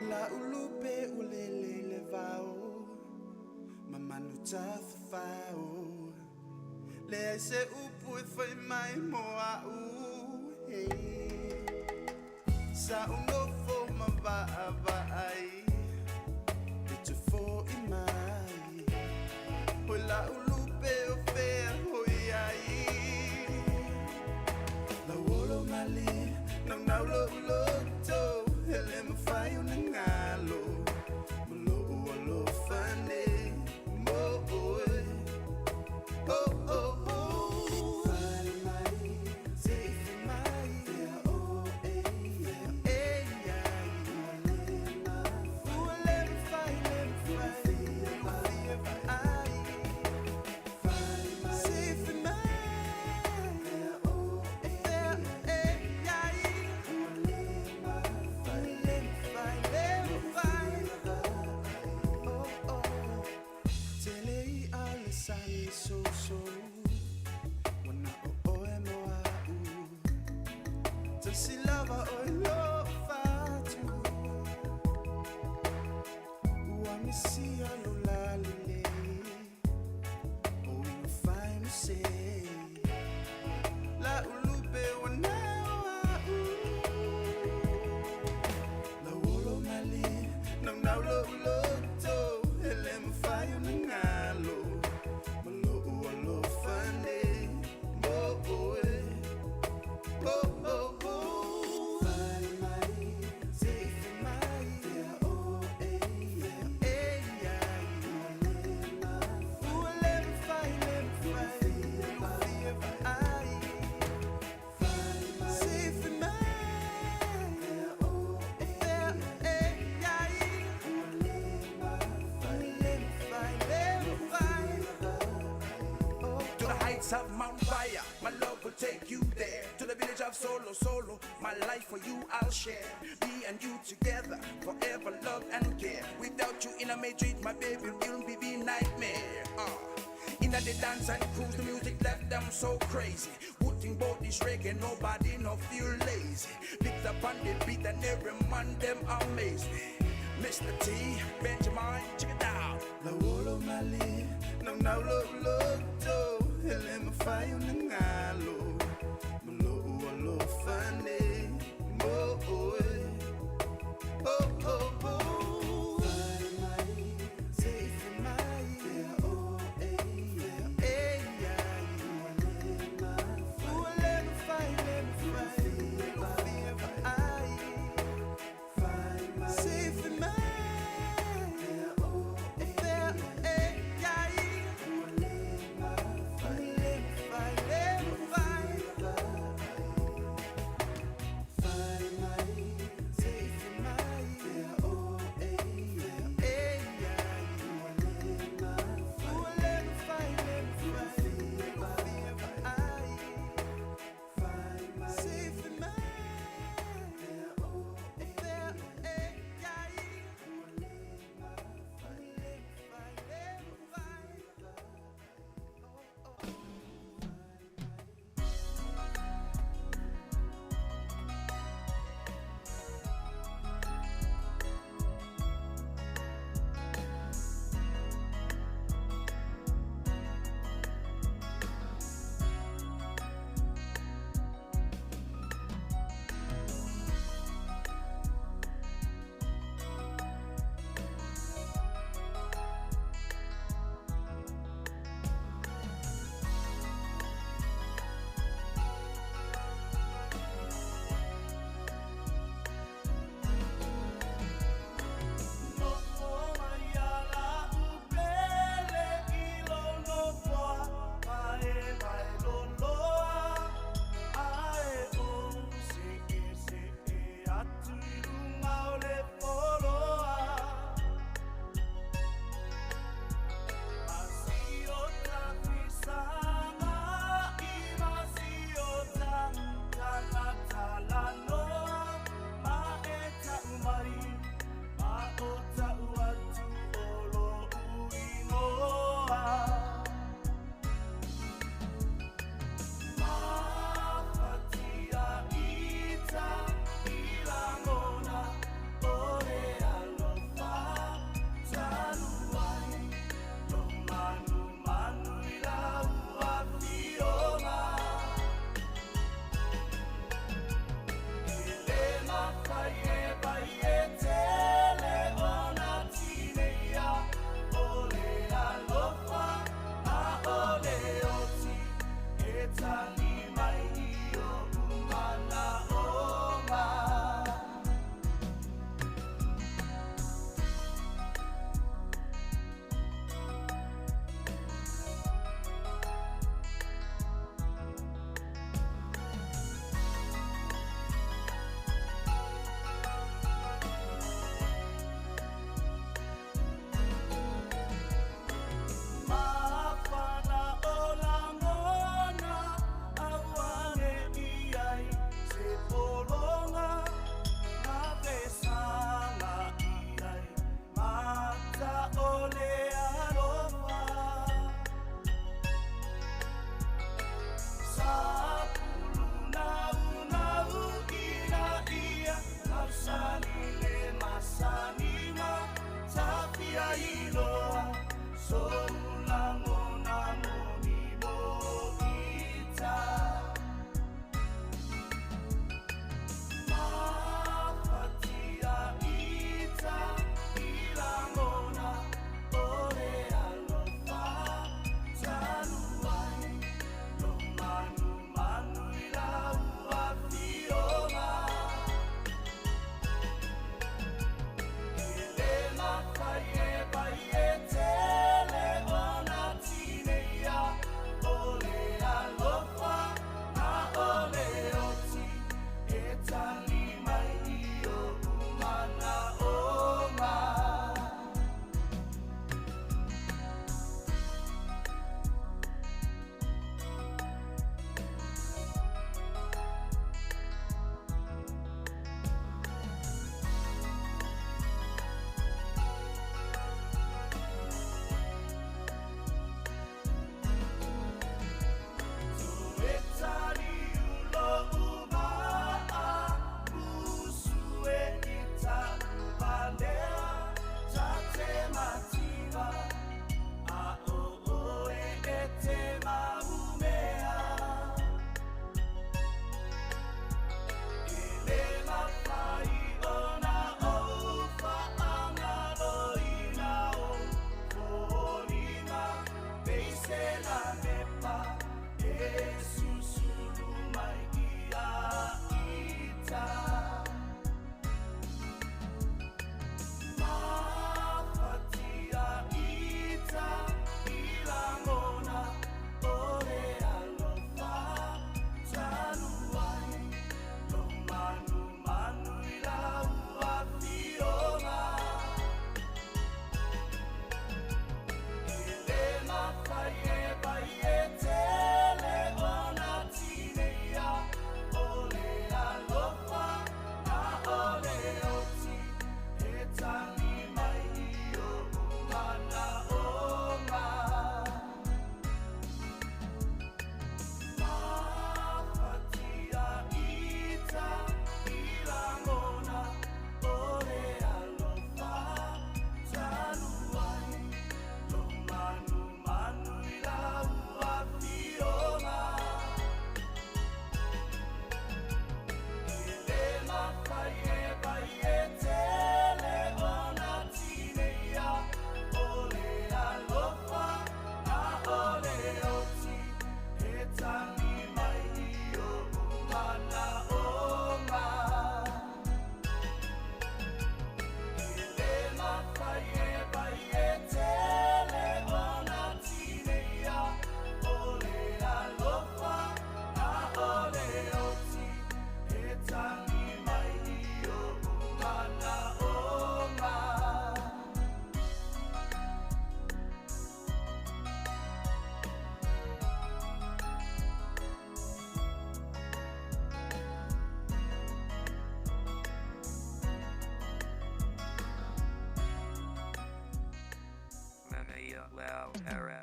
La ulupe ulele le vao Mamanu tafao Le se upu e foi mai moa u hey Sa unofo mava ai Te fo i mai Ho la ulupe o fea hoi ai La wolo mali Nang naulo uloto Hele mawhai o ngalo Malo alo fane Mo oe Oh oh oh Fai mai Zifi mai Fea o e Fea e ai Ule mawhai Le mawhai Fia ai Fai mai Zifi mai Fea o e Fea e ai So wana o moa u Tasi lava o lo fatu Ua misi alo lalile O ino fai no se La ulupe wana o La wolo mali Nang naulo uloto Hele mawhai o ngalo To the heights of Mount Vaya, my love will take you there. To the village of Solo, Solo, my life for you I'll share. Me and you together forever. I fine. Safe in my, to the heights of Mount Vaya, my love will take you there. To the village of Solo, Solo, my life for you I'll share. Me and you together forever, love and care. Without you in a Madrid, my baby, you'll be the nightmare. In the dance and cruise, the music left them so crazy. Putting both this reggae, nobody no feel lazy. Picked up on the beat and every man them amaze me. Mr. T, Benjamin, check it out. La wolo mali, nang naulo uloto, hele mawhai o ngalo. Malo alo fane, mo oe. Oh oh oh. Fine. loud era.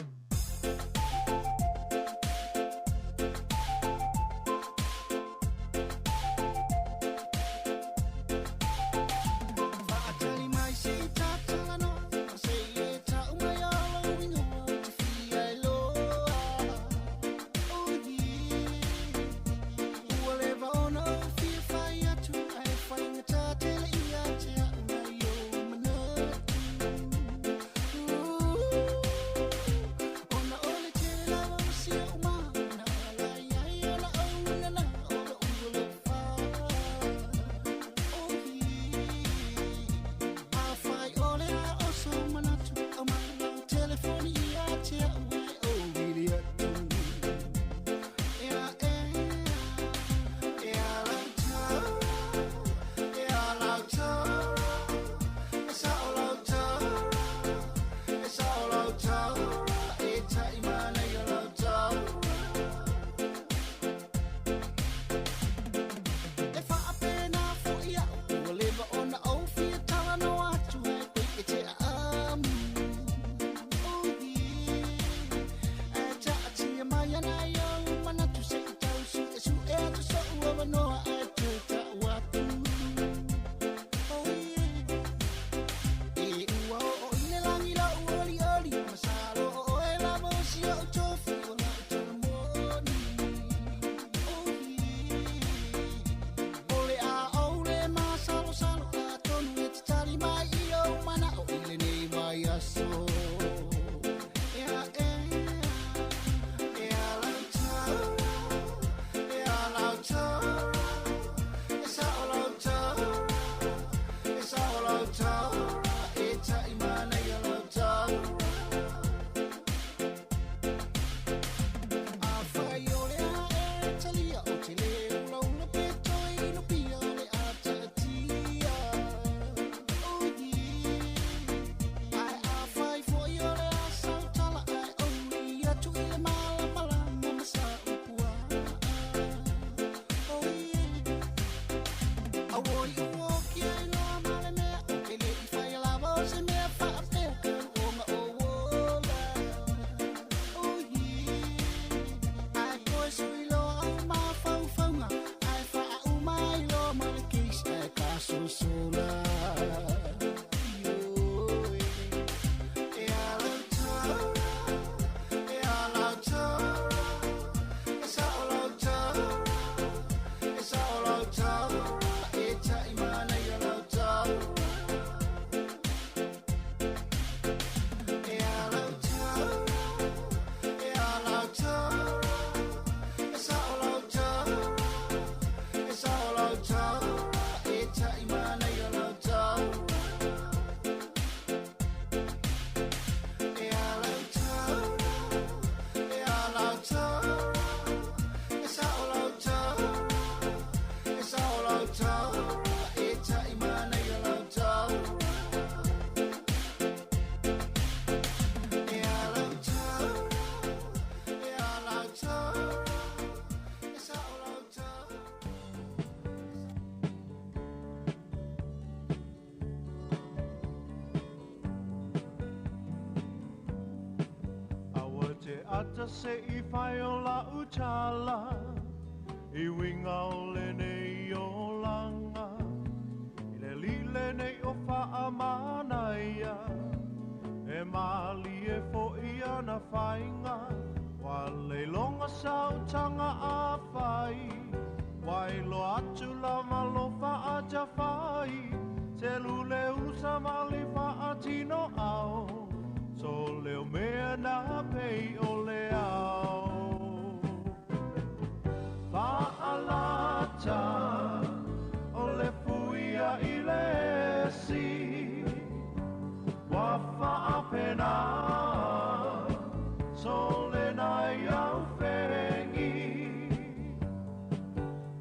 Ata se I whai o la utala I winga o lenei o langa I le li lenei o wha manaia E mali e fo I ana whainga Wa le longa sautanga a whai Wai lo atu la malo wha aja whai Te lule usa mali wha atino au So leo mea na pei o le au Whaalata o le fuia I le si Wa whaapena So le nai au whengi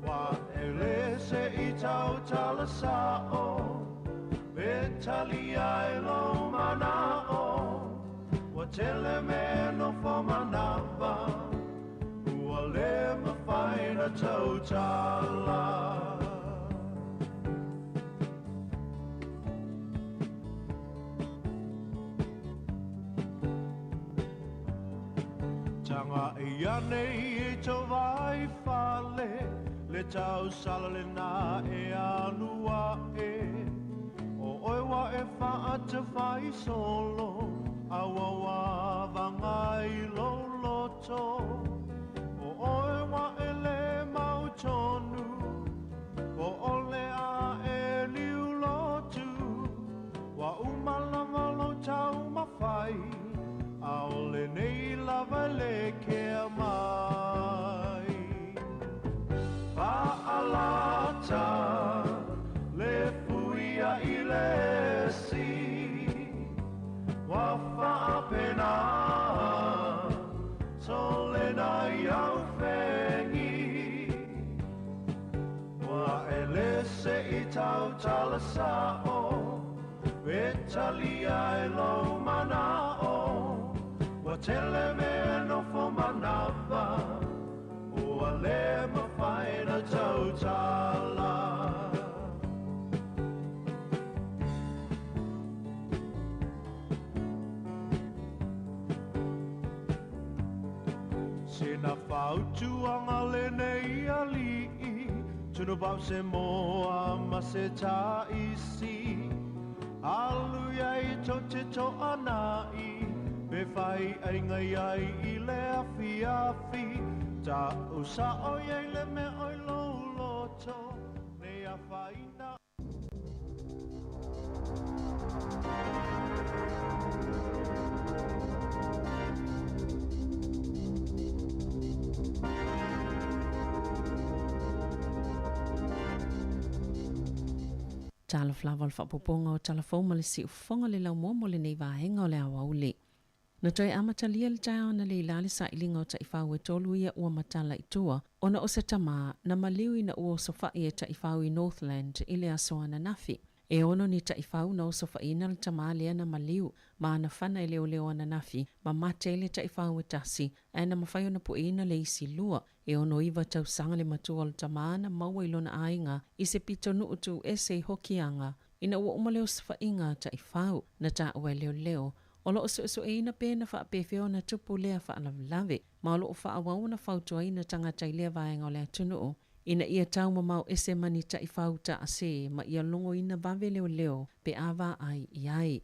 Wa ele se I tau tala sao Betali ai lo mana o Wa tele me no fa manava Ua le ma whaina tau tala tanga e anei e to vai fale, le tau sala le na e anua e. O oewa e wha te whai solo, awa wa vangai lo loto. O oewa e le mau tonu, o ole a e liu lotu. Wa umalanga lo tau mawhai, a ole nei lava le kea mai. Pa alata, le fuia i le si, wa whaapena, so le nai au whengi. Wa ele se i tau tala sao, e talia e lo mana o, wa tele me no fo manava, o a le mawhaina tau tala. Sina whautuanga lenei ali'i, tunu pau se moa ma se ta isi. Aluia i to te to anai, be whai aingai ai i le afi afi. Ta usa o iei le me oi lo loto, ne a whaina. Tala flawa le whapoponga o talafoma le si ufonga le lau momo le nei vahenga o le awa ule. Na toi amatalia le tae ona le ilale sa ilinga o taifau e tolu ia ua matala itua, ona o se tama na maliu ina ua sofa i e taifau i Northland i le asoana nafi. E ono ni taifau na o sofa ina le tama lea na maliu, ma ana whana i leo leo ana nafi, ma mate le taifau e tasi, e na mawhai ona po ina le isi lua, e ono iwa tau sanga le matua le tama na maua ilona ainga, i se pito nuutu ese hokianga, ina ua umaleo sofa inga taifau, na ta ue leo leo, Olo o so e ina pēna wha pēwheo na tupu lea wha alawe, ma olo o wha awau na whautua ina tangata i lea vaenga o lea tunu. Ina ia tau mamau ese mani ta i whauta a se, ma ia longo ina vave leo leo, pe awa ai i ai.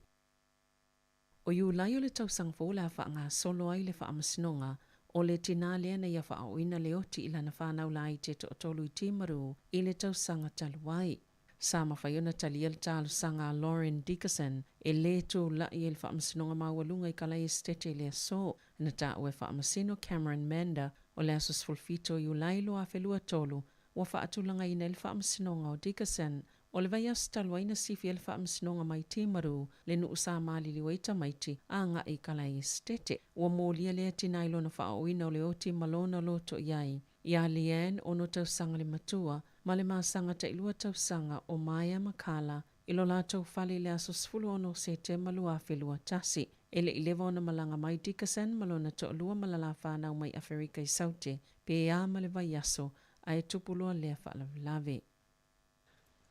O iu lai o le tau sangfo lea wha ngā solo ai le wha amasinonga, o le tina lea na ia wha au ina leoti ila na whanau lai te to tolu i timaru, i le tau sanga taluai. Sa mawhaiona talia le tālu sanga Lauren Dickerson e le tō lai e le whaamasinonga mawalunga i kalai estete le so na tā ue whaamasino Cameron Manda o le asos fulfito i ulailo a whelua tolu wa whaatulanga ina le whaamasinonga o Dickerson o le Vaiaso taluaina sifi e le whaamasinonga mai timaru le nu usa maali li waita maiti a nga i kalai estete wa mōlia lea tinailo na whaoina o le oti malona loto iai. Ia Leanne o no tau sanga le matua, ma le maasanga ta ilua tau sanga o Maya Makala, ilo la tau whale le aso sfulu ono se te malua whelua tasi. Ele ilewa ona malanga mai Dickerson, malona to lua malala whanau mai Afrika i saute, pe ea ma le Vaiaso, a e tupulua lea whaalavilave.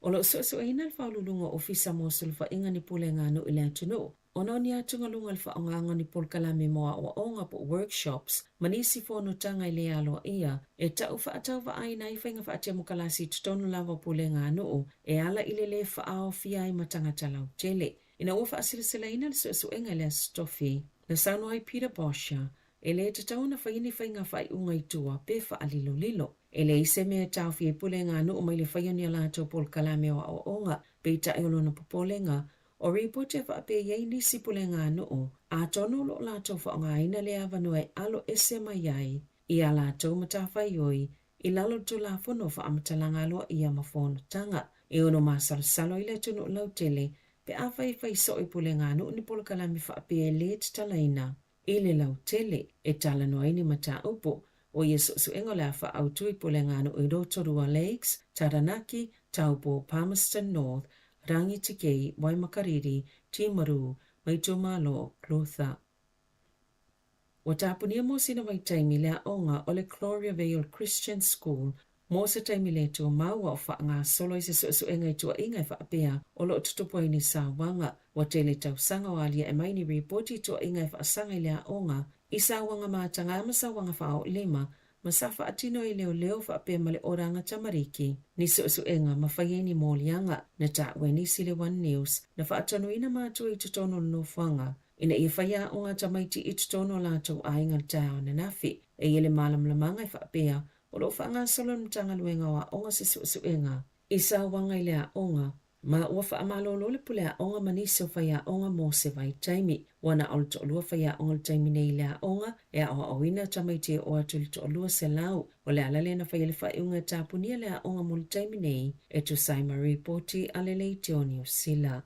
O lo so ina le whaululunga ofisa mo sulfa inga ni pule ngānu i lea tunu. Ono ni atunga lunga le whaonganga ni polkalame moa o onga po workshops, manisi fono tanga i lea aloa ia, e tau whaatau wa aina i whainga whaatea mukalasi tutonu lava pule ngānu, e ala i le whaao fia i matangata lau tele. Ina ua whaasirisila ina le so inga lea stofi, na sauno ai Peter Bosha, e le te tau na whaini whainga whai unga i tua pe wha alilo lilo. E le ise mea tau fie pule ngānu mai le whaioni a lato polkalame o onga, pe ta eolo na popolenga, o ripote wha pe yei nisi pule ngānu, a tonu lo lato wha ngā ina le avanue alo ese mai ai, i a lato matawhai oi, i lalo tu la fono wha amatalanga aloa i a mafono tanga, e ono masalasalo i le tunu lau tele, pe a whai so i pule ngānu ni polkalame wha pe le talaina, i le lau tele, e talano ai ni mata upo, o yesu suengo la wha au tui pule ngānu i Rotorua Lakes, Taranaki, Taupo, Palmerston North, Rangi Tikei, Waimakariri, Timaru, Maitumalo, Clotha. Wa tapunia mo sina wai taimi lea onga o le Gloria Vale Christian School, mo sa taimi lea tua maua o wha ngā solo i se suenga i tua ingai wha apea o lo tutupo ni sa wanga, wa tele tau sanga o alia e maini ripoti tua ingai wha sanga i lea onga, Isa wanga matanga masa wanga fao lima, masafa atino i leo whaapea male oranga tamariki, ni suenga mawhaieni mōlianga na tāwe ni sile One News, na whaatano ina mātua i tutono no whanga, ina ia whaia o ngā tamaiti i tutono lātou ainga tāo na nafi, e ele malamlamanga i whaapea, o lo whaanga solo mtanga luenga wa onga se suenga. Isa wanga i lea onga, ma ua whaamalolo le pulea onga manisi o whaia onga mō se vai taimi, wana ol to olua whaia onga le taimi nei lea onga, e awa awina tamaiti o atu to olua se lau, o le alale na whaia le whaiunga tāpunia lea onga mo le taimi nei, e tu saima reporti alele te o New Zealand.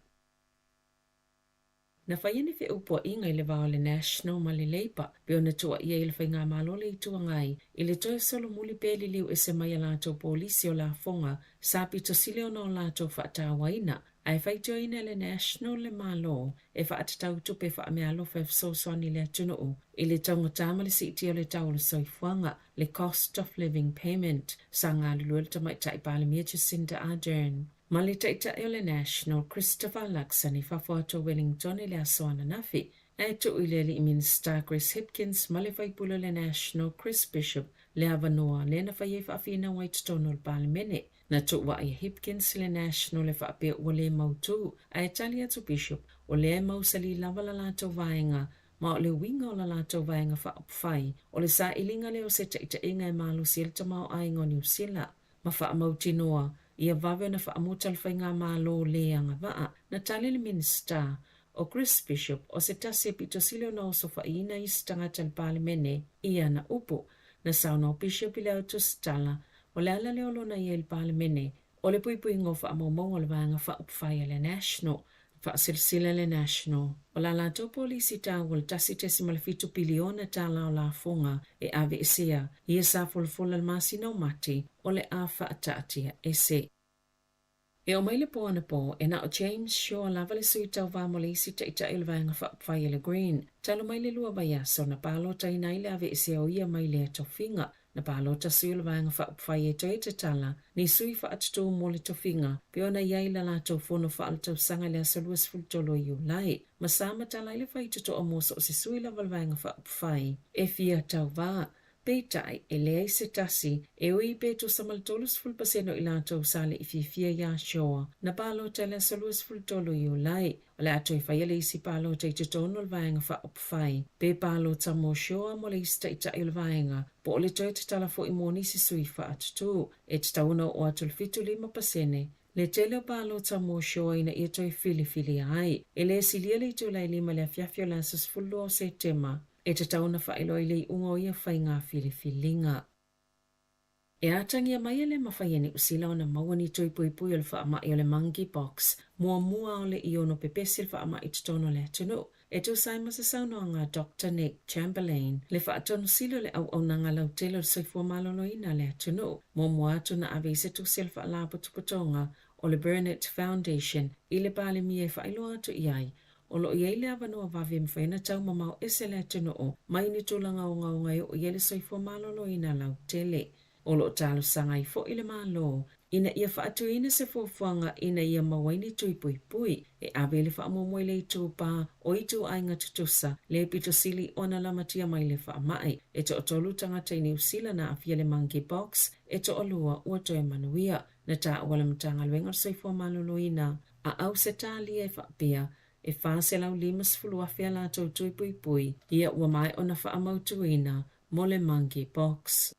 Na whaiene whi upua inga i le wao le National ma le Labour, peo na tua ia i le whainga malole i tua ngai, i le toe solo muli pēli liu e se mai a lātou polisi o la fonga, sāpi to sile o no lātou whaatawaina, ai whaitio ina le National le malo, e whaatatau tupe wha mea alofa e fsoswani le atunuu, i le taunga tāma le siti o le tau le soifuanga, le cost of living payment, sa ngā luluel tamai tai pāle mia Jacinda Ardern. Ma le taitai o le National, Christopher Luxon i whawhato Wellington i le asoana nafi, e tu i le Minister Chris Hipkins ma le whaipula le National, Chris Bishop, le avanoa le na whaie whaafina wai tutono le Parliamene, na tu wa i Hipkins le National le whaapea ua le mautu, a e tali atu Bishop, o le mausali lava la lato vaenga, ma o le winga o la lato vaenga whaapwhai, o le sa ilinga leo se taita inga e malu si el tamau aingo New Zealand, ma whaamautinoa, ia vave na whaamuta le whainga mālo leanga waa na tali le Minister o Chris Bishop o se tasi e pito silio na oso whaina i stangata le Parliamene ia na upo na sauna o Bishop i leo tu stala o le ala leo lona ia il Parliamene o le pui ngo whaamaumongo le vanga whaupwhai le National whaasilsila le National o la lato polisi tāwal tasi tesi malafitu piliona tāla o la fonga e ave esea ia sa fulfula le masina o mati o le a whaataatia ese. E o maile po ana po, e na o James Shaw lava le sui tau vāmole isi taita il vanga whaapwhai le Green. Talo maile lua Vaiaso na pālota ina ile ave esea o ia maile e tofinga. Na pālota sui le vanga whaapwhai e toi te tala, ni sui whaatutu mo le tofinga, peo na iaila la tau fono whaaltau sanga le asaluas fultolo iu lai. Masama tala ile whaituto o moso o se sui lava le vanga whaapwhai. E fia tau vaa. Peitai e lea se tasi e ui peto samaltolus fulpaseno i lātou sale i fifia ia shoa na pālota le saluas fultolo iu lai o le ato i whaiele isi pālota i te tono le vaenga whaopwhai pe pālota mo shoa mo le ista i ta il vaenga po o le toi te tala fo i moni si sui whaatutu e te tauna o atul fitu 5%. Le tele o pālota mo shoa ina i toi fili ai e le silia le i tu lai 5 le afiafio lansas fullo o se tema e te tauna whaelo i lei ungo ia whai ngā whiliwhilinga. E atangia mai ele mawhaieni usila o na mawani tui pui o le whaama i o le monkey box, mua o le i ono pepesi le whaama i tutono le atunu. E tu saima sa saunoanga Dr. Nick Chamberlain, le whaatono silo le au nanga lau telo le soifua malolo ina le atunu, mua atu na avise tu sil whaalapo tuputonga o le Burnett Foundation, i le pāle mie whaelo atu iai, o lo iei le avanoa vave mwhaina tau mamau ese le atunu o, mai ni tūlanga o ngau ngai o iele soifua malolo ina lau tele. O lo talo sanga i fo ile malo, ina ia whaatu ina se fuafuanga ina ia mawaini tui pui, e abe le whaamomoe le itu pā o itu ainga tutusa, le pito sili ona lamatia mai le whaamai, e to otolu tangata i New Zealand na afia le monkey box, e to olua ua toe manuia, na ta awala mtanga luenga soifua malolo ina, a au se tali e whaapia, e whaase lau 5 afia la tau tui pui, ia ua mai ona whaamautuina, mo le monkey box.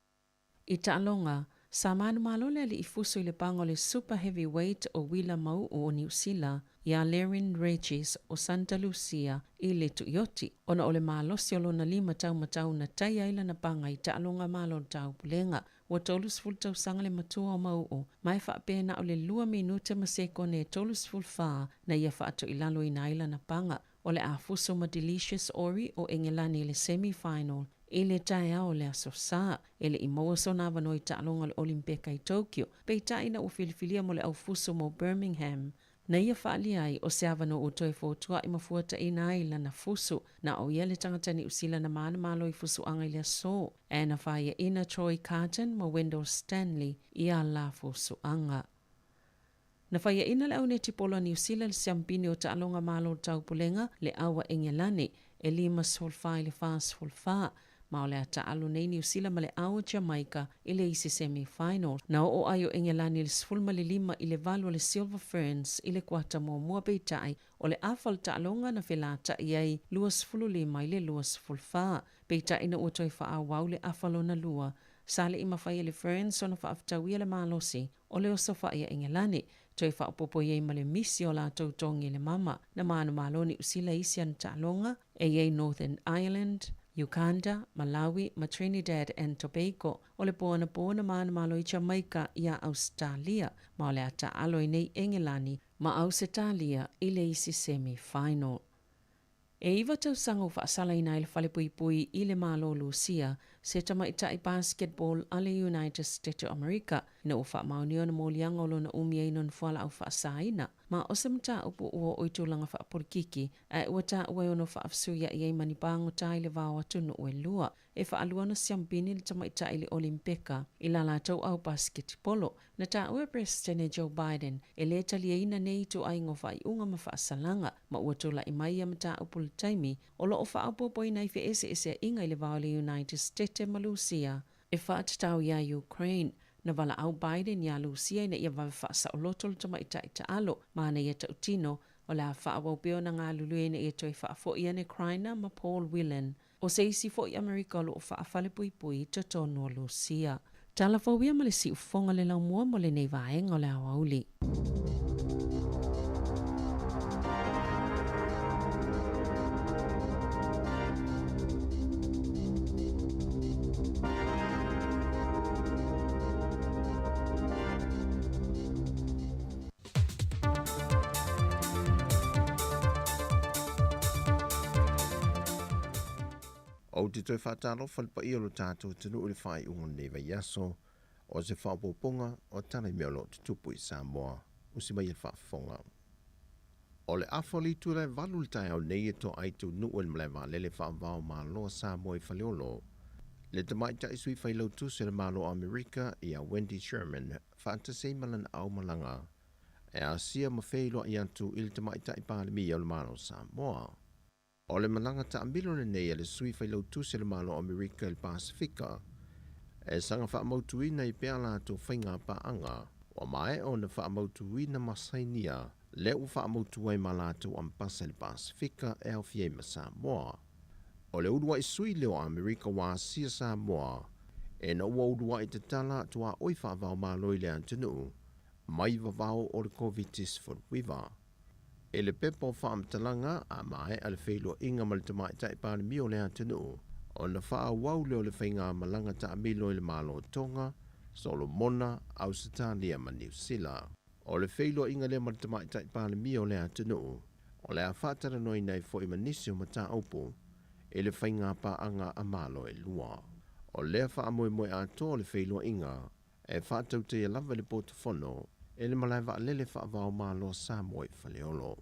I ta'alonga, sa manu malole li ifuso i le pango le super heavyweight o Wila Mau o New Zealand, ia Lerin Regis o Santa Lucia i le tuioti, ona o le malosi o lona 5 matau na tai aila na panga i ta'alonga malo tau pulenga, ua tolus fultau sanga le matua o Mau o, mai whaapena o le 2 minuta maseko ne tolus fulfaa na ia whaato ilalo i naila na panga, o le afuso ma Delicious Ori o Engelani le semi-final, i le tae au le asosa, e le imoa sona vanoi ta'alonga le Olimpeka i Tokyo, pei taina o filifilia mo le aufuso mo Birmingham. Na ia whaali ai o se avano o toi fōtua i mafuata i na ila na fuso, na o ia le tangatani usila na maana malo i fuso anga i le so, e na whaia ina Troy Carton ma Wendell Stanley i a la fuso anga. Na whaia ina le au ne tipolo New Zealand le siampini o ta'alonga malo tau pulenga le awa Engelani, e 5-0 i le 4-0, ma o le ata'alu nei New Zealand ma le au Jamaica i le isi semi-final. Na o ai o Engelani le 0-5 i le valu le Silver Ferns i le kuata mua peitai o le afal ta'alonga na whelata i ai 2-5 i le 2-0. Peitai na ua toi whaawau le afalo na lua. Sale i mawhai le Ferns o na whaafitawia le malosi o le oso whai a Engelani. Toi whaapopo iei ma le misi o la tautongi le mama na maana maloni usila isi an ta'alonga e iei Northern Ireland, Uganda, Malawi, ma Trinidad and Tobago, o le pōna maana malo i Jamaica ia Australia, ma o le ata aloi nei Engelani, ma Australia i le isi semi-final. E iwa tau sango whaasala ina ile whale pui i le malo Lucia, se tamaita i basketball ale United States of America, na ufa maunio na molianga o lona umia inon whala au whaasaina, ma o se mta upu ua oitulanga whaapurikiki, a ua ta ua ono whaafsuia i ei manipango ta ile vāwa tunu ue lua, e whaaluana siampini le tamaita i le Olimpeka, i la tau au basketbolo, na ta ua President Joe Biden, e le talieina nei tu aingo whai unga ma whaasalanga, ma ua tula i mai am ta upu taimi, o lo o whaapopo i nai whi ese inga i le vāwa le United States ma Lucia, e whaatatau ia Ukraine, na wala au Biden ia Lucia na ia wawe whaasa o loto le tamaita i taalo, maana ia tautino, o la whaawau peo na ngā lulue na ia toi whaafo ia ne Kraina ma Paul Whelan, o se isi fo i Amerika lo o whaafale pui te tono Lucia. Tala fawia ma le si ufonga le lau mua mo le nei vaenga o le awauli. O te toi whātalo whalpa i o lo tātou tunu uri whai ungon nei Vaiaso, o se whaapoponga o tana i meolo te tupu i Samoa, usi mai e whaafonga. O le afoli ture valu le tai au nei e to aitu nuuen mlewa lele whaavao maa loa Samoa i whaleolo. Le tamaita i sui whailau tu se le malo Amerika i a Wendy Sherman, whaantasei malan au malanga, e a sia mawheilo i antu i le tamaita i pālemi o le malo Samoa. O le malanga ta ambilo le nei le sui whailau tu se le malo Amerika il Pasifika, e sanga whaamautuina i pēa la tō whainga paanga, o mai o na whaamautuina masainia, le u whaamautuai ma la tō ampasa il Pasifika e au fiei ma Samoa. O le urua i sui leo Amerika wa sia Samoa, e na ua urua i te tala tua oi whaavao maloi le antinu, mai vavao o le COVID-19 wiva. E le pepo whaamtalanga a mai a le whailo inga ma le tamaita i pāne mio le atinu, o na wha wau leo le whainga malanga ta amilo i le malo Tonga, Solomona, Australia ma New Zealand. O le whailo inga le ma le tamaita i pāne mio le atinu, o le a whātara noi nei fo i manisio ma ta aupu, e le whainga pa anga a malo e lua. O le wha amoe moe ato le whailo inga, e whātau te ia lava le portofono, e le malaiwa lele whaavao malo Samoa i whaleolo.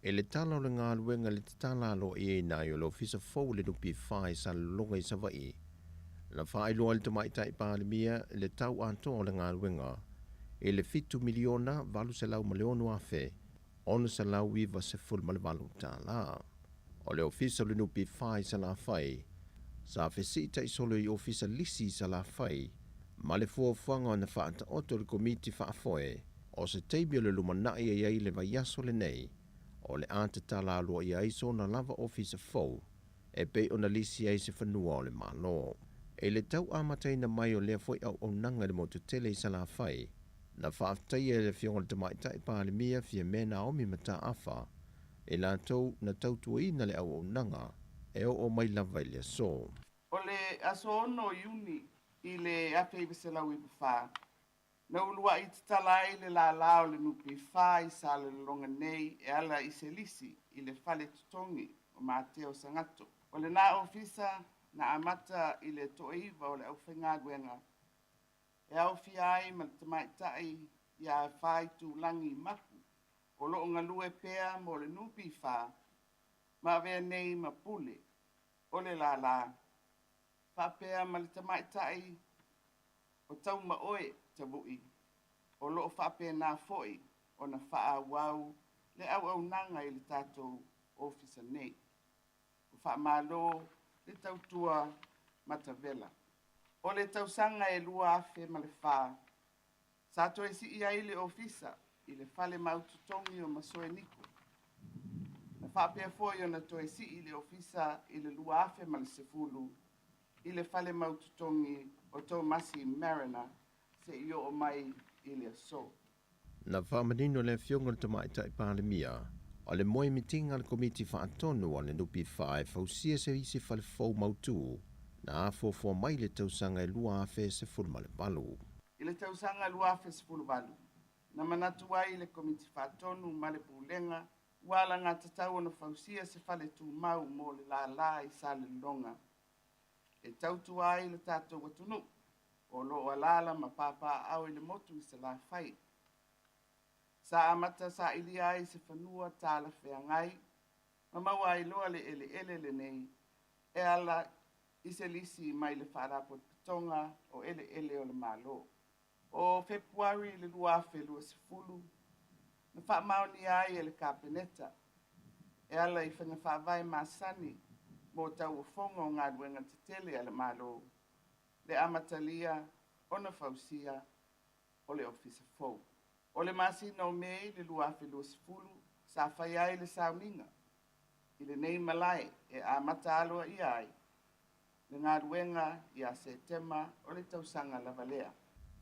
E le tala o le ngā luenga le te tala alo i e nai o le ofisa fau le nupi whai sa longa i Savai. Na whai loa le tamaita i pālemia le tau anto o le ngā luenga, e le 5 miliona valu se lau maleonu afe, ono se lau iwa se ful male valu tala. O le ofisa le nupi whai sa la whai, sa fesita i solo i ofisa lisi sa la whai, ma le fuafuanga na whaata oto le komiti whaafoe, o se teibio le lumanai e iei le Vaiaso lenei, o le anta tala alua i aiso na lava ofisa fau, e pei o na lisi ai se whanua o le malo. E le tau amataina mai o lea foi au nanga le motu tele i sa la whai, na whaaftai e le fionga le tamaita i pālemia fia mena omi mata afa, e la tau na tautua na le au nanga, e o mai lava i le so. O le aso ono iuni, i le afe i se lau i wha. Na ulua i talai le la lao le nupi wha i sa le longa nei e ala i se lisi i le fale tutongi o Mateo Sangato. O le na ofisa na amata i le toeiva o le au whainga guenga. E au fiai ma le tamaitai i a whai tu langi maku. O lo ngā lue pēa mo le nupi wha. Ma vea nei ma pule. O le la la. Whapea ma le tamaitai o tau ma oe tabui. O loo whapea nā foi o na wha wau le au nanga i le tātou ofisa nei. whaamalo le tautua matavela. O le tausanga e lua afe ma le wha. Sa toi si ia i le ofisa i le whale maututongi o masoe niko. Na whaapea foi o na toi si i le ofisa i le lua afe ma le sefulu i le whale maututongi o tau masi Mariner se i o mai i le aso. Na whaamanino le fionga le tamaitai pālemia, o le moe mitinga le komiti whaatonu o le nupi whae fausia se isi whale fau mautu, na afo mai le tausanga e lua afe se fulma le balu. I le tausanga lua afe se fulu balu. Na manatu ai le komiti whaatonu ma le pulenga, wala ngā tatau na fausia se whale tu mau mo le la i sa le longa. E tautu ai le tātou watunu, o lo alala ma papa au i le motu i se la whai. Sa amata sa ili ai se whanua tāla wheangai, ma maua i loa le ele lenei, e ala i se lisi mai le wharapo tonga o ele o le malo. O Februari le lua afe lua se fulu, na whaamaoni ai e le kapeneta, e ala i whanga whaavai masani, mo tau o whonga o ngā ruenga te tele ale malo, le amatalia, o na fausia, o le ofisa fau. O le masina o mei le lua afe lua se fulu, sa whai ai le sauninga, i le nei malai e amata aloa i ai, le ngā ruenga i a Setema o le tausanga lavalea.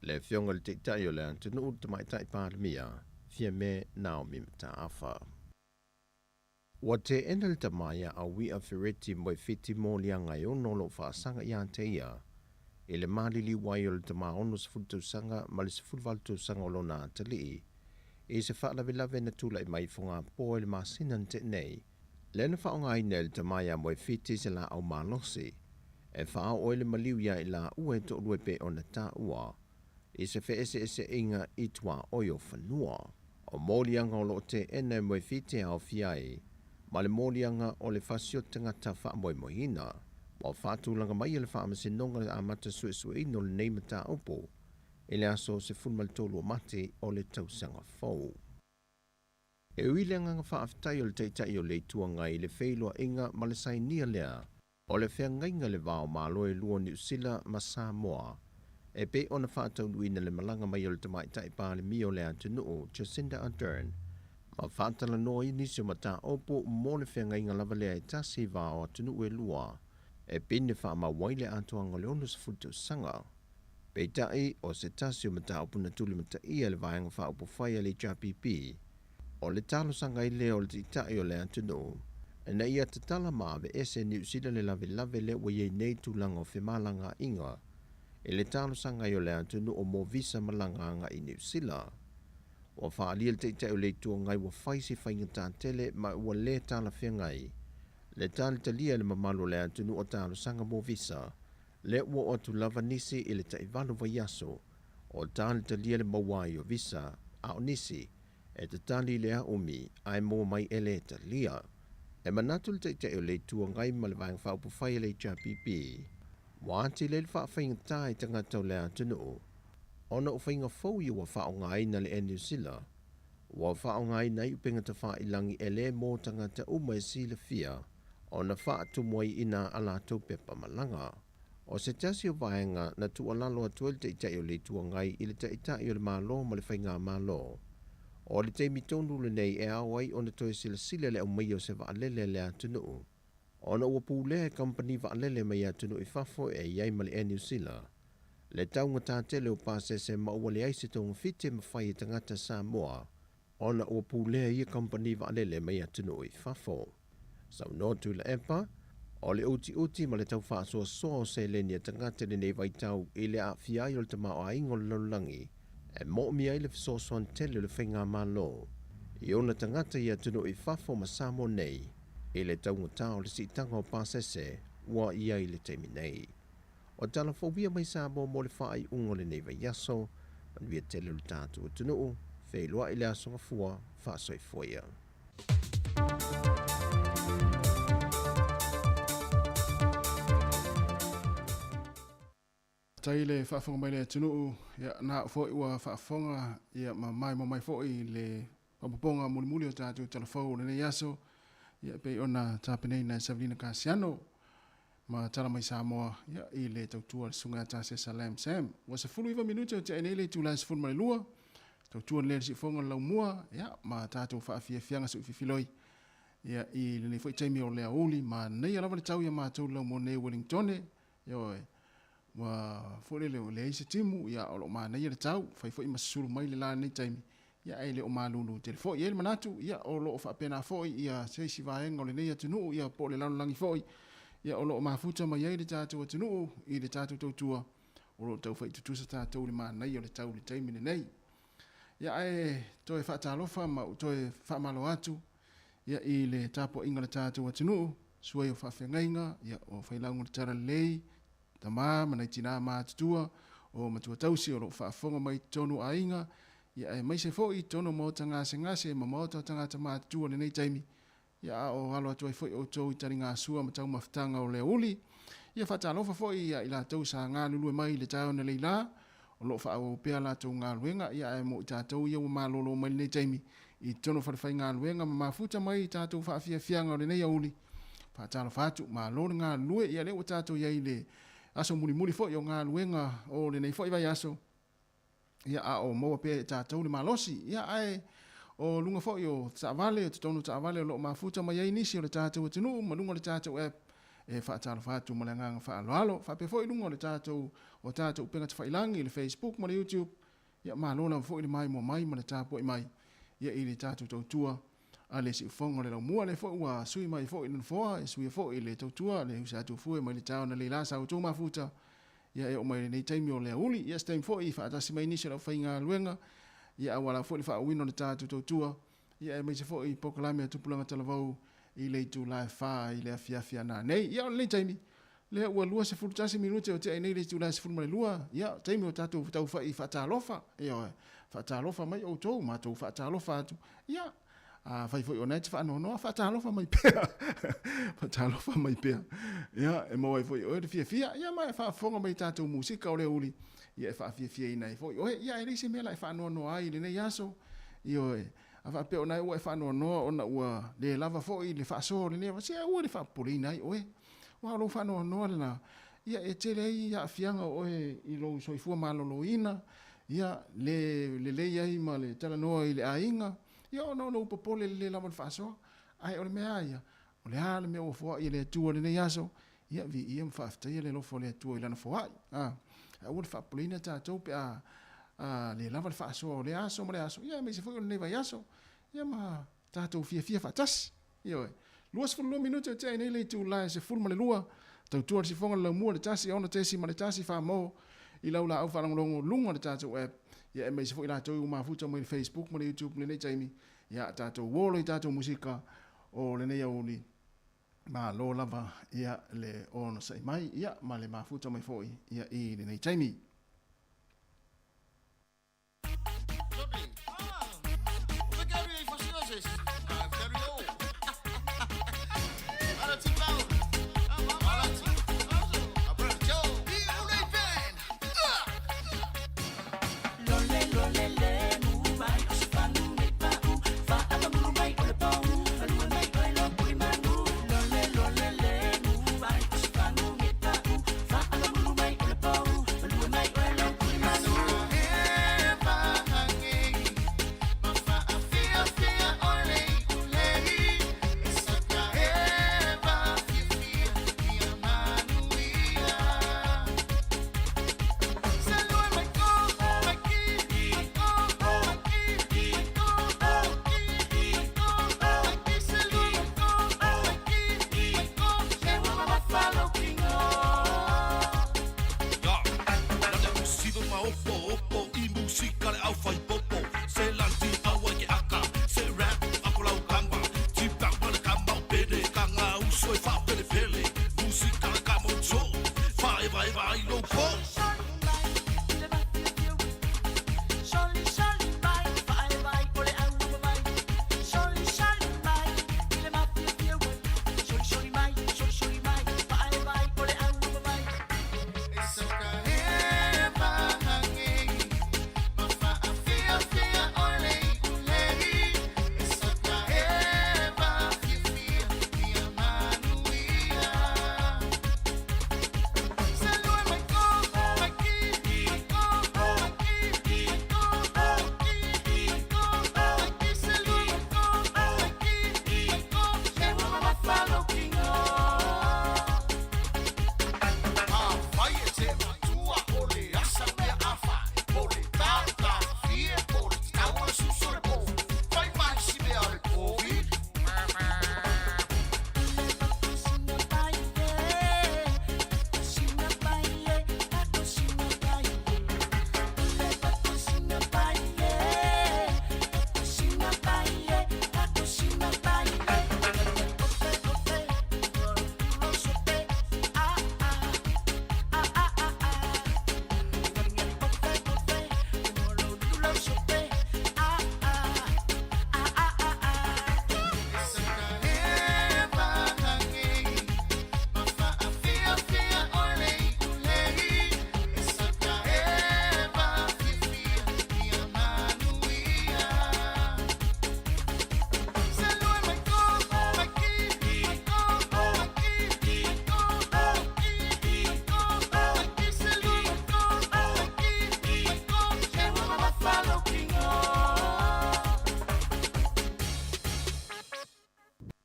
Le fionga le teitai o le antunu u tamaitai pālemia, fia me Naomi Mataafa. Wa te ena le tamaya a wi a whireti mo fiti mo lianga i ono lo whaasanga i anteia, e le malili wai o le tama ono se fultausanga ma le se fulvaltausanga o lona atali, e se whaalavelave na tula i mai fonga po e le masinan te nei, le na whaonga i le tamaya mo fiti se la au malosi, e wha o le maliu ia i la ue to lue pe o na ta ua, e se fe ese inga i tua oio whanua, o molianga o lo te ena mo fiti au fiai, ma le molianga o le fasio tangata wha moe mohina, o whaatulanga mai le wha amasinonga le amata sue ino le nei mata opo, e le aso se fulmaltolo o mate o le tausanga fau. E uileanga nga wha aftai o le teitai o le tuanga i le whailoa inga ma le sainia lea, o le whea ngainga le vao maloe lua New Zealand ma Samoa, e pe ona whaataunuina le malanga mai o le tamaitai pāle mio le antunuu Jacinda Ardern, ma whaatala noa i nisi o mata opo mo le whea ngainga lavalea e tasi vao atunuu e lua, e pine wha ma waile atuanga le onus futu sanga. Pe tai o se tasi o mata opo na tuli mata ia le vaenga wha opo whaia le JPP, o le talo sanga i leo le titai o le antunuu, e na ia tatala maave ese New Zealand le lave le wa ye nei tulanga o whemalanga inga, e le talo sanga i o le antunu o mo visa malanga anga i New Zealand. O whaalia le teitai o le tua ngai wa whaisi whainga tātele ma ua le tala whia ngai. Le tala talia le mamalo le antunu o talo sanga mo visa, le ua o tu lava nisi i le taivano Vaiaso, o tala talia le mawai o visa, a o nisi, e te tali le a umi, ai mo mai ele talia. E manatu le teitai o le tua ngai ma le vaeng whaupu whai le JPP, Wāti le whaawhainga tai tangata o le atunu. Ona o whainga fau i wa whaongai na le New Zealand. Wa whaongai na i upenga ta wha ilangi e le mō tangata uma e si le fia. Ona wha tumwai ina ala tau pepa malanga. O se tasi o vaenga na tu alalo atuel te itai o le tuangai i le te itai o le malo ma le whainga malo. O le te mitonu le nei e awai ona toi sila le au mai o se waalele le atunu. Ona ua pūlea e company waalele mai atunu i whafo e iai mali e New Zealand. Le taunga tātele o pāse se maua le aise tonga fite mawhai e tangata Samoa. Ona ua pūlea i company waalele mai atunu i whafo. Sau notu la epa, o le uti ma le tau whaasoa soa se leni a tangata le nei vaitau i le a fiai o le tamao a ingo le laulangi. E mo mi ai le fisosoan tele le whainga malo. I ona tangata i atunu i whafo ma Samoa nei. I le taunga tau le si tanga o pāsese, ua ia i le teimi nei. O tala fobia mai Samoa mo le whaai ungo le nei Vaiaso, manuia tele le tātu o tunuu, whailoa i le asonga fua, whaasoi foia. Tai le whaafonga mai le tunuu, ia nā fōi ua whaafonga, ia mai fōi le papaponga muli o tātu telefou le nei aso, Ia pe ona tapene na Sabrina Casiano ma tala mai Samoa ia i le tautua sunga ta se Salam Sam. Was a fully minuto te enele tu las fun mai lua. Tautua le si fonga la mua ia ma tatu fa fia fianga su fifiloi. Ia i le foi taimi o le auli ma nei ala le tau ia ma tu la mo ne Wellington. Yo wa fole le ise timu ia o ma nei le tau foi masulu mai le la nei taimi. Ia ele o malulu te fo ia manatu ia o lo fa pena fo ia se si va en o le nei tunu ia po le langi fo ia o lo mafuta mai ia le tatu tunu i le tatu tua o lo tau fai tutu sa tatu le ma nei o le tau le taimi nei ia toe fa talofa ma toe fa malo atu ia i le tapo inga le tatu tunu suai o fa fengainga ia o fai langu le tara lei tama mana tina ma tutua o matua tausi o lo fa fonga mai tonu ainga ia mai se fo i tono mo tanga se ngase ma mo tanga tama tu le nei taimi ia o halo atu fo o to i taringa sua ma tau maftanga o le uli ia fa talo fo ia ila tau sa nga lulu mai le tau na leila o lo fa o pe ala tu nga luenga ia mo ta tau ia ma lolo mai nei taimi i tono fa fa nga luenga ma mafuta mai ta tu fa fia fianga o le nei uli fa talo fa tu ma lo nga lue ia le o ta tu ia ile aso muri fo yo nga luenga o le nei fo i Vaiaso ia a o mo pe ta tau le malosi ia o lunga fo yo sa vale o tonu ta vale lo mafuta mai ai nisi o le tatu tunu malunga le tatu fa tala fa tu malanga fa alo fa pe fo lunga le tatu o tatu penga fa ilangi le Facebook ma le YouTube ia malona fo le mai mo mai ma le tapo mai ia i le tatu tua ale si fonga le mo le fo wa sui mai fo in fo sui fo le tua le usa tu fo mai le tau na le la sa o tu mafuta ia o mai nei taimi o le uli ia stem fo i fa atasi mai nisi la fainga luenga ia wala fo i fa wino le tatu tua ia mai se fo i pokalame tu pulanga talavau i le tu la fa i le afia na nei ia le taimi le ua lua se fulu tasi minute o te nei le tu la se fulu mai lua ia taimi o tatu tau fa i fa talofa ia fa talofa mai o tou ma tou fa talofa tu ia fai foi onet fa no fa talofa mai pea fa talofa mai pea ia e mo foi o de fia ia mai fa fonga mai tatu musika o le uli ia fa fia ina foi o ia ele se mela fa no ai le nei aso io ava pe ona o fa no ona ua le lava foi le fa so le ne se o le fa polina o wa lo fa no na ia e tele ia fianga o i lo so i fu malo lo ina ia le ia i male tala no i le ainga ia no popole le la fa so ai o le mea ia o le hale me o fo i le tu le nei aso ia vi ia fa fta ia le lo fo le tu i lana fo ai o le fa polina ta to pe le la fa so le aso mo le aso ia me se fo le Vaiaso ia ma ta to fia fa tas ia luas fo lo minuto te nei le tu la se ful ma le lua tau tu si fonga le mo le tasi ona te si ma le tasi fa mo i laula au fa longo lunga le tatu ia e mai se fo ila to ma futa mo Facebook mo YouTube le nei taimi ia tatu wolo i tatu musika o le nei oli ma lo lava ia le ono sai mai ia ma le mafuta mai foi ia i le nei taimi Bye.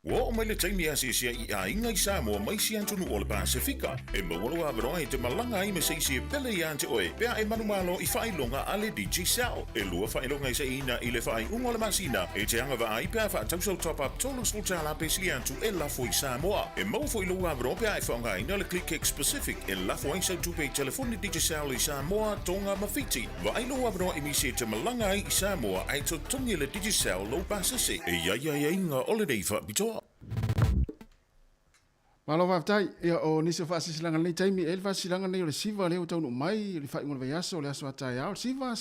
Wo mai le taimi ACC I a inga I Samoa mai si antunu o le Pasifika. E mawalo a veroa I te malanga I me seisi e pele I ante oe. Pea e manumalo I whailonga ale DJ Sal. E lua whailonga I se ina I le whai unga le masina. E te anga wa ai pea wha tausau top up tolu sultala pesi antu e lafo I Samoa. E mawfo I lua a veroa pea e whaonga ina le click specific. E lafo ai sau tupe telefoni DJ Sal I Samoa tonga mawhiti. Wa ai lua a veroa I misi e te malanga I Samoa ai to tongi le DJ Sal lo pasase. E ia inga ole dei wha bitoa. Malo whaftai, ia o nisi o whaasisilanga nei taimi, e le whaasisilanga nei o le siva leo taunu mai, le whai ngona Vaiaso, le aso atai au, siva,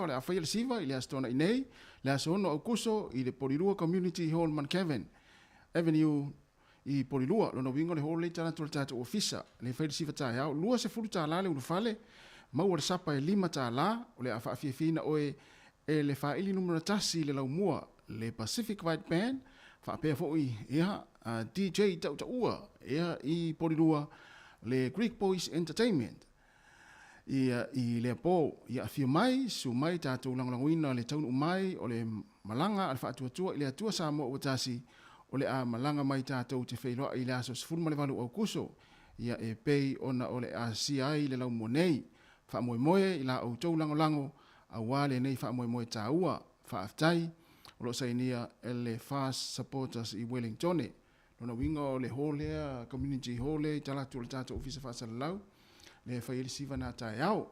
le awhai le siva, I le astona I nei, le aso ono au kuso, I le Porirua Community Hall Man Kevin, Avenue I Porirua, lona wingo le hall le tana tula tatu ofisa, le whai le siva tai au, lua se furu ta la le unufale, mau le sapa e 5 ta la, o le awha afiafina oe, e le whaili numera tasi le laumua, le Pacific White Band, whaapea fōi, ia, DJ Tautaua, ia I Porirua, le Greek Boys Entertainment. Ia I le po, ia fio mai, su mai tātou langolangoina le taunu mai, o le malanga, al whaatuatua, I le atua Samoa o tasi, o le a malanga mai tātou te whailoa I le aso sifuru malewalu au kuso, ia e pei ona o le a CI le lau monei, whaamoemoe I la au tau langolango, a wale nei whaamoemoe tāua, whaaftai, o lo sainia ele fast supporters I Wellingtone. Lona winga o le hall community hall I talatu le tata ofisa whaasala lau, le whai siva nā tae au.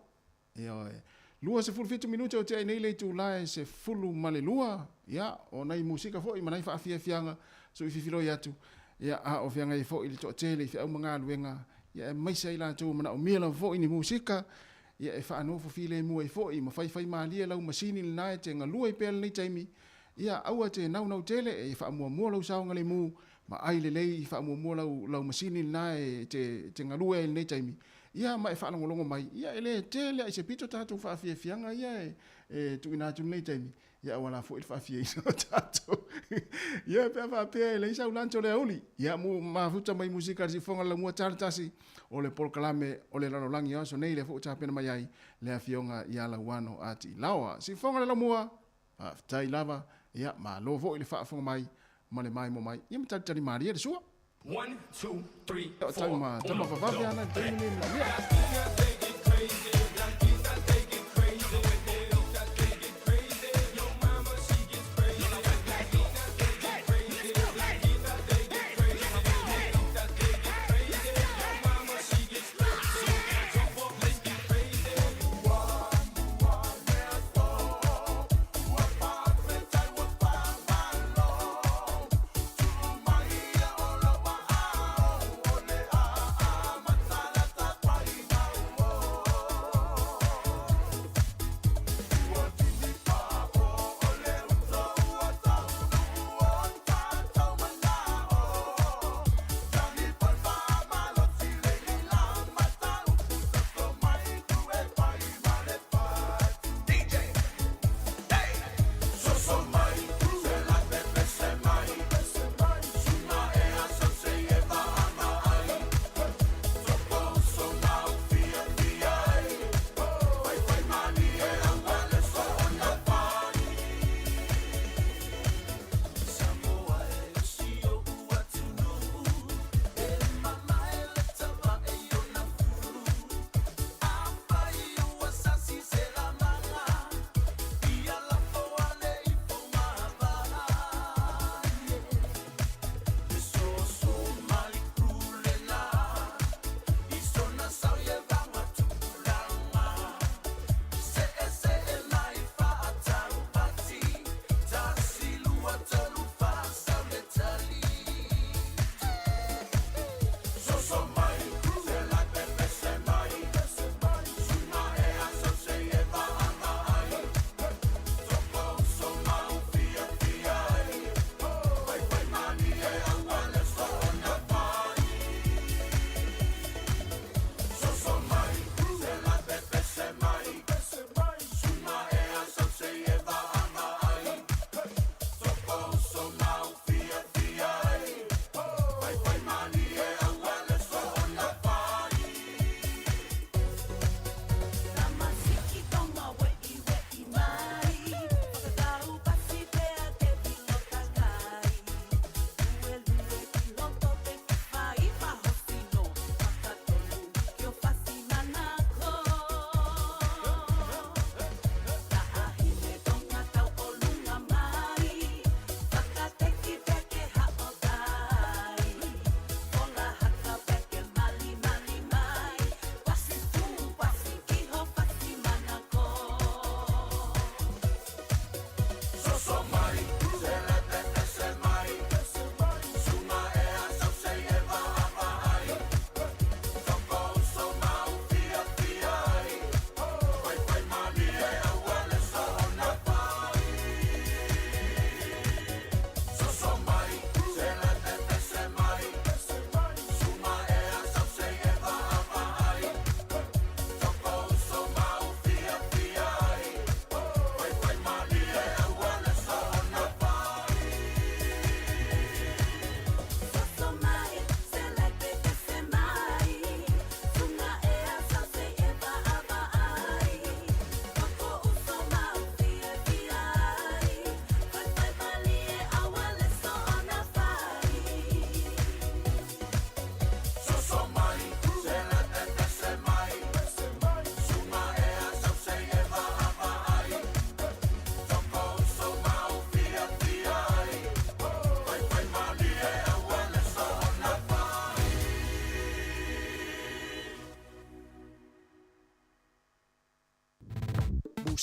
Lua se fulu 5 minuta o te ai nei le tu lae se fulu male lua, ia, o nei musika fo I manai whaafia fianga, so I fifilo I atu, ia a o fianga I fo I le toa tele, I fiau mga luenga, ia e maisa I la tau mana o mila fo I ni musika, ia e whaanofo file mua I fo I ma whai maalia lau masini le nae te ngalua I pēle nei taimi, ia aua te nau tele e whaamua lau saonga le mu, ma ai le lei I whaamua lau masini le nae te ngalua nei taimi. Ia mai whaanongolongo mai, ia ele tele ai se pito tātou whaafia fianga, ia e tu ina tu nei taimi. Ia awala fo I whaafia ina tātou. Ia pia whaapia e le isa ulanto le auli. Ia mu mafuta mai musika si fonga la mua tātasi o le polkalame o le lalolangi aso nei le fo tāpena mai ai le a fionga ia la wano ati lawa. Si fonga le la mua, tai lava, ia ma lo fo I le whaafonga mai, ma le mai mo mai. Ia mta tari maria le sua. 1, 2, 3, 4. Tama whawawia ana, tari ni na mea.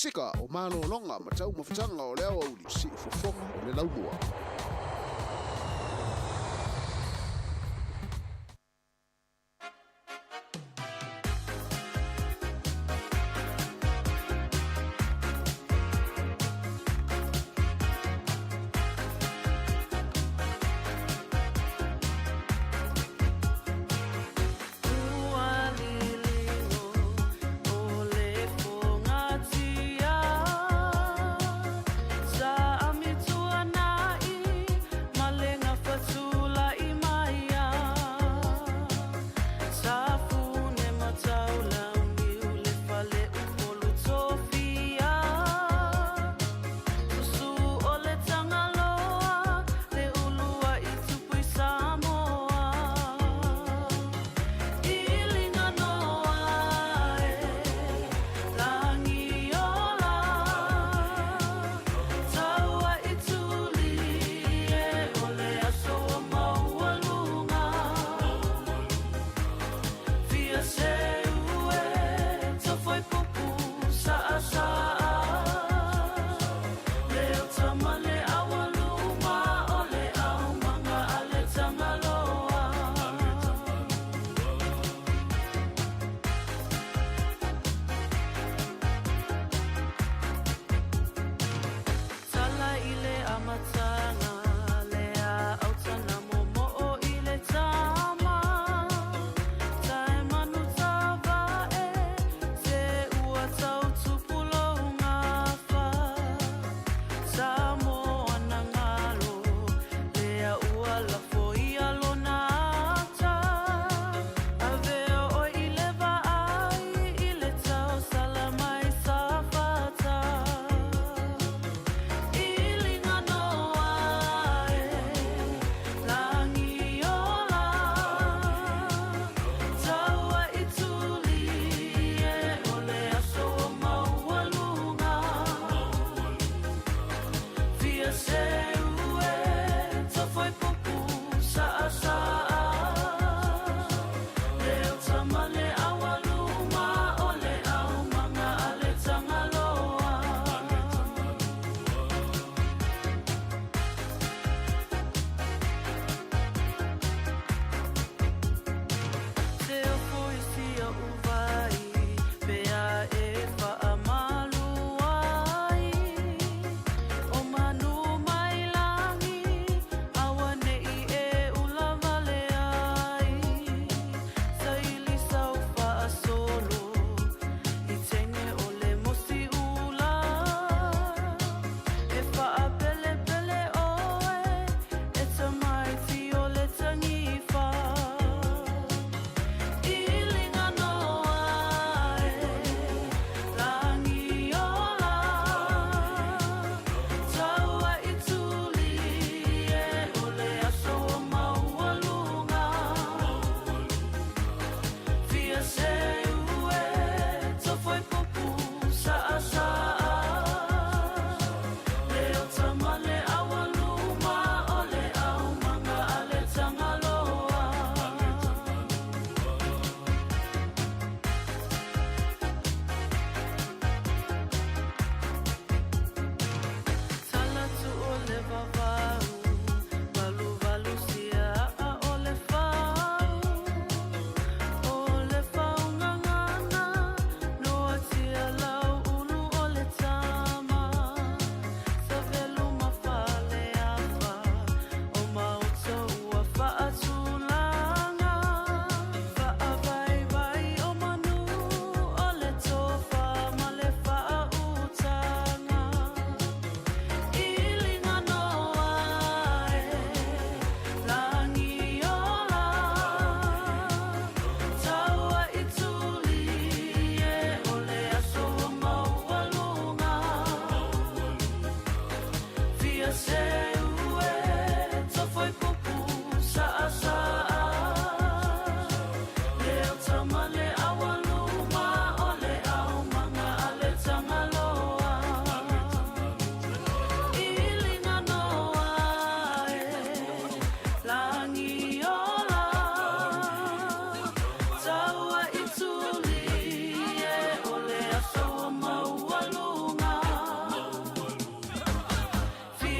sika o malo longa ma tau mafutanga o leo au li si fofonga o le laumua. Sa amitua na i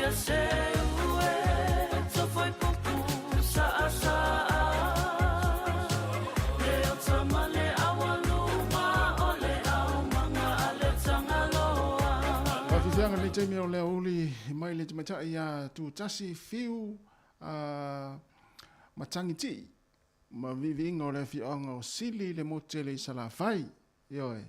ia se ue to foi pupu sa asa le o tamale awaluma ole au manga ale tangaloa Whawhiwhianga ni teimi o leo uli mai le tumatai ia tu tasi fiu matangiti ma vivinga o le whianga o sili le motele i salawhai ioe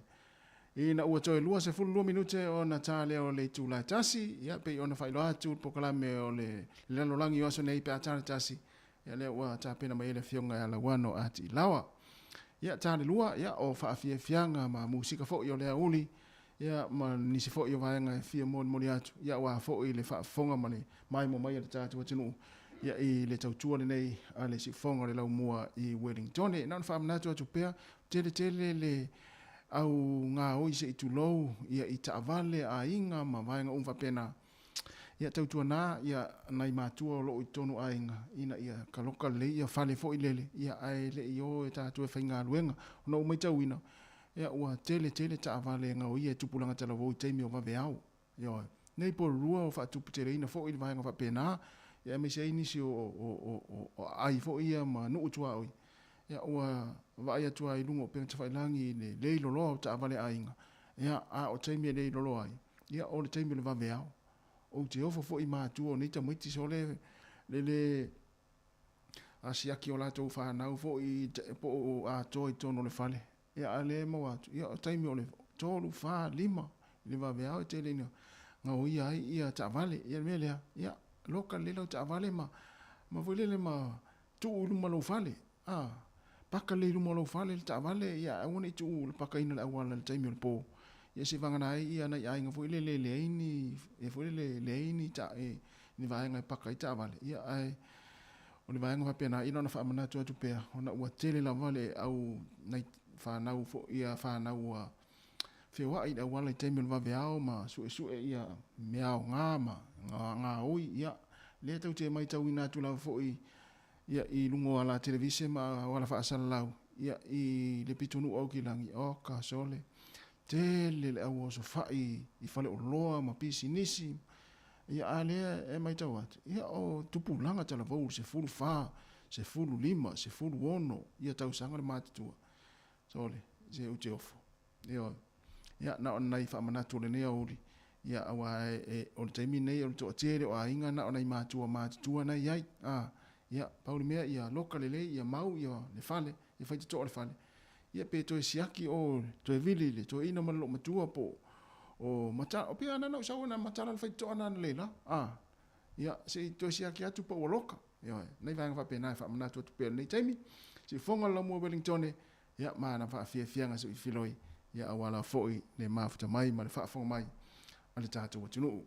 ina ua toe lua se fulu 2 minute o na tale o le tūlai tasi ia pe ona whailo atu pokalame o le lalolangi o aso nei pe atare tasi ia le ua tāpena mai ele whionga e ala wano ati lawa ia tale lua ia o whaafia fianga ma musika fo i o lea uli ia ma nisi fo i o vaenga e fia moni atu ia ua fo i le whaafonga ma le mai mo mai le tātua tinu ia i le tautua le nei a le si fonga le lau mua i Wellington e nana whaamanatu atu pea tele le au ngā oi se i tulou ia i taavale a inga ma vaenga umwhapena ia tautua nā ia nai mātua o loo i tonu a inga ina ia kaloka le ia whale fo i lele ia ai le i o e tātua e whainga luenga ona umai tauina ia ua tele taavale ngā oi e tupulanga tala woi teimi o waweau ia nei po rua o whaatupu tere ina fo i vaenga whapena ia me se inisi o ai fo ia ma nuu tua oi ia ua vai atua i lungo pe te whailangi le leilo loa ta avale ainga ia a o teimi le leilo ai ia o le teimi le vaveao o te ofo fo i mātua o nita mwiti so le asiaki o lato whanau fo i po o a toi tono le fale ia a le mau atu ia o teimi o le tolu wha lima le vaveao te le ngā o ia ai ia ta avale ia melea ia loka le lau ta avale ma vuelele ma tu uluma lo fale paka le iluma lo fale le ta avale ia awana i tu ulu paka ina le awala le taimi o le po ia se vangana ai ia na ia inga vuelele le aini e vuelele le aini ta e ni vaenga paka i ta avale ia ai o le vaenga whapena ina na whaamanatu atu pea ona ua tele la vale au nai whanau fo ia whanau a whiwa i le awala i taimi o le vaveao ma sue ia meao ngā ma ngā oi ia le tau te mai tau ina tu lau fo ia i lungo ala televise ma wala whaasala lau ia i le pitunu au ki langi o ka sole tele le au oso whai i whale o loa ma pisi nisi ia a lea e mai tau atu ia o tupu langa tala vau se fulu wha se fulu lima se fulu ono ia tau sanga le mātitua sole se ute ofo ia na ona i whaamanatu le nea uri ia awa o le taimi nei o le toa tere o a inga na ona i mātua na iai ia pauli mea ia loka lele ia mau ia le fale ia whaita toa le fale ia pe toe siaki o toe vili le toe ina malolo matua po o mata o pia ana na usawa na matala le whaita toa na leila ia se toe siaki atu po o loka ia nei vanga whapena e whaamanatu atu pia nei taimi se fonga la mua Wellington ia maana whaafianga so i filoi ia awala foi le mafuta mai ma le whaafonga mai ale tātou o tunu.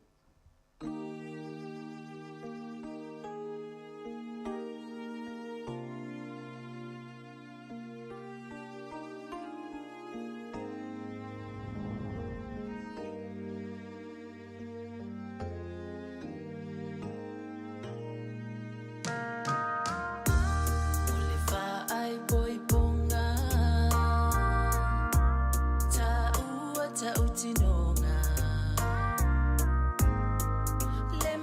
Le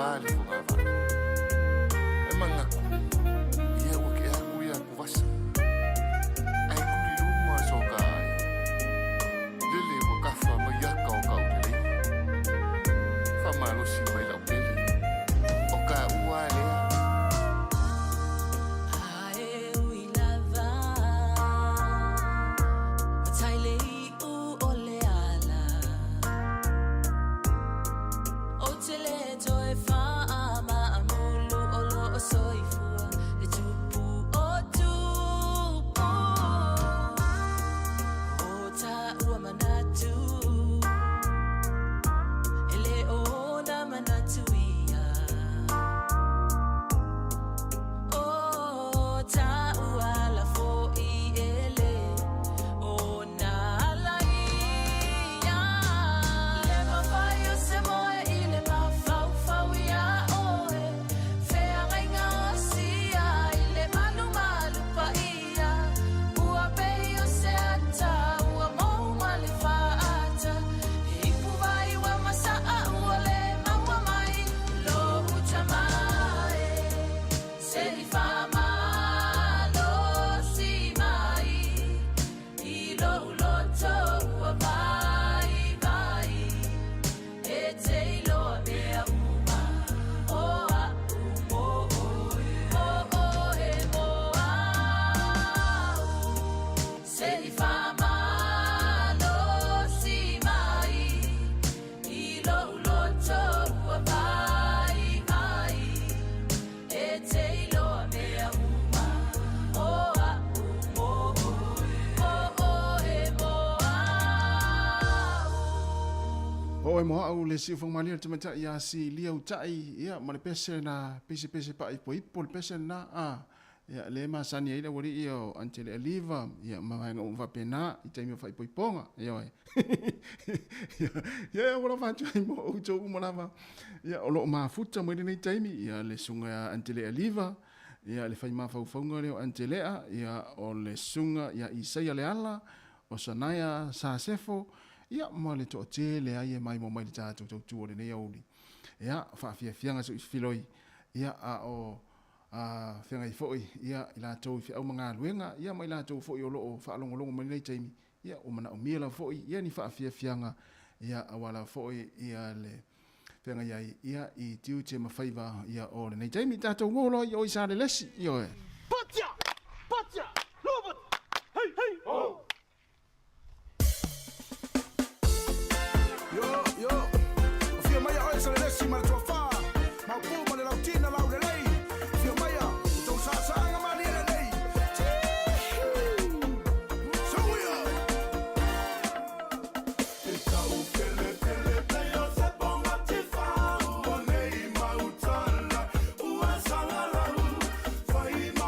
wale fugava. E mangaku, ia wake aku ia kuvasa. Ai kuri luma soka ai. Lele wakafa mayaka o kautele. Famalo si mai lau pele. O ka ua lea. O e moa au le si fong mali te mata ia si lia utai ia ma le pese na pese pa i po le pese na ia le ma sani ia wori ia antele aliva ia ma nga va pena i taimi fa i ponga ia ia wala fa tu mo o to mo lava ia o lo ma futa mo ni taimi ia le sunga antele aliva ia le fa ma fa fonga le antele ia o le sunga ia isaia le ala o sanaya sa sefo ia mo le to tele ai mai mo mai tatu tu le nei oli ia fa fianga so filoi ia o fianga i foi ia ila to fi au manga luenga ia mai la to foi o lo fa longo mai nei taimi ia o mana o mila foi ia ni fa fianga ia awala foi ia le fianga ia i tiu te mafaiva ia o le nei taimi tatu ngolo ia o isa le lesi ia Patja Robert hey oh Yo, fia mai oi sa le si ma tua fa, ma pu ma le lautina lau le lei. Fia mai a, tu sa nga ma le lei. So we are. Esta u pele yo se ponga ti fa, o nei ma utala, u asanga la, fai ma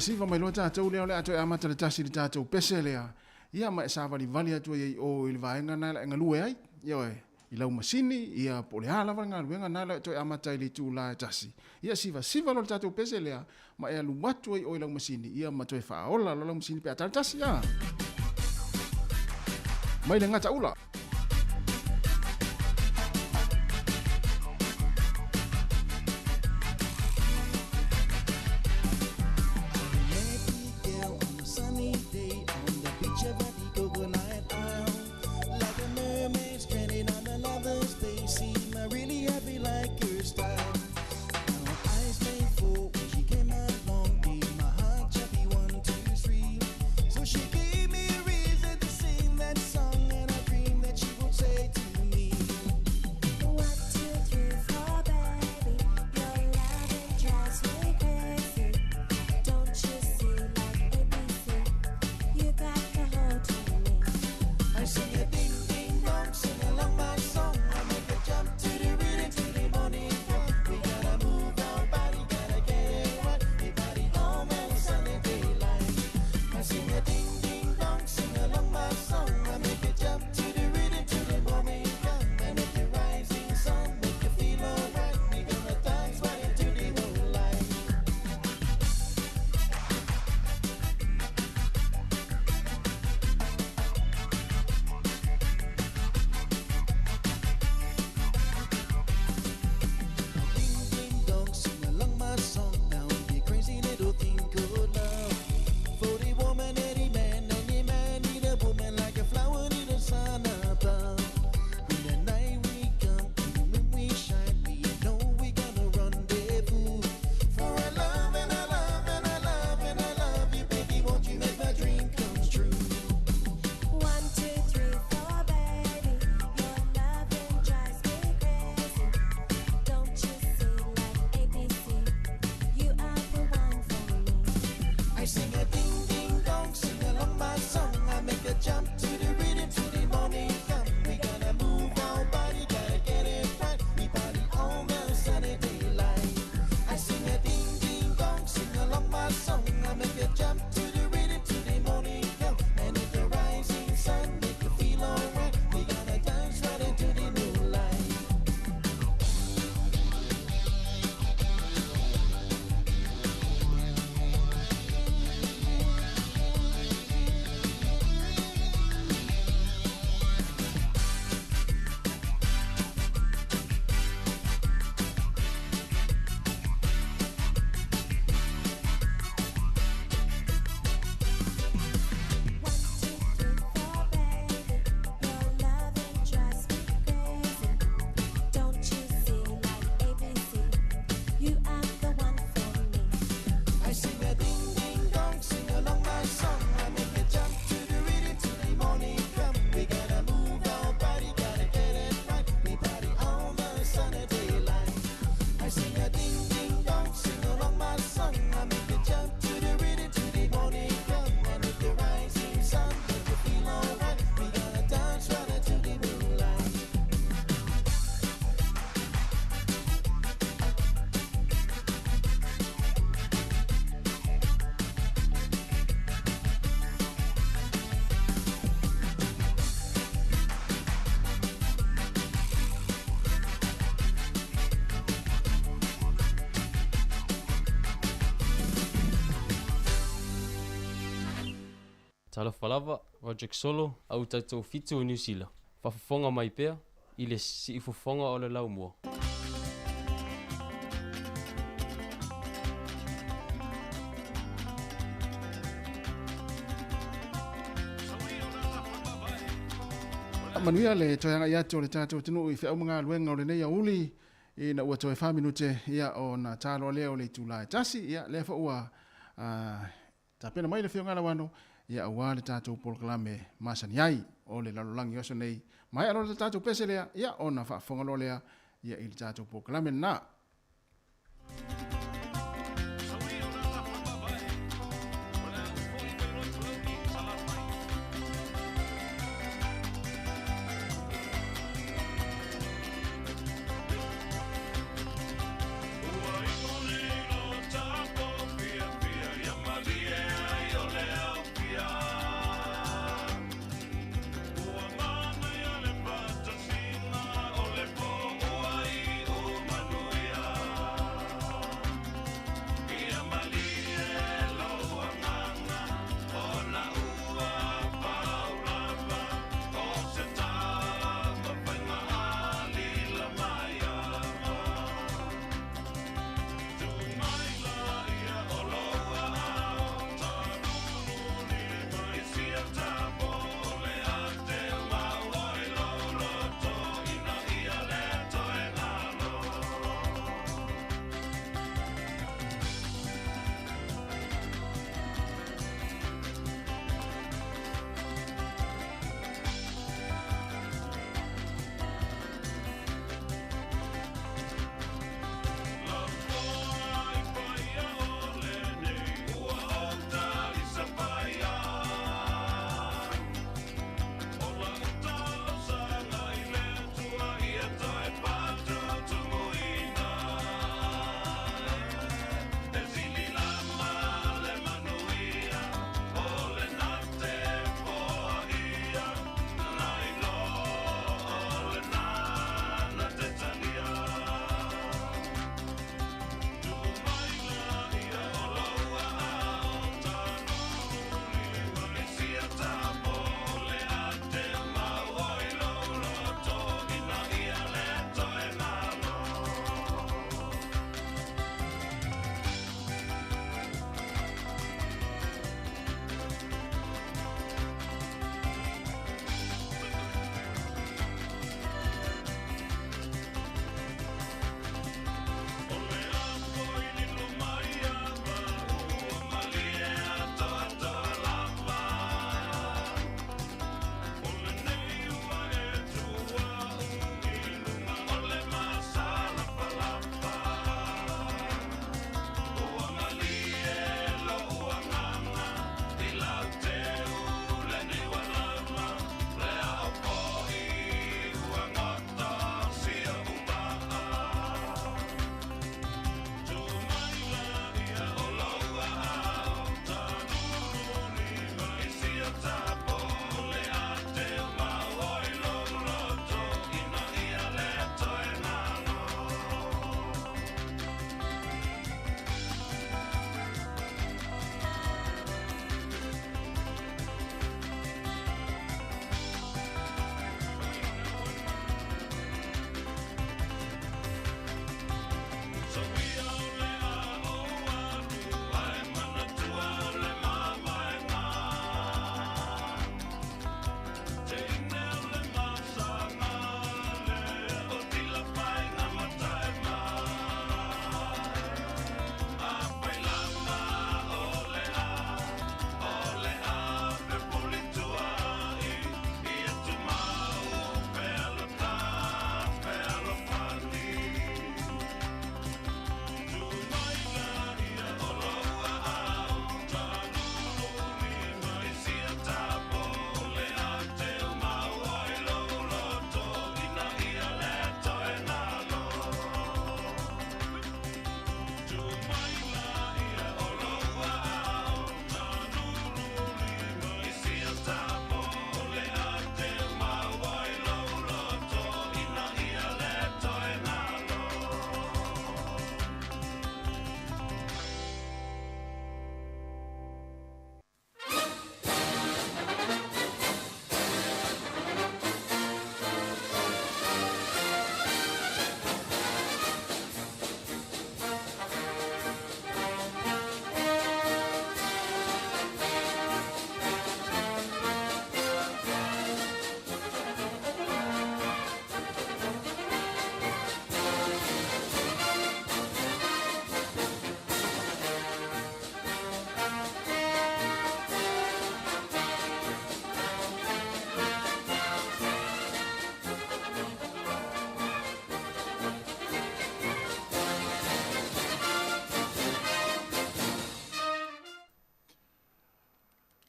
Siva mai lo tātou leo le ato e amata le tasi le tātou pese lea. Ia mai sa vali atu i o ili vaenga na le ngalue ai. Ia e i lau masini, ia po le hala vanga luenga na le ato e amata i le tū la tasi. Ia siva lo le tātou pese lea, ma e alu watu i o i lau masini. Ia ma toe whaola lo lau masini pe atale tasi ia. Mai le ngata ula. She gave me a reason to sing that song, and I dreamed that Talofa lava, Roger Solo, au tatou fitu o New Zealand. Whafafonga mai pea, i le siifofonga o le lau mua. Manuia le toyanga ia to le tatou tunu i whea mga luenga o le nei a uli i na ua toi 5 minute ia o na talo leo le tūlai tasi ia le wha ua ta pena mai le whionga la wano ia awa le tatou polkalame masani ai o le lalolangi oso nei mai alo le tatou pese lea ia o na whaafonga lea ia i le tatou polkalame na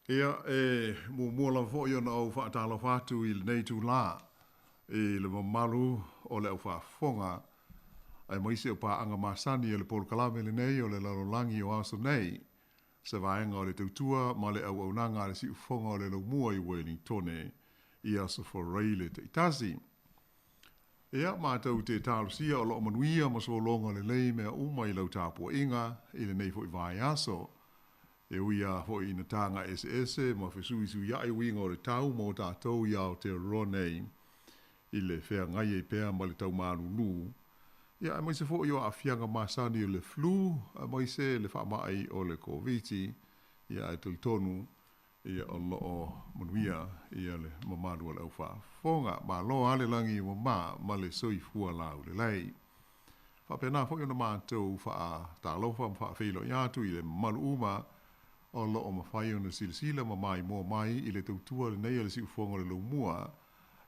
Ia, mua la fo iona au whaatala whātu i lenei tū la. Le mamalu o le au whaafonga. Ai maise o pāanga māsani o le polo kalame lenei o le larolangi o aso nei. Sa vaenga o le tautua ma le au nanga le si ufonga o le laumua i Wellingtone i aso forei le te itasi. Ea mātou te tālusia o loo manuia ma so longa le lei mea uma i lau tāpua inga i le nei fo i Vaiaso. E uia fo i na tanga SS ma fesui su iai winga o le tau mo tātou i au te ronei i le whea ngai e pēa ma le tau mānunu. Ia, a maise fo i o a fianga māsani o le flu, a maise le whaamai o le COVID-19, ia e tultonu, ia o loo manuia, ia le mamadu al au whaafonga, ma lo ale langi ma le soifua lau le lei. Whapena fo i ona mātou tālofa ma whaafeilo i atu i le malu uma, o loo mawhai o na silasila ma mai mua mai i le tautua le nei le si ufonga le laumua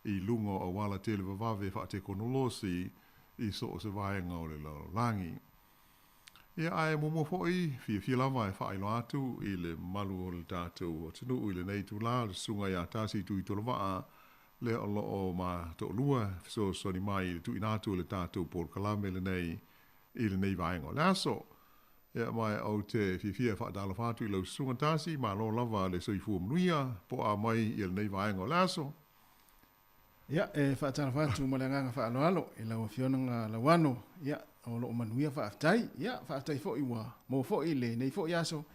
i lungo o wala tele vavave wha te konolosi i so o se vaenga o le langi. Ia ai momo foi fia lava e whaelo atu i le malu o le tātou o tinu i le nei tu la le sunga i a tasi tu i tola waa le o loo ma to lua so ni mai tu inatu le tātou por kalame le nei i le nei vaenga o le aso. Ia mai au te fia whaadala whātu i lau sunga tasi, ma lo lava le soifua mnuia, po a mai i le nei vaenga o laso. Ia, whaatala whātu ma le nganga whaaloalo, i lau fionanga lawano, ia, o loo manuia whaaftai, ia, whaaftai fo i wa, mo fo i le, nei fo i aso,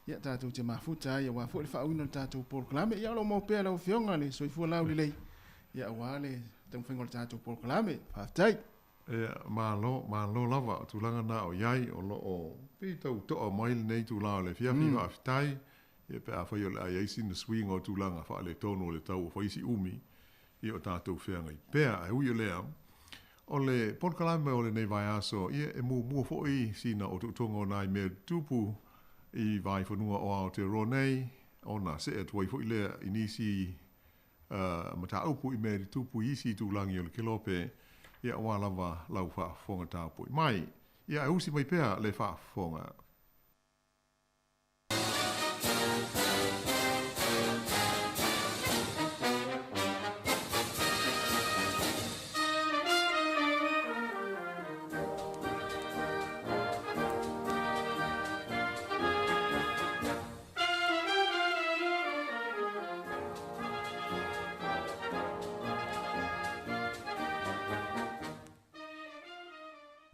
ia, tātou te mafuta, ia, wa fo i whaauina tātou polokalame, ia, lo mo pēa lau fionga le soifua lau li lei, ia, wa le, tau whaingo le tātou polokalame, whaaftai. Ma lo lava tulanga na o yai o lo o pe tau toa mai nei tu la le fia fia aftai e pe a foi o ai sin the swing o tulanga fa le tono le tau foi si umi i o tatou fea ngai pe a ui o lea o le porkalame o le nei Vaiaso ia e mu foi sina o tutongo nai me tupu i vai fonua o ao te ronei ona se e tuai foi le inisi mata upu i me tupu isi tulangi o le kilope ia walawa lau whaafonga tāpui. Mai, ia usi mai pēa le whaafonga.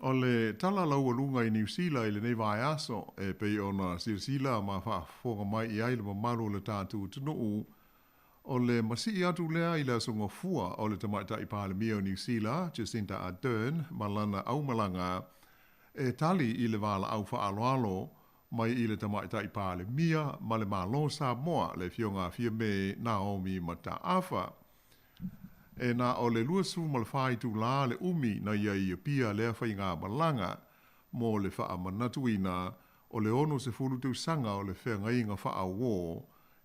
O le tala lau alunga i New Zealand i le nei Vaiaso e pei ona sirsila ma whaafonga mai i aile ma maru le tātu tunuu o le masi atu lea i le songa fua o le tamaita i pālemia o New Zealand, Jacinda Ardern, malana au malanga e tali i le wala au whaaloalo mai i le tamaita i pālemia ma le malo Samoa le fionga fia me Naomi Mataafa. E na o le luasu ma le whai tu la le umi na ia i pia lea whai ngā malanga mo le wha manatuina o le ono se fulu tau sanga o le whea ngai ngā wha wō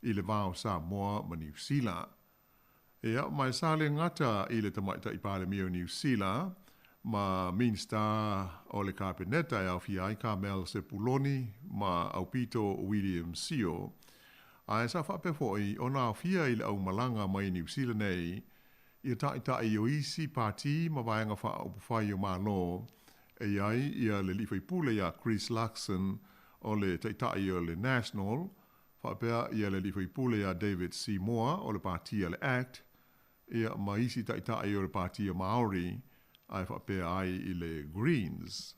i le vāo Samoa ma New Zealand. E au mai sāle ngata i le tamaita i pālemia o New Zealand ma Minister o le Kāpeneta e au fiai Carmel Sepuloni ma au Pito William Sio. A e sa whapefoi o nā fia i le au malanga mai New Zealand nei ia tai o isi pāti ma vaenga wha o pawhai o mālo e iai ia le lifai pule ia Chris Luxon o le tai o le National whapea ia le lifai pule ia David Seymour o le pāti o le Act ia ma isi tai o le pāti o Maori ai whapea ai i le Greens.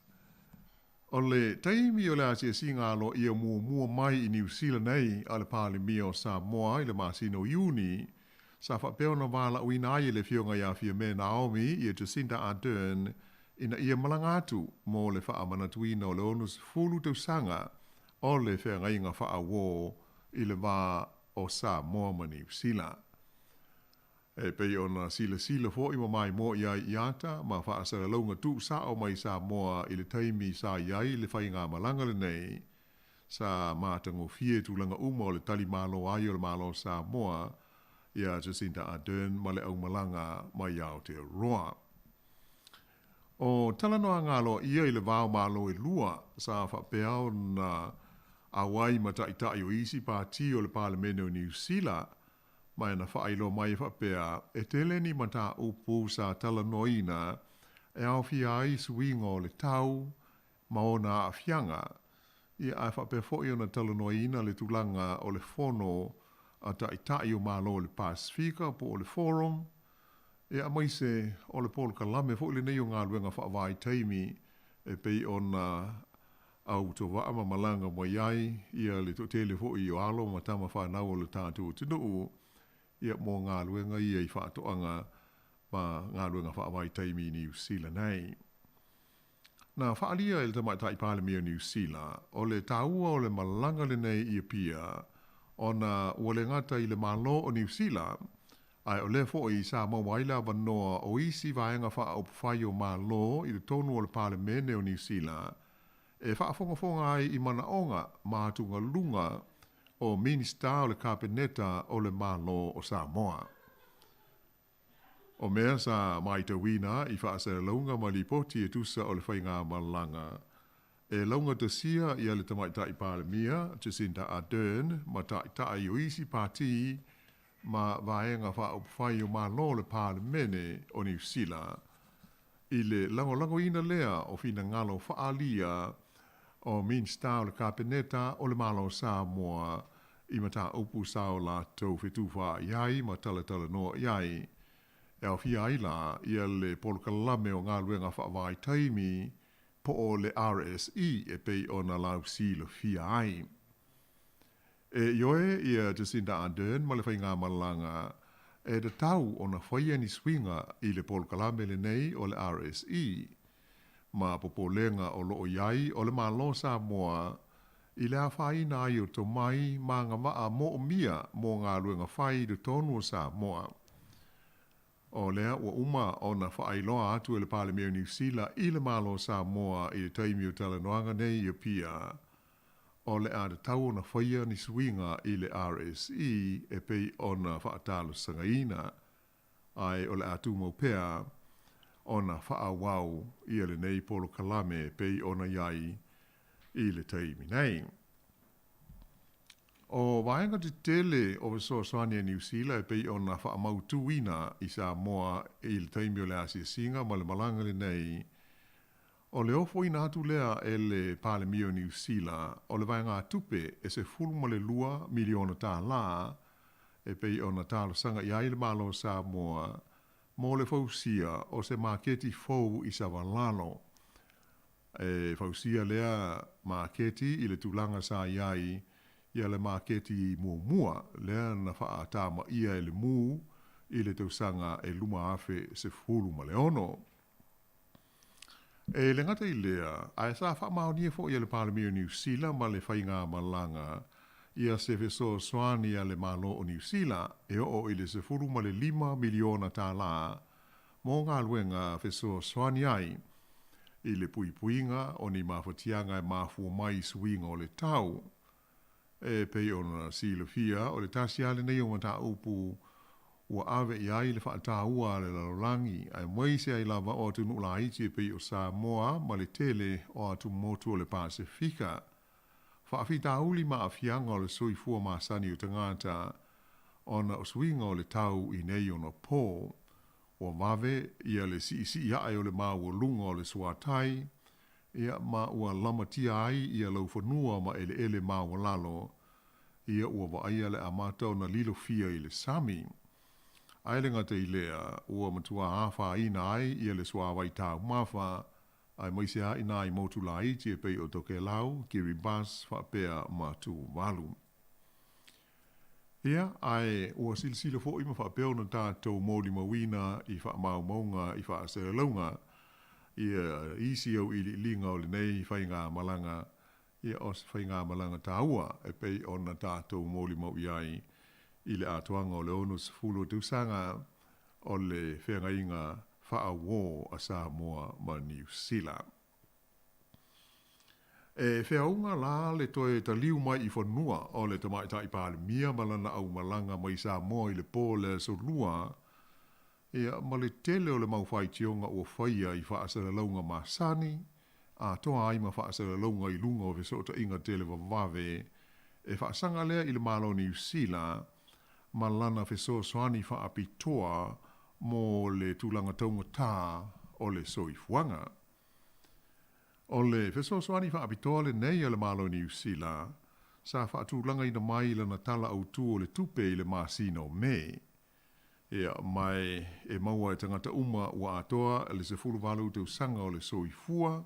O le taimi o le asia singa alo ia mua mai i New Zealand nei a le pālemi o Samoa i le masino Iuni sa whapeo na wala uina ai le fionga ia fia me Naomi i Jacinda Ardern ina ia malangatu mo le wha amanatuina o le onus fulu tau sanga o le whea ngai ngā wha awō i le wā o Samoa ma New Zealand. E pei ona sila fo i mai mo ia i ata ma wha asara launga tu sa o mai Samoa i le taimi sa iai le whai ngā malanga le nei sa mātango fie tūlanga uma o le tali malo ai o le malo Samoa ia Jacinda Ardern ma le au malanga mai au te roa. O talanoa ngalo ia i le vāo malo i lua sa whapeao na a wai mata ita o isi pāti o le Parliament o New Zealand, mai na whaelo mai whapea, e tele ni mata upu sa tala noina, e au fia ai suingo le tau, maona a fianga, i a whapea fo i ona tala noina le tulanga o le fono, a ta itai o malo le Pasifika po o le Forum, e a maise o le polo kalame fo i le nei o ngā luenga whaavai teimi, e pei ona au to wa ama malanga mo yai ia le to tele fo i o alo ma tama whanau o le tātou tunu ia mo ngā luenga ia i whaatoanga ma ngā luenga whaavai teimi New Zealand nei. Nā whaalia e le tamaitai Parliament o New Zealand, o le tāua o le malanga le nei ia pia, o na ua le ngata i le malo o New Zealand, ai o le fo i sa mawaila vanoa o isi vaenga wha au pwhai o malo i le tonu o le Parliament o New Zealand, e whaafonga ai i mana onga mātunga lunga o minista o le kabineta o le malo o Samoa. O mea sa maita wina i whaasera launga ma li poti e tusa o le whainga malanga. E launga te sia i ale tamaitai Palemia, Jacinda Ardern, ma taitai o isi pāti, ma vaenga wha o whai o malo le Parlemene o New Zealand. I le lango ina lea o fina ngalo whaalia o minsta o le kabineta o le malo Samoa i mata upu sao la tau whetuwha iai ma tala noa iai. E au fia ila ia le polokalame o ngā luenga whaavai taimi po o le RSE e pei o na lau silo fia ai. E ioe ia Jacinda Ardern ma le whainga malanga e de tau o na whaia ni swinga i le polokalame le nei o le RSE ma popolenga o loo iai o le malo Samoa i le awhaina ai o to mai ma ngā maa mo o mia mo ngā luenga whai de tonu o Samoa. O lea ua uma o na whaailoa atu e le Parliament o New Zealand i le malo Samoa i le taimi o talanoanga nei i pia. O le a de tau o na whaia ni swinga i le RSE e pei o na whaatalo sangaina ai o le atu mau pea o na whaawau i le nei polo kalame pei o na iai i le taimi nei. O vaenga te tele o Soaswania New Zealand e pei o na whaamautuina i Samoa i le taimi o le Asia Singa ma le malanga le nei. O le ofo ina atu lea e le Parliament o New Zealand o le vaenga tupe e se fulma le 2 miliona tā la e pei o na talo sanga i aile malo Samoa mo le fausia o se maketi fau i Savalano. E fausia lea maketi i le tulanga sa iai ia le maketi mua lea na whaatama ia e le mu i le tausanga e luma afe se fulu ma le ono. E le ngata i lea, a sa whaamaunia fo ia le Parliament o New Zealand ma le whainga malanga ia se feso soani ia le malo o New Zealand e o i le se fulu ma le 5 miliona tā la mo ngā luenga feso soani ai i le puipuinga o ni mawhatianga e mawhua mai suinga o le tau. E pei ona silofia o le tasi ale nei o mata upu ua ave i ai le whaataua le lalolangi ai moise ai lava o atu nula iti e pei o Samoa ma le tele o atu motu o le Pasifika. Whaafita uli ma afianga o le soifua masani o tangata ona o swinga o le tau i nei o na pō o mave ia le si ia o le maua lunga o le suatai ia ma ua lamatia ai ia lau whanua ma ele maua lalo ia ua waaia le amata o na lilo fia i le sami. Ailenga te ilea ua matua hawha ina ai ia le suawai tau mawha ai maisea ina ai motu la iti e pei o toke lau Kiribati whapea matu walu. Ia ai ua silisila fo ima whapea na tātou mōli mawina i wha maunga i wha asera launga ia isi au ili linga o le nei whainga malanga ia os whainga malanga tāua e pei o na tātou mōli mau iai i le atuanga o le onus fulo tausanga o le whenga inga whaawō a Samoa ma New Zealand. E whiaunga la le toe ta liu mai i whanua o le tamaitai Palemia malana au malanga mai Samoa i le pō le solua ia ma le tele o le mauwhai tionga ua whaia i whaasara launga masani a toa ai ma whaasara launga I lunga o so ta inga tele wawe e whaasanga lea I le malo New Zealand ma lana so soani whaapitoa mo le tūlanga taunga tā o le soifuanga. O le so soani whaapitoa le nei le malo New Zealand sa whaatūlanga ina mai lana tala au tū o le tupe I le masino me. Ia mai e maua e tangata uma ua atoa le se fulu walu te usanga o le soifua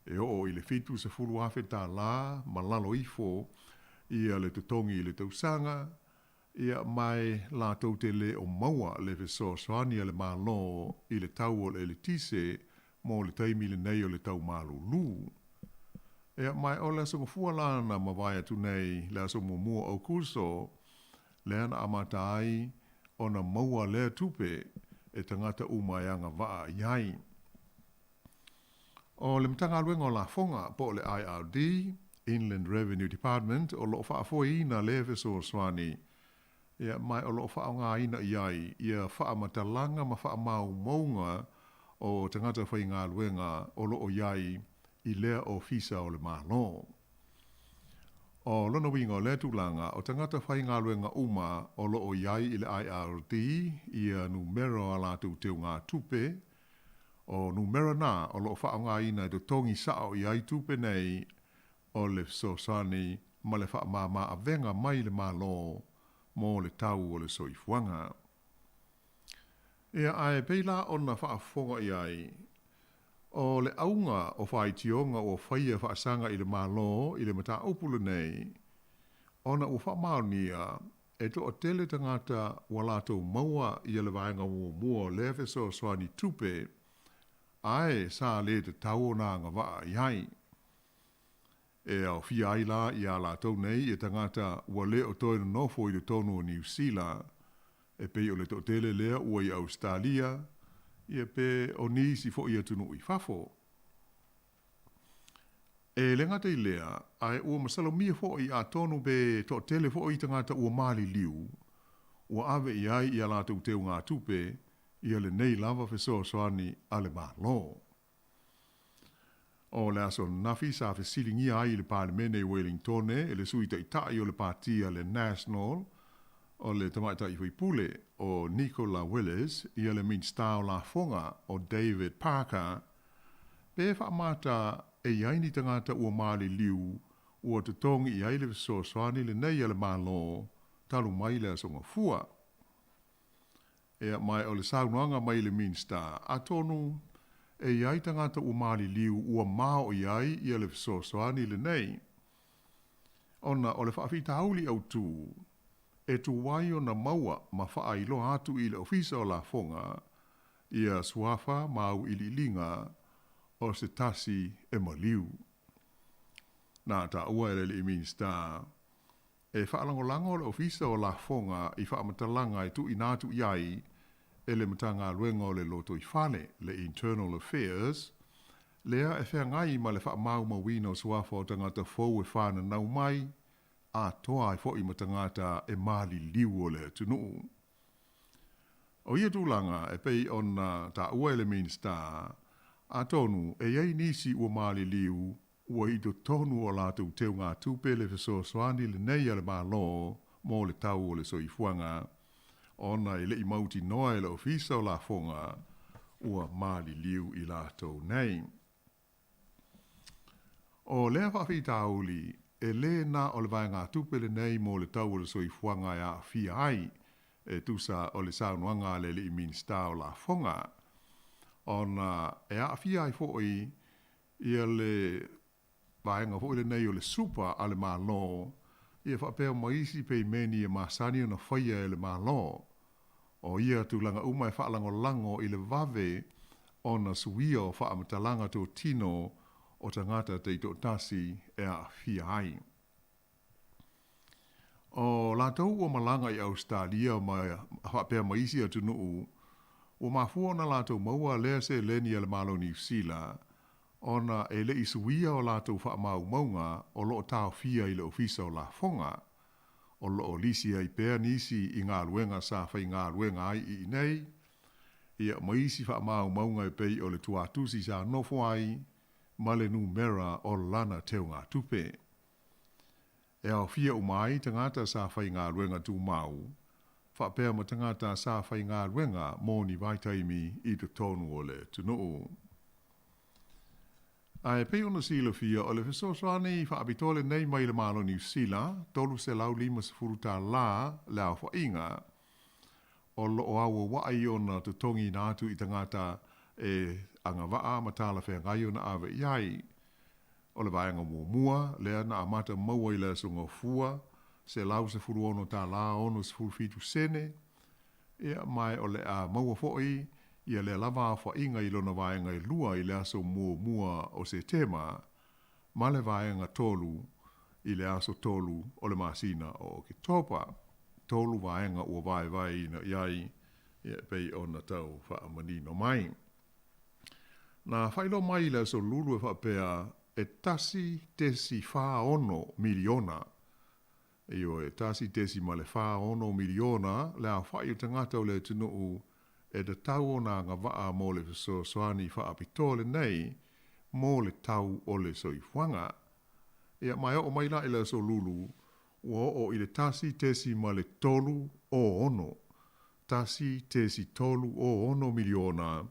e o I le fitu se fulu afe tā la ma lalo ifo ia le tutongi I le tausanga ia mai la tau te le o maua le so soani le malo I le tau o le tise mo le taimi le nei o le tau malulu. Ia mai o le aso ngafua lana ma vai atu nei le aso mua au kurso le ana amatai ona maua le tupe e tangata umayanga waa iai. O le mtanga luenga o la fonga po le IRD, Inland Revenue Department, o loo whaafo ina le so swani. Ia mai o loo whaonga ina iai, ia wha matalanga ma wha mau maunga o tangata whai ngā luenga o loo iai I lea ofisa o le malo. O lona winga o le tūlanga, o tangata whai ngā luenga uma o loo iai I le IRD, ia numero a la tūteu ngā tupe, o numero nā o loo whaonga ina I do tongi sao iai tupe nei o le sosani ma le wha mama a venga mai le malo mo le tau o le soifuanga. Ia ai peila ona whaafonga iai, o le aunga o whaitionga o whaia whaasanga I le malo I le mata upulu nei, ona o whamaunia e to o tele tangata walato maua I le vaenga mua lewe so swani tupe, ai sa le te tau na nga waa iai. E au fia aila I a la tau nei e tangata wale o toi nofo I le tonu o New Zealand, e pe o le to tele lea ua I Australia, ia pe o nisi fo ia tunu I fafo. E le ngata I lea, ai ua masalo mia fo I a tonu be to tele fo I tangata ua mali liu, ua ave iai I a la tau teu ngā tupe, ia le nei lava fe so soani ale malo. O le aso nafi sa fe silingi ai le parlemene I Wellington e le sui tai o le partia le National, o le tamaita I Huipule o Nicola Willis ia le minsta o la fonga o David Parker, pe whaamata e iaini tangata ua mali liu ua te tongi I aile so soani le nei ale malo talu mai le aso ngafua. Ea mai o le saunoanga mai le minsta a tonu e iai tangata ua mali liu ua mao iai ia le so soani le nei. Ona o le whaafita hauli au tu, e tu wai o na maua ma whaailo atu I le ofisa o la fonga, ia suafa mau ililinga o se tasi e maliu. Nā ta ua ele le minsta, e whaalangolango le ofisa o la fonga I whaamatalanga I tu inatu iai, e le matanga luenga o le loto I whane, le Internal Affairs, lea e whea ngai ma le whaamau mawina o suafa o tangata fau e whana nau mai, a toa I fo I matangata e mali liu o le tunu. O ia tūlanga e pei ona ta ua ele minsta, a tonu e iei nisi ua mali liu, ua I do tonu o lātou teu ngā tupe le feso soani le nei ale malo, mo le tau o le soifuanga, ona I le I mauti noa e le ofisa o la fonga, ua mali liu I lātou nei. O lea whawhita auli, e le na o le vai ngā tupe le nei mo le tau o le soifuanga e a fia ai, e tusa o le saunuanga le I minsta o la fonga. Ona e a fia ai foi ia le vaenga foi le nei o le supa ale malo, ia whapea maisi pei meni e masani ona whaia e le malo. O ia tūlanga uma e whaalango lango I le vave ona suia o whaamatalanga tō tino o tangata te ito tasi e a fia ai. O lātou o malanga I Australia o whapea maisi atu nuu, o mafua na lātou maua lea se leni ale malo New Zealand, ona e le isuia o lātou whaamau maunga o loo tāo fia I le ofisa o la fonga, o loo lisi ai pēr nisi I ngā luenga sa whai ngā luenga ai I nei, ia maisi whaamau maunga e pei o le tuatusi sa nofo ai, ma le numera o lana teo ngā tupe. E au fia umai tangata sa whai ngā ruenga tū mau, whapea ma tangata sa whai ngā ruenga mō ni vaitaimi i te tonu o le tunuu. Ai pei ona sila fia o le fesosoane i whaabitole nei mai le malo New Zealand, tolu se lau 5 la le au whainga, o lo o awa waai ona te tongi nātu i tangata e anga waa matala whea ngai ona awe iai. O le vaenga mua, lea na amata maua i le sunga fua, se lau se furu ono tā la ono se furu fitu sene, ia mai o le a maua foi, ia le lava fa inga i lona vaenga i lua i le aso mua o se tema, ma le vaenga tolu i le aso tolu o le masina o ki topa. Tolu vaenga ua vai ina iai, ia pei ona tau wha manino mai. Na whailo mai le aso lulu e whapea e tasi tesi wha ono miliona. Io e tasi tesi ma le wha ono miliona, le a whai o tangata o le tunuu e te tau o nā ngā waa mō le soani wha apitole nei, mō le tau o le soifuanga. Ia mai o mai la i le aso lulu, o i le tasi tesi ma le tolu o ono. Tasi tesi tolu o ono miliona,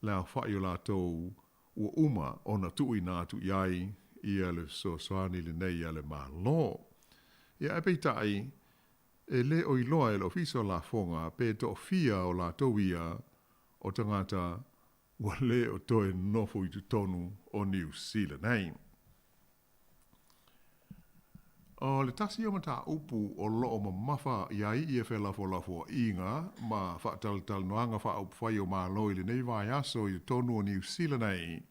le a whai o la tau ua uma o na tui nātu iai ia le soani le nei ia le malo. Ia e peitai, e le o iloa e lo fiso la fonga, pe to fia o la tauia o tangata ua le o toe nofo i tu tonu o New Zealand nei. O le tasi o mata upu o loo mamafa iai i e fe lafo inga, ma whaatal noanga wha upu whai o malo i le nei Vaiaso i tonu o New Zealand nei.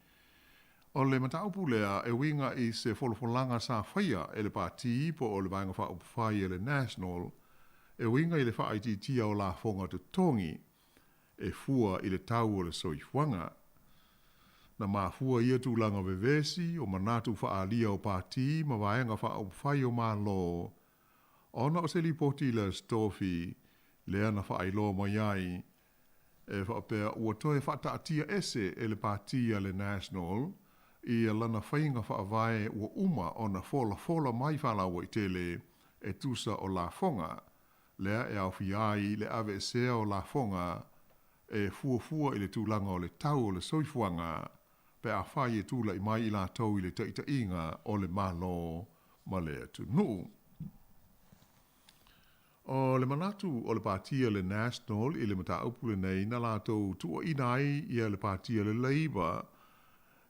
O le mata upu lea e winga i se folfolanga sa whaia e le pāti po o le vanga wha upu whai e le National, e winga i le wha iti tia o la fonga te tongi, e fua i le tau o le soifuanga. Na maa fua ia tūlanga vevesi o manatu wha alia o pāti ma vaenga wha upu whai o malo. Ona o se li poti le stofi, lea na wha ailo mai ai, e wha pēr ua toe wha taatia ese e le pāti a le National, i a lana whainga wha avae ua uma o na fola mai whalawa i tele e tusa o la fonga, lea e au fiai le ave sea o la fonga e fua i le tūlanga o le tau o le soifuanga, pe a whai e tūla i mai i la tau i le taita inga o le malo ma le atu nuu. O le manatu o le pātia le National i le mata upule nei na la tau tua inai i le pātia le Labour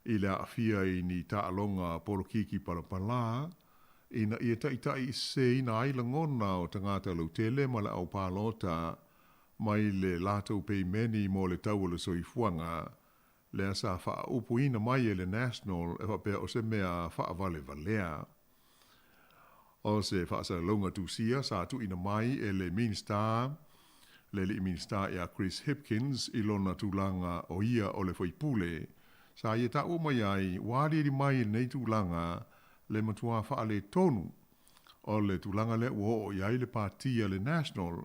i le awhia i ni taalonga porokiki parapala, ina i taitai se ina ai langona o tangata lautele ma le au pālota mai le lātou pei meni mo le tau o le soifuanga, le asa wha upu ina mai e le National e whapea o se mea wha vale valea. O se wha sa longa tusia sa tu ina mai e le Minister, le li Minister ia Chris Hipkins i lona tūlanga o ia o le whaipule, sa ia ta o mai ai wāri mai nei tūlanga le matua wha le tonu o le tūlanga le o iai le pātia le National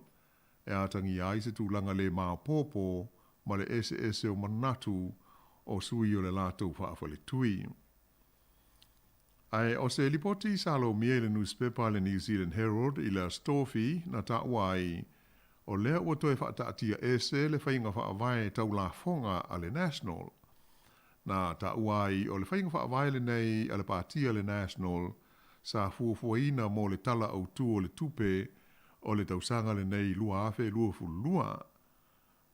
e atangi ai se tūlanga le māpopo ma le ese o manatu o sui o le lātou whaafale tui. Ai o se lipoti salo mie le newspaper le New Zealand Herald i le stofi na ta wai o lea ua toe whaataatia ese le whainga whaavae tau la fonga a le National. Na ta wai o le whainga whaavae le nei a le pātia le National sa fuafuaina mo le tala au tu o le tupe o le tausanga le nei lua afe lua fulua.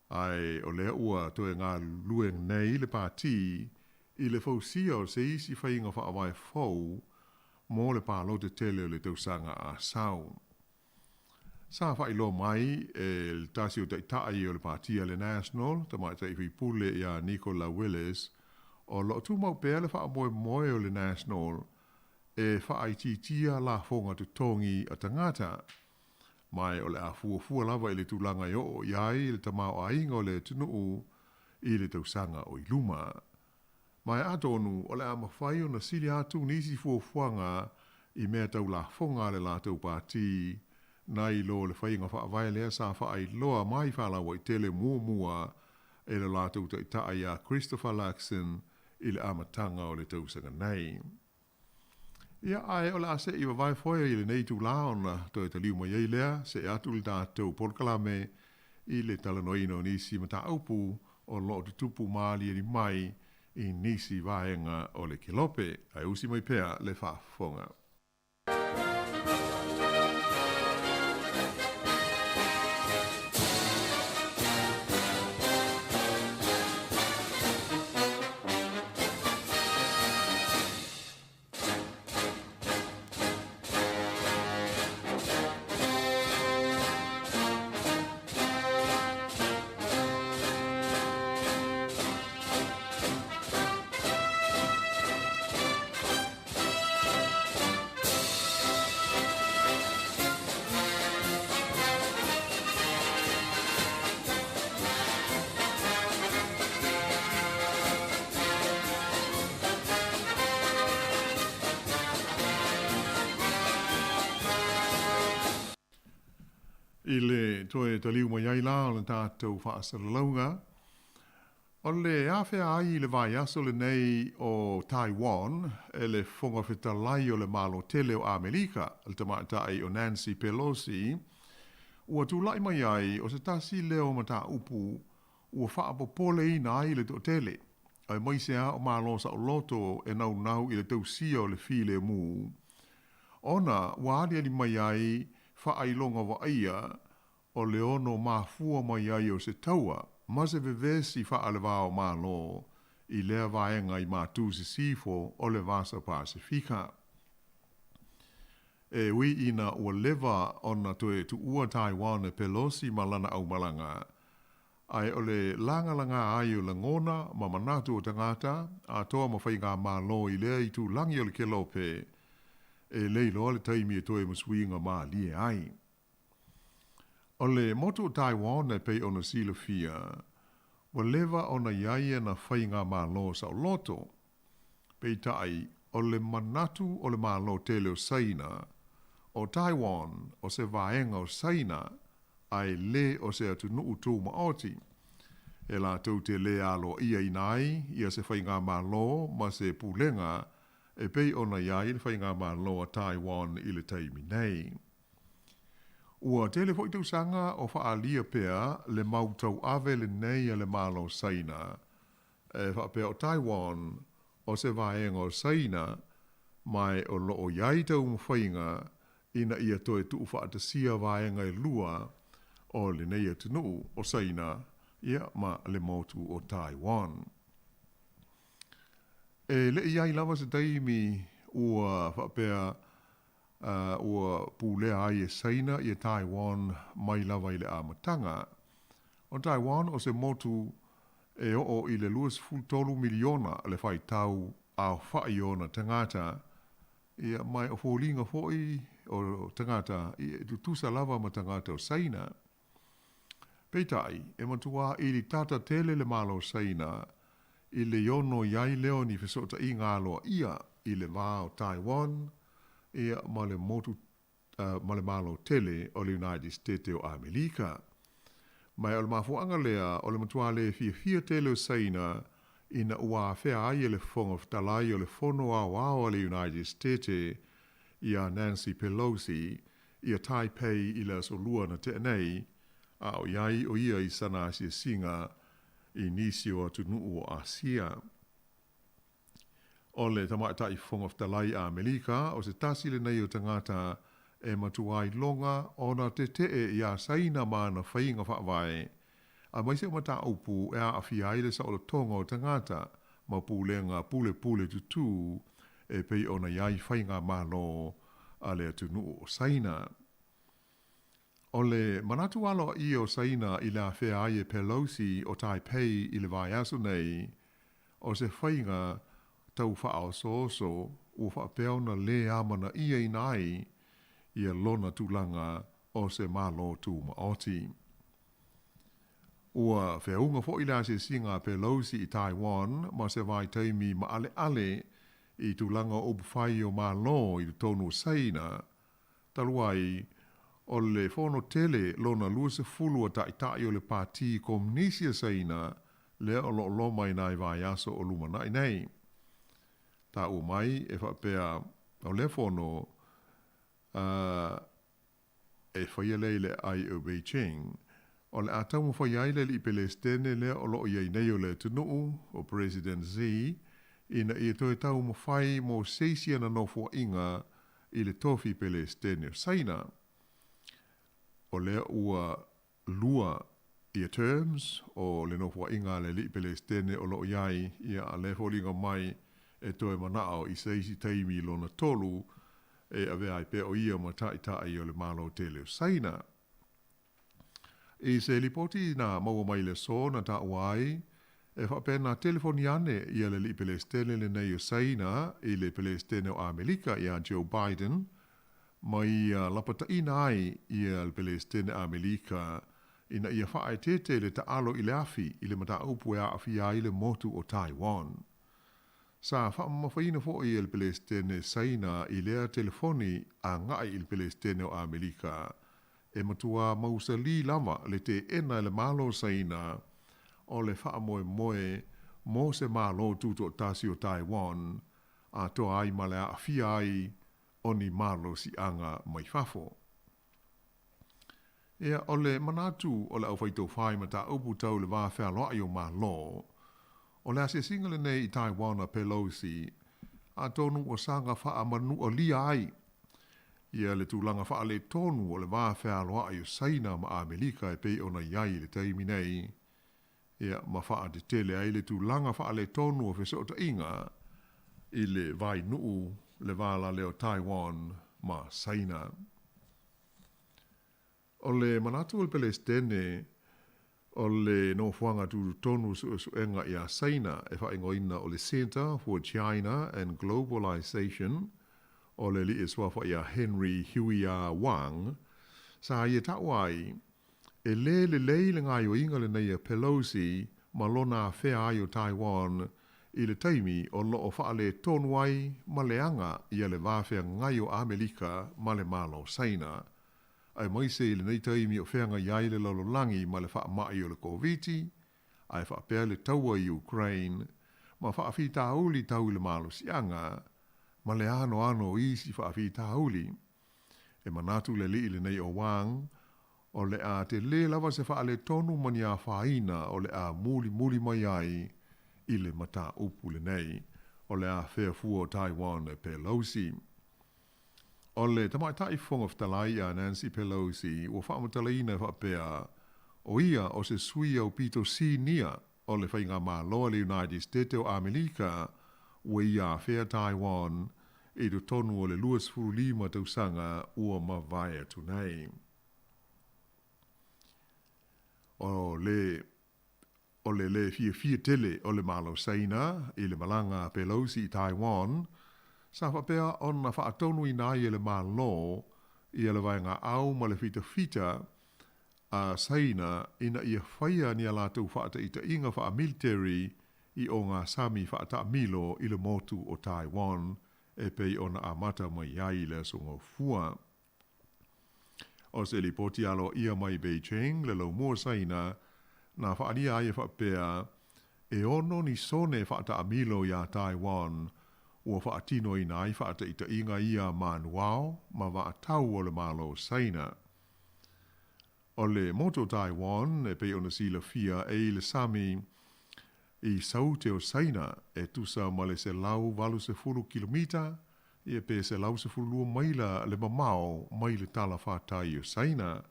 Ai o lea ua toe ngā lue nei le pāti i le fausia o se isi whainga whaavae fau mo le pālote tele o le tausanga a sau. Sa whailo mai e le tasi o taitai o le pātia le National, ta mai tai hui pule ia Nicola Willis, o lo tu mau pēle whaamoe moe o le National e whaaititia la fonga tu tongi a tangata. Mai o le a fua lava i le tūlanga i o iai le tamau a inga o le tunuu i le tausanga o iluma. Mai atonu o le a mawhai o na sili atu nisi fuafuanga i mea tau la fonga le la tau pāti nai lo le whainga whaavae lea sa whaai loa mai whalawa i tele mua e le la tau taitai a Christopher Luxon i le amatanga o le tausanga nei. Ia ai o le ase i wawai foia i le nei tu laona to e taliu mai ei lea se atu le tātou polkalame i le talanoina o nisi mata aupu o lo o tupu maali e mai i nisi vaenga o le kilope ai usi mai pea le whaafonga. I le toe taliu mai ai la o le tātou whaasaralaunga. O le awhea ai le Vaiaso lenei o Taiwan, e le whonga whetalai o le malo tele o Amerika, le tamaatai o Nancy Pelosi, ua tūlai mai ai o se tasi leo mata upu, ua whaapopole ina ai le to tele, ai maisea o malo sa o loto e nau i le tausia o le file mu. Ona, ua ali mai ai, whaailonga wa aia o le ono mafua mai ai o se taua, ma se vevesi whaalewa o malo i lea vaenga i mātū se sifo o le Vasa Pasifika. E ui ina ua lewa ona toe tu ua Taiwan e Pelosi malana au malanga. Ai o le langalanga ai o langona ma manatu o tangata, a toa mawhainga malo i lea i tu langi o le kelope, e leilo le taimi e toe masuinga ma lie ai. O le motu o Taiwan e pei ona sila fia, wa lewa ona iaia na whainga malo sa o loto. Pei tai, o le manatu o le malo tele o Saina, o Taiwan o se vaenga o Saina, ai le o se atu nuu tū maoti. E la tau te le alo ia inai, ia se whainga malo ma se pulenga, e pei ona iai le whainga malo a Taiwan i le taimi nei. Ua tele fo i tau sanga o whaalia pea le mautau ave le nei a le malo Saina. E whaapea o Taiwan o se vaenga o Saina, mai o loo iai tau mwhainga ina ia toe tu whaatasia vaenga e lua o le nei atunu o Saina, ia ma le motu o Taiwan. E le iai lava se taimi ua whaapea ua pūlea ai e Saina i e Taiwan mai lava i le amatanga. O Taiwan o se motu e o i le 2.3 miliona le whai tau a whai ona tangata ia mai o fōlinga fōi o tangata i tutusa lava ma tangata o Saina. Peitai, e matua i li tata tele le malo Saina i le yono iai leo ni fesota i ngalo ia i le vā o Taiwan ia ma le motu ma le malo tele o le United States o Amerika. Mai o le mafuanga lea o le matua le fia tele o Saina ina ua fea ai le fonga ftalai o le fono o le United States ia Nancy Pelosi ia Taipei i le solua na te nei a o iai o ia i sana asia singa i nisi o atunu o Asia. O le tamata i fonga ftalai a Amerika o se tasi le nei o tangata e matuai longa o na te i a Saina ma na whainga whaavai. A maise o mata upu e a awhiai le sa o le tonga o tangata ma pūlenga pule tutu e pei o na iai whainga malo a le atunu o Saina. O le manatu alo i o Saina i la whea ai e Pelosi o Taipei i le Vaiaso nei, o se whainga tau whaao so o whaapeo na le amana ia inai i a lona tūlanga o se malo tū maoti. Ua wheaunga fo ila se singa Pelosi i Taiwan ma se vai taimi ma ale i tūlanga o buwhai o malo i tonu Saina, taluai o le fono tele lona lua se fulua tai o le pāti komunisia Saina lea o lo mai nai Vaiaso o luma nai nei. Ta o mai e whapea au lefono e whaia leile ai o Beijing o le atau mo whaia ile li Palestine lea o lo iei nei o le tunuu o President Xi ina i toi tau mo whai mo seisia na nofo inga i le tofi Palestine o Saina. O lea ua lua ia terms o le nofo inga le li Palestine o lo iai ia a le folinga mai e toe manao i seisi taimi lona tolu e ave ai pe o ia mataita i o le malo tele o Saina. I se lipoti na maua mai le so na ta uai e whapena telefoni ane i le li Palestine le nei o Saina i le Palestine o Amerika i a Joe Biden mai lapata ina ai i le Palestine Amerika ina ia whae tete le ta alo i le afi i le mata upu e a afi ai le motu o Taiwan. Sa whaamawhaina fo i le Palestine Saina i lea telefoni a ngai i le Palestine o Amerika e matua mausa li lama le te ena le malo Saina o le whaamoe moe mo se malo tuto o tasi o Taiwan a toa ai male a afi ai o ni malo si anga mai fafo. Ea o le manatu o le au whaito whai ma ta upu tau le wāwhea loa i o malo o le ase singale nei i Taiwan a Pelosi a tonu o sanga wha manu o lia ai. Ia le tūlanga wha le tonu o le wāwhea loa i o Saina ma Amerika e pei ona iai le taimi nei. Ia ma wha te tele ai le tūlanga wha le tonu o whesota inga i le vai nuu le wāla leo Taiwan ma Saina. O le manatu o le Palestine o le no fuanga tu tonu su enga i a Saina e whaingoina o le Center for China and Globalization o le li eswafa i a Henry Huia Wang sa i e tauai e le ngai o inga le nei a Pelosi ma lona whea ai o Taiwan i le taimi o lo o wha le tonu ai ma le anga i a le wāwhea ngai o Amerika ma le malo Saina. Ai mai se le nei taimi o whenga iai le lololangi ma le wha mai o le Koviti, ai wha pēr le taua i Ukraine, ma wha awhi tāuli tau le malo sianga, ma le ano isi wha awhi tāuli. E manatu le li le nei o Wang, o le a te le lava se wha le tonu mani a whaina o le a muli mai ai i le mata upu le nei, o le a whea fua o Taiwan e Pelosi. O le tamai tai fonga whtalai a Nancy Pelosi o whaamutalaina whapea o ia o se sui au pito si nia o le whainga mā loa le United States o Amerika o ia whea Taiwan e do tonu o le luas furulima tausanga ua mawaya tunai. O le fia tele o le malo Saina i le malanga Pelosi i Taiwan sa whapea ona whaatonu i nai e le malo i le vainga au ma le fita a Saina ina ia whaia ni a lātou whaata ita inga wha military i o ngā Sami whaata milo i le motu o Taiwan e pei ona a mata mai ai le songo fua. O se li poti alo ia mai Beijing le lau mua Saina na whaania ai e whapea e ono ni sone whaata milo i a Taiwan ua whaatino i nai whaata ita inga ia manuao ma waatau o le malo Saina. O le moto Taiwan e pei ona sila fia e le Sami i saute o Saina e tusa ma le se lau valu se fulu kilomita i e pe se lau se fulu maila le mamao mai le tala whaatai o Saina.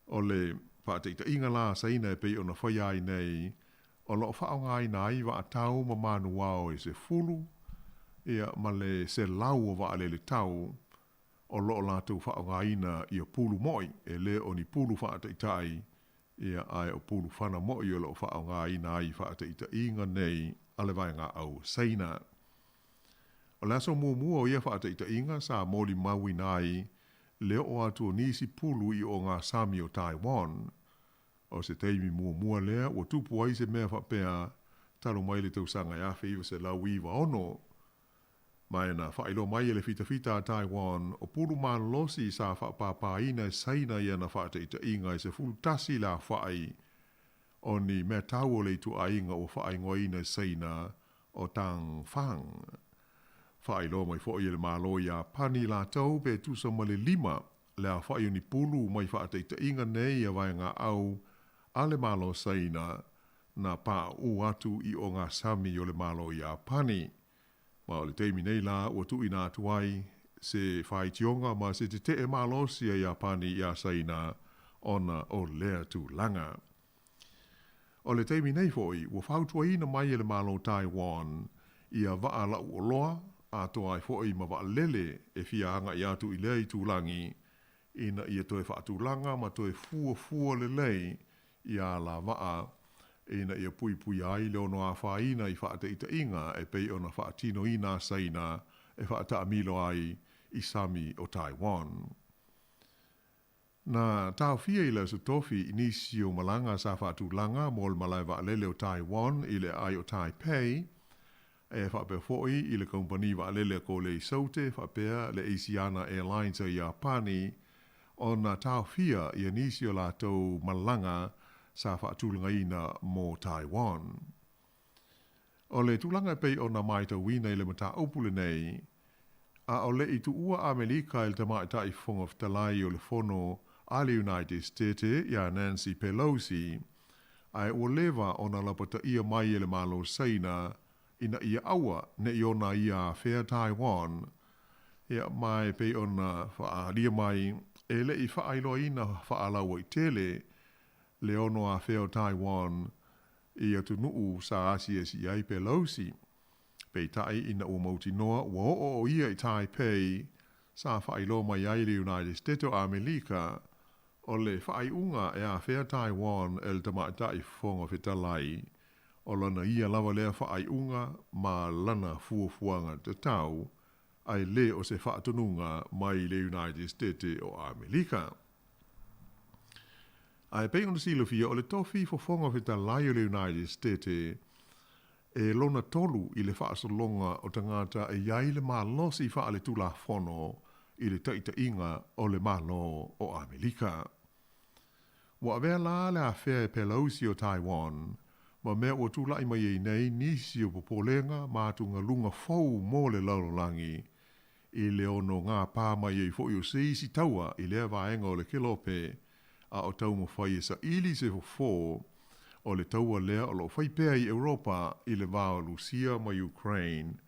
O le whaata ita inga la Saina e pei ona whaiai nei o lo whaongai nai waatau ma manuao e se fulu ia ma le se lau o wa le tau o lo lātou whaongaina i o pulu moi e le o ni pulu whaataitai ia ai o pulu whana moi o lo whaongaina i whaataita inga nei ale vai ngā au Saina. O laso mua o ia whaataita inga sa moli maui nai leo o atu o nisi pulu i o ngā Sami o Taiwan. O se teimi mua lea o tupu ai se mea whapea talo mai le tausanga ia whiwa se lau iwa ono. Mai na whailo mai le fita a Taiwan o puru maa losi sa whapapa ina Saina ia na whaataita inga i se fulu tasi la whai o ni mea tau o le tu ainga o whaingoina seina o tang whang. Whailo mai fo i le malo ia pani la tau pe tu sa male lima le a whai ni pulu mai whaateita inga nei a vai ngā au a le malo seina na pa u atu i o ngā sami o le malo ia pani. Ma o le teimi nei la ua tu ina atuai se whai tionga ma se te e malo sia ia pani ia seina ona o lea tu langa. O le teimi nei foi, ua whautua ina mai e le malo Taiwan ia waa la uoloa a toa ai foi ma waa lele e fianga i atu i lea i tūlangi ina ia toe whaatulanga ma toe fua lelei ia la waa ina ia pui ai leo noa whaina i whaateita inga e pei ona whaatino ina saina e whaata amilo ai i Sami o Taiwan. Na tau fia i leo su tofi inisi o malanga sa whaatulanga mo le malai wa lele o Taiwan i le ai o Taipei e whape foi i le kompani wa lele ko le saute whapea le Asiana Airlines o Japani o na tau fia i inisi o la tau malanga sa whaatulanga ina mo Taiwan. O le tulanga pei o na maita wina i le mata opule nei a o le i tu ua Amerika il tamai tai fonga ftalai o le fono a le United States ia Nancy Pelosi ai o leva o na lapata ia mai ele malo seina ina ia aua ne iona ia Fair Taiwan ia mai pe ona whaaria mai e le i whaailo ina whaalaua i tele le ono a Fair Taiwan ia tu nuu sa asia si ai Pelosi pe tai ina o mauti noa o ia i Taipei sa whailo mai ai le United States o Amerika o le whaiunga e a Fair Taiwan el tamaitai fonga whitalai o lana ia lava lea whaiunga ma lana fuafuanga te tau ai le o se whaatununga mai le United States o Amerika. Ai pe ona silofia o le tofi fo fonga whitalai o le United States e lona tolu i le whaasolonga o tangata e iai le malosi wha le tula fono i le taita inga o le malo o Amerika. Wa avea la le a Fair Pelosi o Taiwan, ma mea o tula i mai e nei nisi o popolenga mātunga lunga fau mo le laulangi i le ono ngā pā mai e fo i o seisi taua i lea vaenga o le kilope a o tau mo whai e sa ili se fo o le taua lea o lo whaipea i Europa i le vāo Lucia ma Ukraine,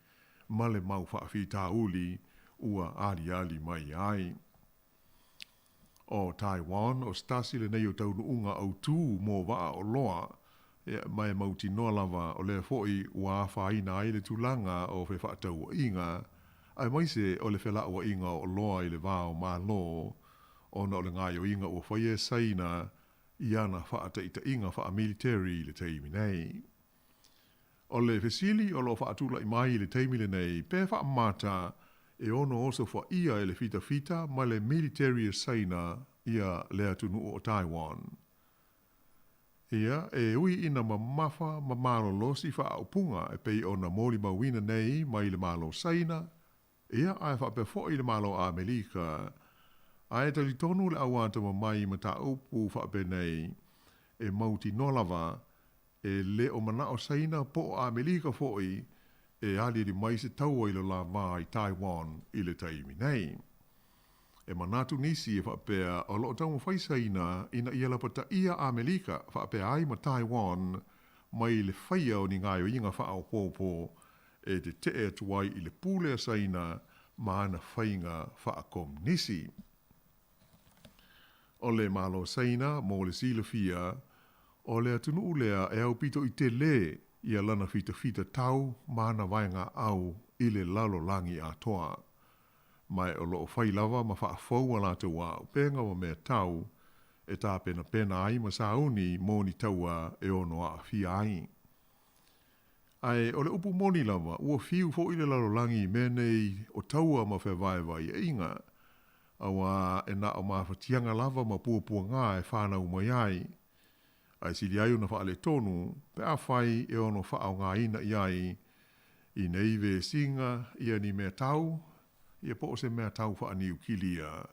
ma le mau whaafita uli ua ali mai ai. O Taiwan, o stasi le nei o taunu unga au tū mō waa o loa, mai mauti noa lava o le foi ua whaina ai le tūlanga o whe whaatau inga, ai mai se o le whela o inga o loa i le vāo mā lo, o na o le ngai o inga o whaie saina, iana whaataita inga wha military le teimi nei. O le fesili o lo whaatula i mai le teimi le nei, pe wha mata e ono oso wha ia e le fita ma le military saina ia le atunu o Taiwan. Ia e ui ina mamafa ma malo losi wha au punga e pei ona moli mawina nei mai le malo saina, ia ai wha pe fo i le malo a Amerika, ai tali tonu le awanta ma mai ma ta upu wha pe nei, e mauti nolava, e le o mana o saina po a Amerika foi, e ali li mai se taua i le la vai Taiwan i le taimi nei. E manatu nisi e whapea o lo tau mwhai saina ina ia la pata ia Amerika whapea ai ma Taiwan mai le whaia o ni ngai o inga wha au popo e te te e tuai i le pule a saina ma ana whainga wha kom nisi. O le malo saina mo le silafia o le atunu ulea e au pito i te le ia lana fita tau mana vaenga au i le lalo langi a toa. Mai o lo whai lava ma wha fau ala te wā upenga wa mea tau e tā pena ai ma sauni moni taua e ono a fia ai. Ai o le upu moni lava ua fiu fo i le lalo langi me nei o taua ma whai vai e inga. Awa e na o ma whatianga lava ma pua ngā e whanau mai ai. Ai sili ai una wha le tonu, pe a whai e ono wha au ngā ina iai, i nei ve singa, ia ni mea tau, ia po se mea tau wha ni ukilia,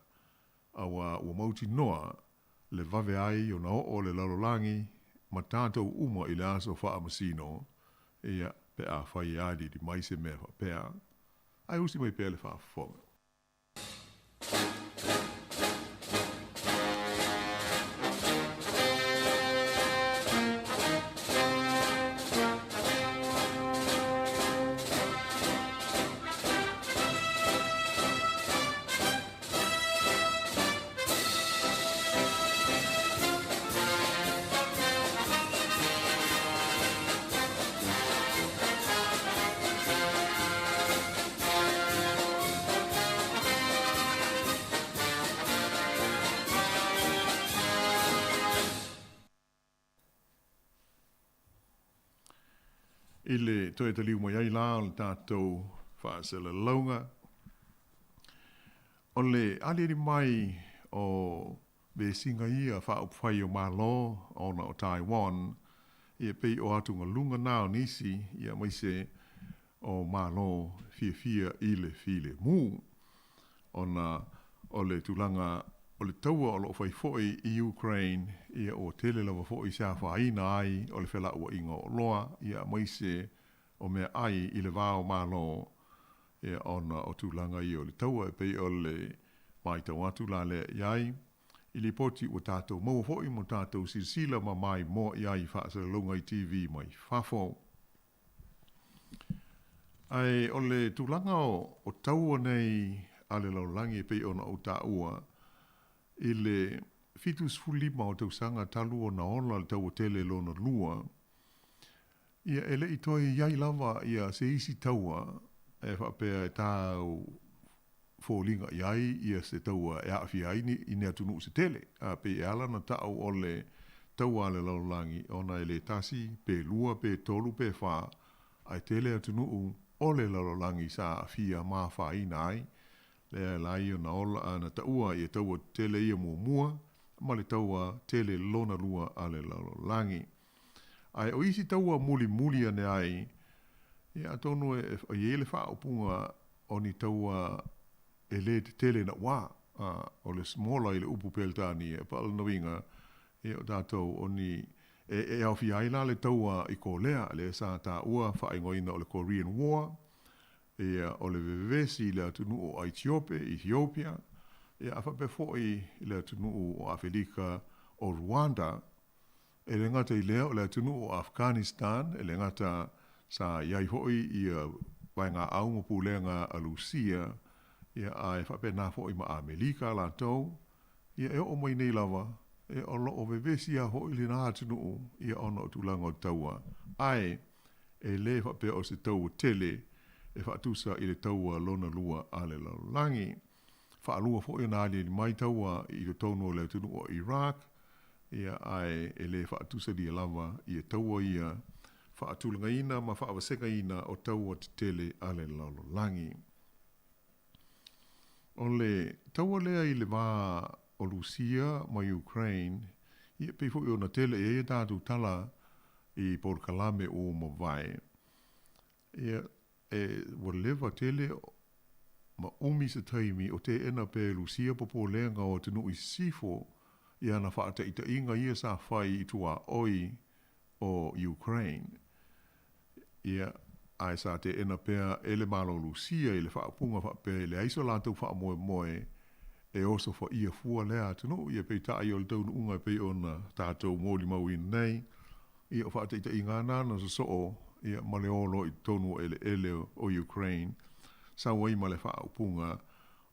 awa ua mauti noa, le vave ai o na o le lalolangi, ma tātou uma i le aso wha amasino, ia pe a whai adi di mai se mea pea. Ai usi mai pea le wha fonga. Ile toi te liu mai ai la o le tātou whaasela launga. O le aliri mai o be singa ia whaupwhai o malo ona o Taiwan, ia pei o atunga lunga nao nisi, ia mai se o malo fia ile file mu. Ona o le tulanga o le taua o lo whaifoi i Ukraine, ia o tele lawa fo i sa whaina ai, o le whela ua inga o loa, ia mai se o mea ai i le vāo malo, ia ona o tūlanga i o le taua, e pei o le mai tau atu la le iai, i li poti o tātou mau fo i mo tātou silsila ma mai mo iai whaasa lunga i TV mai whafo. Ai o le tūlanga o taua nei ale laulangi e pei ona o tā ua, i le fitus fulima o tausanga talu o na ola le tau o tele lona lua, ia ele i toi iai lava ia se isi taua e whapea e tāu fōlinga iai ia se taua e awhi aini i nea tunu se tele. A pe e ala na tau o le taua le laulangi ona e le tasi pe lua pe tolu pe wha ai tele atunu o le laulangi sa awhia maa wha ina ai. Le lai o na ola ana taua i taua tele ia mua, ma le taua tele lona lua a le laulangi. Ai o isi taua muli ane ai, ia tonu e ele wha upunga o ni taua e le te tele na wā, o le smola i le upu peltani e pa ala nawinga, e o tātou o ni e au fi aina le taua i ko lea, le sa tā ua wha ingoina o le Korean War, e o le vevesi le atunu o Ethiopia, e a whape foi le atunu o Afrika o Rwanda, e le ngata i lea o le atunu o Afghanistan, e le ngata sa iai hoi i vai ngā au mopu le ngā alusia, ia a e whape nā hoi ma Amerika la tau, ia e o mai nei lava, e o lo o vevesi a hoi le nā atunu o, ia ona o tūlanga o taua. Ai, e le whape o se tau tele, e whaatusa i le taua lona lua a le laulangi. Whaalua hoi nā li mai taua i le tono le atunu o Iraq, ia ai e le whaatusa di lava i e taua ia whaatulanga ina ma whaawaseka ina o taua te tele a le laulangi. O le taua lea i le wā o Lucia ma Ukraine, ia pei hoi o na tele e tātou tala i Porkalame o Mawai. Ia e walewa tele ma umi se taimi o te ena pe Lucia popo lenga o tenu i sifo, ia na whaata ita inga ia sa whai i tua oi o Ukraine. Ia ai sa te ena pea ele malo Lucia i le whaapunga whapea le aiso lātou wha moe moe e oso wha ia fua lea tunu ia pei ta ai o le taunu unga pei ona tātou mōli mau in nei ia whaata ita inga nana sa soo ia male olo i tonu ele o Ukraine sa wai male whaapunga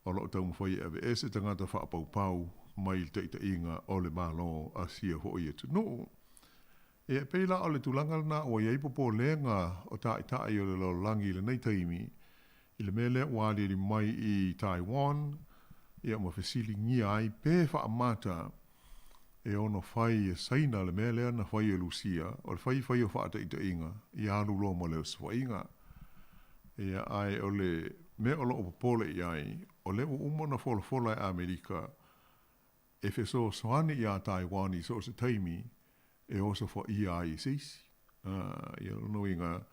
o lo tau mwhai ave ese tangata whaapau mai te ita inga o le malo a sia ho ia tunu. E peila o le tulanga na o iei popo lenga o ta i o le laulangi le nei taimi i le mele wali li mai i Taiwan ia ma fesili ngia ai pe wha amata e ono whai e saina le mele na whai e Lucia o le whai o whaata ita inga i alu lo mo le swainga. Ia ai o le me o lo o popole i ai o le umona fola e Amerika e feso soani i a Taiwan i so se taimi e oso fo ia i sisi. Ia no inga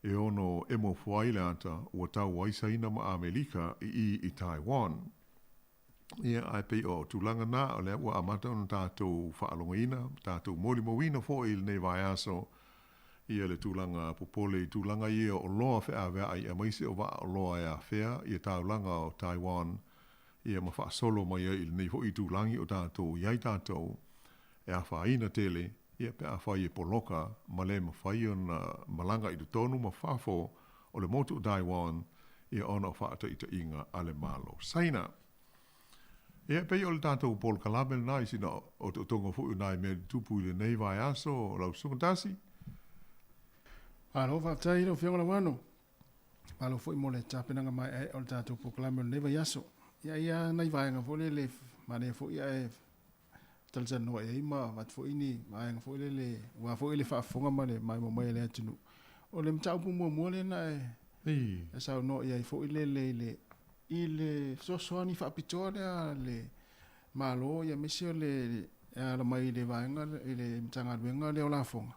e ono emo fuai le ata ua tau aisaina ma Amerika i Taiwan. Ia ai pe o tulanga na o le ua amata ona tātou whaalongaina, tātou mori mawina fo i nei Vaiaso, ia le tulanga popole i tulanga ia o loa whea wea ai a maise o wa o loa ia whea, ia taulanga o Taiwan, ia ma wha solo mai i nei fo i tulangi o tātou, iai tātou, e a whaina tele, ia pe a whai e poloka, ma le ma whai ona malanga i tonu ma whafo o le motu o Taiwan, ia ona o whaata i ta inga ale malo. Saina, ia pe o le tātou pol kalabel nai sina o tonga fu nai me tupu i le nei Vaiaso o lau sungantasi. Alo, whaatai rau whianga wano. Alo, fo i mole tāpenanga mai e o le tātou pol kalabel nei Vaiaso. Ia nei vaenga fo le mane fo ia e talza no e ima vat fo ini vaenga fo le wa fo le fa fonga male mai mo mai le tunu. O le mtau pu mo le na e sa no ia fo ile so ni fa pitore le malo ia mesio le ala mai le vaenga le mtanga venga le ola fonga.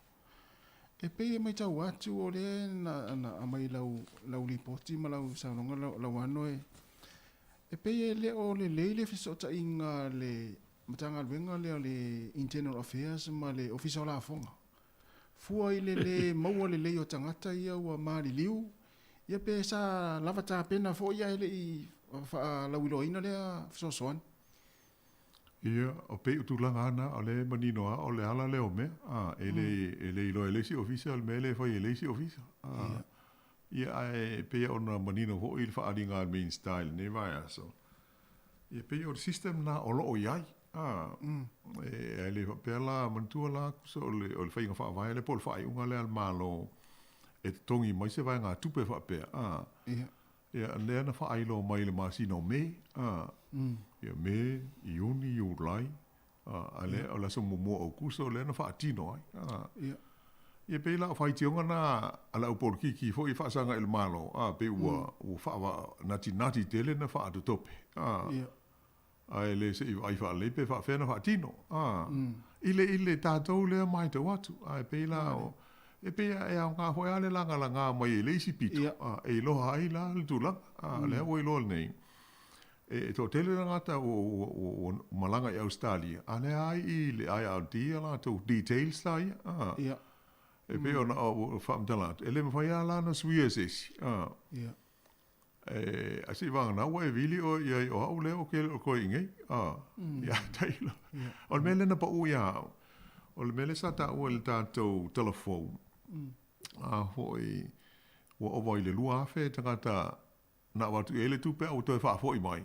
E pe mai tau atu o le na mai lau lipoti ma lau sa no lau ano e pe le o le leile fisota inga le matanga venga le internal affairs ma le official la fonga fua ile le maua le o tangata ia ua mari liu ia pe sa lavata pena fo ia ile i fa la wiloina le so soan ia o pe utulanga ana o le manino o le ala le o me ele ilo ele si official me le fa ele si official ia ai pe ona manino ho il fa adinga main style ne Vaiaso ia pe o system na o lo iai ele pe la mantua la so le fa inga fa vai le pol fa unga le al malo e tongi mai se vai nga tupe fa pe ia le na fa ilo mai le masino me ia me iuni ulai ale o la so mo o kuso le na fa tino ai ia pe la fa tionga na ala o por kiki fo i fa sanga el malo pe o fa va nati tele na fa to tope ai le se i fa le pe fa fe na fa tino ile tatou le mai te watu ai pe la o e pe e a nga ho ale langa mai le si pito e lo ai la tu la le o lo nei e to tele nga ta o malanga i Australia ale ai le ai al dia la to details sai e pe ona o fam talat ele me fa ya la na suieses asi vang na we vili o ia o le o ke ko inge ya tailo o mele na pa u ya o mele sa ta o le tatou telefone hoi o vai le lua fe tangata na watu ele tu pe o to fa foi mai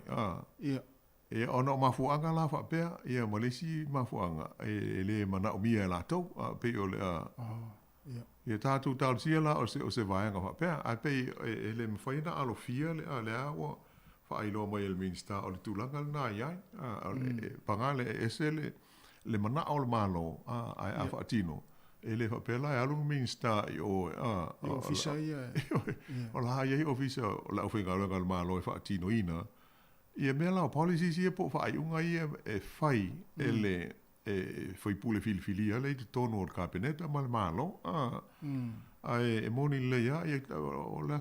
e ona mafuanga la fa pe ia malesi mafuanga ele mana o mia la to pe o le ia tatu tal sia la o se vaenga fa pe a pe ele me faina alo fia le o fa ilo mai el minsta o le tulanga na ia pangale esele le mana o le malo ai a fatino ele fa pe la alung minsta o ofisa ia o la ia ofisa la o finga le malo e fatino ina ia me la policy sia po fa unga ia e fai ele foi pule filia le tono o kabinete mal malo ai moni le ia o la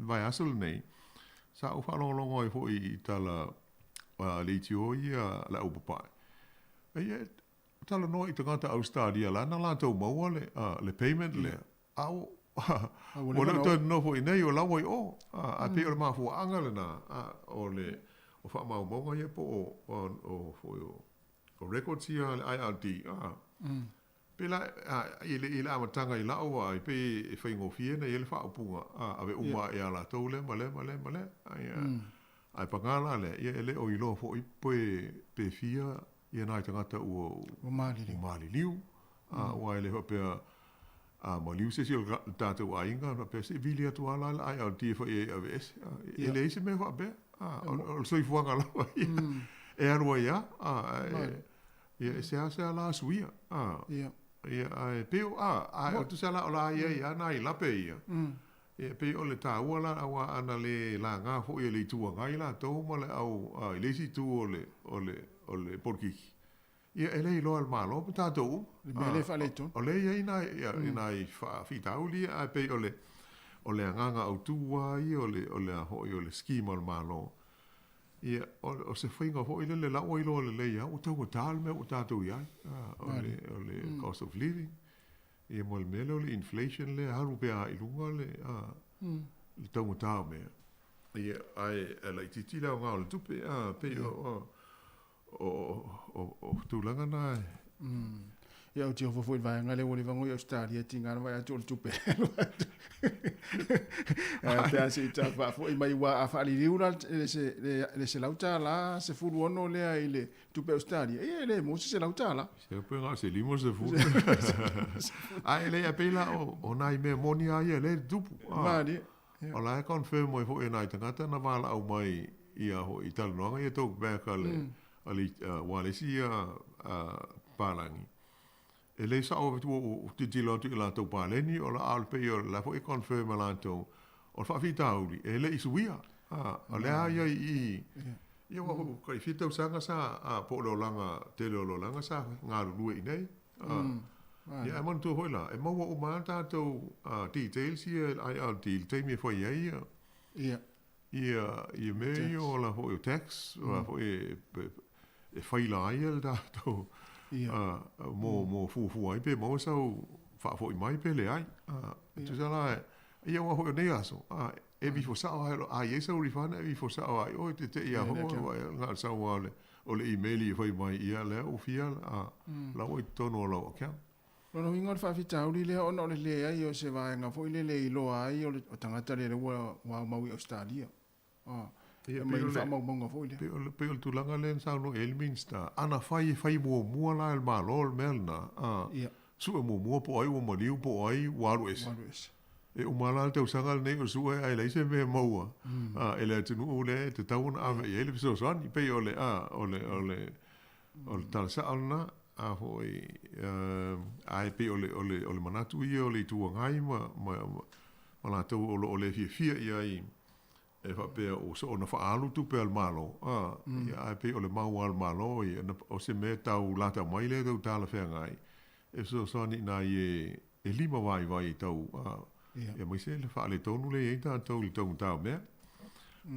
vai asul nei sa o fa longo foi tala le tio ia la upa ai tala no i tangata Australia la na la to mo le payment le au o le to no foi nei o la voi a pe o ma fu angala na o le o fa ma mo ia po o foi o records ia ai alti pela ile amatanga i lao ai pe e fai ngofie na ele fa opunga ave uma ia la tole male ai pangala le ia ele o ilo fo i pe fia ia nai tangata o mali liu o ele pe ma liu se si o tatu ainga pe se vilia tu ala ai alti fo e aves ele se me fa be o so i fuanga la e arua ia ia se asa la suia ia ai pe o tu sala ola ia nai la pe ia e pe o le ta wala awa ana le la nga fo ia le tu ngai la to mo le au le si tu o le porki ia ele lo al malo ta to le fa le tu o le ia nai fa fitauli a pe o le nga au tu wa ia o le ho o le ski mo malo Ia, o se whainga fo ile le lau ilo le leia, o tau tal me o tātou iai, o le cost of living. Ia mo le mele o le inflation le, haru pea i lunga le tau tau mea. Ia, ai, la ititi leo ngā o le tupe, pe o tūlanga nai. Ia o tio fo vai ngale o le vango i Australia tinga vai atu le tupe. Pe asi ta fa fo i mai wa fa li riura le se lauta la se fulu ono le ai le tupe Australia. Ia le mo se lauta la. Se pe nga se limo se fulu. Ai le a pela o nai me moni ai le tupu. Mani. O la e confirm mo fo e nai tangata na wala au mai ia ho i talanoanga ia tōku bēka le Walesia Palangi. E le sa o tu te tilo tu la tau paleni o la alpe o la fo e confirm la tau o fa fita uli e le isuia o le ai i wa ko kai fita usanga sa po lo langa te lo langa sa nga lu i nei ya mon tu hoila e mo o ma ta tau details ia ai al deal te me fo ia ia me o la fo tax o la fo e fai la ia da tau mo fu ai pe mo so fa fo mai pe le ai tu sa la ia wa ho nei aso e vi fo sa ai so rifana e vi fo sa ai o te ia ho nga sa wa le o le email i fo mai ia le o fia la o tono lo ka no ingo fa fita uli le ono le ai o se va nga fo le lo ai o tangata le wa mau Australia Ia pe o tulanga len sa no Elminster ana fai mua la el malol melna su mua po ai o maliu po ai warues e o malal te usanga nei o su ai le se me moa ele te no le te taun ave ele so son pe o le tal sa alna a foi ai pe o le manatu i o le tuangai ma la to o le fia ia e fa pe o so na fa alu tu pe al malo ia pe o le mau al malo ia o se me tau lata mai le tau tala fe ngai e so ni na e lima vai tau ia mai se le fa le tonu le e tau le tau tau me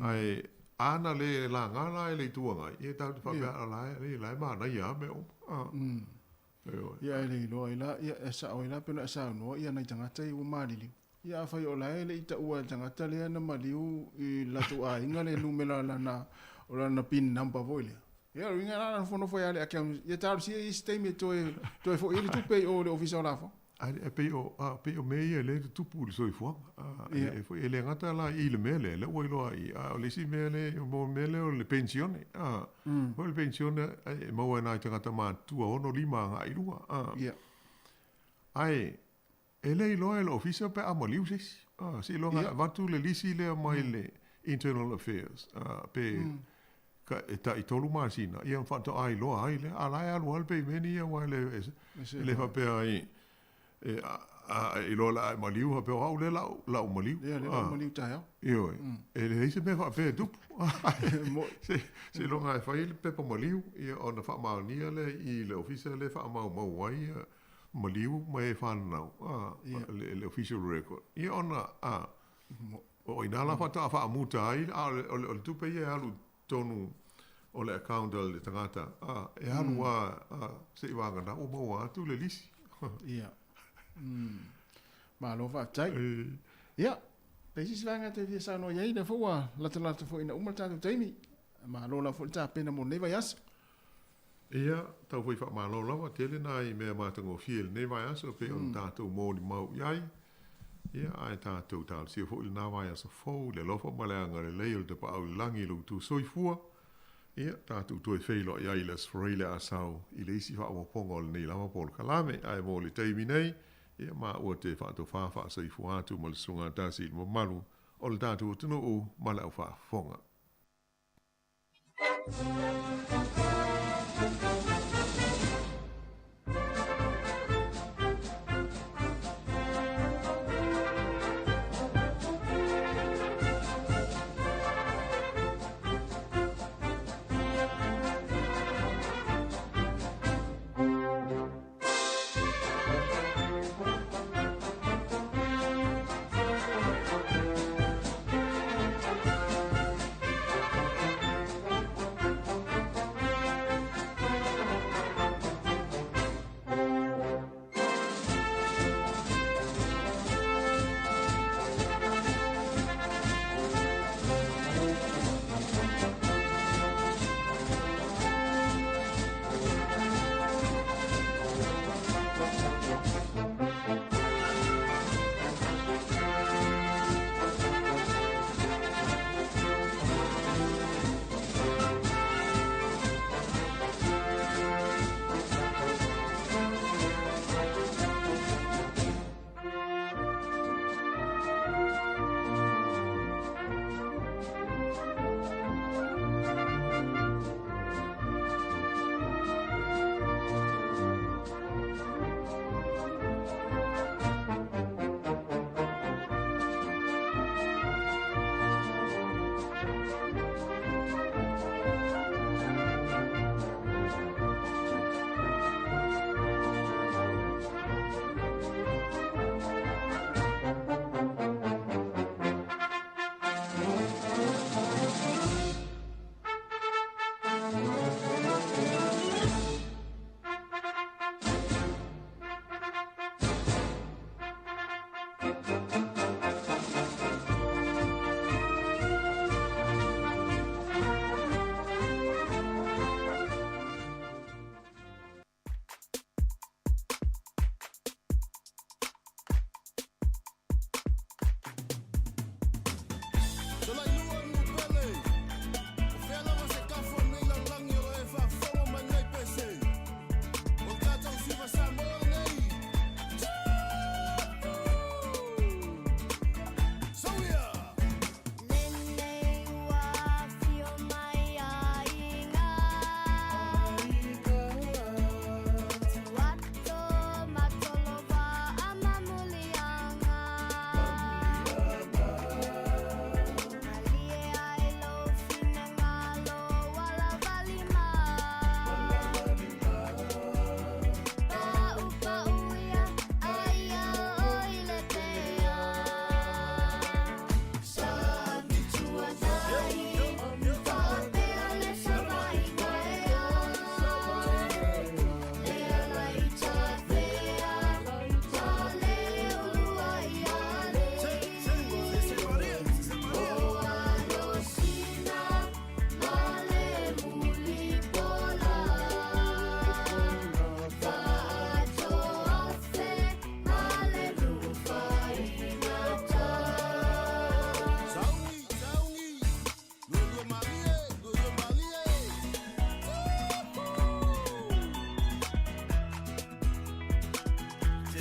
ai ana le la ngala le tu ngai e tau fa pe ala le ma na ia me ia le lo ila ia sa o ila pe na sa no ia na tanga tai o malili ia fai o la ele ita ua tangata lea na maliu i latu a inga le lumela lana o lana pin namba voile. Ia ringa lana fono foi ale akia ia taru si i stemi toe fo ili tupe o le ofisa o lafo. Pe o mei le tupu le soi fuanga. E foi ele ngata la i le mele le oi loa i o le si mele o mele o le pensione. O le pensione e maua nai tangata maa tua ono lima nga i lua. Ai ele loa le ofisa pe amaliu sis si longa vatu le lisi le mai le internal affairs pe ka eta i tolu masina ia fato ai loa ai le ala alu alpe meni ia wa le fa pe ai e lo la maliu pe au le la maliu le maliu ta ya io ele se me fa pe du se longa fa il pe maliu ia ona fa ma ni le i le ofisa le fa ma wai maliu mai whanau le official record ia ona o inala fata fa amuta ai o le tupe ia alu tonu o le account le tangata e alu se iwanga na o maua atu le lisi ia ma lo fa tai ia le isi vanga te via sa no ia ina fua lata fo ina umalta tu taimi ma lo la fo ta pena mo ne Vaiaso ia tau foi fa malo lava tele nai me matango fiel ne Vaiaso pe on tatou mo di mau iai ia ai tatou tal si fo na Vaiaso fo le lofo malanga le leil de pa au langi lu tu soifua ia tatou toi feilo iai les freile asau i le isi fa mo pongo le nei lava pol kalame ai mo le taimi nei ia ma o te fa to fa soifua tu mo le sunga tasi mo malu o le tatou tunu o mala fa fonga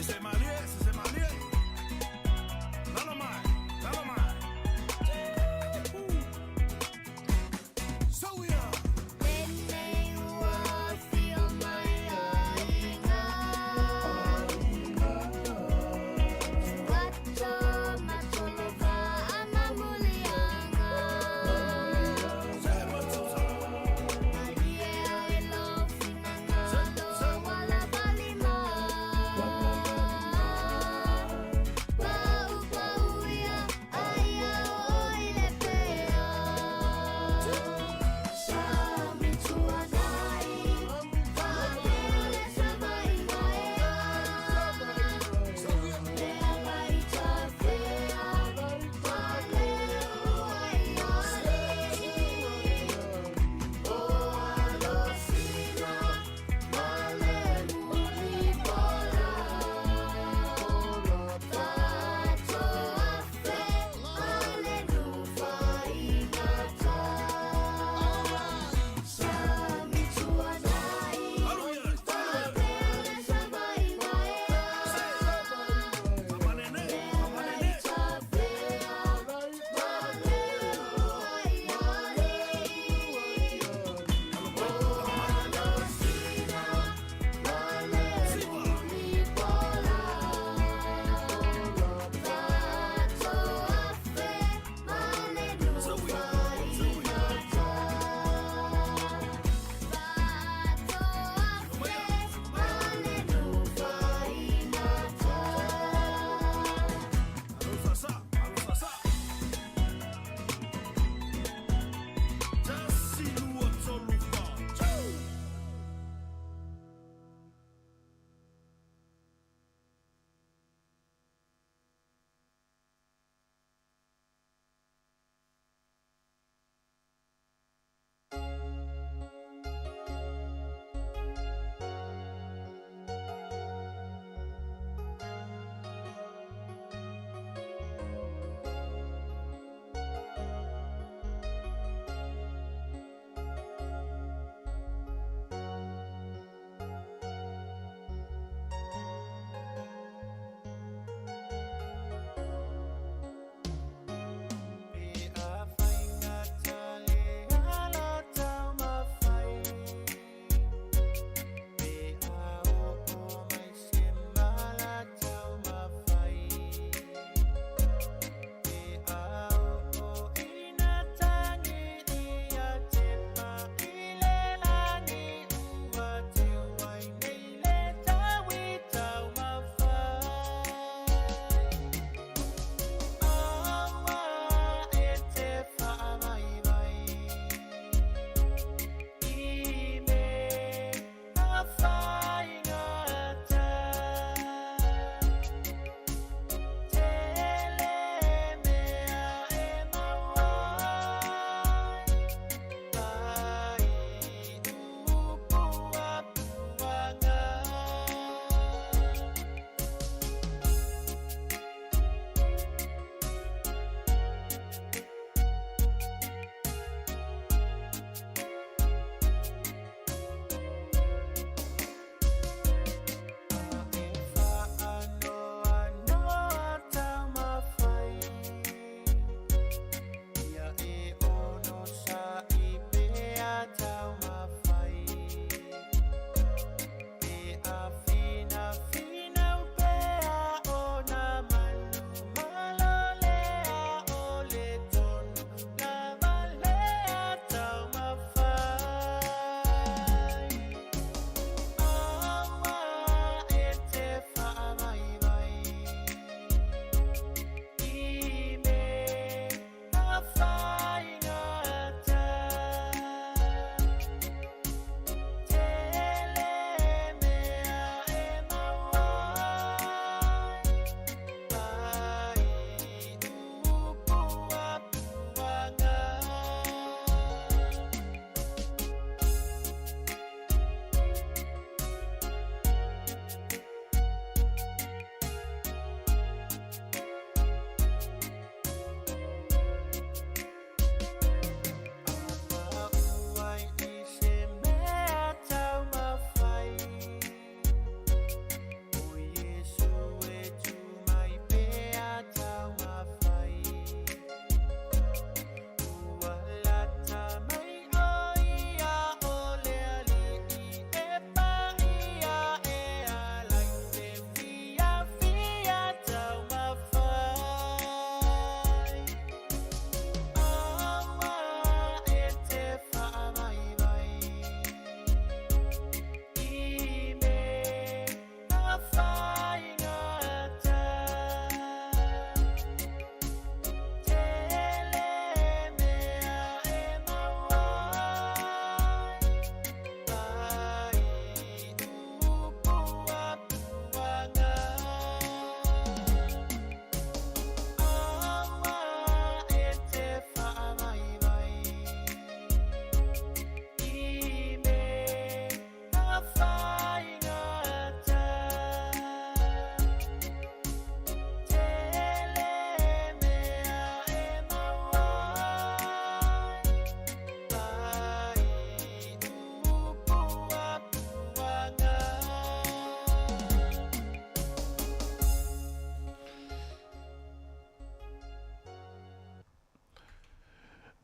Se malie. Nalo mai. So yeah. Lenei ua fio mai ainga. Wacho matolova amamulianga. Malie ai lo finanga lo wala valima.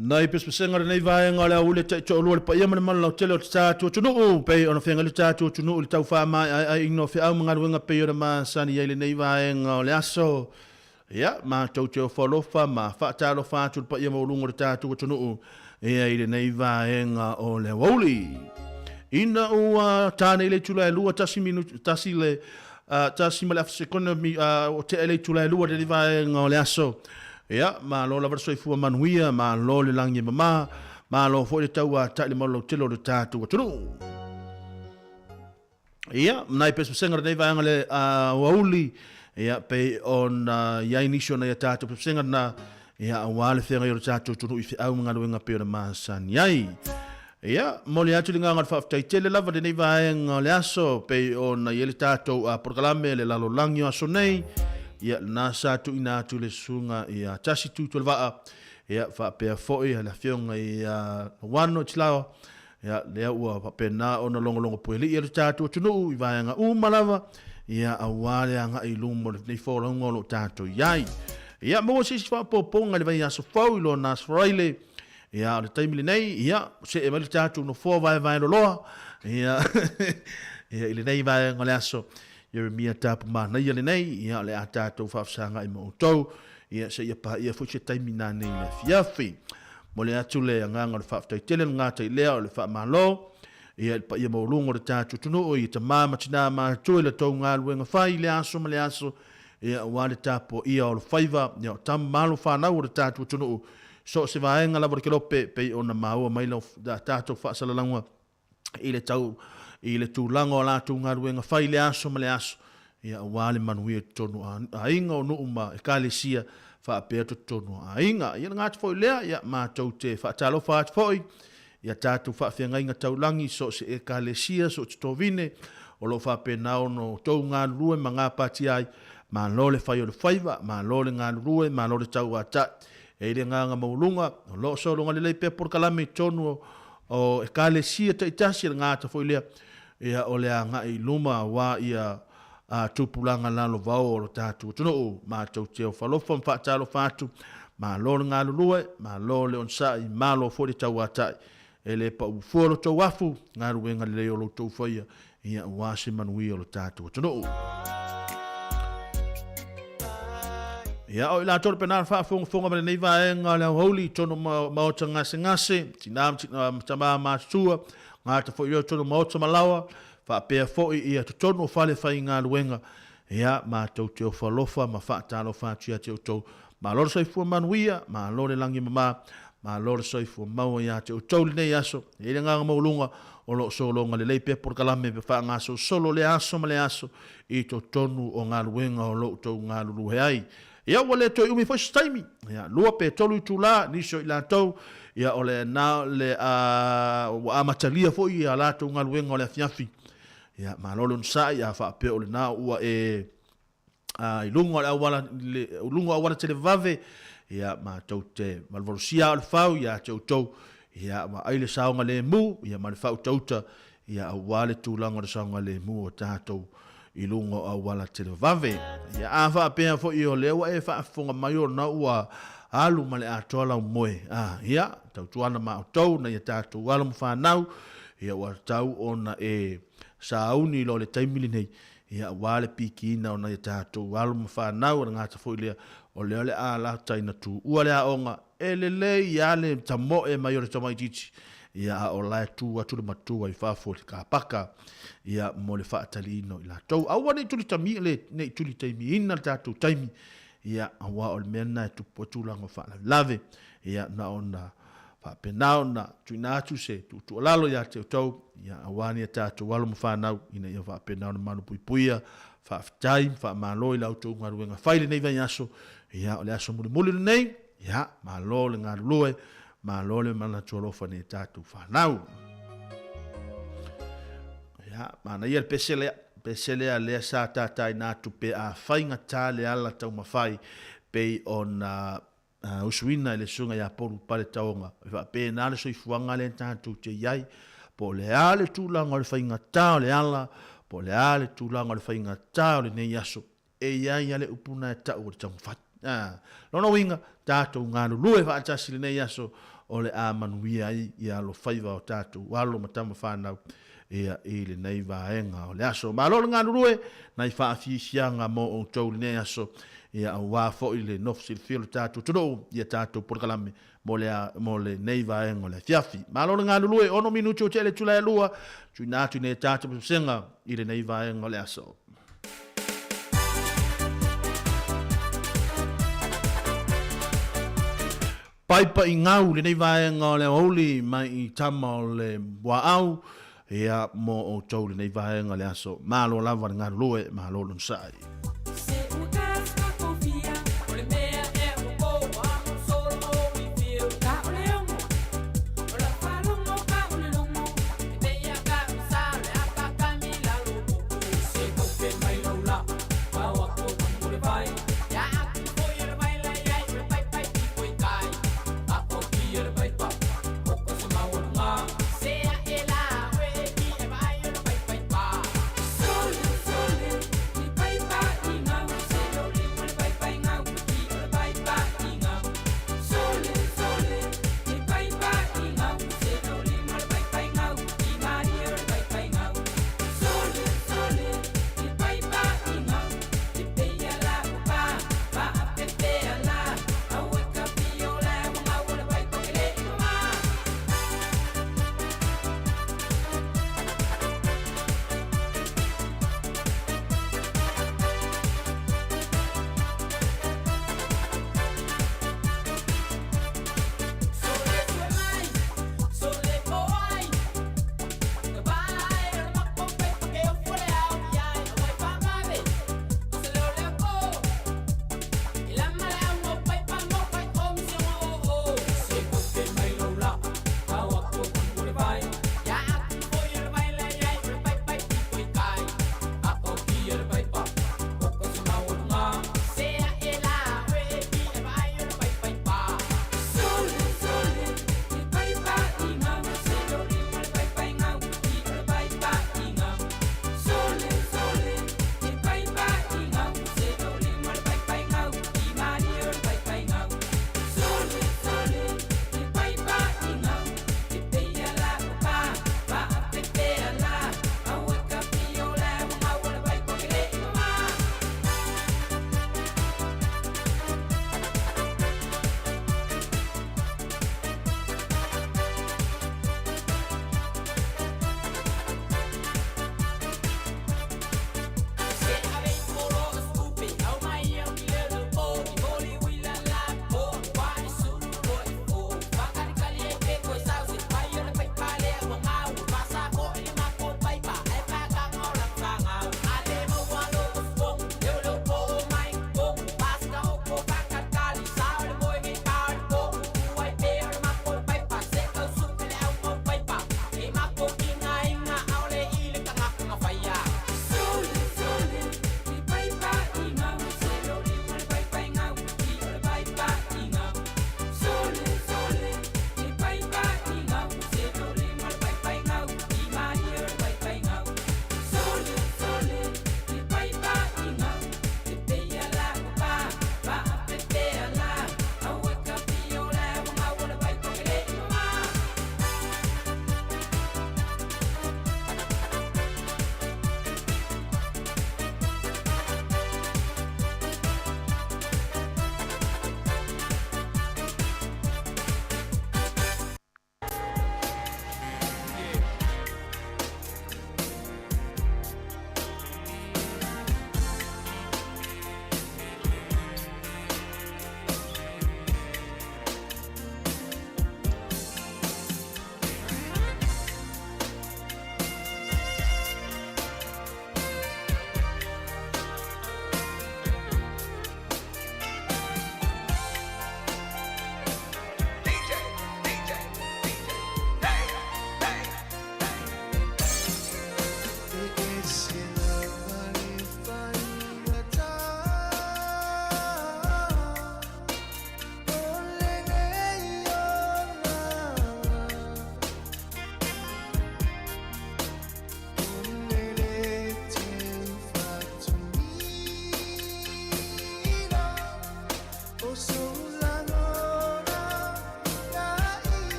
Nai pespesenga nei vaenga le ule te to lo pa yema man lo tele ta to tunu pe ona fenga le ta to tunu le tau fa ma ai no fe au nga wenga pe ora ma sani ile nei vaenga le aso ya ma to te follow fa ma fa ta lo fa tu pa yema lungo le ta to tunu e ile nei vaenga o le woli ina o tane ile tula lua tasi minutu tasi le tasi ma le economy o te ile tula lua le vaenga le aso ya ma lo la verso fu manuia ma lo le langi mama ma lo fo le tau ta le malo telo le tatu tunu ya nai pes senga nei va ngale wauli ya pe on ya inicio na tatu senga na ya wale fenga yo tatu tunu ifi au ngalo nga pe ma san yai ya mo le atu nga fa tai tele lava de nei va ngale aso pe on yele tatu proclame le lalo langi aso nei ia na satu ina tu le sunga ia tasi tu tu va ia fa pe foi la fionga ia wano tslao ia le ua fa pe na ona longo longo pueli ia tatu tunu i va nga malava ia awale nga i lumo le fo longo lo tatu yai ia mo si fa poponga le Vaiaso fau lo nas fraile ia le taimile nei ia se e mali tatu no fo vai lo ia ia ile nei va nga le aso Yeremia tapu mana ia lenei ia le atatou faafasanga i mo tou ia se ia pa ia fuche taimina nei le fiafi mo le atu le anganga le faafetaitele ngata i lea o le faamalo ia pa ia mo lungo le tatu tunu o ia tamama tina matou le tou ngaluenga fai le aso ma le aso ia wale tapo ia o le faiva ia o tam malo fanau o le tatu tunu so se vaenga lava ke lope pe ona maua mai lo da tatou faasalalanga i le tau i le tūlanga o lātou ngā ruenga whai le aso ma le aso ia wale manuia tonu a inga o nuuma e ka le sia wha apea tonu a inga ia ngāti fwoi lea ia mātou te whaatalo whaat fwoi ia tātou whaafenga inga taulangi so se e ka le sia so te tovine o lo whaapea nao no tau ngā rue ma ngā pati ai ma lole whai o le whaiva ma lole ngā rue ma lole tau a ta e le ngā maulunga o lo so longa le leipe por kalame tonu o e ka le sia ta itasi ngāta fwoi lea ia o le anga i luma wa ia tupulanga lalo vau o lo tatu tunu ma tau te o falofa mfatalo fatu ma lo ngā lulue ma lo le onsai ma lo fori tau atai e le pa ufuoro tau wafu ngā ruenga le leo lo tau whaia ia wasi manui o lo tatu tunu ia o ila toro penal whaafonga mele nei vaenga le hauli tono maota ngase tinam tama matua ngā ta fo yo tono maota malawa fa pe fo ia tono fale fa inga luenga ia ma tau te falofa ma fa talo fa tia te to ma lor sai fu manuia ma lor langi ma lor sai fu mau ia te to nei aso ile nga maulunga o lo solo nga le leipe por kalame pe fa nga so solo le aso ma le aso i to tonu o nga luenga o lo to nga lu ai ia wale to umi fo staimi ia lua pe tolu tula ni so ila to ia ole na le a matalia fo ia la to nga luenga o le fiafi ia ma lolon sa ia fa pe ole na ua e i lungo awala tele vave ia ma tau te malvolusia o fau ia tau ia ma aile saunga le mu ia ma le fau tauta ia awale tūlanga le saunga le mu o tātou i lungo awala tele vave ia a fa pe fo i o lewa e fa fonga mayor na ua alu ma le atola moe ia tau tuana ma tau na ia tātou wala mu whanau ia wa tau ona e sauni lo le taimili nei ia wale pikina ona ia tātou wala mu whanau na ngata fo i lea o leo le a la taina tu ua le aonga e le ia le tamo e mai o le tamai titi ia o la tu atu le matua i whafo te kāpaka ia mo le whaatali ino i la tau aua nei tuli tami le nei tuli taimi ina le tātou taimi ia awa o le mena e tupu atulanga whaanau ia na ona whapenao na tuina atu se tu lalo ia te tau ia awani e tātou walo mu whanau ina ia whapenao na manu puipuia whaafitai whaamalo i lau tau ngaruenga whaile nei Vaiaso ia o le aso muli nei ia ma lo le ngā lue ma lo le mana tualofa ne tātou whanau ia mana ia le pesele a lea sa tātai nātu pe a whainga tā le ala tau mawhai pe on usuina le sunga ia poru pale taonga pe nā le soifuanga le tātou te iai po le ale tūlanga le whainga tā o le ala po le ale tūlanga le whainga tā o le nei aso e iai ale upuna e tau o le tau mwhati Lona winga tātou ngā lue wha atasi le nei aso o le a manuia ai i alo whaiva o tātou walo matama whanau ia i le nei vaenga o le aso. Ma lona ngā lue nai wha awhisianga mo o tau le nei aso ia au wafo i le nofsi le whio le tātou tunou ia tātou porkalame mo le nei vaenga o le fiafi. Ma lona ngā lue ono minuto o te ele tula e lua tui nātu nei tātou senga i le nei vaenga o le aso. Paipa i ngau le nei vaenga o le auli mai i tama o le waau ia mo o tau le nei vaenga le aso. Malo lava ngā lue, malo lun sai. Bye.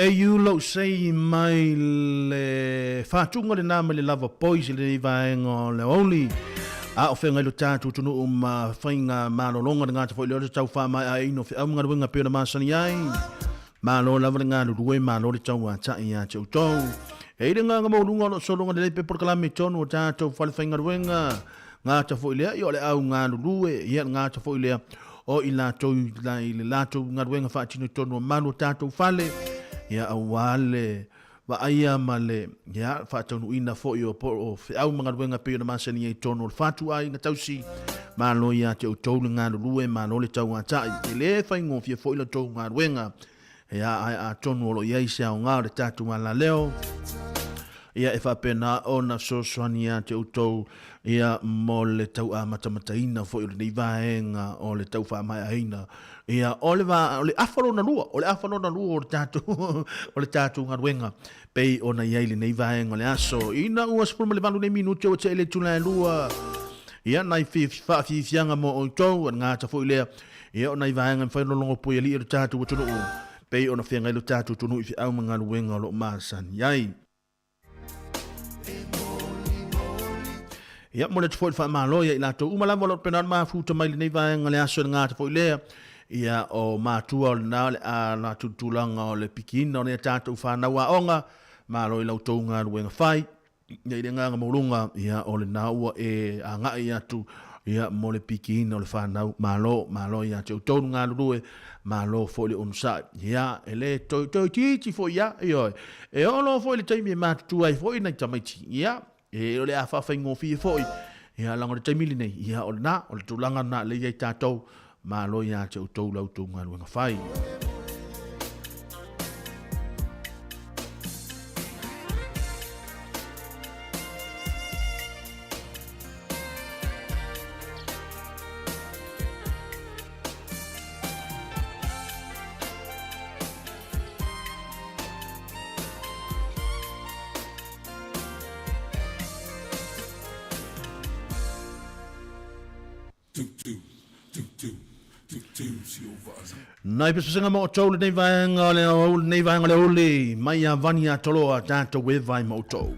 AU lo sei mai le whātunga le nāma le lava pois le vaenga le oli. A o whenga ilo tātu tunu whainga mālolonga le ngāta whaile o le tau whamai a ino whi aunga ruenga pēra māsani ai. Mālo lava le ngāru rue mālo le tau a tai a tau tau. E ire ngā maurunga lo solonga le leipe porkalame tonu o tātou whale whainga ruenga. Ngāta whailea i o le au ngāru rue i ngāta whailea o i lātou i le lātou ngā ruenga whaatino tonu o mālo tātou whale. Ia awale wa aia male ia whaatonu ina fo i o au mga ruenga peo na masani e tono o whatu ai na tausi malo ia te o tau ngā rue malo le tau ngā tai e le whaingo fia fo i la tau ngā ruenga ia ai a tono o lo iai se au ngā re tatu ngā la leo ia e whapena o na soswani ia te o tau ia mo le tau a matamataina fo i le nei vaenga o le tau whamai aina ia o le afalo na lua o le tatu ngā ruenga pei o na iai le nei vaenga le aso ina ua sepulu ma le valu nei minuti o te ele tula e lua ia nai whaafianga mo o tau an ngāta fo i lea ia o nai vaenga mwhai lolongo pui ali i le tatu o tunu u pei o na whianga i le tatu tunu i whiau mga ruenga o lo maasan iai ia mo le tufo i wha maloia i lato umalama lo penan mafuta mai le nei vaenga le aso le ngāta fo i lea ia o mātua o le nā le a nā tutulanga o le pikina o le tātou whānau a onga mālo i lautou ngā ruenga whai ia i le ngā maurunga ia o le nāua e a ngai atu ia mo le pikina o le whānau mālo ia te utonu ngā rue mālo fo le onusai ia e le toi titi fo ia e olo fo le taimi e mātua i fo i nai tamaiti ia e o le a whawhaingo fie fo ia lango le taimili nei ia o le nā o le tūlanga nā le iai tātou malo ia te utou lautou ngā ruenga whai. Nai pe senga mo tau le nei vaenga le ole mai a vani a toloa tātou e vai mo tau.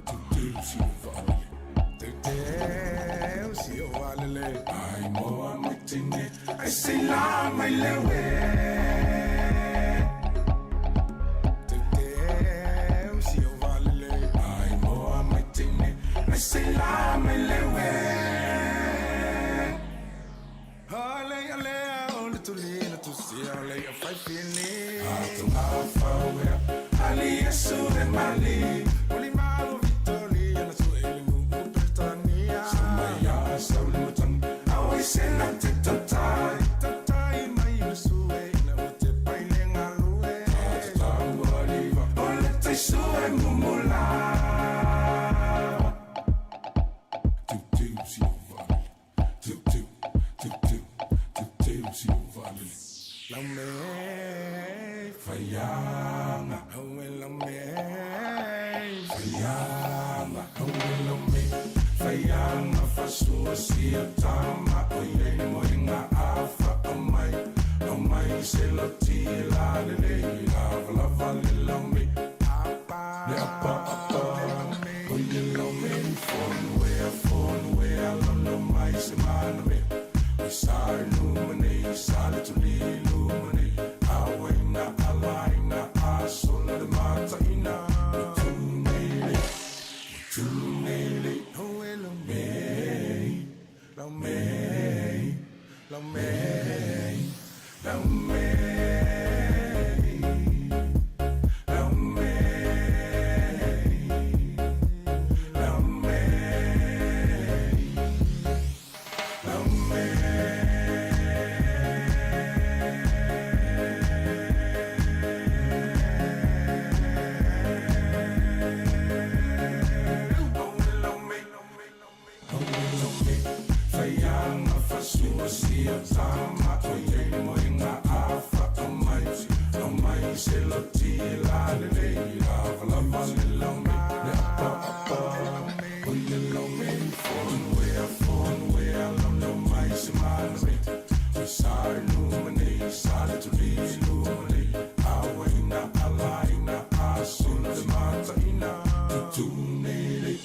unele.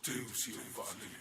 Teu si o vale.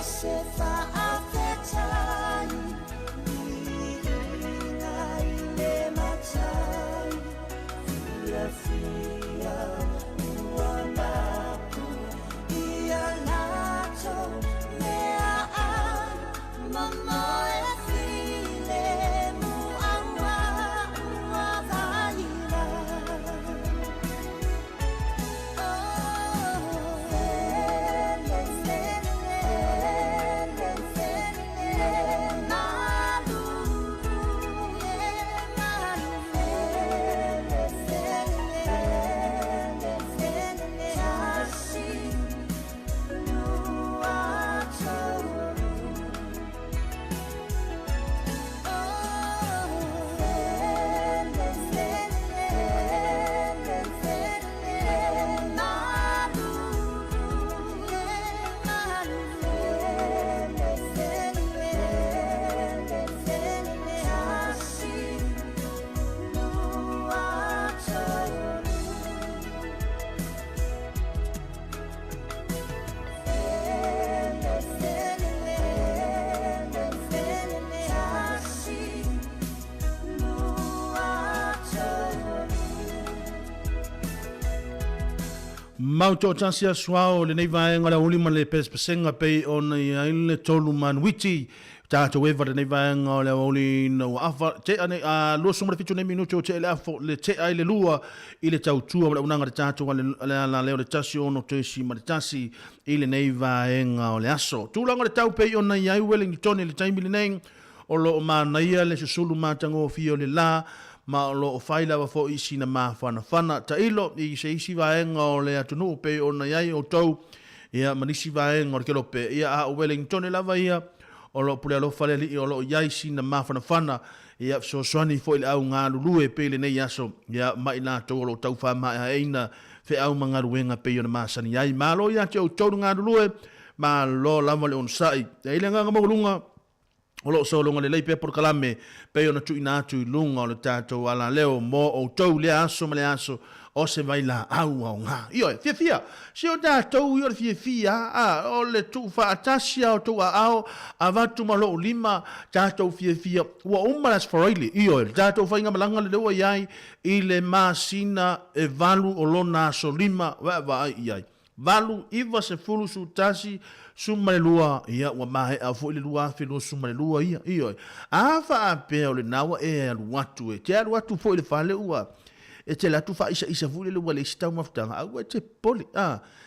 Se fa afetai, ni inga ile Mauto Tansia Swao, le Neva la Ulima le Pespenga pay on the island Toluman Witty, Tato Wever, the Neva la Oli no Afa, Losum Fitu Minuto, le Te Ailelua, il Tautua, Unanga Tato, la Leo de Tasio, no Toshi Matasi, il Neva en Oleaso. Too long on the Taupe on the Yai Welling Tony, the time name, or Lo Manaia, le Sulu Matango Fio le La. Ma o lo faila wa fo isi na mawhana ta ilo i se isi vaenga o le atunu pe o na iai o tau ia manisi vaenga o le kelo pe ia a o Wellington lava ia o lo pule alo fale li o lo iai si na mawhana ia so swani fo ile au ngā lulue pe le nei aso ia mai nā tau o lo tau wha mai a eina fe au mga ruenga pe o na masani iai ma lo ia te o tau ngā lulue ma lo lama le on sai e ile ngā ngamaulunga o lo so longa le leipe por kalame pe ona tu ina tu lunga o le tato ala leo mo o tau le aso ma le aso o se vai la au au nga io fia se o tato io fia o le tu fa atasia o tu ao avatu ma lo lima tato fia wa umalas foraili io tato fa inga malanga le o iai i le masina e valu o lona so lima wa iai valu iva se fulu su tasi sumalelua ia wa mai a fo le lua fe no sumalelua ia a fa pe o le nawa e alu watu e te alu watu fo le fale ua e te la tu fa isa fu le wale sta maftanga a te poli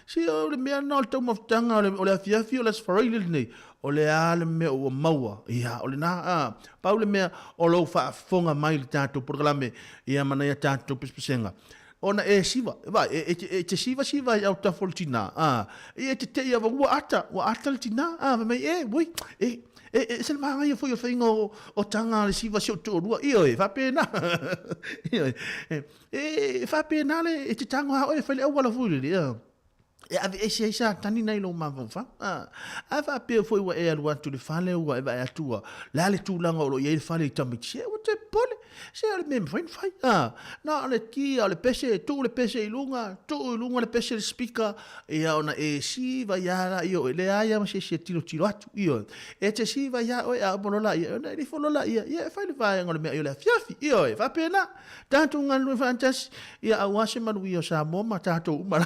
si o le mea na o maftanga o le afia o le sfarile nei o le ale me o maua ia o le na pa o le mea o lo fa fonga mai le tato programe ia mana ia tato pespesenga ona e siva va e te siva ya ta foltina e te ia wa ata tina mai voi se ma ia foi o fingo o tanga le siva so to rua io fa pena io fa pena le te tanga o fa le wala fuli e ave e sa tani nei lo ma fa fa pe foi wa e alwa tu le fale wa e va atua la le tu langa o lo ye fale tamiti o te pole se ale mem fai na le ki ale pese tu le pese ilunga le pese le speaker e ona e si va ya io le aya ma se tiro atu io e te si va ya o a bolola io na li folola ia fai le vai ngol me io le fiafi io fa pena tanto ngal fantas ia awase manu io Samoa ma tato umala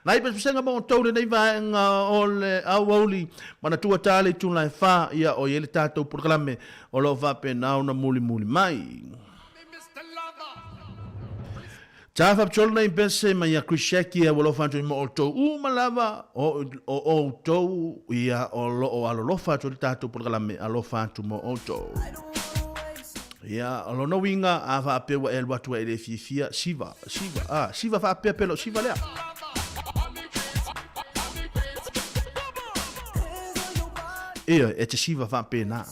nai pe senga mo tole nei vai ole awoli mana tua tale tu lai fa ia o ele tato programe o lo va pena una muli mai Tafa pcholna impese ma ya krisheki ya wolo fanto mo to malava o to ia o lo o alo fanto tato programe alo fanto mo to ia alo no winga ava pe wa el watu ele fifia siva fa pe pelo siva lea ia e te siva fa pe na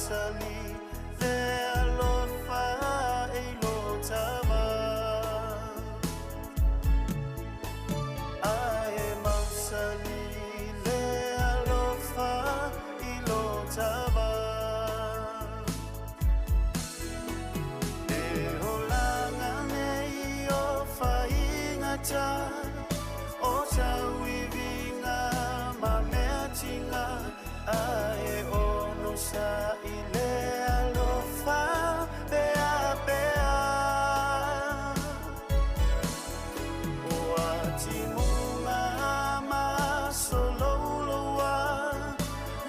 mausali le alofa e lo tava ae mausali le alofa i lo tava e holanga nei o whaingata o tauivinga ma mea tinga ae ono sa i le alofa pea pea o ati munga ma solouloa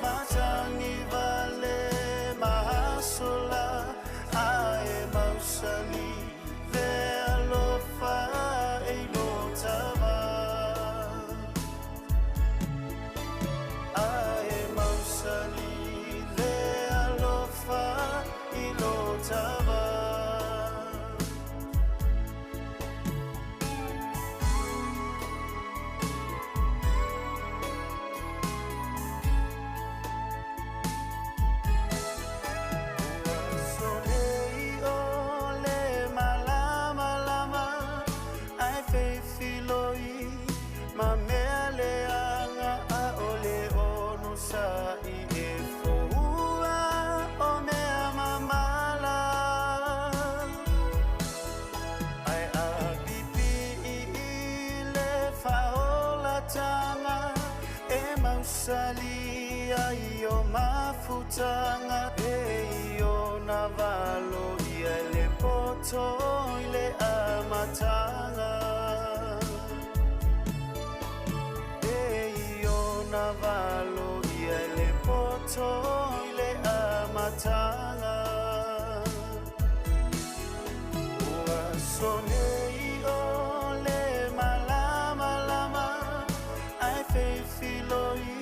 ma tangi vale ma sola ae mausali le alofa e lo tava ae mausali le alofa i lo tava Solei o le malama lama ai feifiloi ma mea leanga a ole ono sa i e foua o mea mamala ai a pipi i le faola tanga e mausali ai o mafutanga e o navalo i le poto i le amatanga navalo i le poto i le amatanga ua sonei o le malama lama ai feifiloi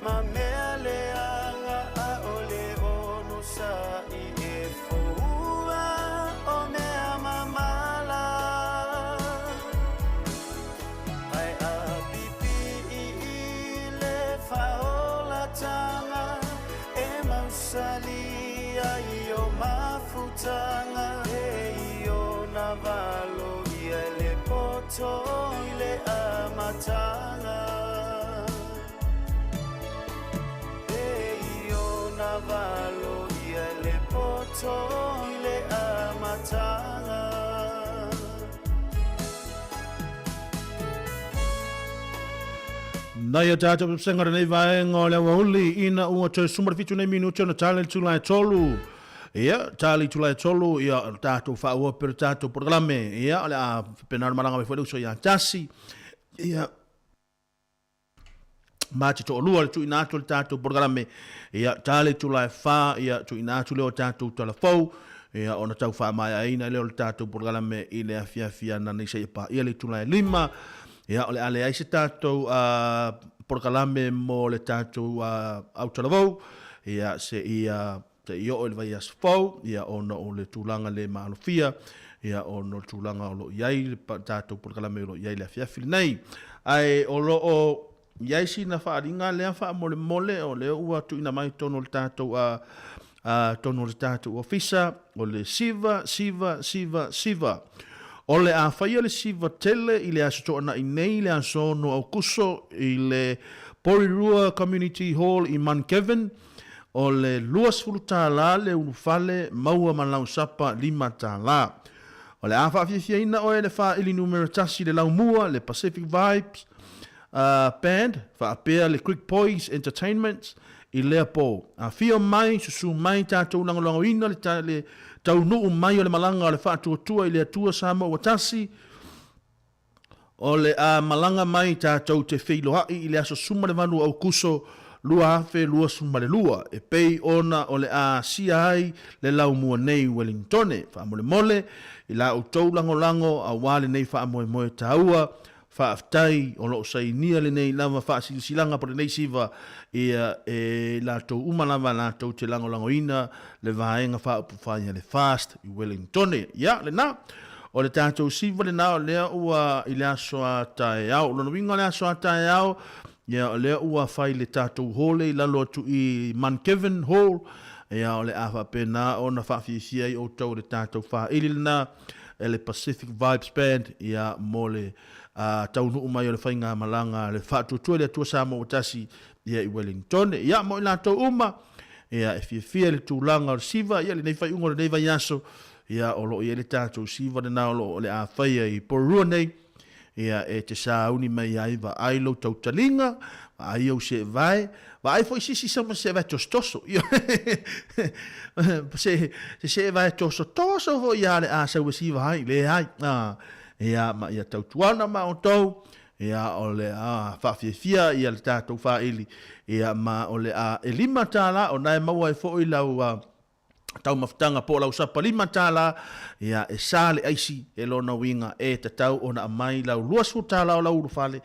ma mea leanga a ole ono sa i e foua o mea mamala ai a pipi i le faola tanga e mausali ai o mafutanga e o navalo i le poto i le amatanga e o navalo i le poto i le amatanga Nai a tata sengara nei vai ngole wahuli ina ua toi sumar fitu nei minuto na tale tulai tolu. Ia, tali tulai tolu, ia tato whaua per tato programe. Ia, ole a penar maranga me fwere uso ia tasi. Ia, mati to olua le tu inato le tato programe. Ia, tali tulai wha, ia tu inato leo tato talafou. Ia, ona tau wha mai aina leo le tato programe ile a fia na nisa ipa. Ia le tulai lima. Ia, ole ale aise tātou porkalame mo le tātou autalavou. Ia, se ia te io o le Vaiaso fau. Ia, ono o le tūlanga le maalofia. Ia, ono le tūlanga o lo iai le tātou porkalame o lo iai le afiafili nei. Ai, o lo o iai si na whaaringa lea wha mole o leo ua tu ina mai tono le tātou tono le tātou ofisa. O le siva. Ole a whaia le siva tele i le asotoana i nei le asono au kuso i le Porirua Community Hall i Man Kevin. O le luas fulu tāla le unufale maua malau sapa 5 tāla. O le a whaafia ina o e le wha ili numeratasi le laumua le Pacific Vibes Band. Whaapea le Creek Boys Entertainment i lea po. A fia mai, susu mai tātou langolango ina le tau nuu mai o le malanga o le whaatua i le atua Samoa o tasi. O le malanga mai tātou te whilohai i le aso suma le manu au kuso lua afe lua suma le lua. E pei ona o le sia ai le lau mua nei Wellingtone. Whaamole mole i la o tau lango a wale nei whaamoe moe taua. Whaaftai o lo sai nia le nei lava whaasisilanga po le nei siva e la tau umalava la tau te lango ina le vaenga whaapufanya le fast i Wellingtone. Ia, le na, o le tātou siva le na o lea ua i lea soa tae au. Lono winga lea soa tae au, ia o lea ua whai le tātou hole i lalo atu i Man Kevin Hall, ia o le a whapena o na whawhiwhia i o tau le tātou wha ilina e le Pacific Vibes Band ia mo le taunu umai o le whainga malanga le whātuatua le atua Samoa tasi ia i Wellington ia mo i lātou uma ia e whiwhia le tūlanga o le siva ia le nei whai ungo le nei Vaiaso ia o lo ia le tātou siva le nao lo le a whaia i porua nei ia e te sauni mai ai va ailo tau talinga ai au se vai vai foi sisi sama se vai tostoso ia se vai tostoso vo ia le a sa wesi vai le ai ia ma ia tau tuana ma o tau ia o le a fia ia le tātou fa ili ia ma o le a elima tala o nai mau ai fo i lau tau maftanga po lau sapa lima tala ia e sale aisi e lona winga e tatau ona mai lau luasu tala o lau urufale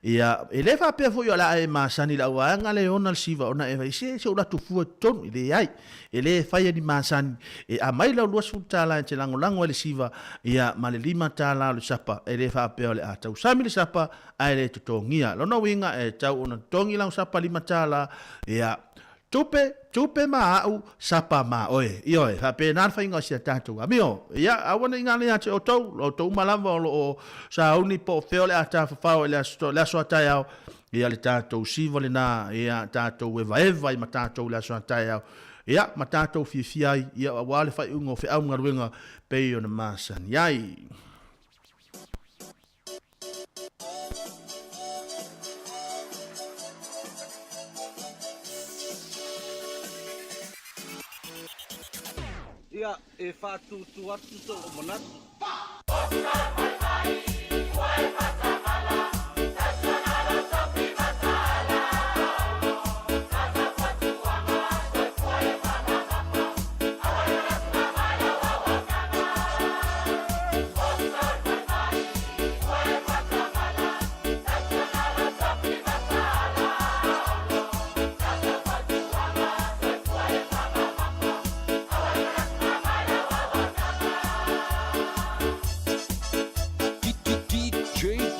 ia e le fa pe fo yo la e masani la wa nga le ona siva ona e vai se o la tu fu ton ile ai e le fa ya di masani e a mai lau luasu tala e lango lango le siva ia ma le lima tala le sapa e le fa pe o le a tau sami le sapa ai le tutongia lona winga e tau ona tongi lau sapa lima tala ia tupe ma au sapa ma oe ioe fa pe na fa inga sia tatu amio ia awana inga le ate o tau malava o sa uni po feo le ata fa le so ata ia le tatu siva le na ia tatu eva i matato le so ata ia matato fiai ia wale fa ungo fe au ngaruenga pe ona masan yai Ia e whātutu atu tō o monatu. DJ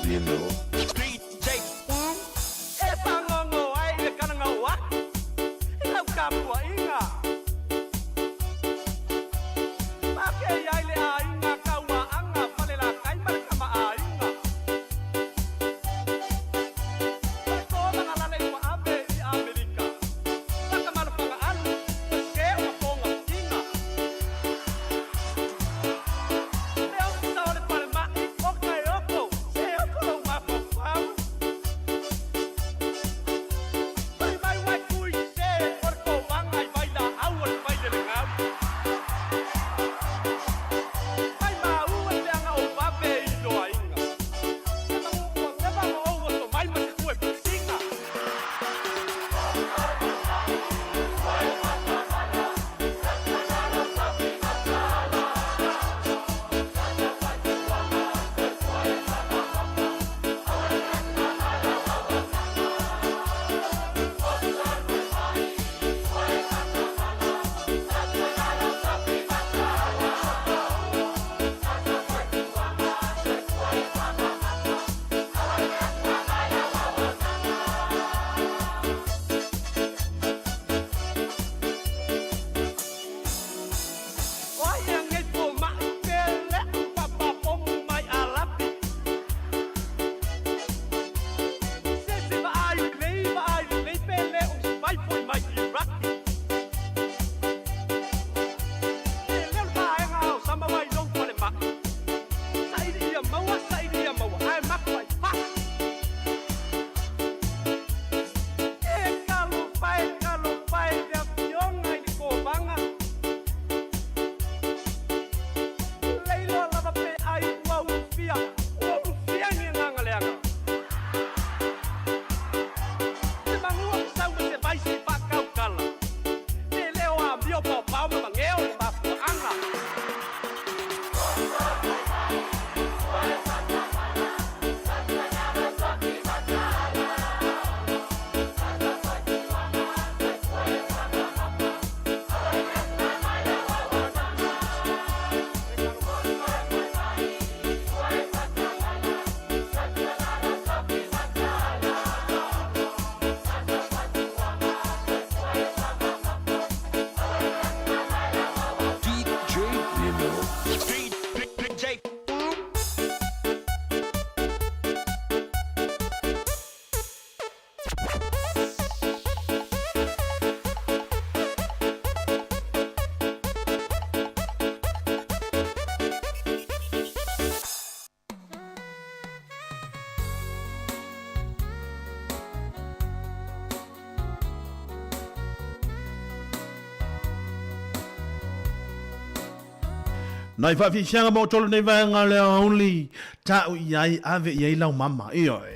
Nai whawhianga mo tolo nei vaenga leo only ta iai ave iai lau mama. Iyo e.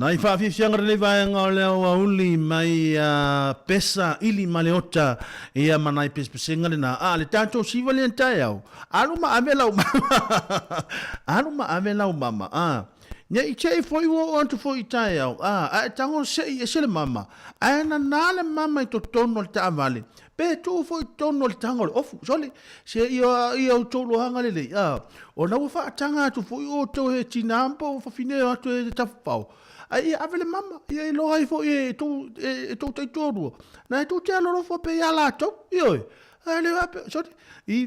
Nai whawhiwhianga rene vaenga o leo a uli mai pesa ili maleota ia manai pespesenga lena. Le tātou siwa le ntai au. Aluma ave lau mama. Aluma ave lau mama. Nya i tei foi wo antu foi tai au. A tango se i sele mama. Ana nale mama i to tono le ta vale. pe tu foi tono le tanga le ofu sole se ia o tolo hanga le o na fa tanga tu foi o to e tinampo fa fine o to e tafau ai avele mama ia lo ai foi e to te toro na tu te lo fo pe ala to io ale va sole I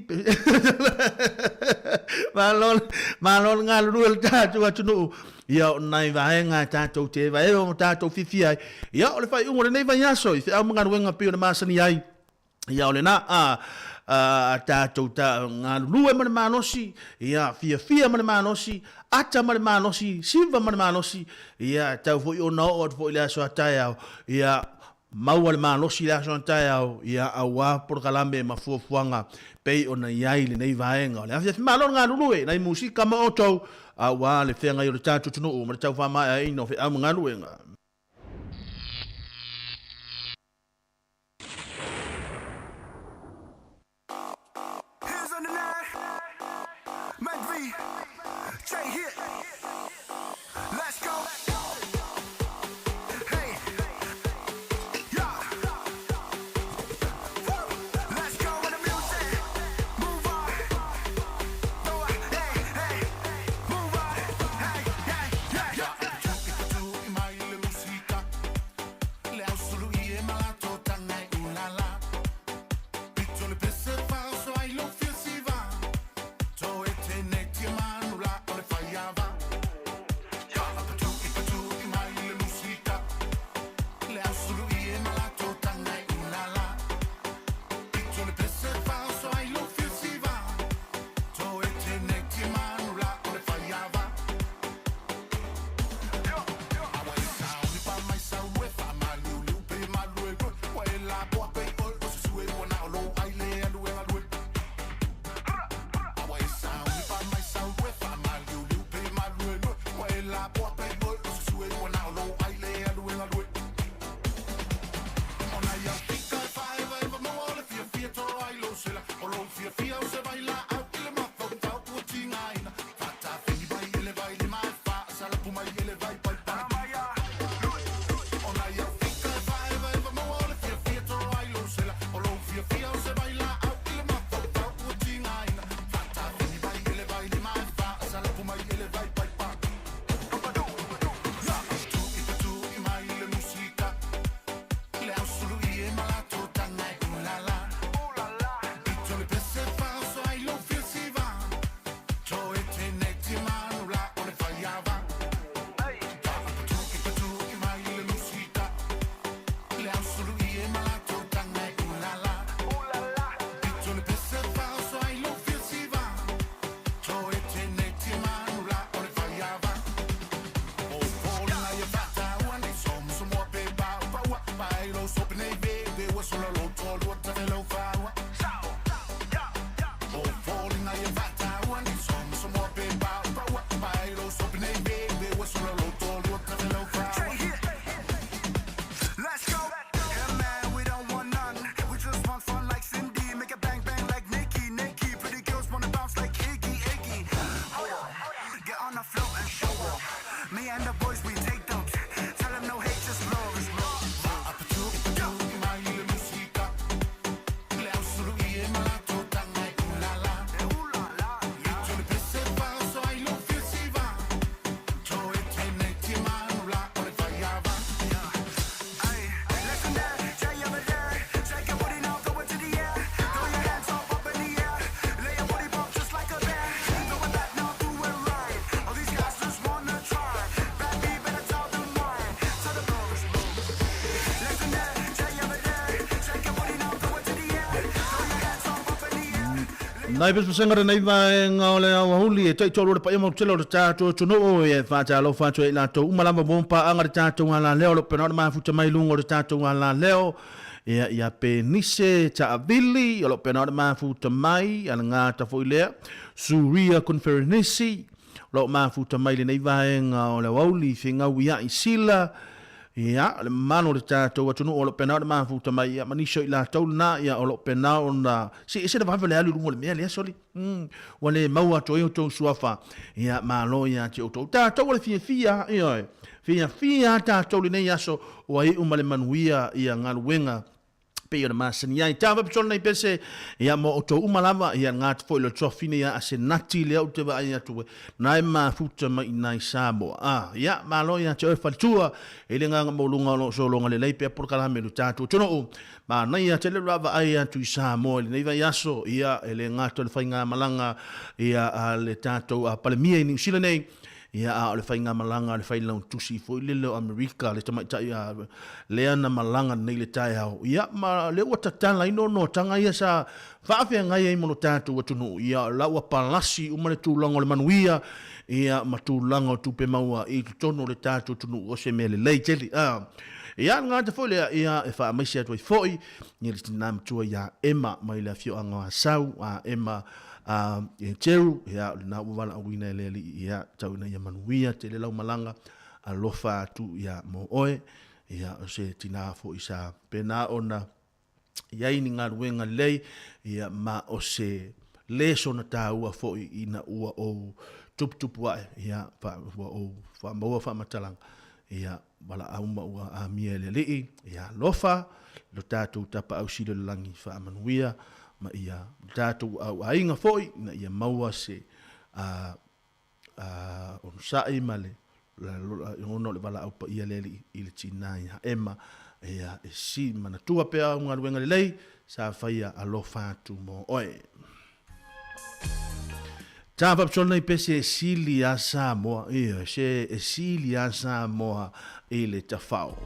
malon ngalu el tatu atunu ia nai vai nga tatu te vai o tatu fifi ai ia o le fai un nei Vaiaso i au nganu wenga pio na masani ai ia o le na tatu ta ngalu e manosi ia fia manosi ata manosi siva manosi ia tau foi o no o foi la so atai ia mau le manosi la so atai ia awa por kalambe mafuafuanga pei ona iai le nei vaenga o le afia malon ngā lulue nei musika ma otou a wā le whenga i o le tātu tunu o ma le tau whamai a ino whi amu ngā luenga. Here's on the night, Mac V, Jay hit, let's go. Nai pes pasanga nei vai ngole au huli e tai tolu pa mo telo tato to no e fa ta lo fa to la to umalama bompa anga tato ngala leo lo pena ma futa mai lungo tato ngala leo ia pe nise ta avili lo pena ma futa mai ala nga ta foi le suria conferenisi lo ma futa mai le nei vai ngole huli finga wia isila ia le mano le tato watu no lo pena ma futa mai ia manisho ila tau na ia lo pena ona si se va vale alu lungo le mea le soli wale maua to yo to suafa ia malo ia ti to tato wale fia ia fia tato le nei aso o ai umale manuia ia ngaluenga pe o masani ai tava pitsona nei pese ia mo o to umalava ia ngat foi lo trofine ia asenati le o te va ia tu nai ma futa mai nai Samoa ia malo ia te faltua ele nga mo lunga lo so longa le lei pe por kala me lu tatu tono ma nai ia te le lava ai tu Samoa le nei Vaiaso ia ele ngato le fainga malanga ia le tatu a palemia ni sila nei ia a le fainga malanga le faila tusi foi le America le tama tai le ana malanga nei le tai au ia ma le o tatala ino no tanga ia sa fa fe ngai ai mono tatu tunu ia la wa palasi o mane tu longo le manuia ia ma tu lango tu pe maua i tono le tatu tunu o se mele le teli ia nga te foi le ia e fa mai se toi foi ni le tinam tu ia ema mai le fio anga sau ema e teru ia na wala wina le ia tau na ia manuia te le lau malanga a lofa tu ia mo oe ia se tina fo isa pena ona ia ini nga ruenga lei ia ma o se leso na taua fo ina ua o tup wa ia pa o fa mo fa matalang ia wala auma ua a miele li ia lofa lo tatu tapa au silo langi fa manuia ma ia tatu au ainga foi na ia maua se on sai male la ono le bala au pa ia leli ile tina ia ema ia si mana tua pe au ngaruenga lei sa faia alofa tu mo oe tava psona pese sili a Samoa ia se sili a Samoa ile tafao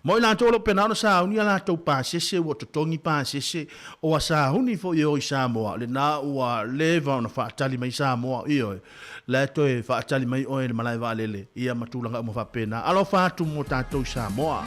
Moi la tolo pena no sa uni ala to pa sese o to tongi pa sese o sa uni fo yo i Samoa le na ua leva na fa tali mai Samoa io la to e fa tali mai o le malai va lele ia matulanga mo fa pena alo fa tu mo tato Samoa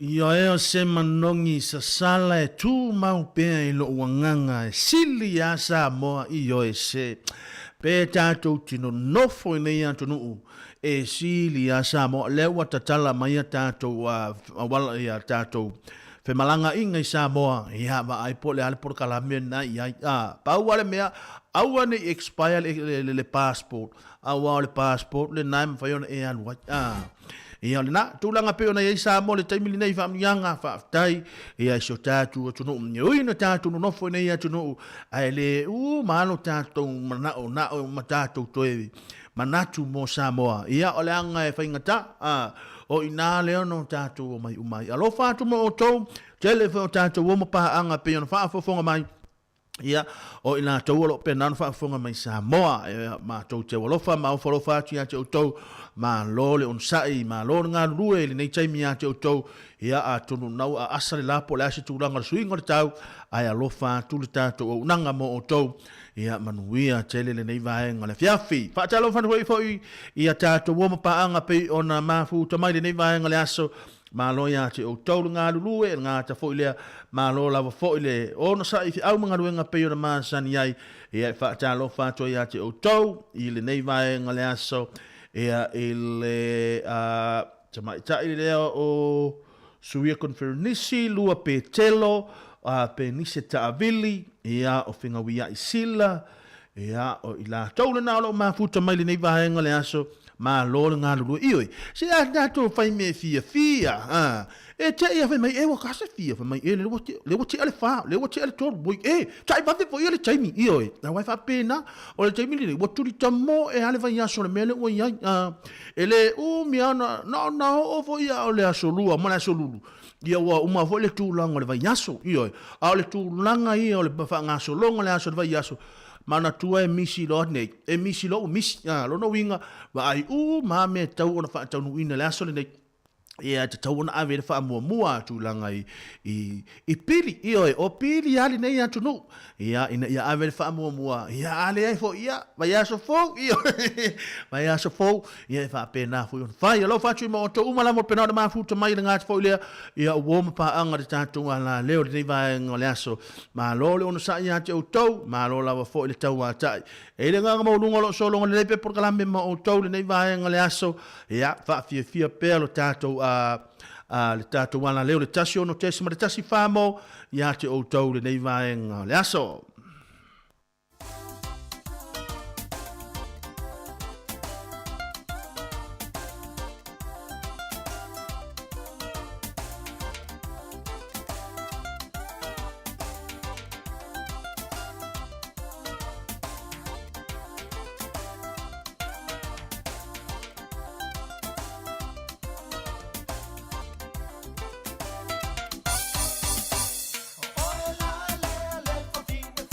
Ia e o se manongi sa sala e tū mau pēa i lo wanganga e sili a Samoa i o e se. Pē tātou tino nofo i nei atu nuu e sili a Samoa. Lewa tatala mai a tātou a wala i a tātou. Fe malanga inga i Samoa. Ia ma ai po le ale por kalamia na i ai. Pau wale mea aua ne expire le passport. Aua le passport le naim whaiona e anu wai. Ia le na tūlanga pe ona i Samoa le taimili nei whaamianga whaafitai. Ia i so tātou atu nuu. Ui na tātou no nofo i nei atu nuu. Ai le maano tātou manao na o ma tātou toewi. Manatu mo Samoa. Ia o le anga e whaingata. O ina leo no tātou o mai umai. Alo whātu mo o tau. Telefo o tātou o mo paha anga pe ona whaafofonga mai. Ia, o ina tau alo pe nana whaafonga mai Samoa. Ma tau te walofa, ma ufalofa atu ia te o tau. Ma lole on sai, ma lole ngā rue ili nei taimi ia te o tau. Ia a tonu nau a asale lapo le ase tūranga le suinga le tau. Ai alofa atu le tātou o unanga mo o tau. Ia manuia tele le nei vaenga le fiafi. Whaatalo whanua i fwoi. Ia tātou o mapaanga pe ona mafu tamai le nei vaenga le aso. Ma lo ia te o tau ngā lulue, ngā ta fwoi lea. Ma lo lava fwoi le. Ona sa i fi au mga ruenga pe ona maasani ai. Ia whaatalo whatua ia te o tau. I le nei vaenga le aso. Ia ile tamai tai lea o Suia Conferenisi, lua pe telo, pe nise taavili, ia o whingawia i sila, ia o ila taule na alo mafuta mai le nei vahenga le aso, ma lore ngā lulu ioi. Se a nato whai me fia, e te ia whai mai e wakasa fia, whai mai e le wati ale wha, le wati ale toru, boi tai whawe fo ia le taimi ioi, na wai wha pēna, o le taimi le, waturi tamo e ale Vaiaso le mele o iai, e le miana, na o fo ia o le aso lua, ma le aso lulu. Ia wa uma fo le tūlanga le Vaiaso, ioi, a le tūlanga ia o le whaangaso longa le aso le Vaiaso, mana tua e misi lo nei, e misi lo lo no winga, wa ai ma me tau ona wha tau nuina le aso le nei, ia te tau ona awe le wha mua tūlanga i pili, ioi, o pili ali nei atu nu, ia awe le wha mua, ia ale ai fo, ia, Vaiaso fo, ioi, Vaiaso fo, ia e wha pēnā fo, whai, alo wha tui ma o tō umala mo pēnā o ma futa mai le ngāti fo lea, ia o woma pa anga te tātou ala leo le nei vaenga le aso, ma lo le ona sa ia te o tau, ma lo lawa fo le tau a tai, e le nganga mo lunga lo so longa le lepe por kalame ma o tau le nei vaenga le aso, ia wha fia pēlo tātou le tātou wana leo le tasi ono tesi ma le tasi whāmo ia te o tau le nei vaenga le aso. Ole la le le fa fine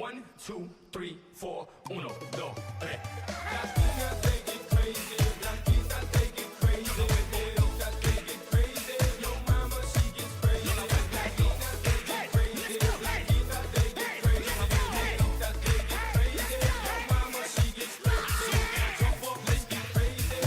1, 2, 3, 4, 1, 2, 3. Las niñas take it crazy, Blanquita take it crazy, Negrita take it crazy, your mama she gets crazy. Blanquita take it crazy, Blanquita take it crazy, Negrita take it crazy, your mama she gets crazy. Jump up, let's get crazy.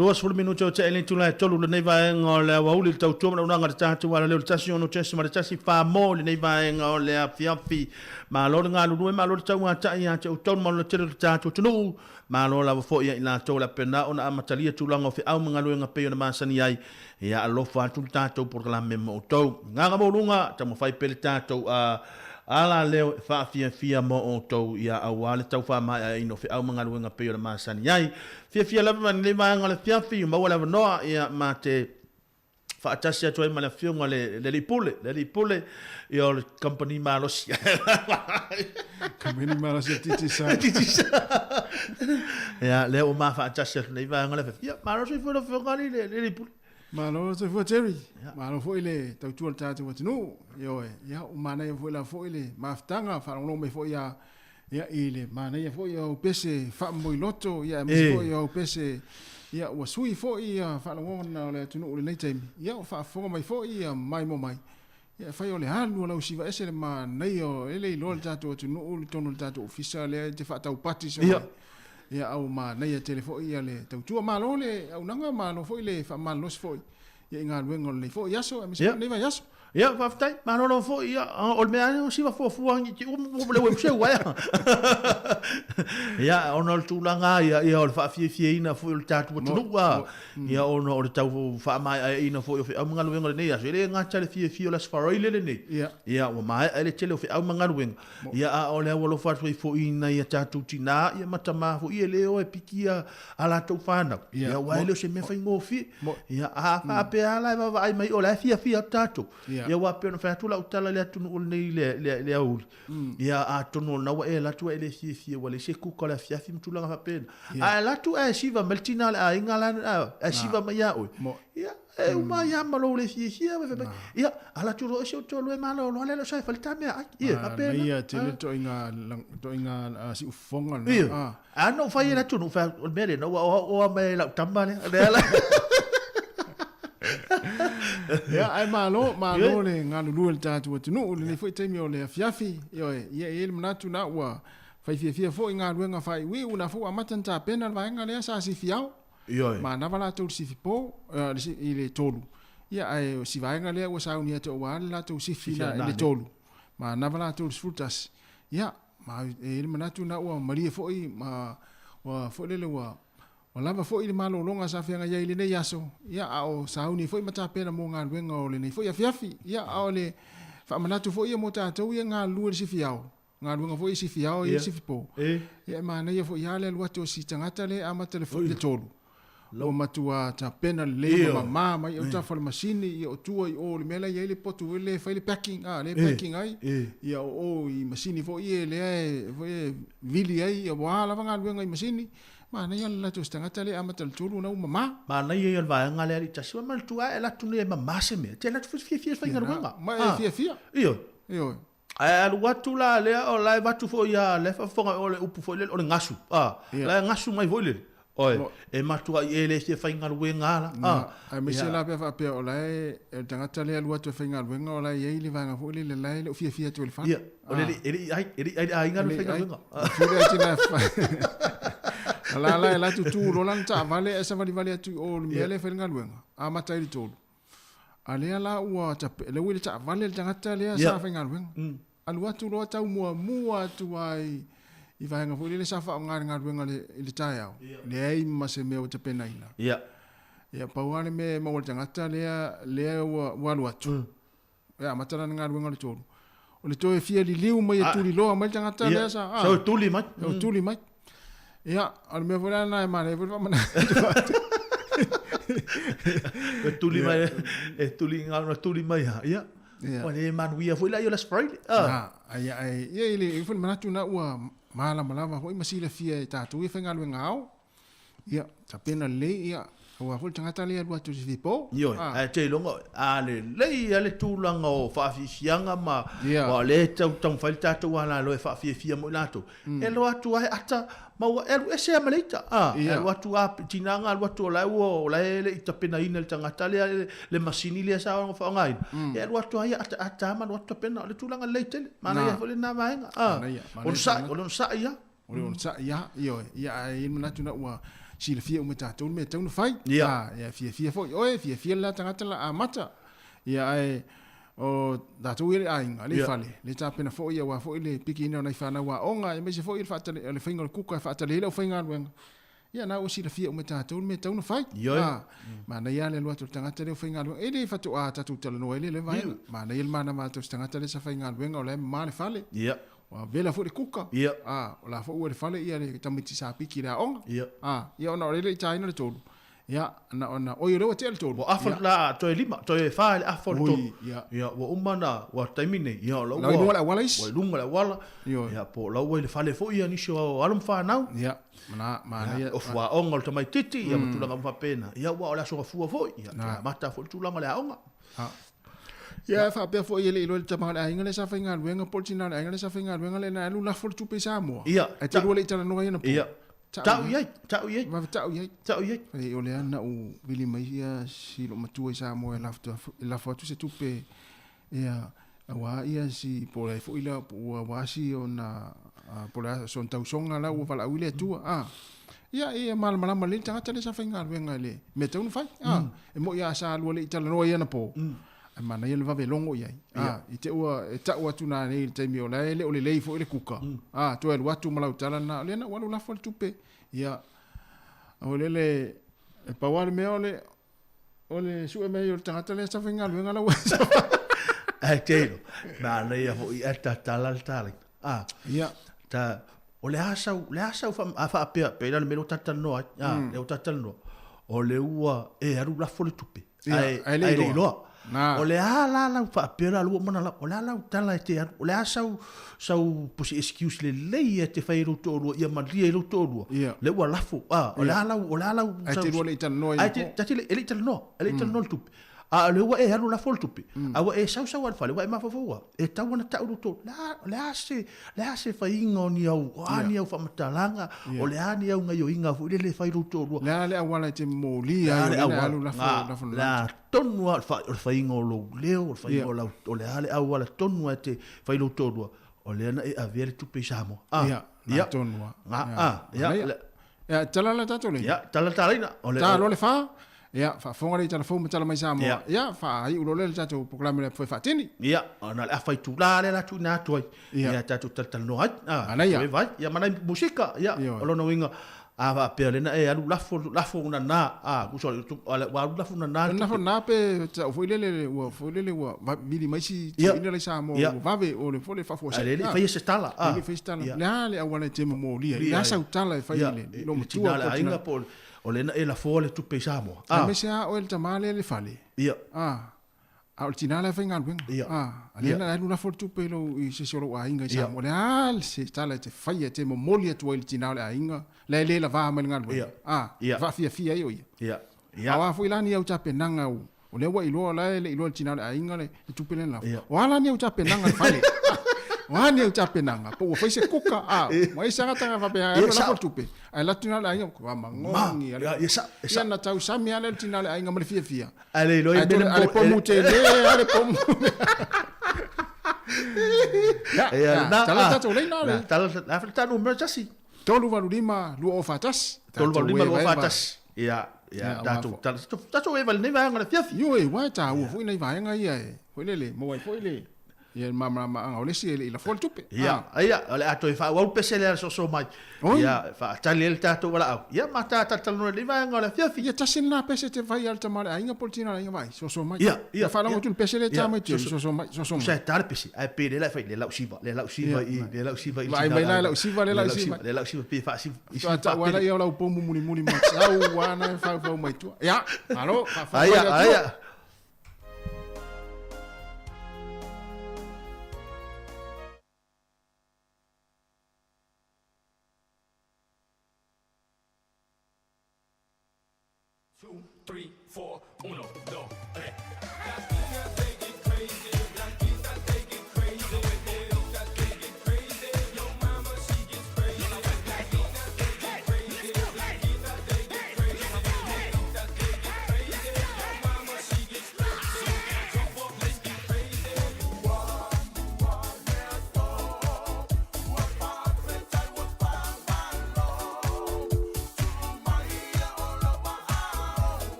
20 minuto o te ele tula tolu le nei vaenga o le wauli tau tuma na ngata tatu wala le tasi ono tesi ma le tasi fa mo le nei vaenga o le afiafi ma lo nga lu ma lo tau ngata ia te utau ma lo tele tatu tunu ma lo la fo ia ina tola pena ona amatalia tulanga fe au mga luenga pe ona masani ai ia alo fa tu tatu por la memo tau nga mo lunga tamo fai pele tatu ala leo fa fia mo o tau ia awale tau fa mai ino fe au mga luenga pe ona masani ai fia lava man le mai ngala fia ma wala no ia ma te fa tasia toi ma la fia ngale le pule ia o company ma lo sia company ma lo sia titi sa ia le o ma fa tasia le vai ngala fia ma lo se fo lo ngale le pule ma lo se fo Terry ma lo fo ile tau tu tatu watinu yo ia o mana ia fo la fo ile ma ftanga fa lo me fo ia ile mana ia fo ia o pese fa mo loto ia me fo ia o pese ia o sui fo ia fa lo na le tunu le time ia fa fo mai fo ia mai mo mai ia fa yo le halu la usiva ese ma nei o ele lo tatu tunu le tonu tatu official le te fa tau pati so ia au ma nei telefo ia le tau tu ma lo le au nanga ma lo fo ile fa ma lo fo ia nga luengo le fo yaso me se nei va yaso ia fa ftai ma no fo ia o me ano si va fo angi ti o le we se wa ia ono tu langa ia o fa fie ina fo le tatu tu wa ia ono o tau fa mai ina fo o mga luengo le nei aso le nga tale fie o las faroile le nei ia o mai ele tele o au mga luengo ia o le o lo fa fo ina ia tatu tina ia matama fo ia le o pikia ala tu fana ia wa le se me fa ngofi ia a pe ala va ai mai o la fie tatu ia wa pe no fa tu la utala le tunu nei le au ia a tonu na wa e la tu ele fie wa le se ku ko la fia fi tu la fa pe a la tu e siva meltina a ingala a siva ma ya o ia e uma ya ma lo le fie ia ala tu ro se to lo ma lo le sai falta me ia a pe ia te le to inga si ufonga na a no fa ia tu no fa o mere no o me la tambale la ia ai malo le ngalu le tatu tunu le foi te mio le fiafi ia ele manatu na wa fai fia fo nga luenga fai wi una fo amatanta pena vai nga le sa si fiao ma na vala tu si fipo ile tolu ia ai si vai nga le wa sa unia to wa la tu si fina ile tolu ma na vala tu frutas ia ma ele manatu na wa maria fo ma wa fo le wa wala va foi le malo longa sa fianga ia ile nei aso ia ao sauni foi mata pena mo nga luenga o le nei foi afiafi ia ao le fa manatu foi mo tatou ia nga lu si fiao nga luenga foi si fiao ia si fipo ia mana ia foi ale lu ato si tangata le ama telefoni le tolu lo matua ta pena le mama ia ta fa le masini ia o tua o le mela ia le potu le fa le packing le packing ai ia o i masini foi le foi vili ai wala va nga luenga i masini ma nei ala tu stangata le ama tal tulu na mama ma nei ia va nga le ta si ma tu ai la tu ne mama se me te la tu fie fa nga nga ma fie io ai alu watu la le o la watu fo ia le fa fo o le upu fo le o le ngasu la ngasu mai vo le oi e matua i ele se fa nga nga ai me se la pe o la e tangata le alu watu fa nga nga o la ye ile va nga fo le la le fie tu le fa o le ai nga fa nga ala la tu lo lan ta vale esa vale tu o mele fe nga luenga a mata i tolu ale ala ua ta le wile ta vale le tangata le sa fe nga luenga alu atu lo ta mua tu ai i va nga fo le sa fa nga luenga le ta ya le ai ma se me o te pena ina ia pa wane me mo le tangata le wa lu atu ya mata nga luenga le tolu o le to e fia li liu mai tu li lo ma le tangata le sa so tuli mai ia al me vola na mare vola mana tuli mai ia ole manuia foi la yo las friday ia ile foi mana tu na ua mala malava foi masila fia ta tu e fenga lu ngao ia ta pena le ia o foi tangata le lu tu vipo yo te longo le tu langa o fa fianga ma o le tau falta tu ala lo fa fia mo lato e lo atu ai ata ma e se amalita e lo atu a tinanga lo atu la o la le itapena ina le tangata le masini le sa fa ngai e lo atu ai ata ma lo atu pena le tu langa le tele mana ia foi na vaenga on sa ia O le ona sa ia e manatu na ua sila fia ume tātou me tau na fai. Ia. Ia fia foi. Oe fia la tangata la amata. Ia e o tātou ele ainga le fale. Le tāpena foi ia wa foi le piki ina na ifana wa onga e me se foi le fatale le fainga le kuka fatale le fainga luenga. Ia na o sila fia ume tātou me tau na fai. Ma na ia le lua tu tangata le fainga luenga. E le fatu a tātou tala no ele le vaina. Ma na ia le mana ma tu tangata le sa fainga luenga o le ma le fale. Ia. Wa vela fo le kuka. Ia. O la fo le fale ia le tamiti sa piki la onga. Ia. Ia ona le taina le tolu. Ia na o yo te le tolu. Wa afal la to lima to e fa le afal to. Ia wa umana wa taimine ia lo. La lunga la wala is. Wa lunga la wala. Ia po la le fale fo ia ni sho alum fa nau. Ia. Ma ia of wa onga to mai titi ia mutulanga fa pena. Ia wa la so fu fo ia. Mata fo tulanga le onga. Ia fa pe fo ile ilo le tama le ainga le sa fainga luenga poltina le ainga le sa fainga luenga le na lu la fo tu pe Samoa. Ia. E te lu le tala no ia na. Ia. Tau iai. Ma tau iai. E o le ana u vili mai ia si lo matua Samoa la fo tu se tu pe ia wa ia si po le fo ila wa si ona po la son tau songa la u vala wile tu ia mal le tanga le sa fainga luenga le me tau no fai e mo ia sa lu le tala no ia na po. Mana ia le vave longo iai. I te ua tuna nei te mi o le o le leifo i le kuka. To e watu malau tala na le na walu la fo tupe. Ia o le pawale me o le su me o tangata le sa finga luenga la wesa. Ai teilo. Na ia fo i eta tala. Ia. Ta o le asau fa pe le melo tata no le o tata no. O le ua e aru la fo tupe. Ai le loa. O le ala la fa pera lu mona la o le ala tala te o le sau pusi excuse le lei te fai ro to ia malia ro to le wa lafo o le ala ai te ro le tan no ai te le tan no tu le wa e alu la fo tu a wa e sau al fa le wa ma fo e ta wana ta ro to le ase fai ngoni au ani au fa matalanga o le ani au ngai o inga fu le fai ro to le awala te molia le alu la fo la tonu al fa ingo lo leo fa ingo la o le ale au ala tonu te fa ilo todo o le na e avere tu pesamo ia tonu ia tala la tato le ia tala o le tala le fa ia fa fonga le tala fo tala mai samo ia fa ai ulo le tato proclame le fa tini ia ona le fa tu la le la tu na to ia tato tala no ai vai ia mana musika ia o no winga ava pele na e alu lafo na ku so wa lafo na pe fo ile wa mili mai si ile le Samoa va ve o le fo le fa fo sa le fa se tala le awana te mo lia ia sa tala e fa ile lo mutu ala inga po o le na e la fo le tu pe Samoa me sa o el tamale le fale ia al tinala fa ngal ale na lu na fo tu pe lo i se solo a inga Samoa le al se tala te fa te mo molia tu el tinala a inga le la va ma ngal va fia io ia wa fo ilani au tape nanga o le wa ilo la le ilo tinala a inga le tu pe la wala ni au tape nanga fale wani au tape nanga po foi se kuka mai sanga tanga va pe la fo tu pe ai la tinala a inga ko ma ngongi ia na tau sami ale tinala a inga ma fia ale ilo ale po mute ale po na tala tato le na tala tala no mercy tolu valu lima lu o fatas ia tatu e val nei vai ngala fiafi yo e wa ta u foi nei vai nga ia foi le mo vai foi le ia mama nga ole si le la fol tupe ia ole ato e fa wa pese le so mai ia fa tali el tatu wala ia mata tatu no le vai ngala fiafi ia tasin na pese te vai al tamale ainga portina ainga vai so mai ia fa la motul pese le tama te so mai sa tar pese ai pe le fa le la usiva vai la usiva pe fa si fa wala ia la pomu muli ma au wana fa mai tu ia alo fa ia 3, 4, 1, 2, 3.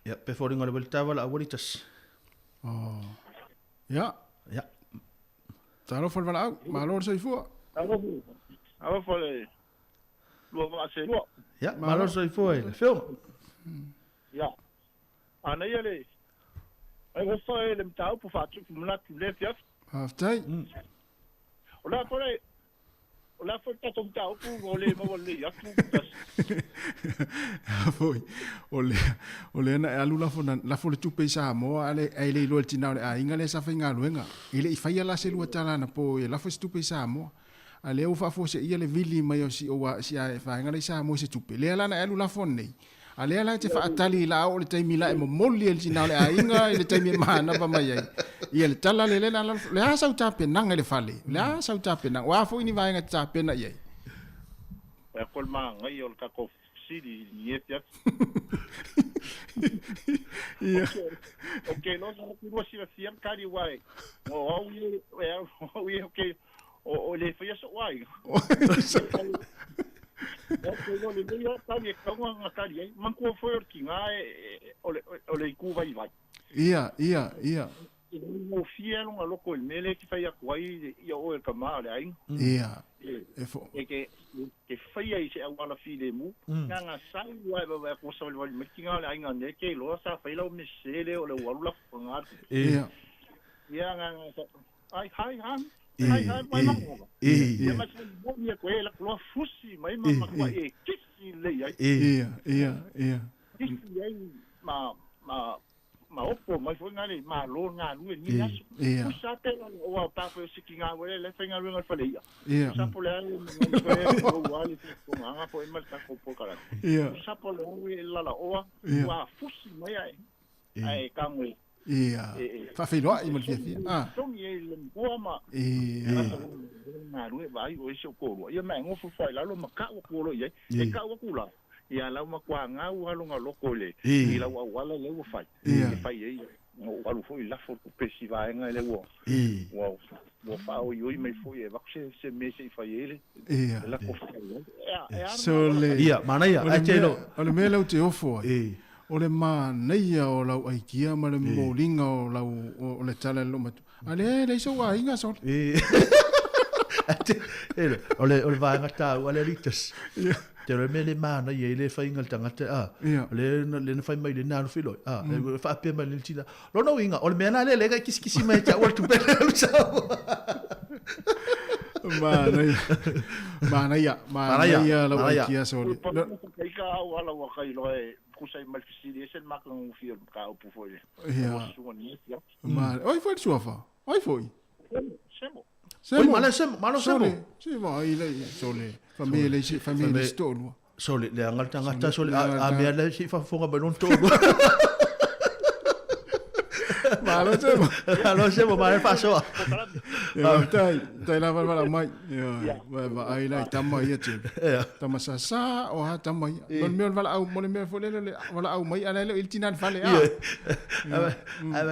Ja, before ngale wel tavala awalitas. Oh. Ja. Ja. Talo fal vala au, malo so ifua. Ava fale. Lua va se lua. Ja, malo so ifua ele. Film. Ja. Ana ele. Ai go fa ele mtau pu fatu mla tu le fiaf. Aftai. Ola fale. Ola fale tato mtau pu ole mo ole ya tu. Foi. Ole na alu la fo le tupe Samoa ale ai le lo tina a inga le sa finga luenga. Ile ifai la se lu tala na po la fo tupe Samoa. Ale o fa fo se ia le vili mai o si o wa si a fa inga le Samoa se tupe. Le la na alu la fo nei. Ale la te fa atali la o le taimi la mo molli el tina le a inga le taimi mana pa mai ai. Ia le tala le le le a sa tape nanga le fale. Le a sa tape nanga. Wa fo ini va inga tape na ia. E kol ma ngai o ka ko sidi ni fiaf. Ia. Okay, no sa ku si la fiam kali wai. O we okay. O le fia so wai. Okay, no le dia tali ka nga kali ai. Man ko foi ki nga o le ku vai vai. Ia. O fia no loko el mele ki fai kwai ia o el kamale ai. Ia. E ke fai ai se awala file mu. Nga sai wai ba ko sa wal mekinga le ai nga ne ke lo sa fai lo mesele o le walula fanga. Ia. Ia nga ai hai han. Ai mai mo. Ia mas mo ia ko ela ko fusi mai ma ko e kisi le ai. Ia. Kisi ai ma opo mai foi ngale ma lo nga lu ni aso. Sa te o ta foi sikinga wele le fenga lu ngal fale ia. Sa po le o wali ko nga po mal ta ko po kala. Sa po le la o wa fusi mai ai. Ai kamwe. Ia. Fa filo ai mal fia. Ah. Song ye le boama. Ia. Na lu vai o se ko lo. Ia mai ngo fu foi la lo maka ko lo ye. E ka wa kula. Ia lau makuanga u halonga loko le. I lau wala le u fai. I fai ei. O alu foi la fo ku pesi vai nga le wo. Wow. Wo fa o yoi mai foi e vaxe se me se fai ele. La ko fai. So le. Ia, mana ia. Ai te no. Ole me lau te ofo. Ole ma nei o lau ai kia ma le molinga o lau o le tala lo matu. Ale le so wa inga so. Ole vai ngata ole ritas. Te re me le mana ye le fai ngal tangata le fai mai le na no filo e fa pe mai le tina lo no inga ol mena le ga kisi mai ta wal tu pe mana ya lo kia so kai ka wala wa kai lo e kusai mal fisili esen makang fio ka upu foi oi foi suafa oi foi semo oi mala semo sì va ile sole famille stolo sole le ngata sole a me le si fa fonga balon tolo malo semo ma fa so tai la va mai va ai la tamma ia te tamma sa o ha tamma non me va au mo me fo le va au mai ala le il tinan fale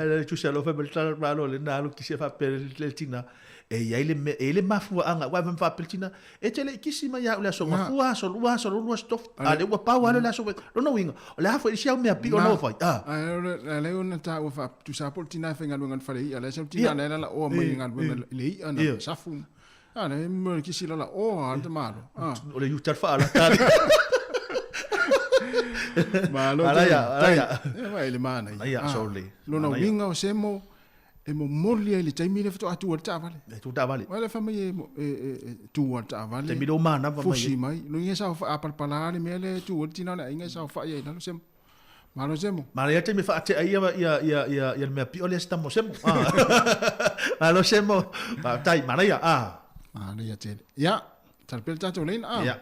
le tu se lo fa bel malo le na lo ki se fa per le tina e ele mafu anga wa fa peltina e tele kisima ya la so mafu so lu stof ale wa pa wa la so no winga le ha fo sia me api no fa le una ta wa fa tu sa peltina fa ngal ngal fale ala so tina la o mo ngal le ana safu ana mo kisila la o ante malo o le yutar fa ala ta malo ala ya va ele mana ya so le no winga o semo e mo molli le taimi le foto atu ta vale tu ta vale wala fa mai tu ta vale te mi do mana va mai mai no ia sa fa apal palare me le tu tina na inga sa fa ia no sem malo semo malo ia te mi fa te ia me pi ole stamo semo malo semo ma tai mana ia mana ia te ya tal pel tato len ya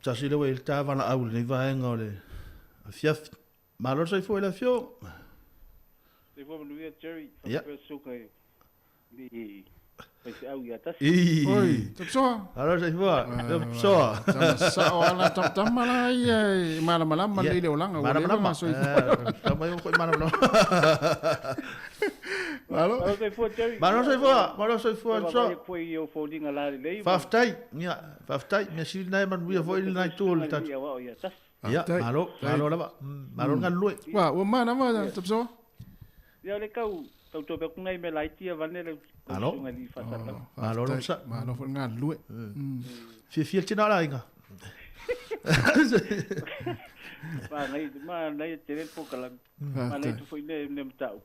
tasi le wei ta vana au le vaenga le fiaf malo sai foi la fio Se foi manuia Jerry, Yeah. suka di pese au ia tas. Oi, tapsoa. Alo sai foi tapsoa Sa ona tamala ia mala le le olanga mana so tamai ko mana Alo. Alo sai foi Jerry. Malo sai foi so Foi eu foldinga lá le. Faftai, mia sil nai man wia foi nai tol ta. Ia tas. Ya, malo lava. Malo ngan lui. Wa, o mana ma tapsoa. Ia le kau tau to be kungai me lai tia vane le. Alo. Malo lo sa. Malo fo ngan lui. Fi tina la inga. Ma nei tere po kala. Ma nei tu foi le nem tau.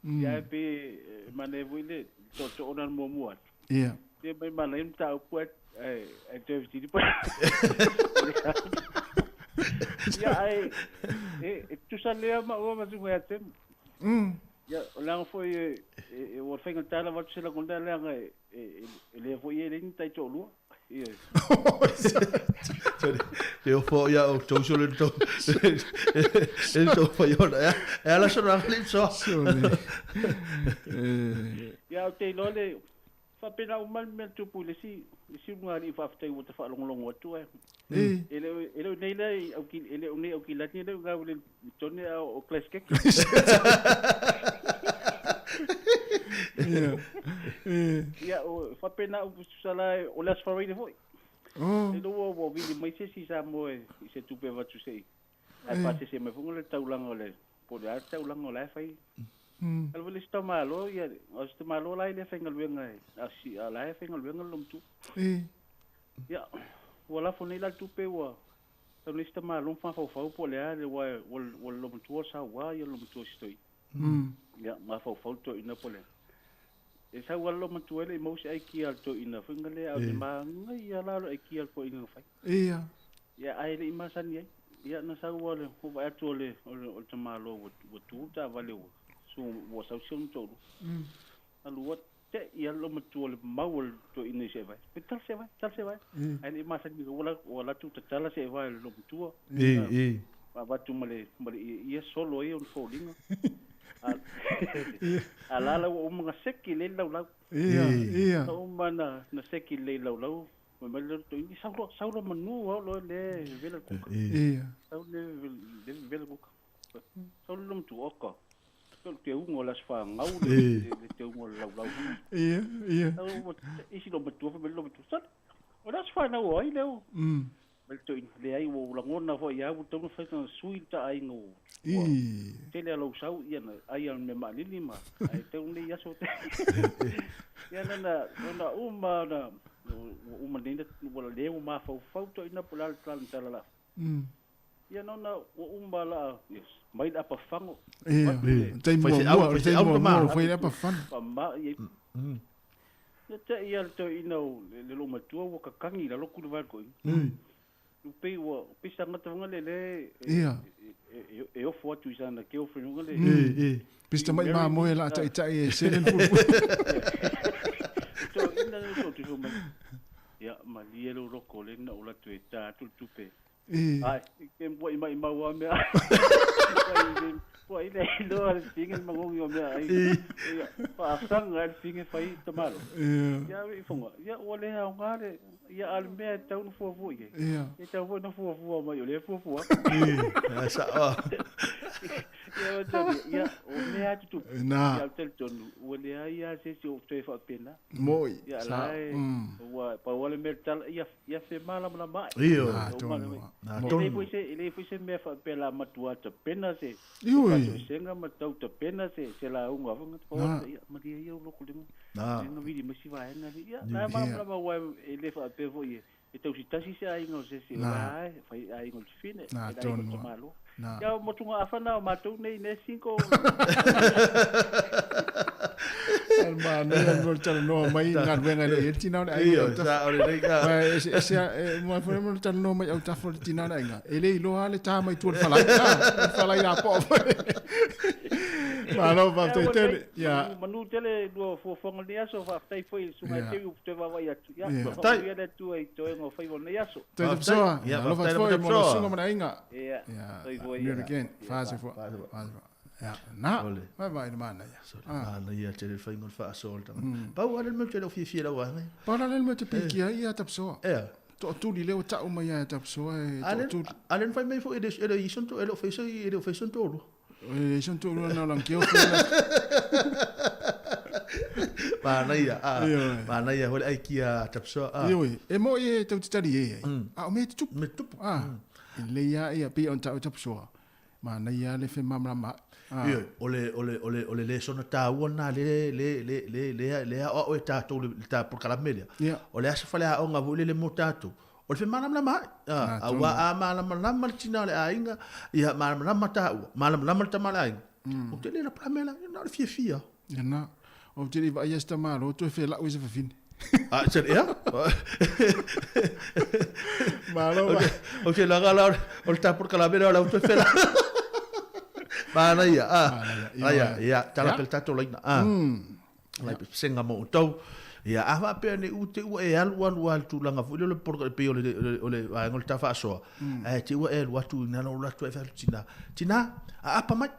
Ia pe ma nei voi le to onan mo muat. Ia. Dia mai ma nei tau puat te vesti po. Ya ai tu sale ma o ma su ya tem. Ya lang foi o fenga tala wat se la konda lang le foi ele ni tai cholu. Ia. Eu fo ya o to so le to. El to fo yo ya. Ela so na flip so. Ya te lo le fa pena o mal me tu pule si ngari fa fa te fa long tu ele nei le o ki ele o nei o ki la ni le ga le tone o class cake ya o fa pena o sala o las fa re foi e do o vi mai se sa mo se tu pe va tu sei ai pa se me fungo le taulang ole po le taulang ole fai al vole sta malo ya o sta malo la ile fenga luenga asi ala fenga luenga lom tu ya wala fone la tu pe wa so le sta malo fa po le ale wa lom tu sa wa ya lom tu stoi ya ma fa to ina po le e sa wa lom tu ele mo se ai ki al to ina fenga le au ma ngai ya la ai ki al po ina fa ya ai le ma san ya na sa wa le ko va to le o te malo wo tu ta vale wo so wo sa sion to alu wat te ia lo matua le maul to ina se vai tal se vai ai ma sa ni wala tu tala se vai lo matua va tu male ia solo ia un folding ala la o mga seki le lau ia o mana na seki le lau ma le to ni sa lo manu lo le vela ku ia sa le vela ku sa lo tu oka te ungo las fa ngau le te ungo lau ia isi lo betu fa lo betu sa o las fa na o ai leo bel to le ai wo la ngona fo ia bu to fa tan suita ai ngo te le lo sau ia na ai al me ma ni ma ai te un le ia so te ia na uma na uma ni wala le uma fa to ina pula tala la ia na uma la yes mai da pa fango tem mo foi da pa fan pa ma ia te ia to ino le lo matua wo ka kangi la lo ku va ko pe wo pisa ngata ngale ia e o fo tu sana ke o fo ngale pista mai ma mo la tai se le fu to ina no tu mai ya ma lielo ro ko le na ola tu ta tu pe ai ke mo mai wa me Poi le lo al finge mangongi o me ai pa sang al finge fai tomalo ya vi fonga ya ole ha ngare ya al me ta un fo ye ya ta fo no fo ma yo le fo sa ya o me ha tu ya tel ton ole ya se o te fa pena moi ya la wa pa ole me tal ya fe mala mala mai na ele foi se me fa pela matua te pena se senga matau te pena se la unga vanga po ma dia eu lo kulimo no vidi ma si vai na dia na ma wa ele fa pe vo ye e tau si tasi se ai no se vai fai ai no fine na ton malo ya mo tunga afana ma tu nei ne 5 Mana mo tala no mai ngat wenga le tina na ai. Iyo, sa ore nei ka. Ese mo fa mo tala no mai au ta fo tina na ai. Ele lo ale ta mai tu falai. Falai na po. Malo va te te ya. Manu tele do fo fonga ni aso fa tai foi sunga te u te va vai atu. Ya. Tai. Ya le tu ai to ngo foi ni aso. Te so. Ya lo va foi mo sunga mana inga. Ya. Ya. Again. Fase fo. Ja, nou, waar wij de mannen. Ja, ja, tele foi ngol fa solta. Pa wala mo tele fi fi la wa. Pa la mo te piki ya tap so. Ja. Tu di leo ta uma ya tap so. Alen fai mai fo ele ison to ele fez ele fez todo. Ison to no lang kio. Mana ia hol ai kia tap so. Yo, e mo e tu tari e. Ah, me tu. Le ya e pe on ta tap so. Mana ia le fe mamma. Iyo, ole le sona ta wona le o ta to ta por kala media. Ole asa fale a onga vule le motatu. Ole fe mana ma a wa a mana ma tina le ainga ia mana ma ta mana ta mala ainga. O te le la plamela na fia. Ja na. O te va ia sta malo to fe la uisa fin. Ah, ser ja. Malo. O te la gala o ta por kala media la to fe la. Mana ia, ia, tala pel tato laina. Lai senga mo tau. Ia ava pe ne ute u e alu tu langa fu le por pe ole ngol ta fa so. Ti u e watu na no la tu e fa tina. Tina apa mai.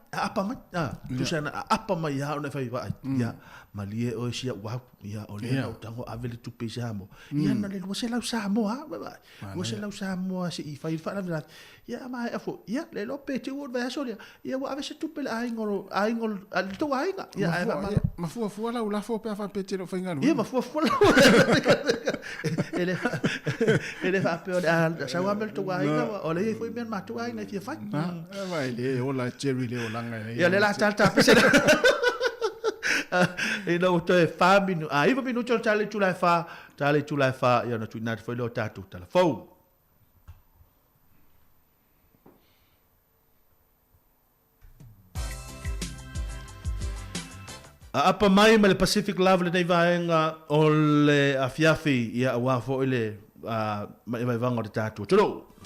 Tu sana apa mai ha ona fai vai. Ia malie o sia wa ia ole no tango avele tu pe samo. Ia na le se la samo ha. Wo se la samo se I fai fa la ia ma afo ia le lo pe ti u Vaiaso ia wa ave se tu pe aingol al to ainga. Ia ma fu la u la fo pe fa pe ti lo fa ngalo. Ia ma fu ele fa pe ole sa wa mel to ainga ole foi men ma to ainga ti fa. Vai le o la cherry le o langa. Ia le la ta pe se. E no to e fa minu. Iva minu tale tu la fa ia na tu na foi lo tatu tala fo. Apa mai ma le Pacific Love le nei vaenga o le afiafi ia wa fo ile mai vanga de tatu. Tolo.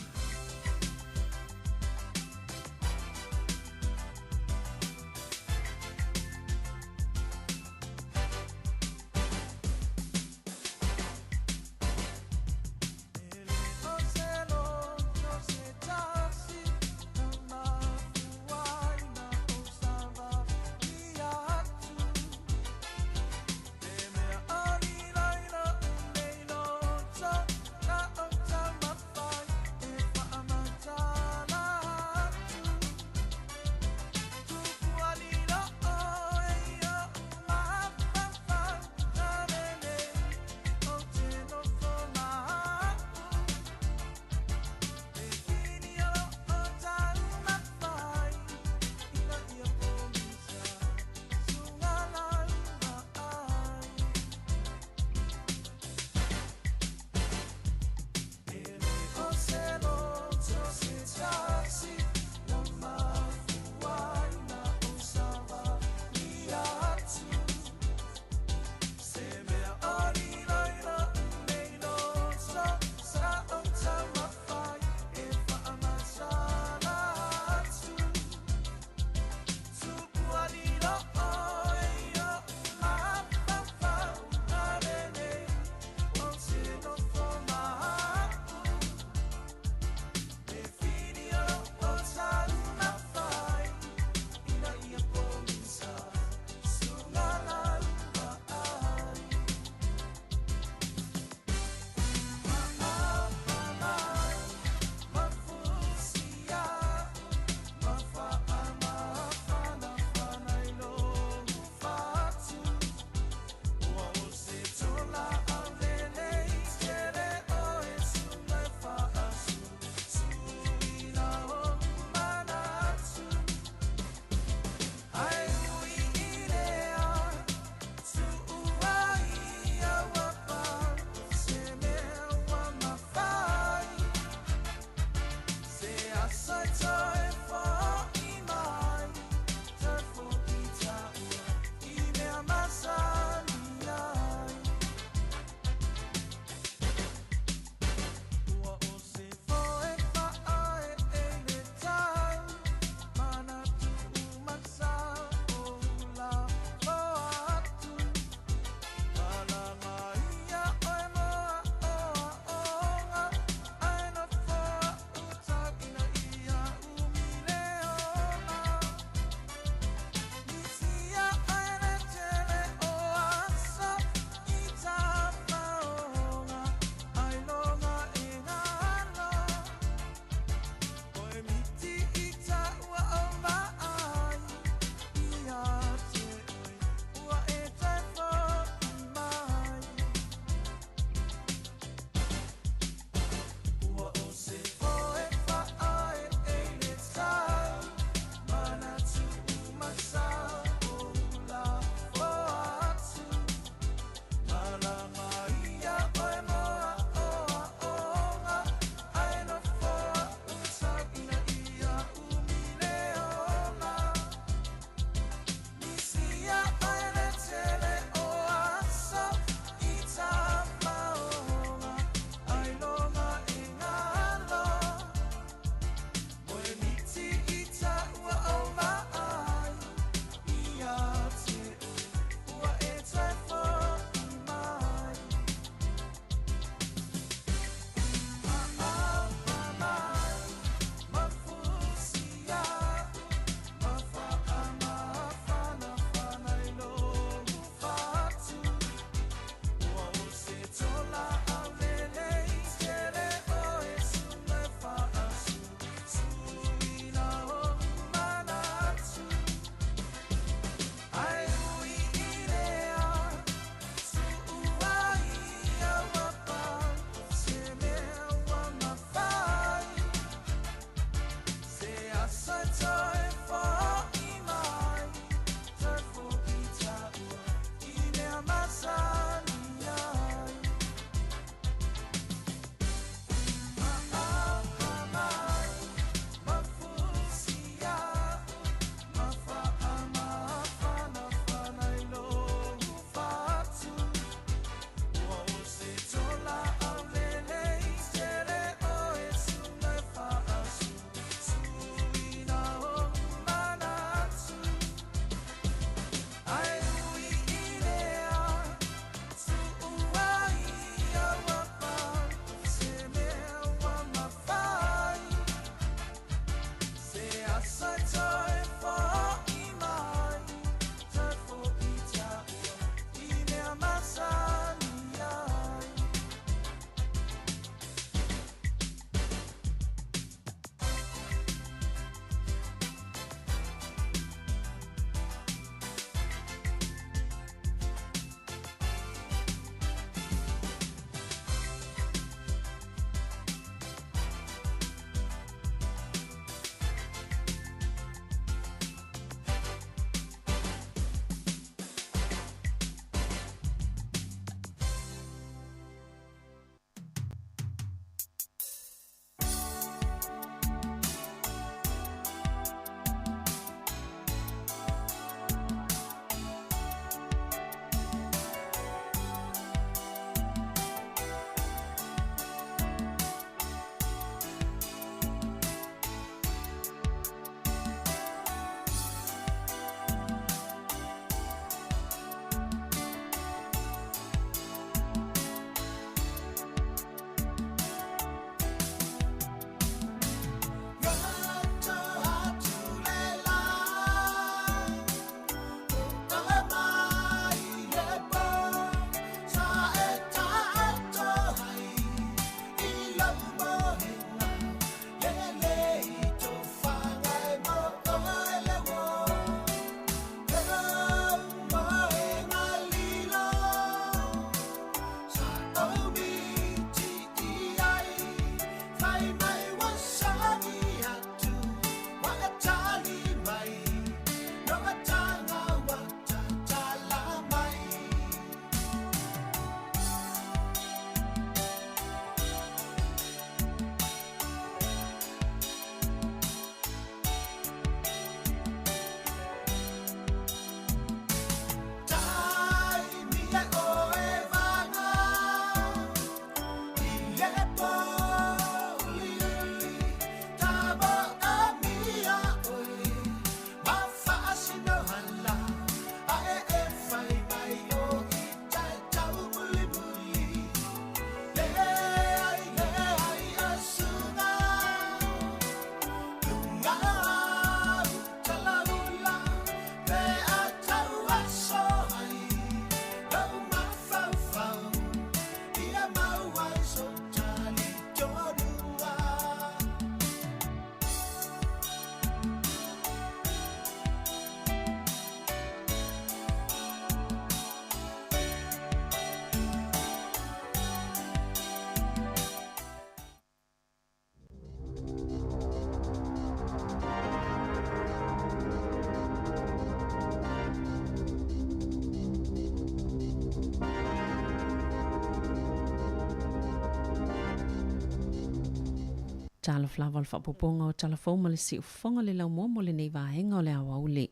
Tala flava o le whapoponga o talafou ma le si ufonga le lau mo le nei vahenga o le awa ule.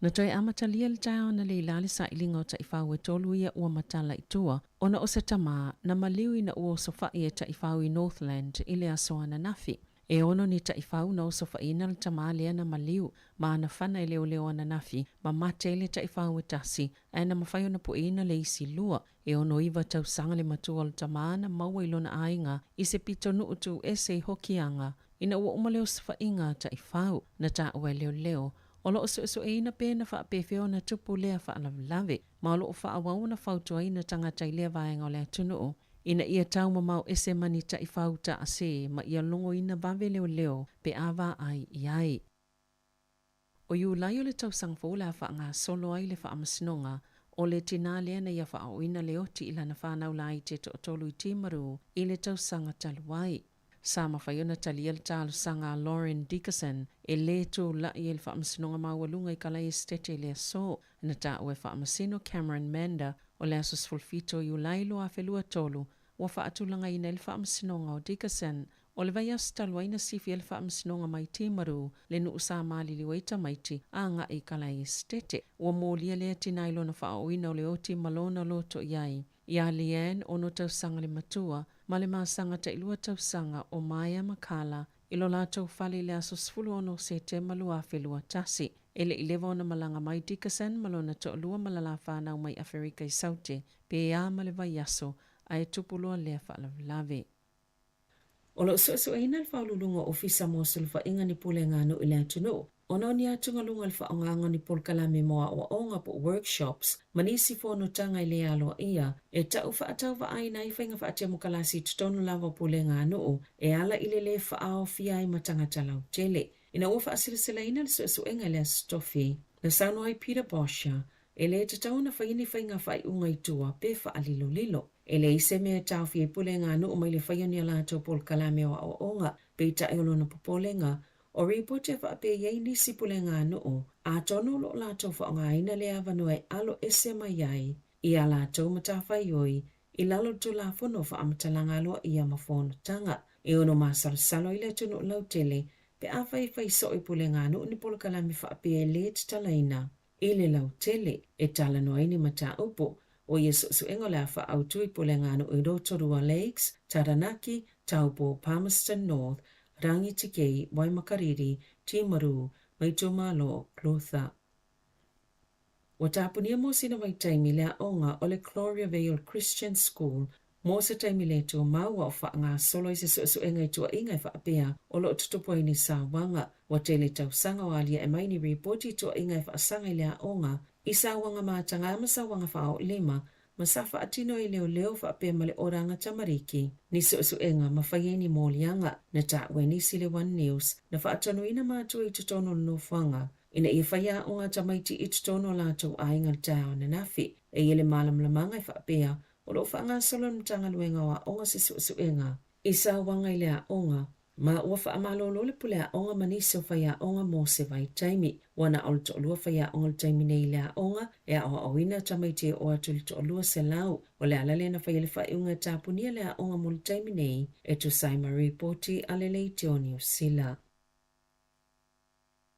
Na toi amatalia le tae ona le ilale sa ilinga o ta ifau e tolu ia ua matala itua, ona o se tama na maliu ina ua sofa i e ta ifau i Northland i le asoana nafi. E ono ni ta ifau na o sofa ina le tama lea na maliu, ma ana whana i leo ana nafi, ma mate le ta ifau e tasi, e na mawhai ona po ina le isi lua, e ono iwa tau sanga le matua le tama na maua ilona ainga, i se pito nuutu ese hokianga, ina ua umaleo sofa inga ta ifau, na ta ue leo, Olo o so e ina pe na wha pefeo na tupu lea wha lave, ma olo o wha awau na whautua ina tangata i lea vaenga o lea tunu. Ina ia tau mamau ese mani ta i whauta a se, ma ia longo ina vave leo pe awa ai i ai. O iu lai o le tau sangfo lea wha ngā solo ai le wha amasinonga, o le tina lea na ia wha au ina leoti ila na whanau lai te to tolu i timaru i le tau sanga taluai. Sa mawhaiona talia le tālu sanga Lauren Dickerson e le tō lai e le whaamasinonga mawalunga i kalai estete le so na tā ue whaamasino Cameron Manda o le asos fulfito i ulailo a whelua tolu wa whaatulanga ina le whaamasinonga o Dickerson o le Vaiaso taluaina sifi e le whaamasinonga mai timaru le nu usa mali li waita maiti a nga i kalai estete wa mōlia lea tinailo na whaoina o le oti malona loto iai. Ia Leanne ono tau sanga le matua, ma le maasanga te ilua tau sanga o Maya Makala, ilo la tau whale le aso sfulu ono se te malua whelua tasi. Ele ilewa ona malanga mai Dickerson, malona to lua malala whanau mai Afrika i saute, pe ia ma le Vaiaso, a e tupulua lea whaalavlave. Olo so eina le whaululunga ofisa mo sulfa inga ni pule ngānu i le atunu. Ono ni atunga lunga le whaonganga ni polkalame moa o onga po workshops, manisi fono tanga i le aloa ia, e tau whaatau wa aina i whainga whaatemu kalasi tutonu lava pule ngānu, e ala i le whaao fia i matanga talau tele. Ina ua whaasirisila ina le suenga le stofi. Na sauno ai Peter Bosha, e le te tau na whaini whainga whai unga i tua pe whaalilo lilo. E le ise mea tau fie pule ngānu mai le whaioni ala tau polkalame o onga, pe ta eolo na popolenga, o ripote wha pe yei nisi pule ngānu a tono lo la tau wha ngā ina le avanue alo ese mai ai, i a la tau matawhai oi, i lalo tu la fono wha amatalanga aloa i a mafono tanga, e ono masarsalo i le tunu lau tele, pe a whai so i pule ngānu ni polkalame wha pe e le talaina, i le lau tele, e tala noa ni mata upo, o yesu suengo la wha au tui pule ngānu i Rotorua Lakes, Taranaki, Taupo, Palmerston North, Rangitikei, Waimakariri, Timaru, Maitumalo, Clotha. Wa tapunia mo sina mai taimi lea onga o le Gloria Vale Christian School, mo sa taimi le tua maua o wha ngā solo i se suenga i tua ingai wha apea o lo tutupo ni sa wanga, wa tele tau sanga o alia e maini reporti tua ingai wha sanga i lea onga, i sa wanga mātanga ama sa wanga wha o lima, masafa atino i leo wha apea male oranga tamariki, ni suenga mawhaieni mōlianga, na ta weni sile One News, na wha atano ina mātua i tutono no whanga, ina ia whaia o ngā tamaiti i tutono lātou a inga tau na nafi, e ele malamlamanga i wha apea, o lo wha ngā solo mtanga luenga wa onga se suenga, i sa wanga i lea onga, ma ua wha amalolo le pulea onga manisi o whaia onga mo se vai taimi, wana o le to olua whaia onga le taimi nei lea onga, e a o awina tamaiti o atu le to olua se lau, o le alale na whaia le whaiunga tapunia lea onga mo le taimi nei, e tu saima reporti alelei te o New Zealand.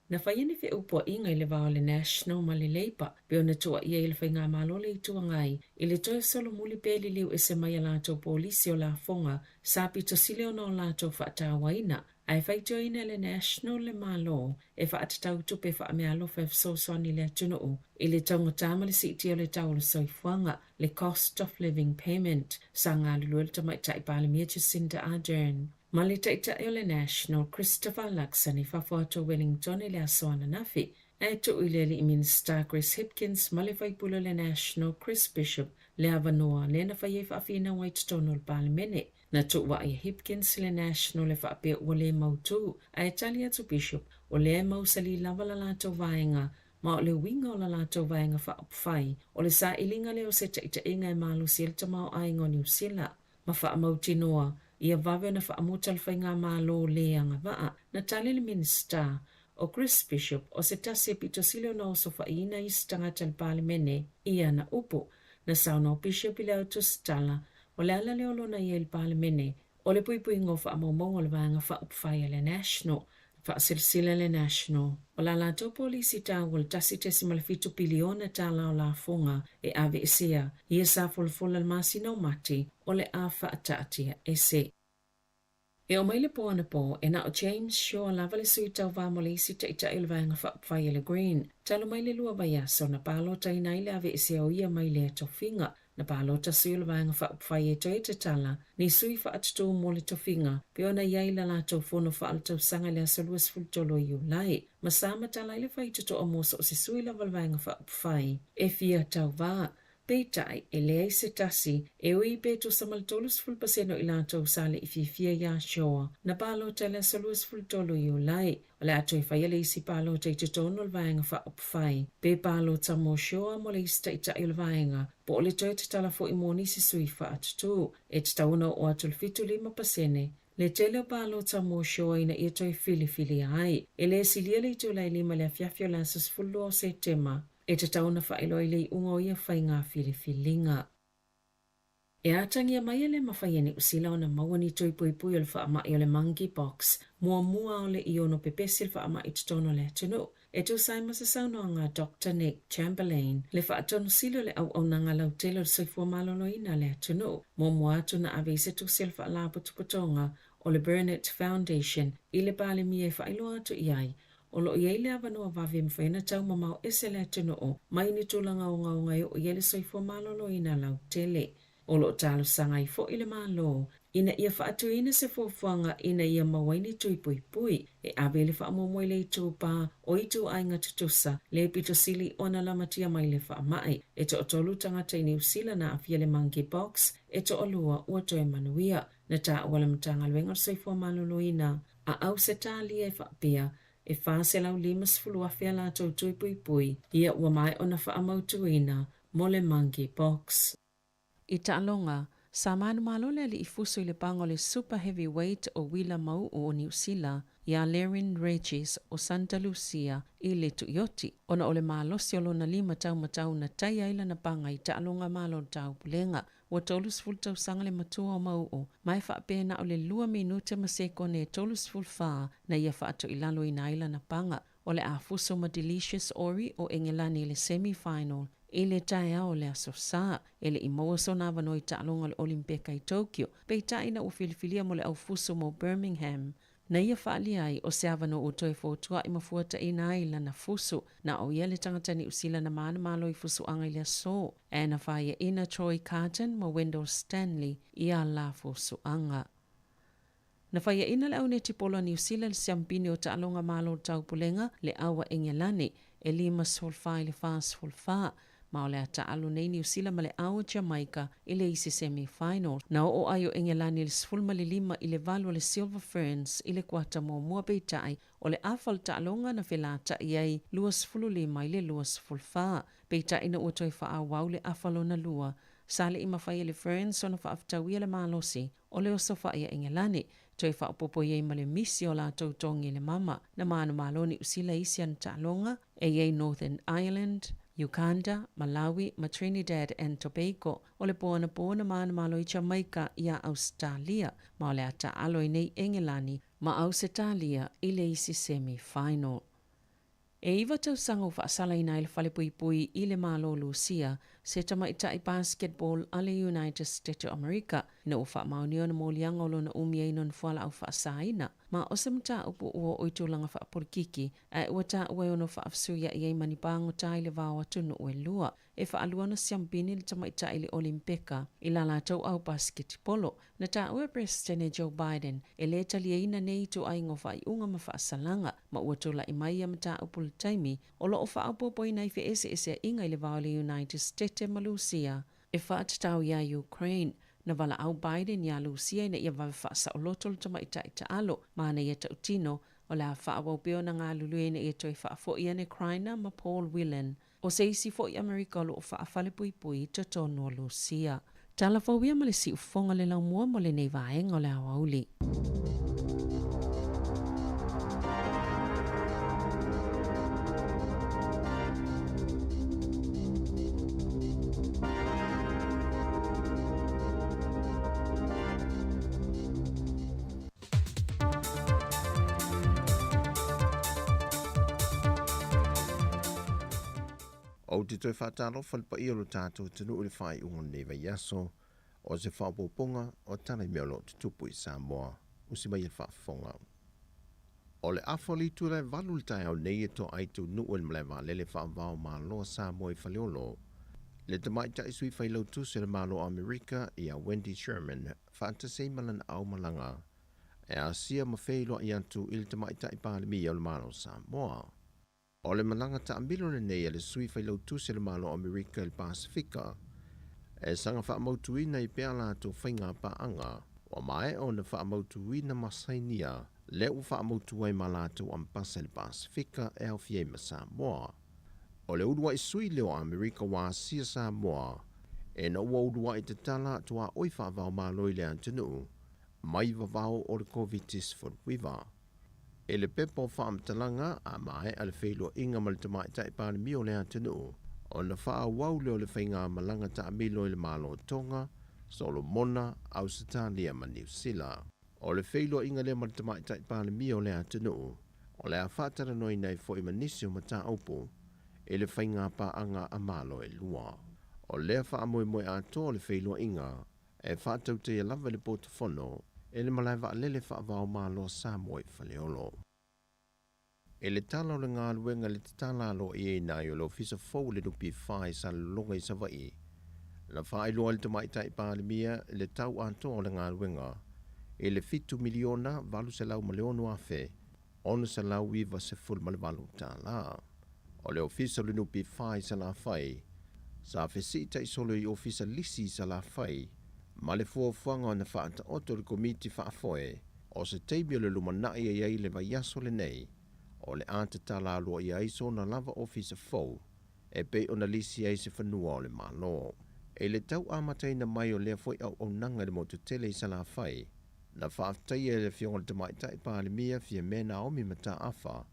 Na whaiene whi upo inga i le wao le National ma le Labour, peo na tua ia i le whainga malole i tua ngai, i le toi solo muli pēli liu e se mai a lātou polisi o la fonga, sa pito sile o no lātou whaatawaina, ai whaitio ina le National le malo, e whaatatau tupe wha mea alofa e fsoswani le atunuu, i le taunga tāma le siti o le tau le soifuanga, le cost of living payment, sa ngā luluel tamai tai pāle mia Jacinda Ardern. Ma le taita e o le National, Christopher Luxon i whawhato Wellington i le asoana nafi. E tu i le li Minister Chris Hipkins ma le whaipula le National, Chris Bishop, le avanoa le na whai e whaafina wai tutono le Parliamene. Na tu wa i Hipkins le National le whaapea ua le mautu, a e tali atu Bishop o le mausali lava la lato vaenga, ma o le winga o la lato vaenga whaapwhai, o le sa ilinga leo se taita inga e malu si el tamau aingo New Zealand. Ma whaamauti noa, ia vave na whaamutal whainga malo leanga waa, na tali le Minister o Chris Bishop o se tasi e pito sileo na oso whaina i stangata le Parliamene, ia na upo, na sauna o Bishop i leo tu stala, o le ala leo lona ia il Parliamene, O le pui ngō whaamomongo le vanga whaupwhai le national, whaasilsila le national. O la lātou polisi tāua le tasi tesimal fitu piliona tā lao la fonga e ave isia, ia sa fulfula le masino mati o le a whaataatia ese. E o maile po ana po, e na o James Shaw lava le sui tau vamo le isi ta ita ilvanga whaupwhai le green. Talo maile lua Vaiaso na pālota ina ile ave isia o ia maile e tofinga. Na pālota sui ilvanga whaupwhai e toi te tala, ni sui whaatutu mo le tofinga, pe ona iai la lātou fono whaaltau sanga le asaluas fultolo iu lai. Masama tala ile whaituto o moso o se sui lava ilvanga whaupwhai. E fia tau vaa. Peitai e lea se tasi e ui peto samaltolus fulpaseno i lātou sale i fifia ia shoa. Na pālo tala saluas fultolo iu lai. O le ato i whaiale isi pālo te te tono le vaenga whaupwhai. Pe pālo tamo shoa mo le ista i ta il vaenga. Po o le toi te tala fo i moni si sui whaatutu. E te tauna o atul fitu 5%. Le tele o pālo tamo shoa ina i toi fili ai. E le silia le tu lai 5 le afiafio lansas fullo o se tema. E te tauna whaeloi lei ungo ia whai ngā whiliwhilinga. E atangia mai ele mawhaiene usila o na mawani tui pui o le whaamai o le monkey box, mua o le iono pepesi le whaamai tutono le tunu. E tu saima sa saunoanga Dr. Nick Chamberlain, le whaatono silo le au nanga lau telo le soifua malolo ina le tunu. Mua atu na avise tu sil whaalapo tuputonga o le Burnett Foundation, i le pāle mie whaelo atu iai. O lo iei le avanoa vawe mwhaina tau mamau ese le tunu o, mai ni tūlanga o ngau ngai o iele soifua malolo ina lau tele. O lo talo sanga i fo ile malo, ina ia whaatu ina se fuafuanga ina ia mawaini tui pui, e abe le whaamomoi le tūpā o itu ainga tutusa, le pito sili ona lamatia mai le whaamai, e to o tolu tangata ini usila na afia le monkey box, e to o lua ua toi manuia, na ta wala mtanga luenga soifua malolo ina, a au se tā lia e whaapia, e whaase lau 5 afia la tau tui pui, ia ua mai ona whaamautuina, mo le monkey box. I Ta'alonga, sa manu malole li ifuso i le pango le super heavyweight o wila mau o New Zealand, ia Lerin Regis o Santa Lucia i le tuioti. Ona o le malosi o lona 5 tau matau na tai aila na panga i Ta'alonga malo tau pulenga, ua tolus fultau sanga le matua o mau o, mai whaapena o le 2 minute maseko ne tolus fulfaa na ia whaato ilalo i naila na panga, o le afuso ma Delicious Ori o Engelani le semi-final, i le tae o le asosa, e le imoa so na vanoi Ta'alonga le Olimpeka i Tokyo, pei taina o filifilia mo le aufuso mo Birmingham. Na ia whaali ai o se avano o toi fōtua i mafuata i nai lana fusu, na o ia le tangatani usila na maana malo i fusu anga i le so, e na whaia ina Troy Carton mo Wendell Stanley i a la fusu anga. Na whaia ina le au ne tipolo ni usila le siampini o Ta'alonga malo tau pulenga le awa Engelani, e 5 solfa i le fast fulfa, ma o le Ta'alu nei ni usila ma le awa Jamaica i le isi semi-final. Na o ayo Engelani le 15 i le valo le Silver Ferns i le kuata mua peitai o le afal Ta'alonga na whelata iai 25 i le 2 peitai na utoi whaawau le afalo na lua. Sale i mawhai le Ferns o na whaaftawia le malosi o le oso whaia Engelani. Toi whaapopo iei ma le misi o la tautongi le mama na maana maloni usila isi an Ta'alonga e iei Northern Ireland, Uganda, Malawi, ma Trinidad and Tobago, o le poana maana malo i Jamaica ia Australia, ma o le ata aloi nei Engelani, ma Australia i le isi semi-final. E iwa tau sango whaasala ina ile whale pui i le malo Lucia, se tama ita i basketball ale United States of America, na ufa maunio na molianga o lona umia inon whala au whaasaina, ma o se mta upu ua oitulanga whaapurikiki, a ua ta ua ono whaafsuia i ei manipango ta ile vawa tunu ue lua, e whaalua na siampini le tama ita ile Olimpeka, i la tau au basketbolo, na ta ua President Joe Biden, e le talia ina nei tu aingo wha i unga ma whaasalanga, ma ua tula i mai am ta upu le taimi, o lo o whaapopo i nai ese inga ile vawa le United States ma Lucia, e whaatatau ia Ukraine, na wala au Biden ia Lucia na ia wawe whaasa o loto tama ita alo, maana ia tautino, o la whaawau na ngā lulue na ia toi whaafo ia ne Kraina ma Paul Whelan, o se isi fo i Amerika lo o whaafale pui to tono Lucia. Tala fawia ma le si ufonga le lau mua mo le nei vaenga o le awauli. O te toi whātālofa le pa i o lo tātou tunu ule whai ungo nei Vaiaso, o se whapoponga o tana i meolo te tupu i Samoa, usi mai e whaafonga. O le afoli tu le valu le tai au nei e to aitu nu ule mlewa lele whaavao maa loa Samoa i whaleolo. Le te mai tai sui whailau tu se le malo Amerika i a Wendy Sherman, whaantasei malan au malanga, e a sia mawhailo i antu i le te mai tai pālemi au le malo Samoa. O le malanga ta ambilo le nei le sui whailau tu se le malo Amerika il Pasifika, e sanga whaamautuina i pēr la tō whainga paanga, wa mai o na whaamautuina masainia, le u whaamautuai ma la tō ampasa il Pasifika e au fiei ma Samoa. O le udua i sui leo Amerika wa sia Samoa, e na ua udua i te tala tua oi whaavao māloi le antinu, mai vavao o le COVID-19 wiva. E le pepo whaamtalanga a mai a le whailo inga ma le tamai tai pāne mio le antinu, o na wha wau leo le whainga malanga ta amilo i le malo Tonga, Solomona, Australia ma New Zealand. O le whailo inga le ma le tamai tai pāne mio le antinu, o le a whātara noi nei fo i manisio ma ta aupu, e le whainga paanga a malo e lua. O lea wha amoe moe a tō le whailo inga, e whātau te lava le portofono, e le malai wa lele wha avao malo Samoa i whaleolo. E le tala o le ngā luenga le tala lo i e nai o le ofisa fau le nupi whai sa longa i Savai. La whai loa le tamaitai pālemia le tau a tō o le ngā luenga, e le 5 miliona valu se lau maleonu afe, ono se lau iwa se ful male valu tala. O le ofisa le nupi whai sa la whai, sa whesita i solo i ofisa lisi sa la whai, ma le fuafuanga o na whaata oto le komiti whaafoe, o se teibio le lumanai e iei le Vaiaso lenei, o le ata tala aloa i aiso na lava ofisa fau, e pe o na lisi ai se whanua o le malo. E le tau amataina mai o lea foi au nanga le motu tele i sa la whai, na whaaftai e le fionga le tamaitai pālemia fia mena omi mata afa,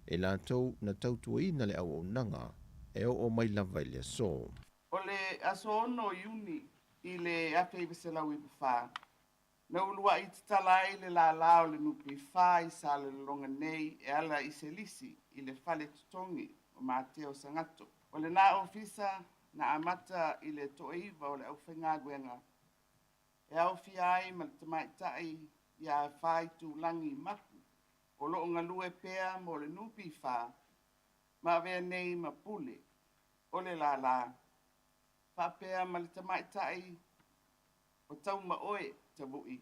e la tau na tautua ina le au nanga, e o mai lava i le so. O le aso ono iuni i le afe i beselau i bawha. Na ulua i tala i le la lao le nupi wha i sa le longa nei e ala i se lisi i le fale tutongi o Mateo Sangato. O le na ofisa na amata i le toeiva o le au whainga guenga. E au fiai ma le tamaitai i a whai tu langi maku. O lo nga lue pea mo le nupi wha, ma vea nei ma pule, o le la. Wha pea ma le tamaitai, o tau ma oe te vui,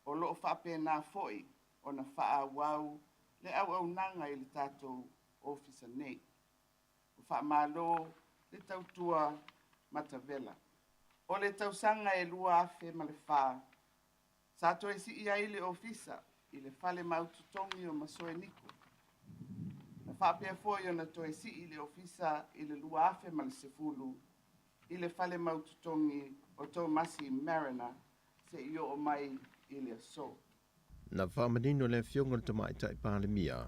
o lo wha pea nā foi, o na wha wau, le au nanga i le tātou ofisa nei. O wha malo, le tautua matavela. O le tausanga e lua afe ma le wha, sa toi si ia i le ofisa, i le fale maututongi o masoe niko. Na whapea foi o na toe si i le ofisa i le lua afe ma le sefulu, i le fale maututongi o tō masi Marina, se i o mai i le so. Na whamanino le fionga le tamaitai pālemia,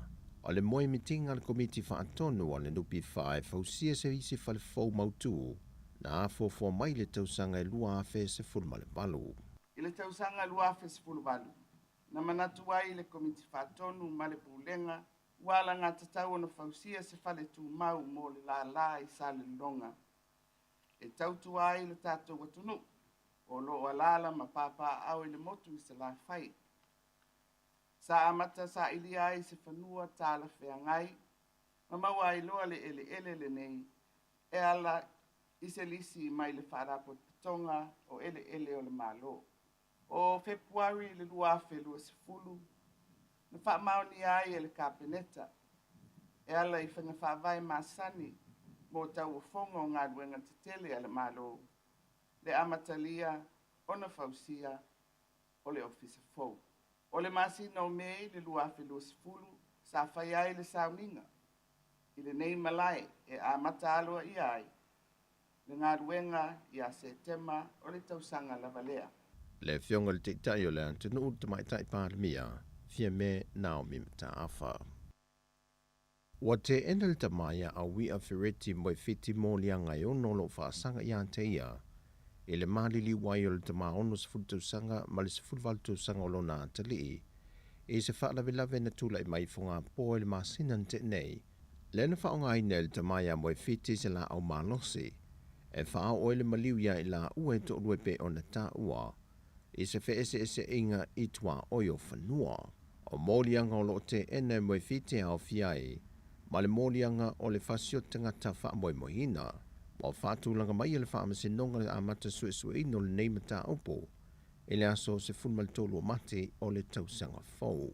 o le moe mitinga le komiti whaatonu o le nupi whae fausia se isi fale fau mautu, na afo mai le tausanga e lua afe se fulma le valu. I le tausanga lua afe se fulu valu. Na manatu ai le komiti whaatonu ma le pulenga, wala ngā tatau o na fausia se fale tu mau mo le la i sa le longa. E tautu ai le tātou watunu, o lo alala ma papa au i le motu i se la whai. Sa amata sa ili ai se whanua tāla whea ngai, ma maua ai loa le ele nei, e ala i se lisi mai le wharapo tonga o ele o le malo. O Februari le lua afe lua se fulu, na wha maoni ai e le kapeneta, e ala i whanga whawai masani, mo tau o fonga o ngā ruenga te tele ale malo, le amatalia, o na fausia, o le ofisa fau. O le masina o mei le lua afe lua se fulu, sa whai ai le sauninga, i le nei malai e amata aloa i ai, le ngā ruenga i a Setema o le tausanga lavalea. Le fionga le teitai o le antinu tamaitai pālemia, fia me Naomi Mataafa. Wa te ena le tamaya a wia whireti moi fiti mo lianga i ono lo whaasanga i anteia, e le malili wai o le tama ono se fultausanga ma le se fulvaltausanga o lona atalii, e se whaalawelawe na tula i mai fonga po e le masinan te nei, Lena whaongaina le tamaya mo e fiti se la au malosi, e whao oile maliu ia i la ue to rue pe o na tā ua, i se fe ese inga i tua oio whanua. O mōlianga o lo te ene mo e fiti au fiai, ma le mōlianga o le fasio tangata wha moe mohina, ma whātulanga mai le wha amasinonga le amata sue ino le nei mata opo, e le aso se funmal tolu o mate o le tausanga fau.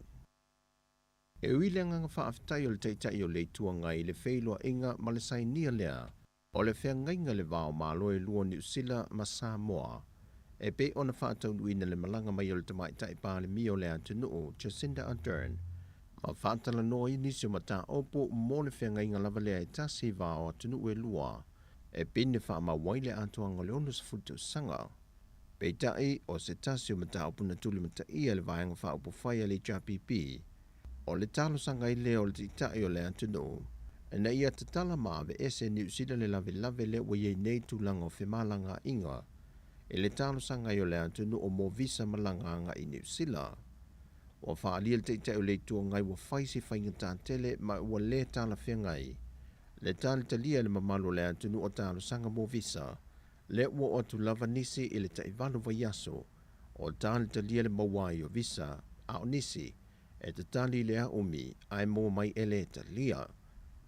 E uileanga nga whaafitai o le teitai o le tuanga i le whailoa inga ma le sainia lea, o le whea ngainga le vao māloe lua New Zealand ma Samoa, e pe ona whātau nuina le malanga mai o le tamaitai pā le mio le atunuu Jacinda Ardern, ma whātala noa i nisi o mata opo mo le whea ngainga lava lea e tasi vao atunuu e lua, e pine wha ma waile atuanga le onus futu sanga. Pe tai o se tasi o mata opo na tuli mata ia le vaenga wha opo whaia le JPP, o le talo sanga i leo le titai o le atunuu, e na ia te tala maawe ese New Zealand le lave le waye nei tūlanga o whemalanga inga, e le talo sanga i o le atunuu o mo visa malanga anga i New Zealand. O whaalia le titai o le tua ngai wa whaisi whainga tā tele ma ua le tala whengai, le tali talia le mamalo le atunuu o talo sanga mo visa, le ua o tu lava nisi i le taivalo Vaiaso, o tali talia le mawai o visa, a o nisi, e te tali le a umi, ai mō mai ele talia.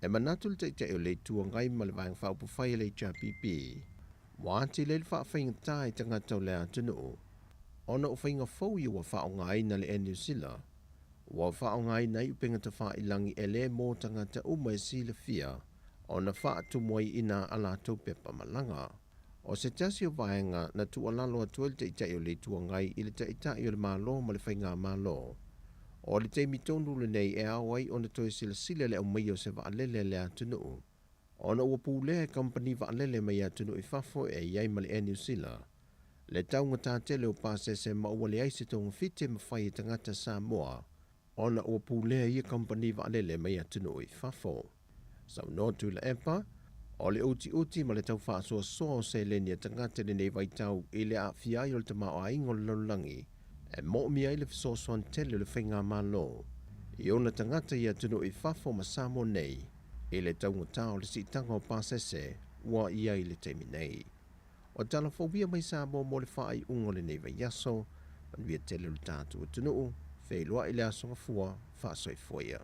E manatu le teitai o le tua ngai ma le vaenga whaupu whai le JPP. Wāti le wha whainga tai tangata o le atunuu. Ona o whainga fau i ua whao ngai na le New Zealand. Ua whao ngai na upenga ta wha ilangi ele mō tangata uma e si le fia. Ona wha tumwai ina ala tau pepa malanga. O se tasi o vaenga na tua lalo atua le teitai o le tua ngai i le teitai o le malo ma le whainga malo. O le teimi tonu le nei e awai o na toi sila le au mai o se vaalele le atunuu. O na ua pūlea company vaalele mai atunuu i fafo e iai ma le New Zealand. Le taunga tātele o pāsese ma ua le aise tonga fite ma whai tangata Samoa. O na ua pūlea ia company vaalele mai atunuu i fafo. Sau no tu la epa, o le uti ma le tau whaasua soa o se le nia tangata le nei vaitau i le a fiai o le tamao a ingo le laulangi. E mo mi ai le fisosoan tele le whainga malo. I ona tangata ia tunu i fafo ma Samoa nei, i le taunga tau le sitanga o pāsese, ua ia i le teimi nei. O talafobia mai Samoa mo le whaai ungo le nei Vaiaso, manvia tele le tātu o tunu, whailua i le asonga fua, whaasoi foia.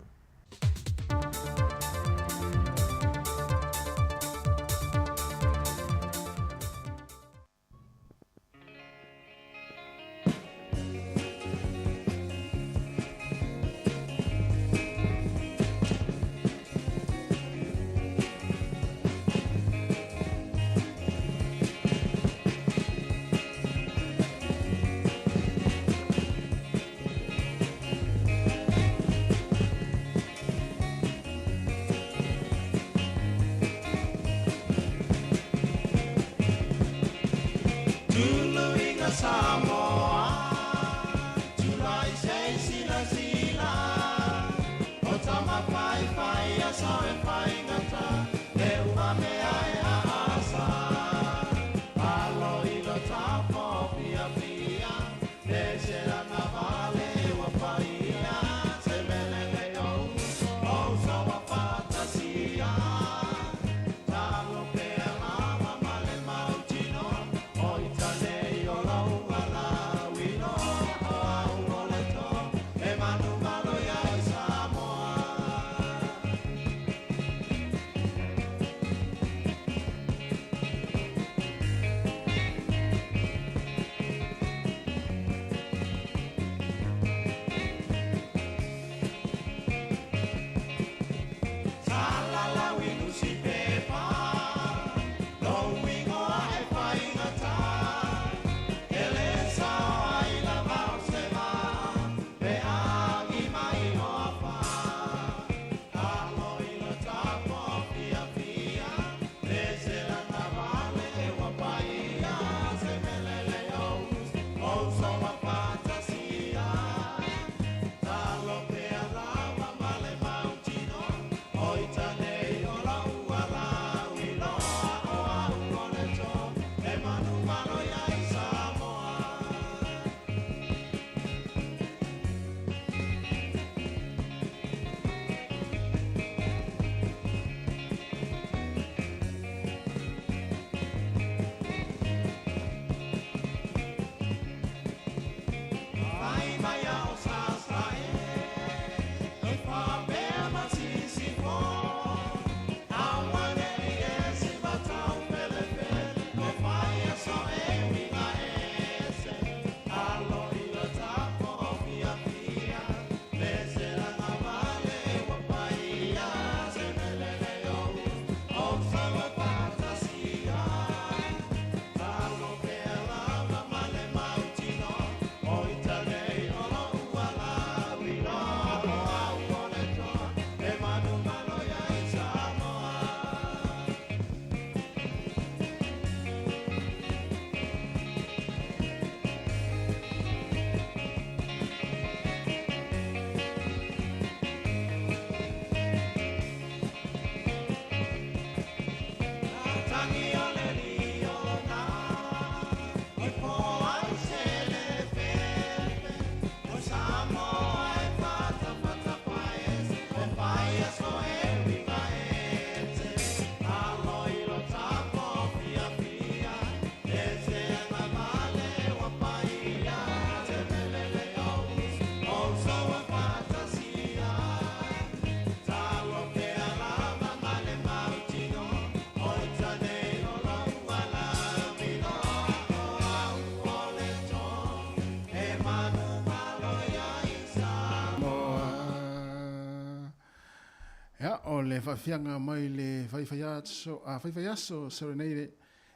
Ya, o le whawhianga mai le Vaiaso serenade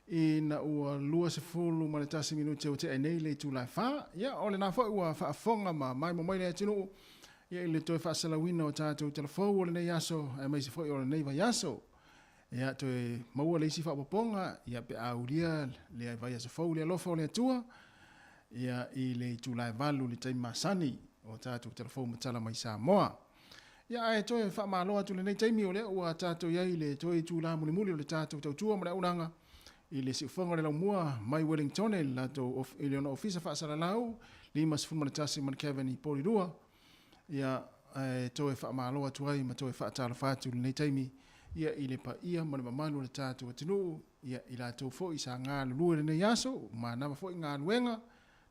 i na ua lua se fulu ma le tasi minute o te enei le tūlai wha. Ya, o le na wha ua whaafonga ma mai mo mai le atinu. Ya, i le toi whaasalawina o tātou telefou o le nei aso, e mai se fwoi o le nei Vaiaso. Ya, toi maua le isi whaapoponga, ya pe auria le ai Vaiaso fau le alofa o le atua. Ya, i le tūlai valu le taima masani o tātou telefou matala mai Samoa. Ya e toi fa malo atu le nei taimi o le ua tātou iai le toi tūla muli o le tātou tautua ma le unanga i le siufonga le laumua mai Wellington e lato i le ona ofisa whaasara lau lima sifuma le tasi man Kevin i Porirua. Ya e toi fa malo atu ai ma toi fa tala fatu le nei taimi ia i le pa ia ma le mamalu le tātou atinu ia i lato fo i sa ngā lulua le nei aso ma nama fo i ngā luenga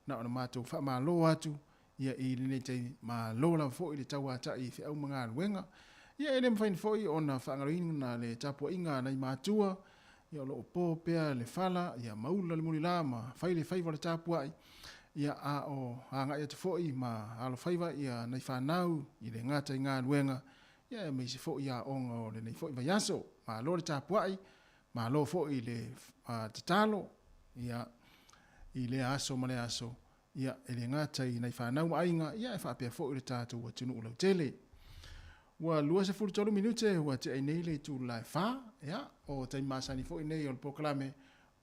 na ona mātou fa malo atu ia i le nei ma lola fo i le tau ata i whiau mga luenga. Ia e le mwhain fo i ona whaangaroini na le tapua inga nei mātua. Ia o loo pō pēa le whala, ia maula le muli la ma whai le whaiva le tapua i. Ia a o hanga ia te fo i ma alo whaiva ia nei whanau i le ngata i ngā luenga. Ia e meisi fo i a onga o le nei fo i Vaiaso. Ma lo le tapua i, ma lo fo i le tatalo. Ia i le aso ma le aso. Ia ele ngata i nei whanau ainga, ia e whapea fo i le tātou wa tunu ulau tele. Wa lua se furu tolu minute, wa te ai nei le tū lai wha, ia, o tai masani fo i nei o le pokalame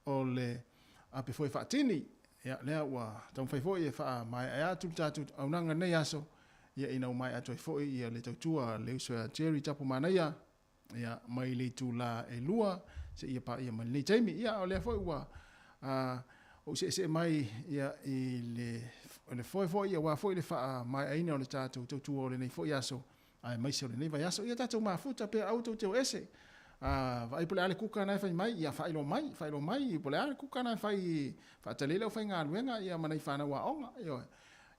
o le ape fo i whaatini. Ia, lea wa tau whai fo i e wha mai ai atu tātou au nanga nei aso, ia ina o mai atu ai fo i le tautua le uso a Jerry tapu manaia, ia mai le tū la e lua, se ia pa ia mani nei taimi, ia o lea fo i wa, o se mai ia i le foi ia wa foi le fa mai aina o le tātou tautu o le nei foi aso ai mai se o le nei Vaiaso ia tātou mafuta pe auto teo ese vai pole ale kuka na fai mai ia failo mai pole ale kuka na fai fa telele o fai ngā luenga ia manai whana wa onga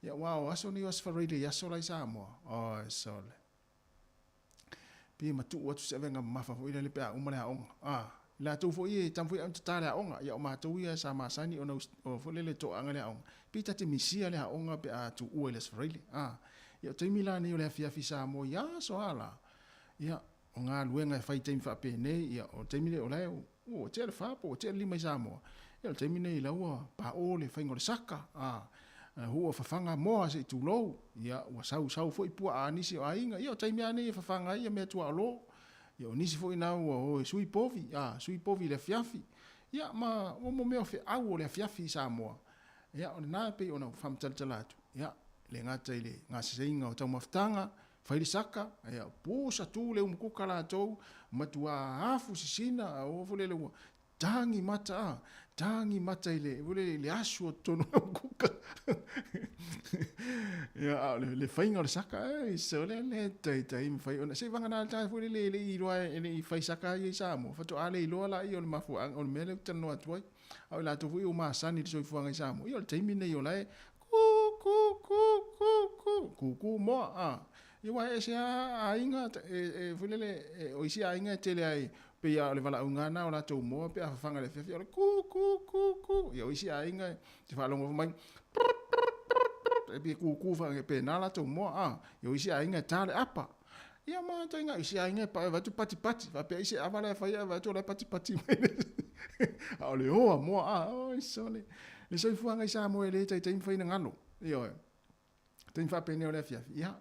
ia wow aso ni was farili aso lai Samoa o sole pi matu watu se venga mafa foi le pe umale a onga la tu fo i tam fo am tata onga ya ma tu ia sa ma sani ona o fo le to anga le onga pita te misia le onga pe a tu o le sfrili ya te milani o le fia fisa mo ya so ala ya onga luenga fai te fa pe ne ya o te mile o le o te le fa po te lima sa mo ya te mine la o pa o le fai ngore saka huo fafanga mo se tu lo ya wa sau fo i pu anisi o ainga ya te milani fafanga ia me tu alo yo nisi fo ina o sui povi le fiafi ya ma o mo me fe au le fiafi Samoa ya ona na pe ona fam talatu ya le ngata ile ngase inga o tau maftanga faili saka ya posa tu le umkuka la tou matua afu sisina o fo le tangi mata ile vole le asu tonu umkuka ya le fainga le saka so le tai fai ona se vanga na ta fo le i roa i fai saka i Samoa fa to ale i loa la i on mafu on mele tano atoi au la to fu o ma sani so fu anga Samoa i o taimi nei o lai ku mo i wa ese a inga fo le o isi a inga tele ai pe ya le vala unga na ona to mo pe a fanga le fefi o ku ya o isi a inga te fa longo mai e pe ku fa pe na la to mo yo isi a inga tale apa ia ma to inga isi a inga pa va tu pati va pe isi avala fa ia va tu la pati a le ho mo o so le so fu anga isa mo le tai fa ina ngalo yo te fa pe ne o le fia ia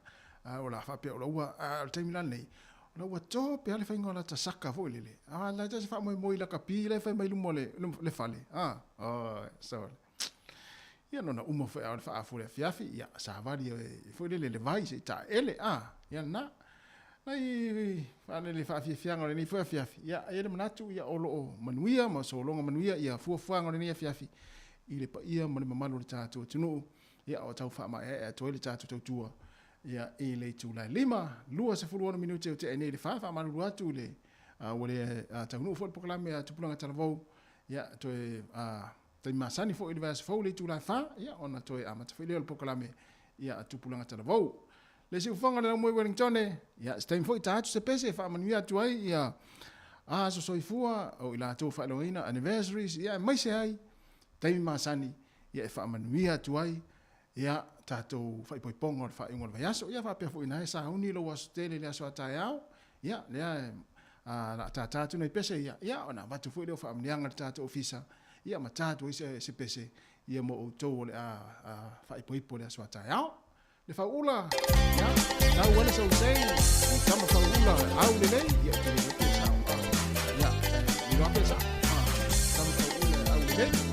o la fa pe o wa te milan nei la wa to pe ale fa ngola ta saka fo le la ta fa mo la kapi le fa mai lu le fale so ia nona uma foi a fa fo le fiafi ia sa vali foi le vai se ta ele ia na ai fa le fa fianga le ni foi fiafi ia ele manatu ia olo manuia ma so longa manuia ia fu ngore ni fiafi ile pa ia mo le mamalu le tatu tunu ia o tau fa ma e to le tatu tua ia ele tu la lima lua se fulu minute te ne le fa ma lu atu le o le tau no fo proclame tu pulanga talvo ia to te masani fo university fo le tu la fa ia ona to amata fo le proclame ia tu pulanga talvo le si fonga le mo Wellington ia stem fo ta se pese fa manuia tu ai ia so soifua o ila tu fa loina anniversaries ia mai se ai te masani ia fa manuia tu ai ia tatou fai poi pongo fa ingo Vaiaso ia fa pe fo ina sa uni lo was tele le so ataiao ia lea la tātātu nei pese ia ona watu fui leo whaamnianga le tātu ofisa ia ma tātu se pese ia mo outou o le whaipoipo le asua tai au le whaula ia tau wana sa usei i kama whaula au le nei ia te le pesa ia i roa pesa kama whaula au le nei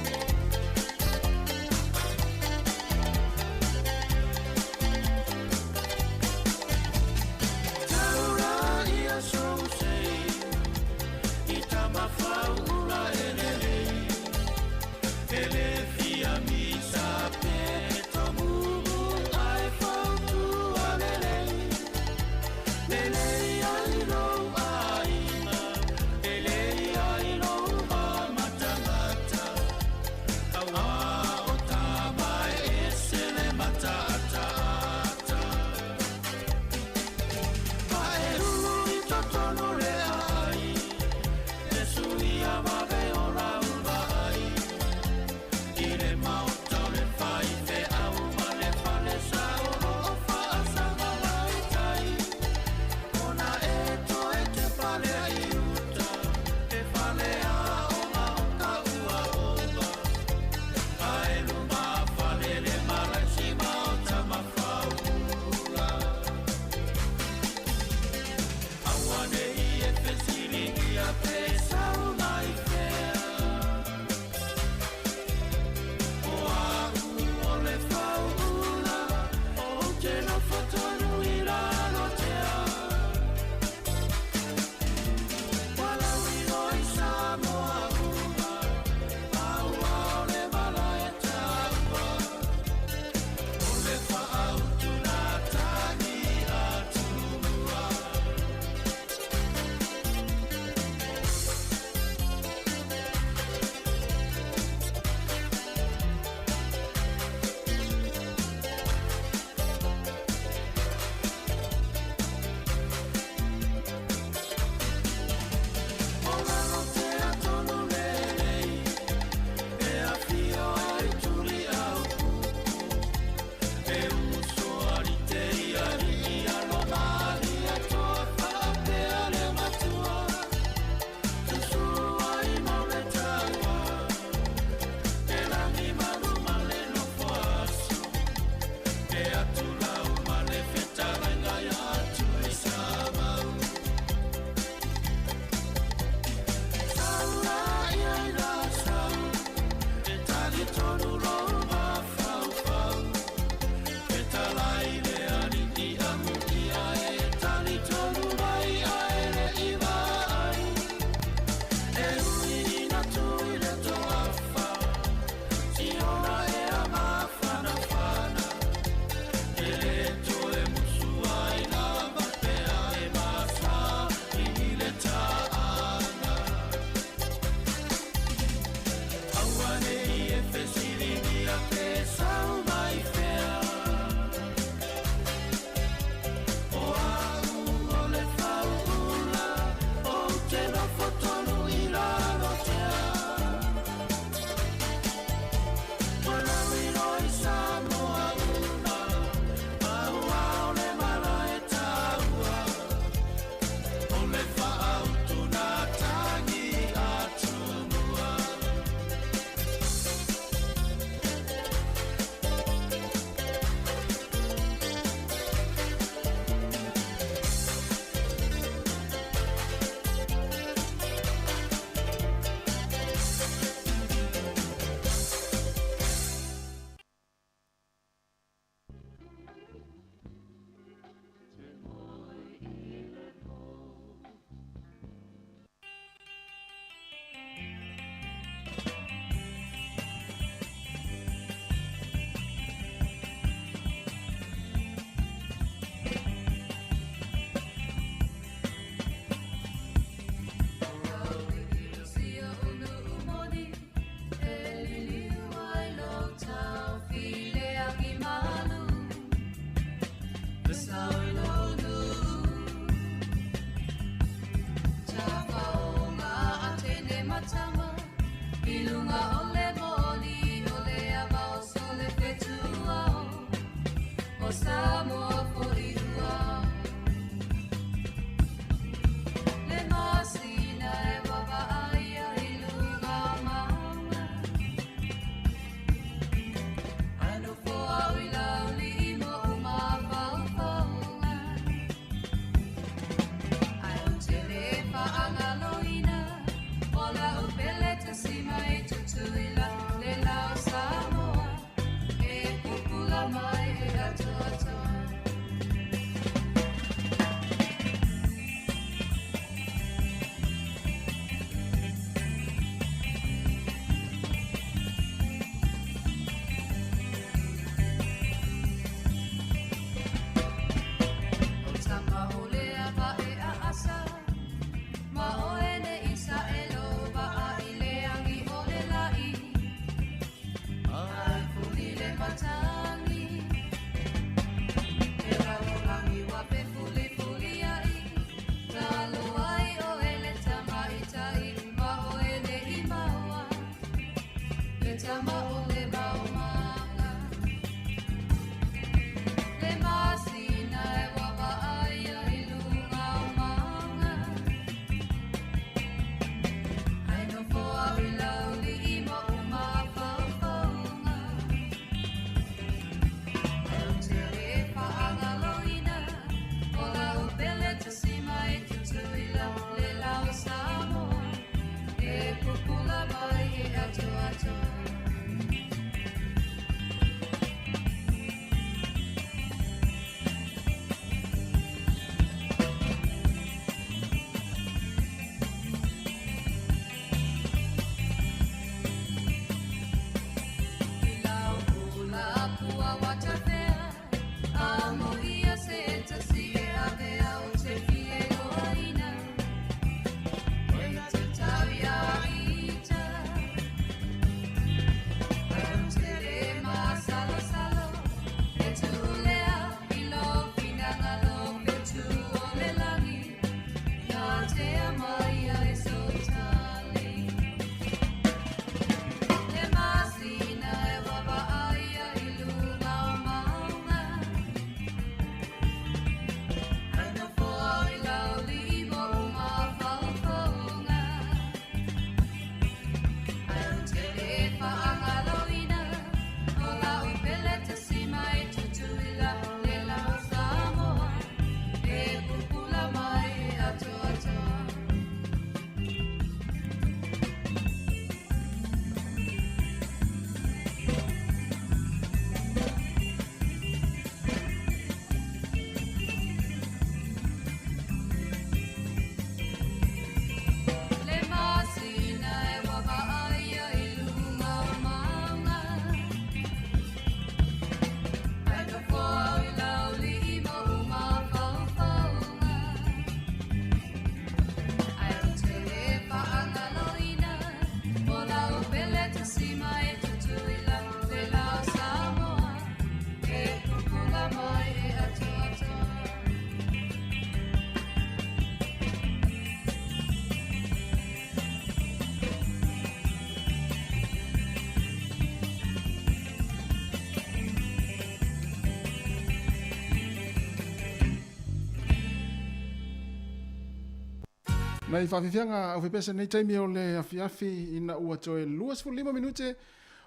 Nei whawhiwhianga au whipesa nei taimi o le awhiawhi ina ua toe 25 minute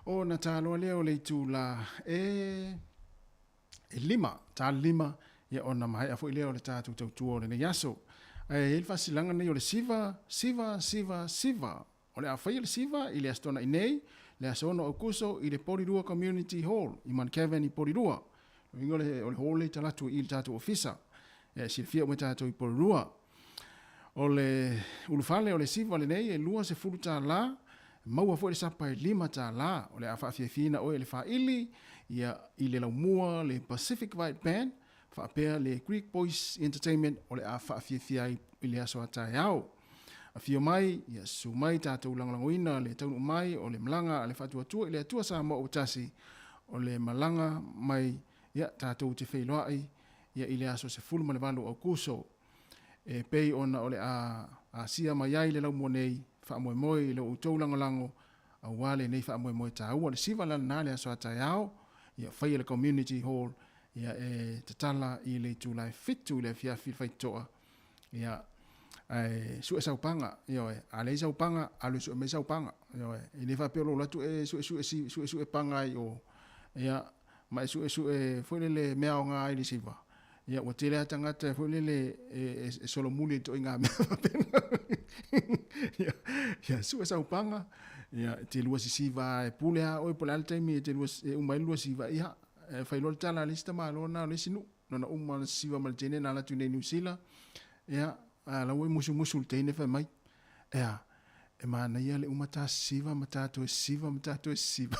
o na tāloa leo le itu la lima, tā lima ia o na mahai a fwoi leo le tātou tautua o le nei aso. Il fasilanga nei o le siva, o le awhai le siva i le astona i nei, le asono au kuso i le Porirua Community Hall, i man Kevin i Porirua. Ingo le hall le talatu i le tātou ofisa, silfia o me tātou i Porirua. O le ulufale o le siva le nei e lua se fulu tā la, maua fo le sapa e 5 tā la, o le awhawhiawhina o le whaili, ia i le laumua le Pacific White Band, whaapea le Greek Boys Entertainment o le awhawhiawhia i le aso atai au. A fio mai, ia su mai tātou langolangoina le taunu mai o le malanga a le whatuatua i le atua Samoa o tasi, o le malanga mai ia tātou te whailoai, ia i le aso se fulu ma le walu au kuso. E pei ona o le a sia mai ai le laumua nei, whaamoemoe i le utou langolango, a wale nei whaamoemoe tā ua le siva lana nā le aso atai au, ia whai le Community Hall, ia e tatala i le tūlai fitu i le fiafi whaitoa, ia sue saupanga, a le saupanga, a le sue me saupanga, i le whapelo latu e sue panga i o, ia mai sue fwele le mea o ngā i le siva. Ia o tele atangata fwele le solomuli to i ngā mea whapena. Ia sue saupanga, ia te lua si siva e pulea o e pole al taimi te lua umai lua siva ia, whailol tala lista maa lona le sinu, nona umma siva maltene na latu nei New Zealand, ia lau e musu teine whai mai. Ea, e maana ia le umata siva, matato e siva.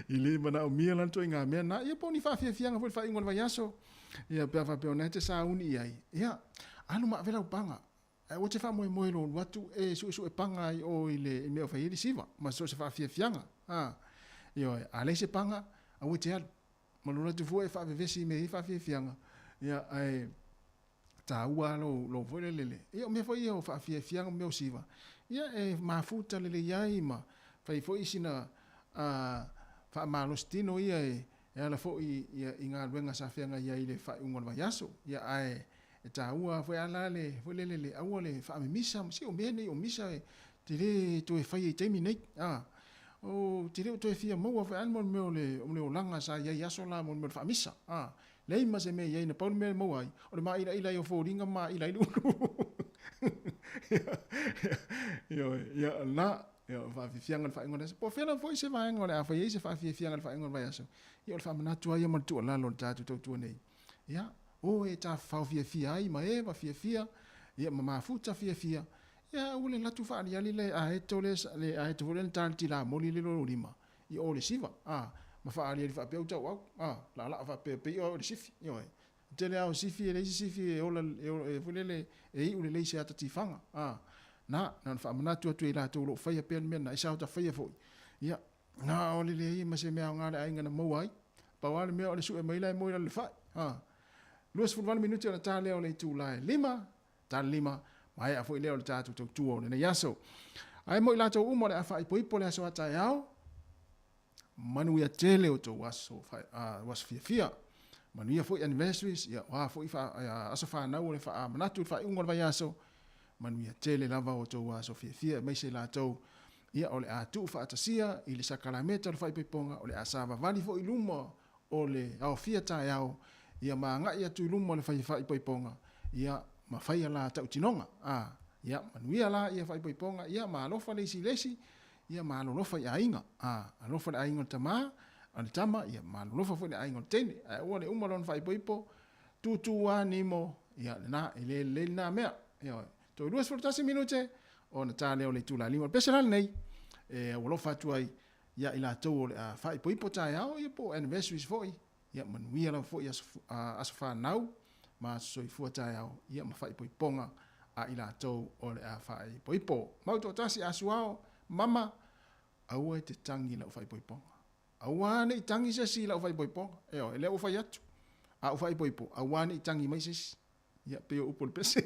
Ile mana o mia lanto i ngā mea na, ia poni whawhiawhianga fwoi whai ingon Vaiaso, ia pia whapeo nete sa uni iai. Ia, anu maa vela upanga, o te wha moe lo watu e su e panga i o i le mea whai ili siva, ma so se whawhiawhianga. Ia, a le se panga, a ue te alu. Malona tu fua e whawhiawhesi me i whawhiawhianga. Ia, ai, tā ua lo fwere lele. Ia, mea fwai ia o whawhiawhianga mea o siva. Ia, e mafuta lele iai ma, fai fwai sina wha malostino ia e ala fwai i ngā luenga sa whianga ia i le whai ungon Vaiaso. Ia, ai, e tā ua fwai ala le, fwai lele, aua le wha me misa, si o mea nei o misa e, te re to e whai e teimi nei. O te reo to e fia maua fwai anmon meo le o langa sa iai aso la mon meo le wha misa. Lei ma se me iai na paulu mea maua ai. O le maa ila i o fōringa maa ila i lulu. Ia, na, whawhiwhianga le whaingon asa. Po whena fwoi se whaingon le a whai se whawhiwhianga le whaingon Vaiaso. Ia o le whamanatua ia manatua lalo le tātu tautua nei. Ia, o e tā whawhiawhia ai ma e whawhiawhia. Ia, ma mafuta whiawhia. Ia, ule latu whaariali le a heto le a heto vore le tāti la moli le loro lima. Ia o le siva. Ma whaariali whapeu tau au. La whapeu pei o le sifi. Ia, tele au sifi e leisi sifi e ola e fulele e i ule leisi ata tifanga. Na whamanatu atu e la tau lo whaia pēn mena, e sao ta whaia fwoi. Ia, na ole le i ma se mea o ngāre ainga na mauai. Pawale mea o le su e maila e moira le whai. Luas fulwani minuti o na tā leo le i tū lai 5, tā 5, mai a fwoi leo le tātu tau tua o le Vaiaso. Ai mo i la tau umo le a whai poipo le aso atai au. Manu ia tele o tau waso fia. Manu ia fwoi anniversaries, ia wa fwoi aso whanau le wha manatu le whai ungon Vaiaso. Manu ia tele lava o tau waso fia, mai se la tau ia o le a tu whaatasia, i le sakalameta le whai poiponga, o le a sava vali fwoi luma o le au fia tai au, ia maa ngai atu luma o le whai poiponga, ia ma whai ala tau tinonga. Ia manu ia la ia whai poiponga, ia maa lofa lesi, ia maa lofa i ainga. Lofa le ainga tamaa, ane tama, ia maa lofa fwoi le ainga tene. Ua le umalon whai poipo, tutu wa nimo, ia na, le na mea. Ia, to luas furtasi minute, o na tā leo le tūla lima. Pesa lal nei, o lofa atu ai, ia ila tau o le whai poipo tai au, ia po anniversaries fwoi. Ia manuia la fwoi aso whanau, ma soi fua tai au, ia ma whai poiponga, a ila tau o le whai poipo. Mauto tasi asu au, mama, aua e te tangi lau whai poiponga. Aua ne i tangi sesi lau whai poiponga. Eo, e leo whai atu. A whai poipo, aua ne i tangi mai sesi. Ia peo upo le pese.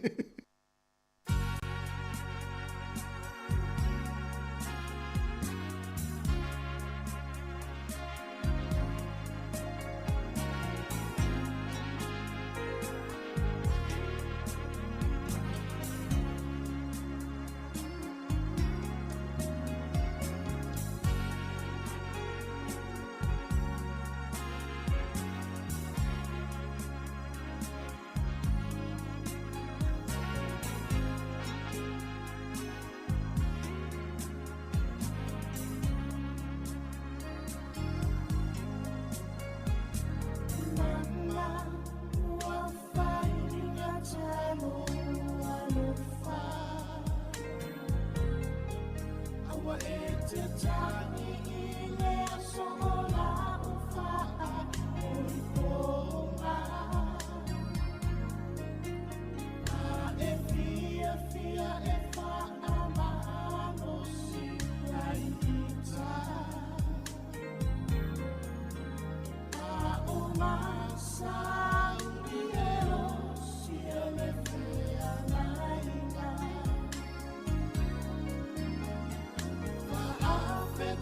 Fa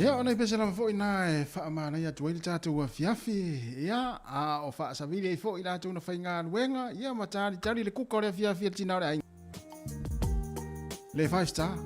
Ia ona pese la fo ina e fa mana ia tuai tatu wa fiafi ia a o fa savili e fo ina tu na fainga wenga ia matari tari le kuko le fiafi tina le le 5 star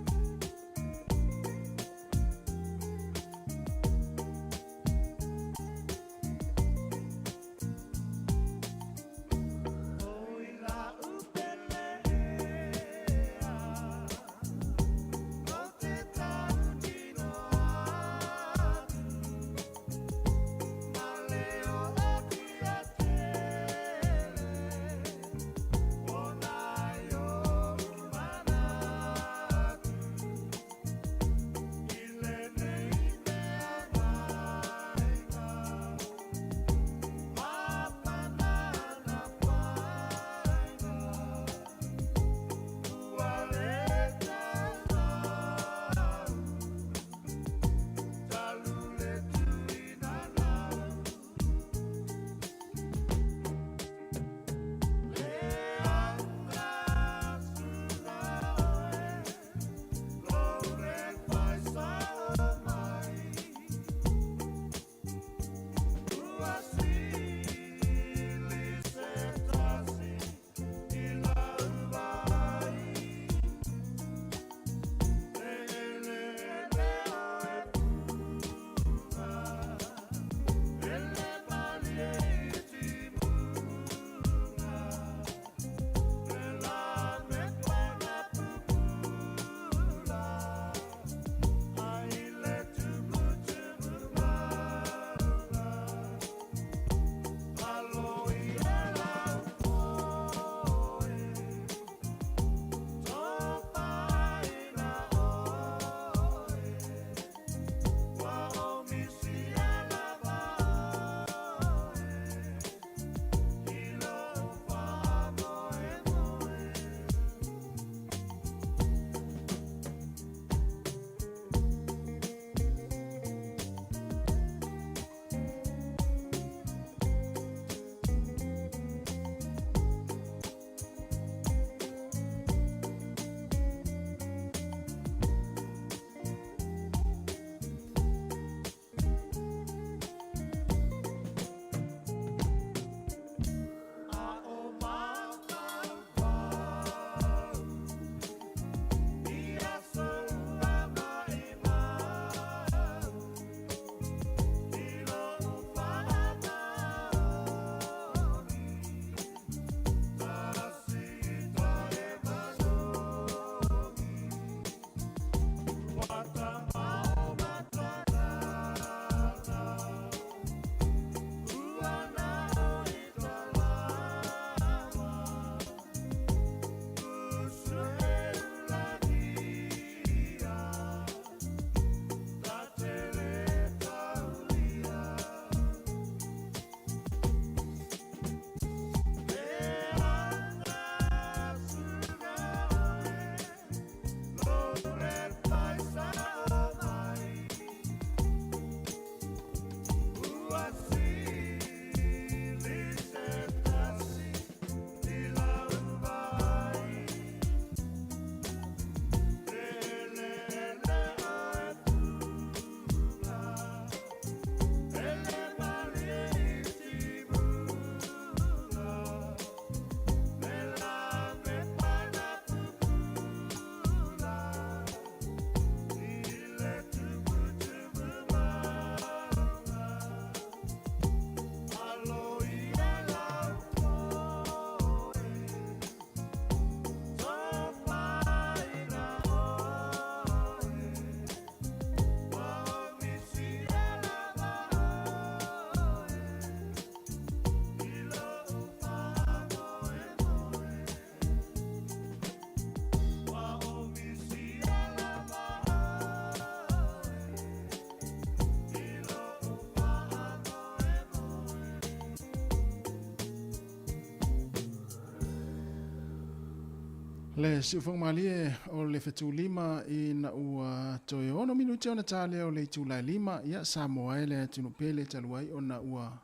Le sifong malie o le fetu lima i na ua toe ono minuti ona tale o le tula lima ia Samoa le tunu pele taluai ona ua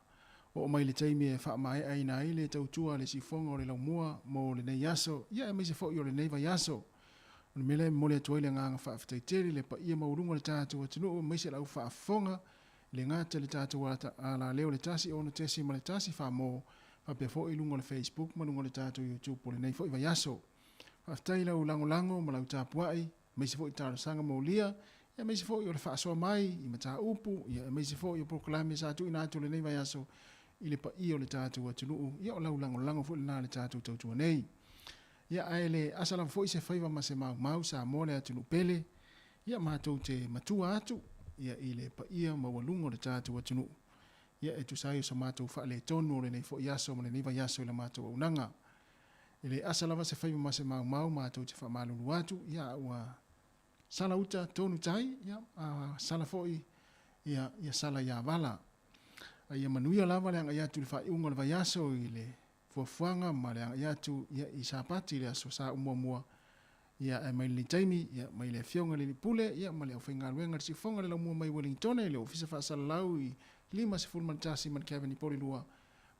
o mai le taimi e wha mai aina ai le tautua le sifong o le laumua mo le nei yaso ia e meise fo i o le nei Vaiaso O mele mole atu le nganga whaafetaiteri le pa ia maurunga le tātou atunuu maise lau whaafonga le ngata le tātou ala leo le tasi o na tesi ma le tasi whaamo whapea fo i lunga le Facebook ma lunga le tātou YouTube po le nei fo i Vaiaso. Whaafetai lau lango ma lau tāpuai maise fo i tāra sanga maulia ia maise fo i o le whaasoa mai i mata upu ia maise fo i o proklame sa tu ina atu le nei Vaiaso i le pa i o le tātou atunuu ia o lau lango fo le nā le tātou tautua nei. Ia aele asala fo i se whaiva ma se mau sa mole atunu pele ia mātou te matua atu ia i le pa ia mawalungo le tātou atunu ia e tu sai o sa mātou whaale tonu o le nei fo i aso ma le nei Vaiaso i la mātou au nanga. Ile asala se whaiva ma se mau mātou te whamalulu atu ia ua sala uta tonu tai ia sala fo i ia sala ia wala. Ia manuia lava le anga iatu le whaiunga le Vaiaso i le fuafuanga ma le anga iatu ia i sapati le aso sa umua ia e mai le taimi ia mai le fionga le pule ia ma le whainga luenga le sifonga le laumua mai Wellington le ofisa whaasala lau i 5 mantasi man Kevin i pori lua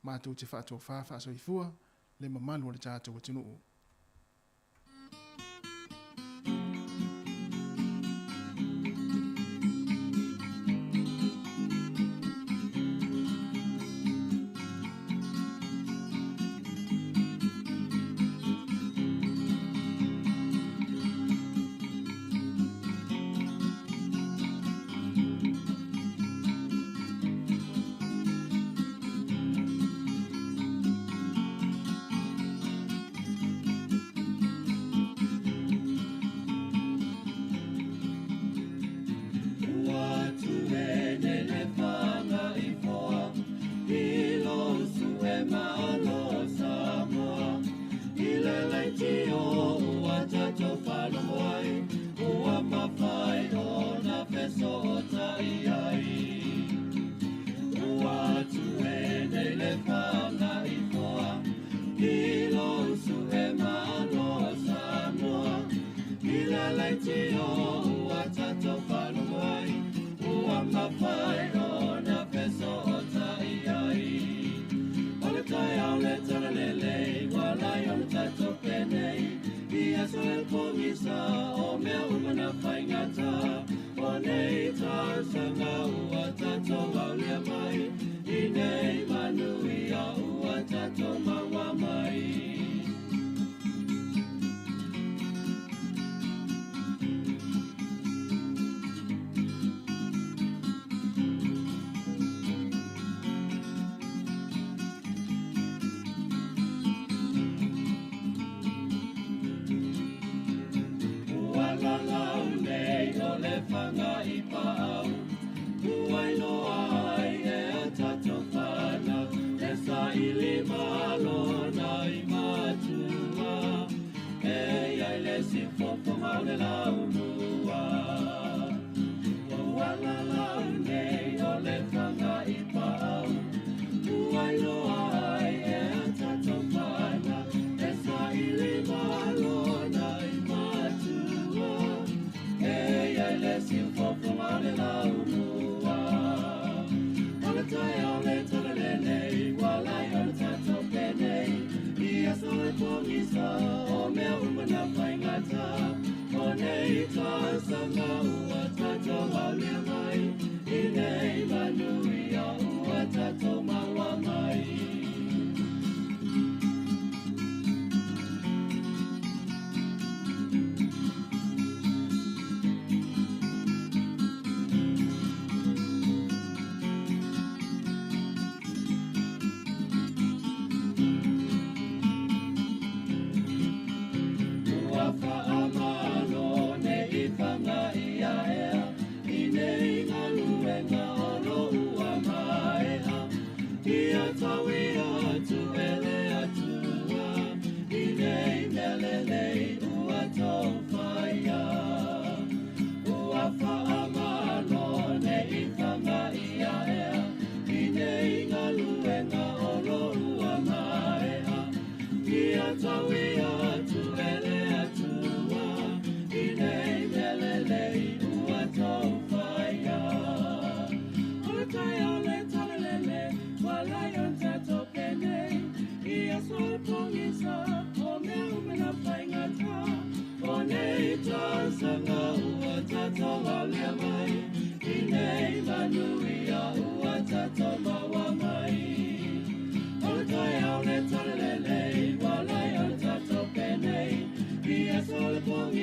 mātou te whaatua whaaso i fua le mamalu le tātou atunuu.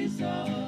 Isa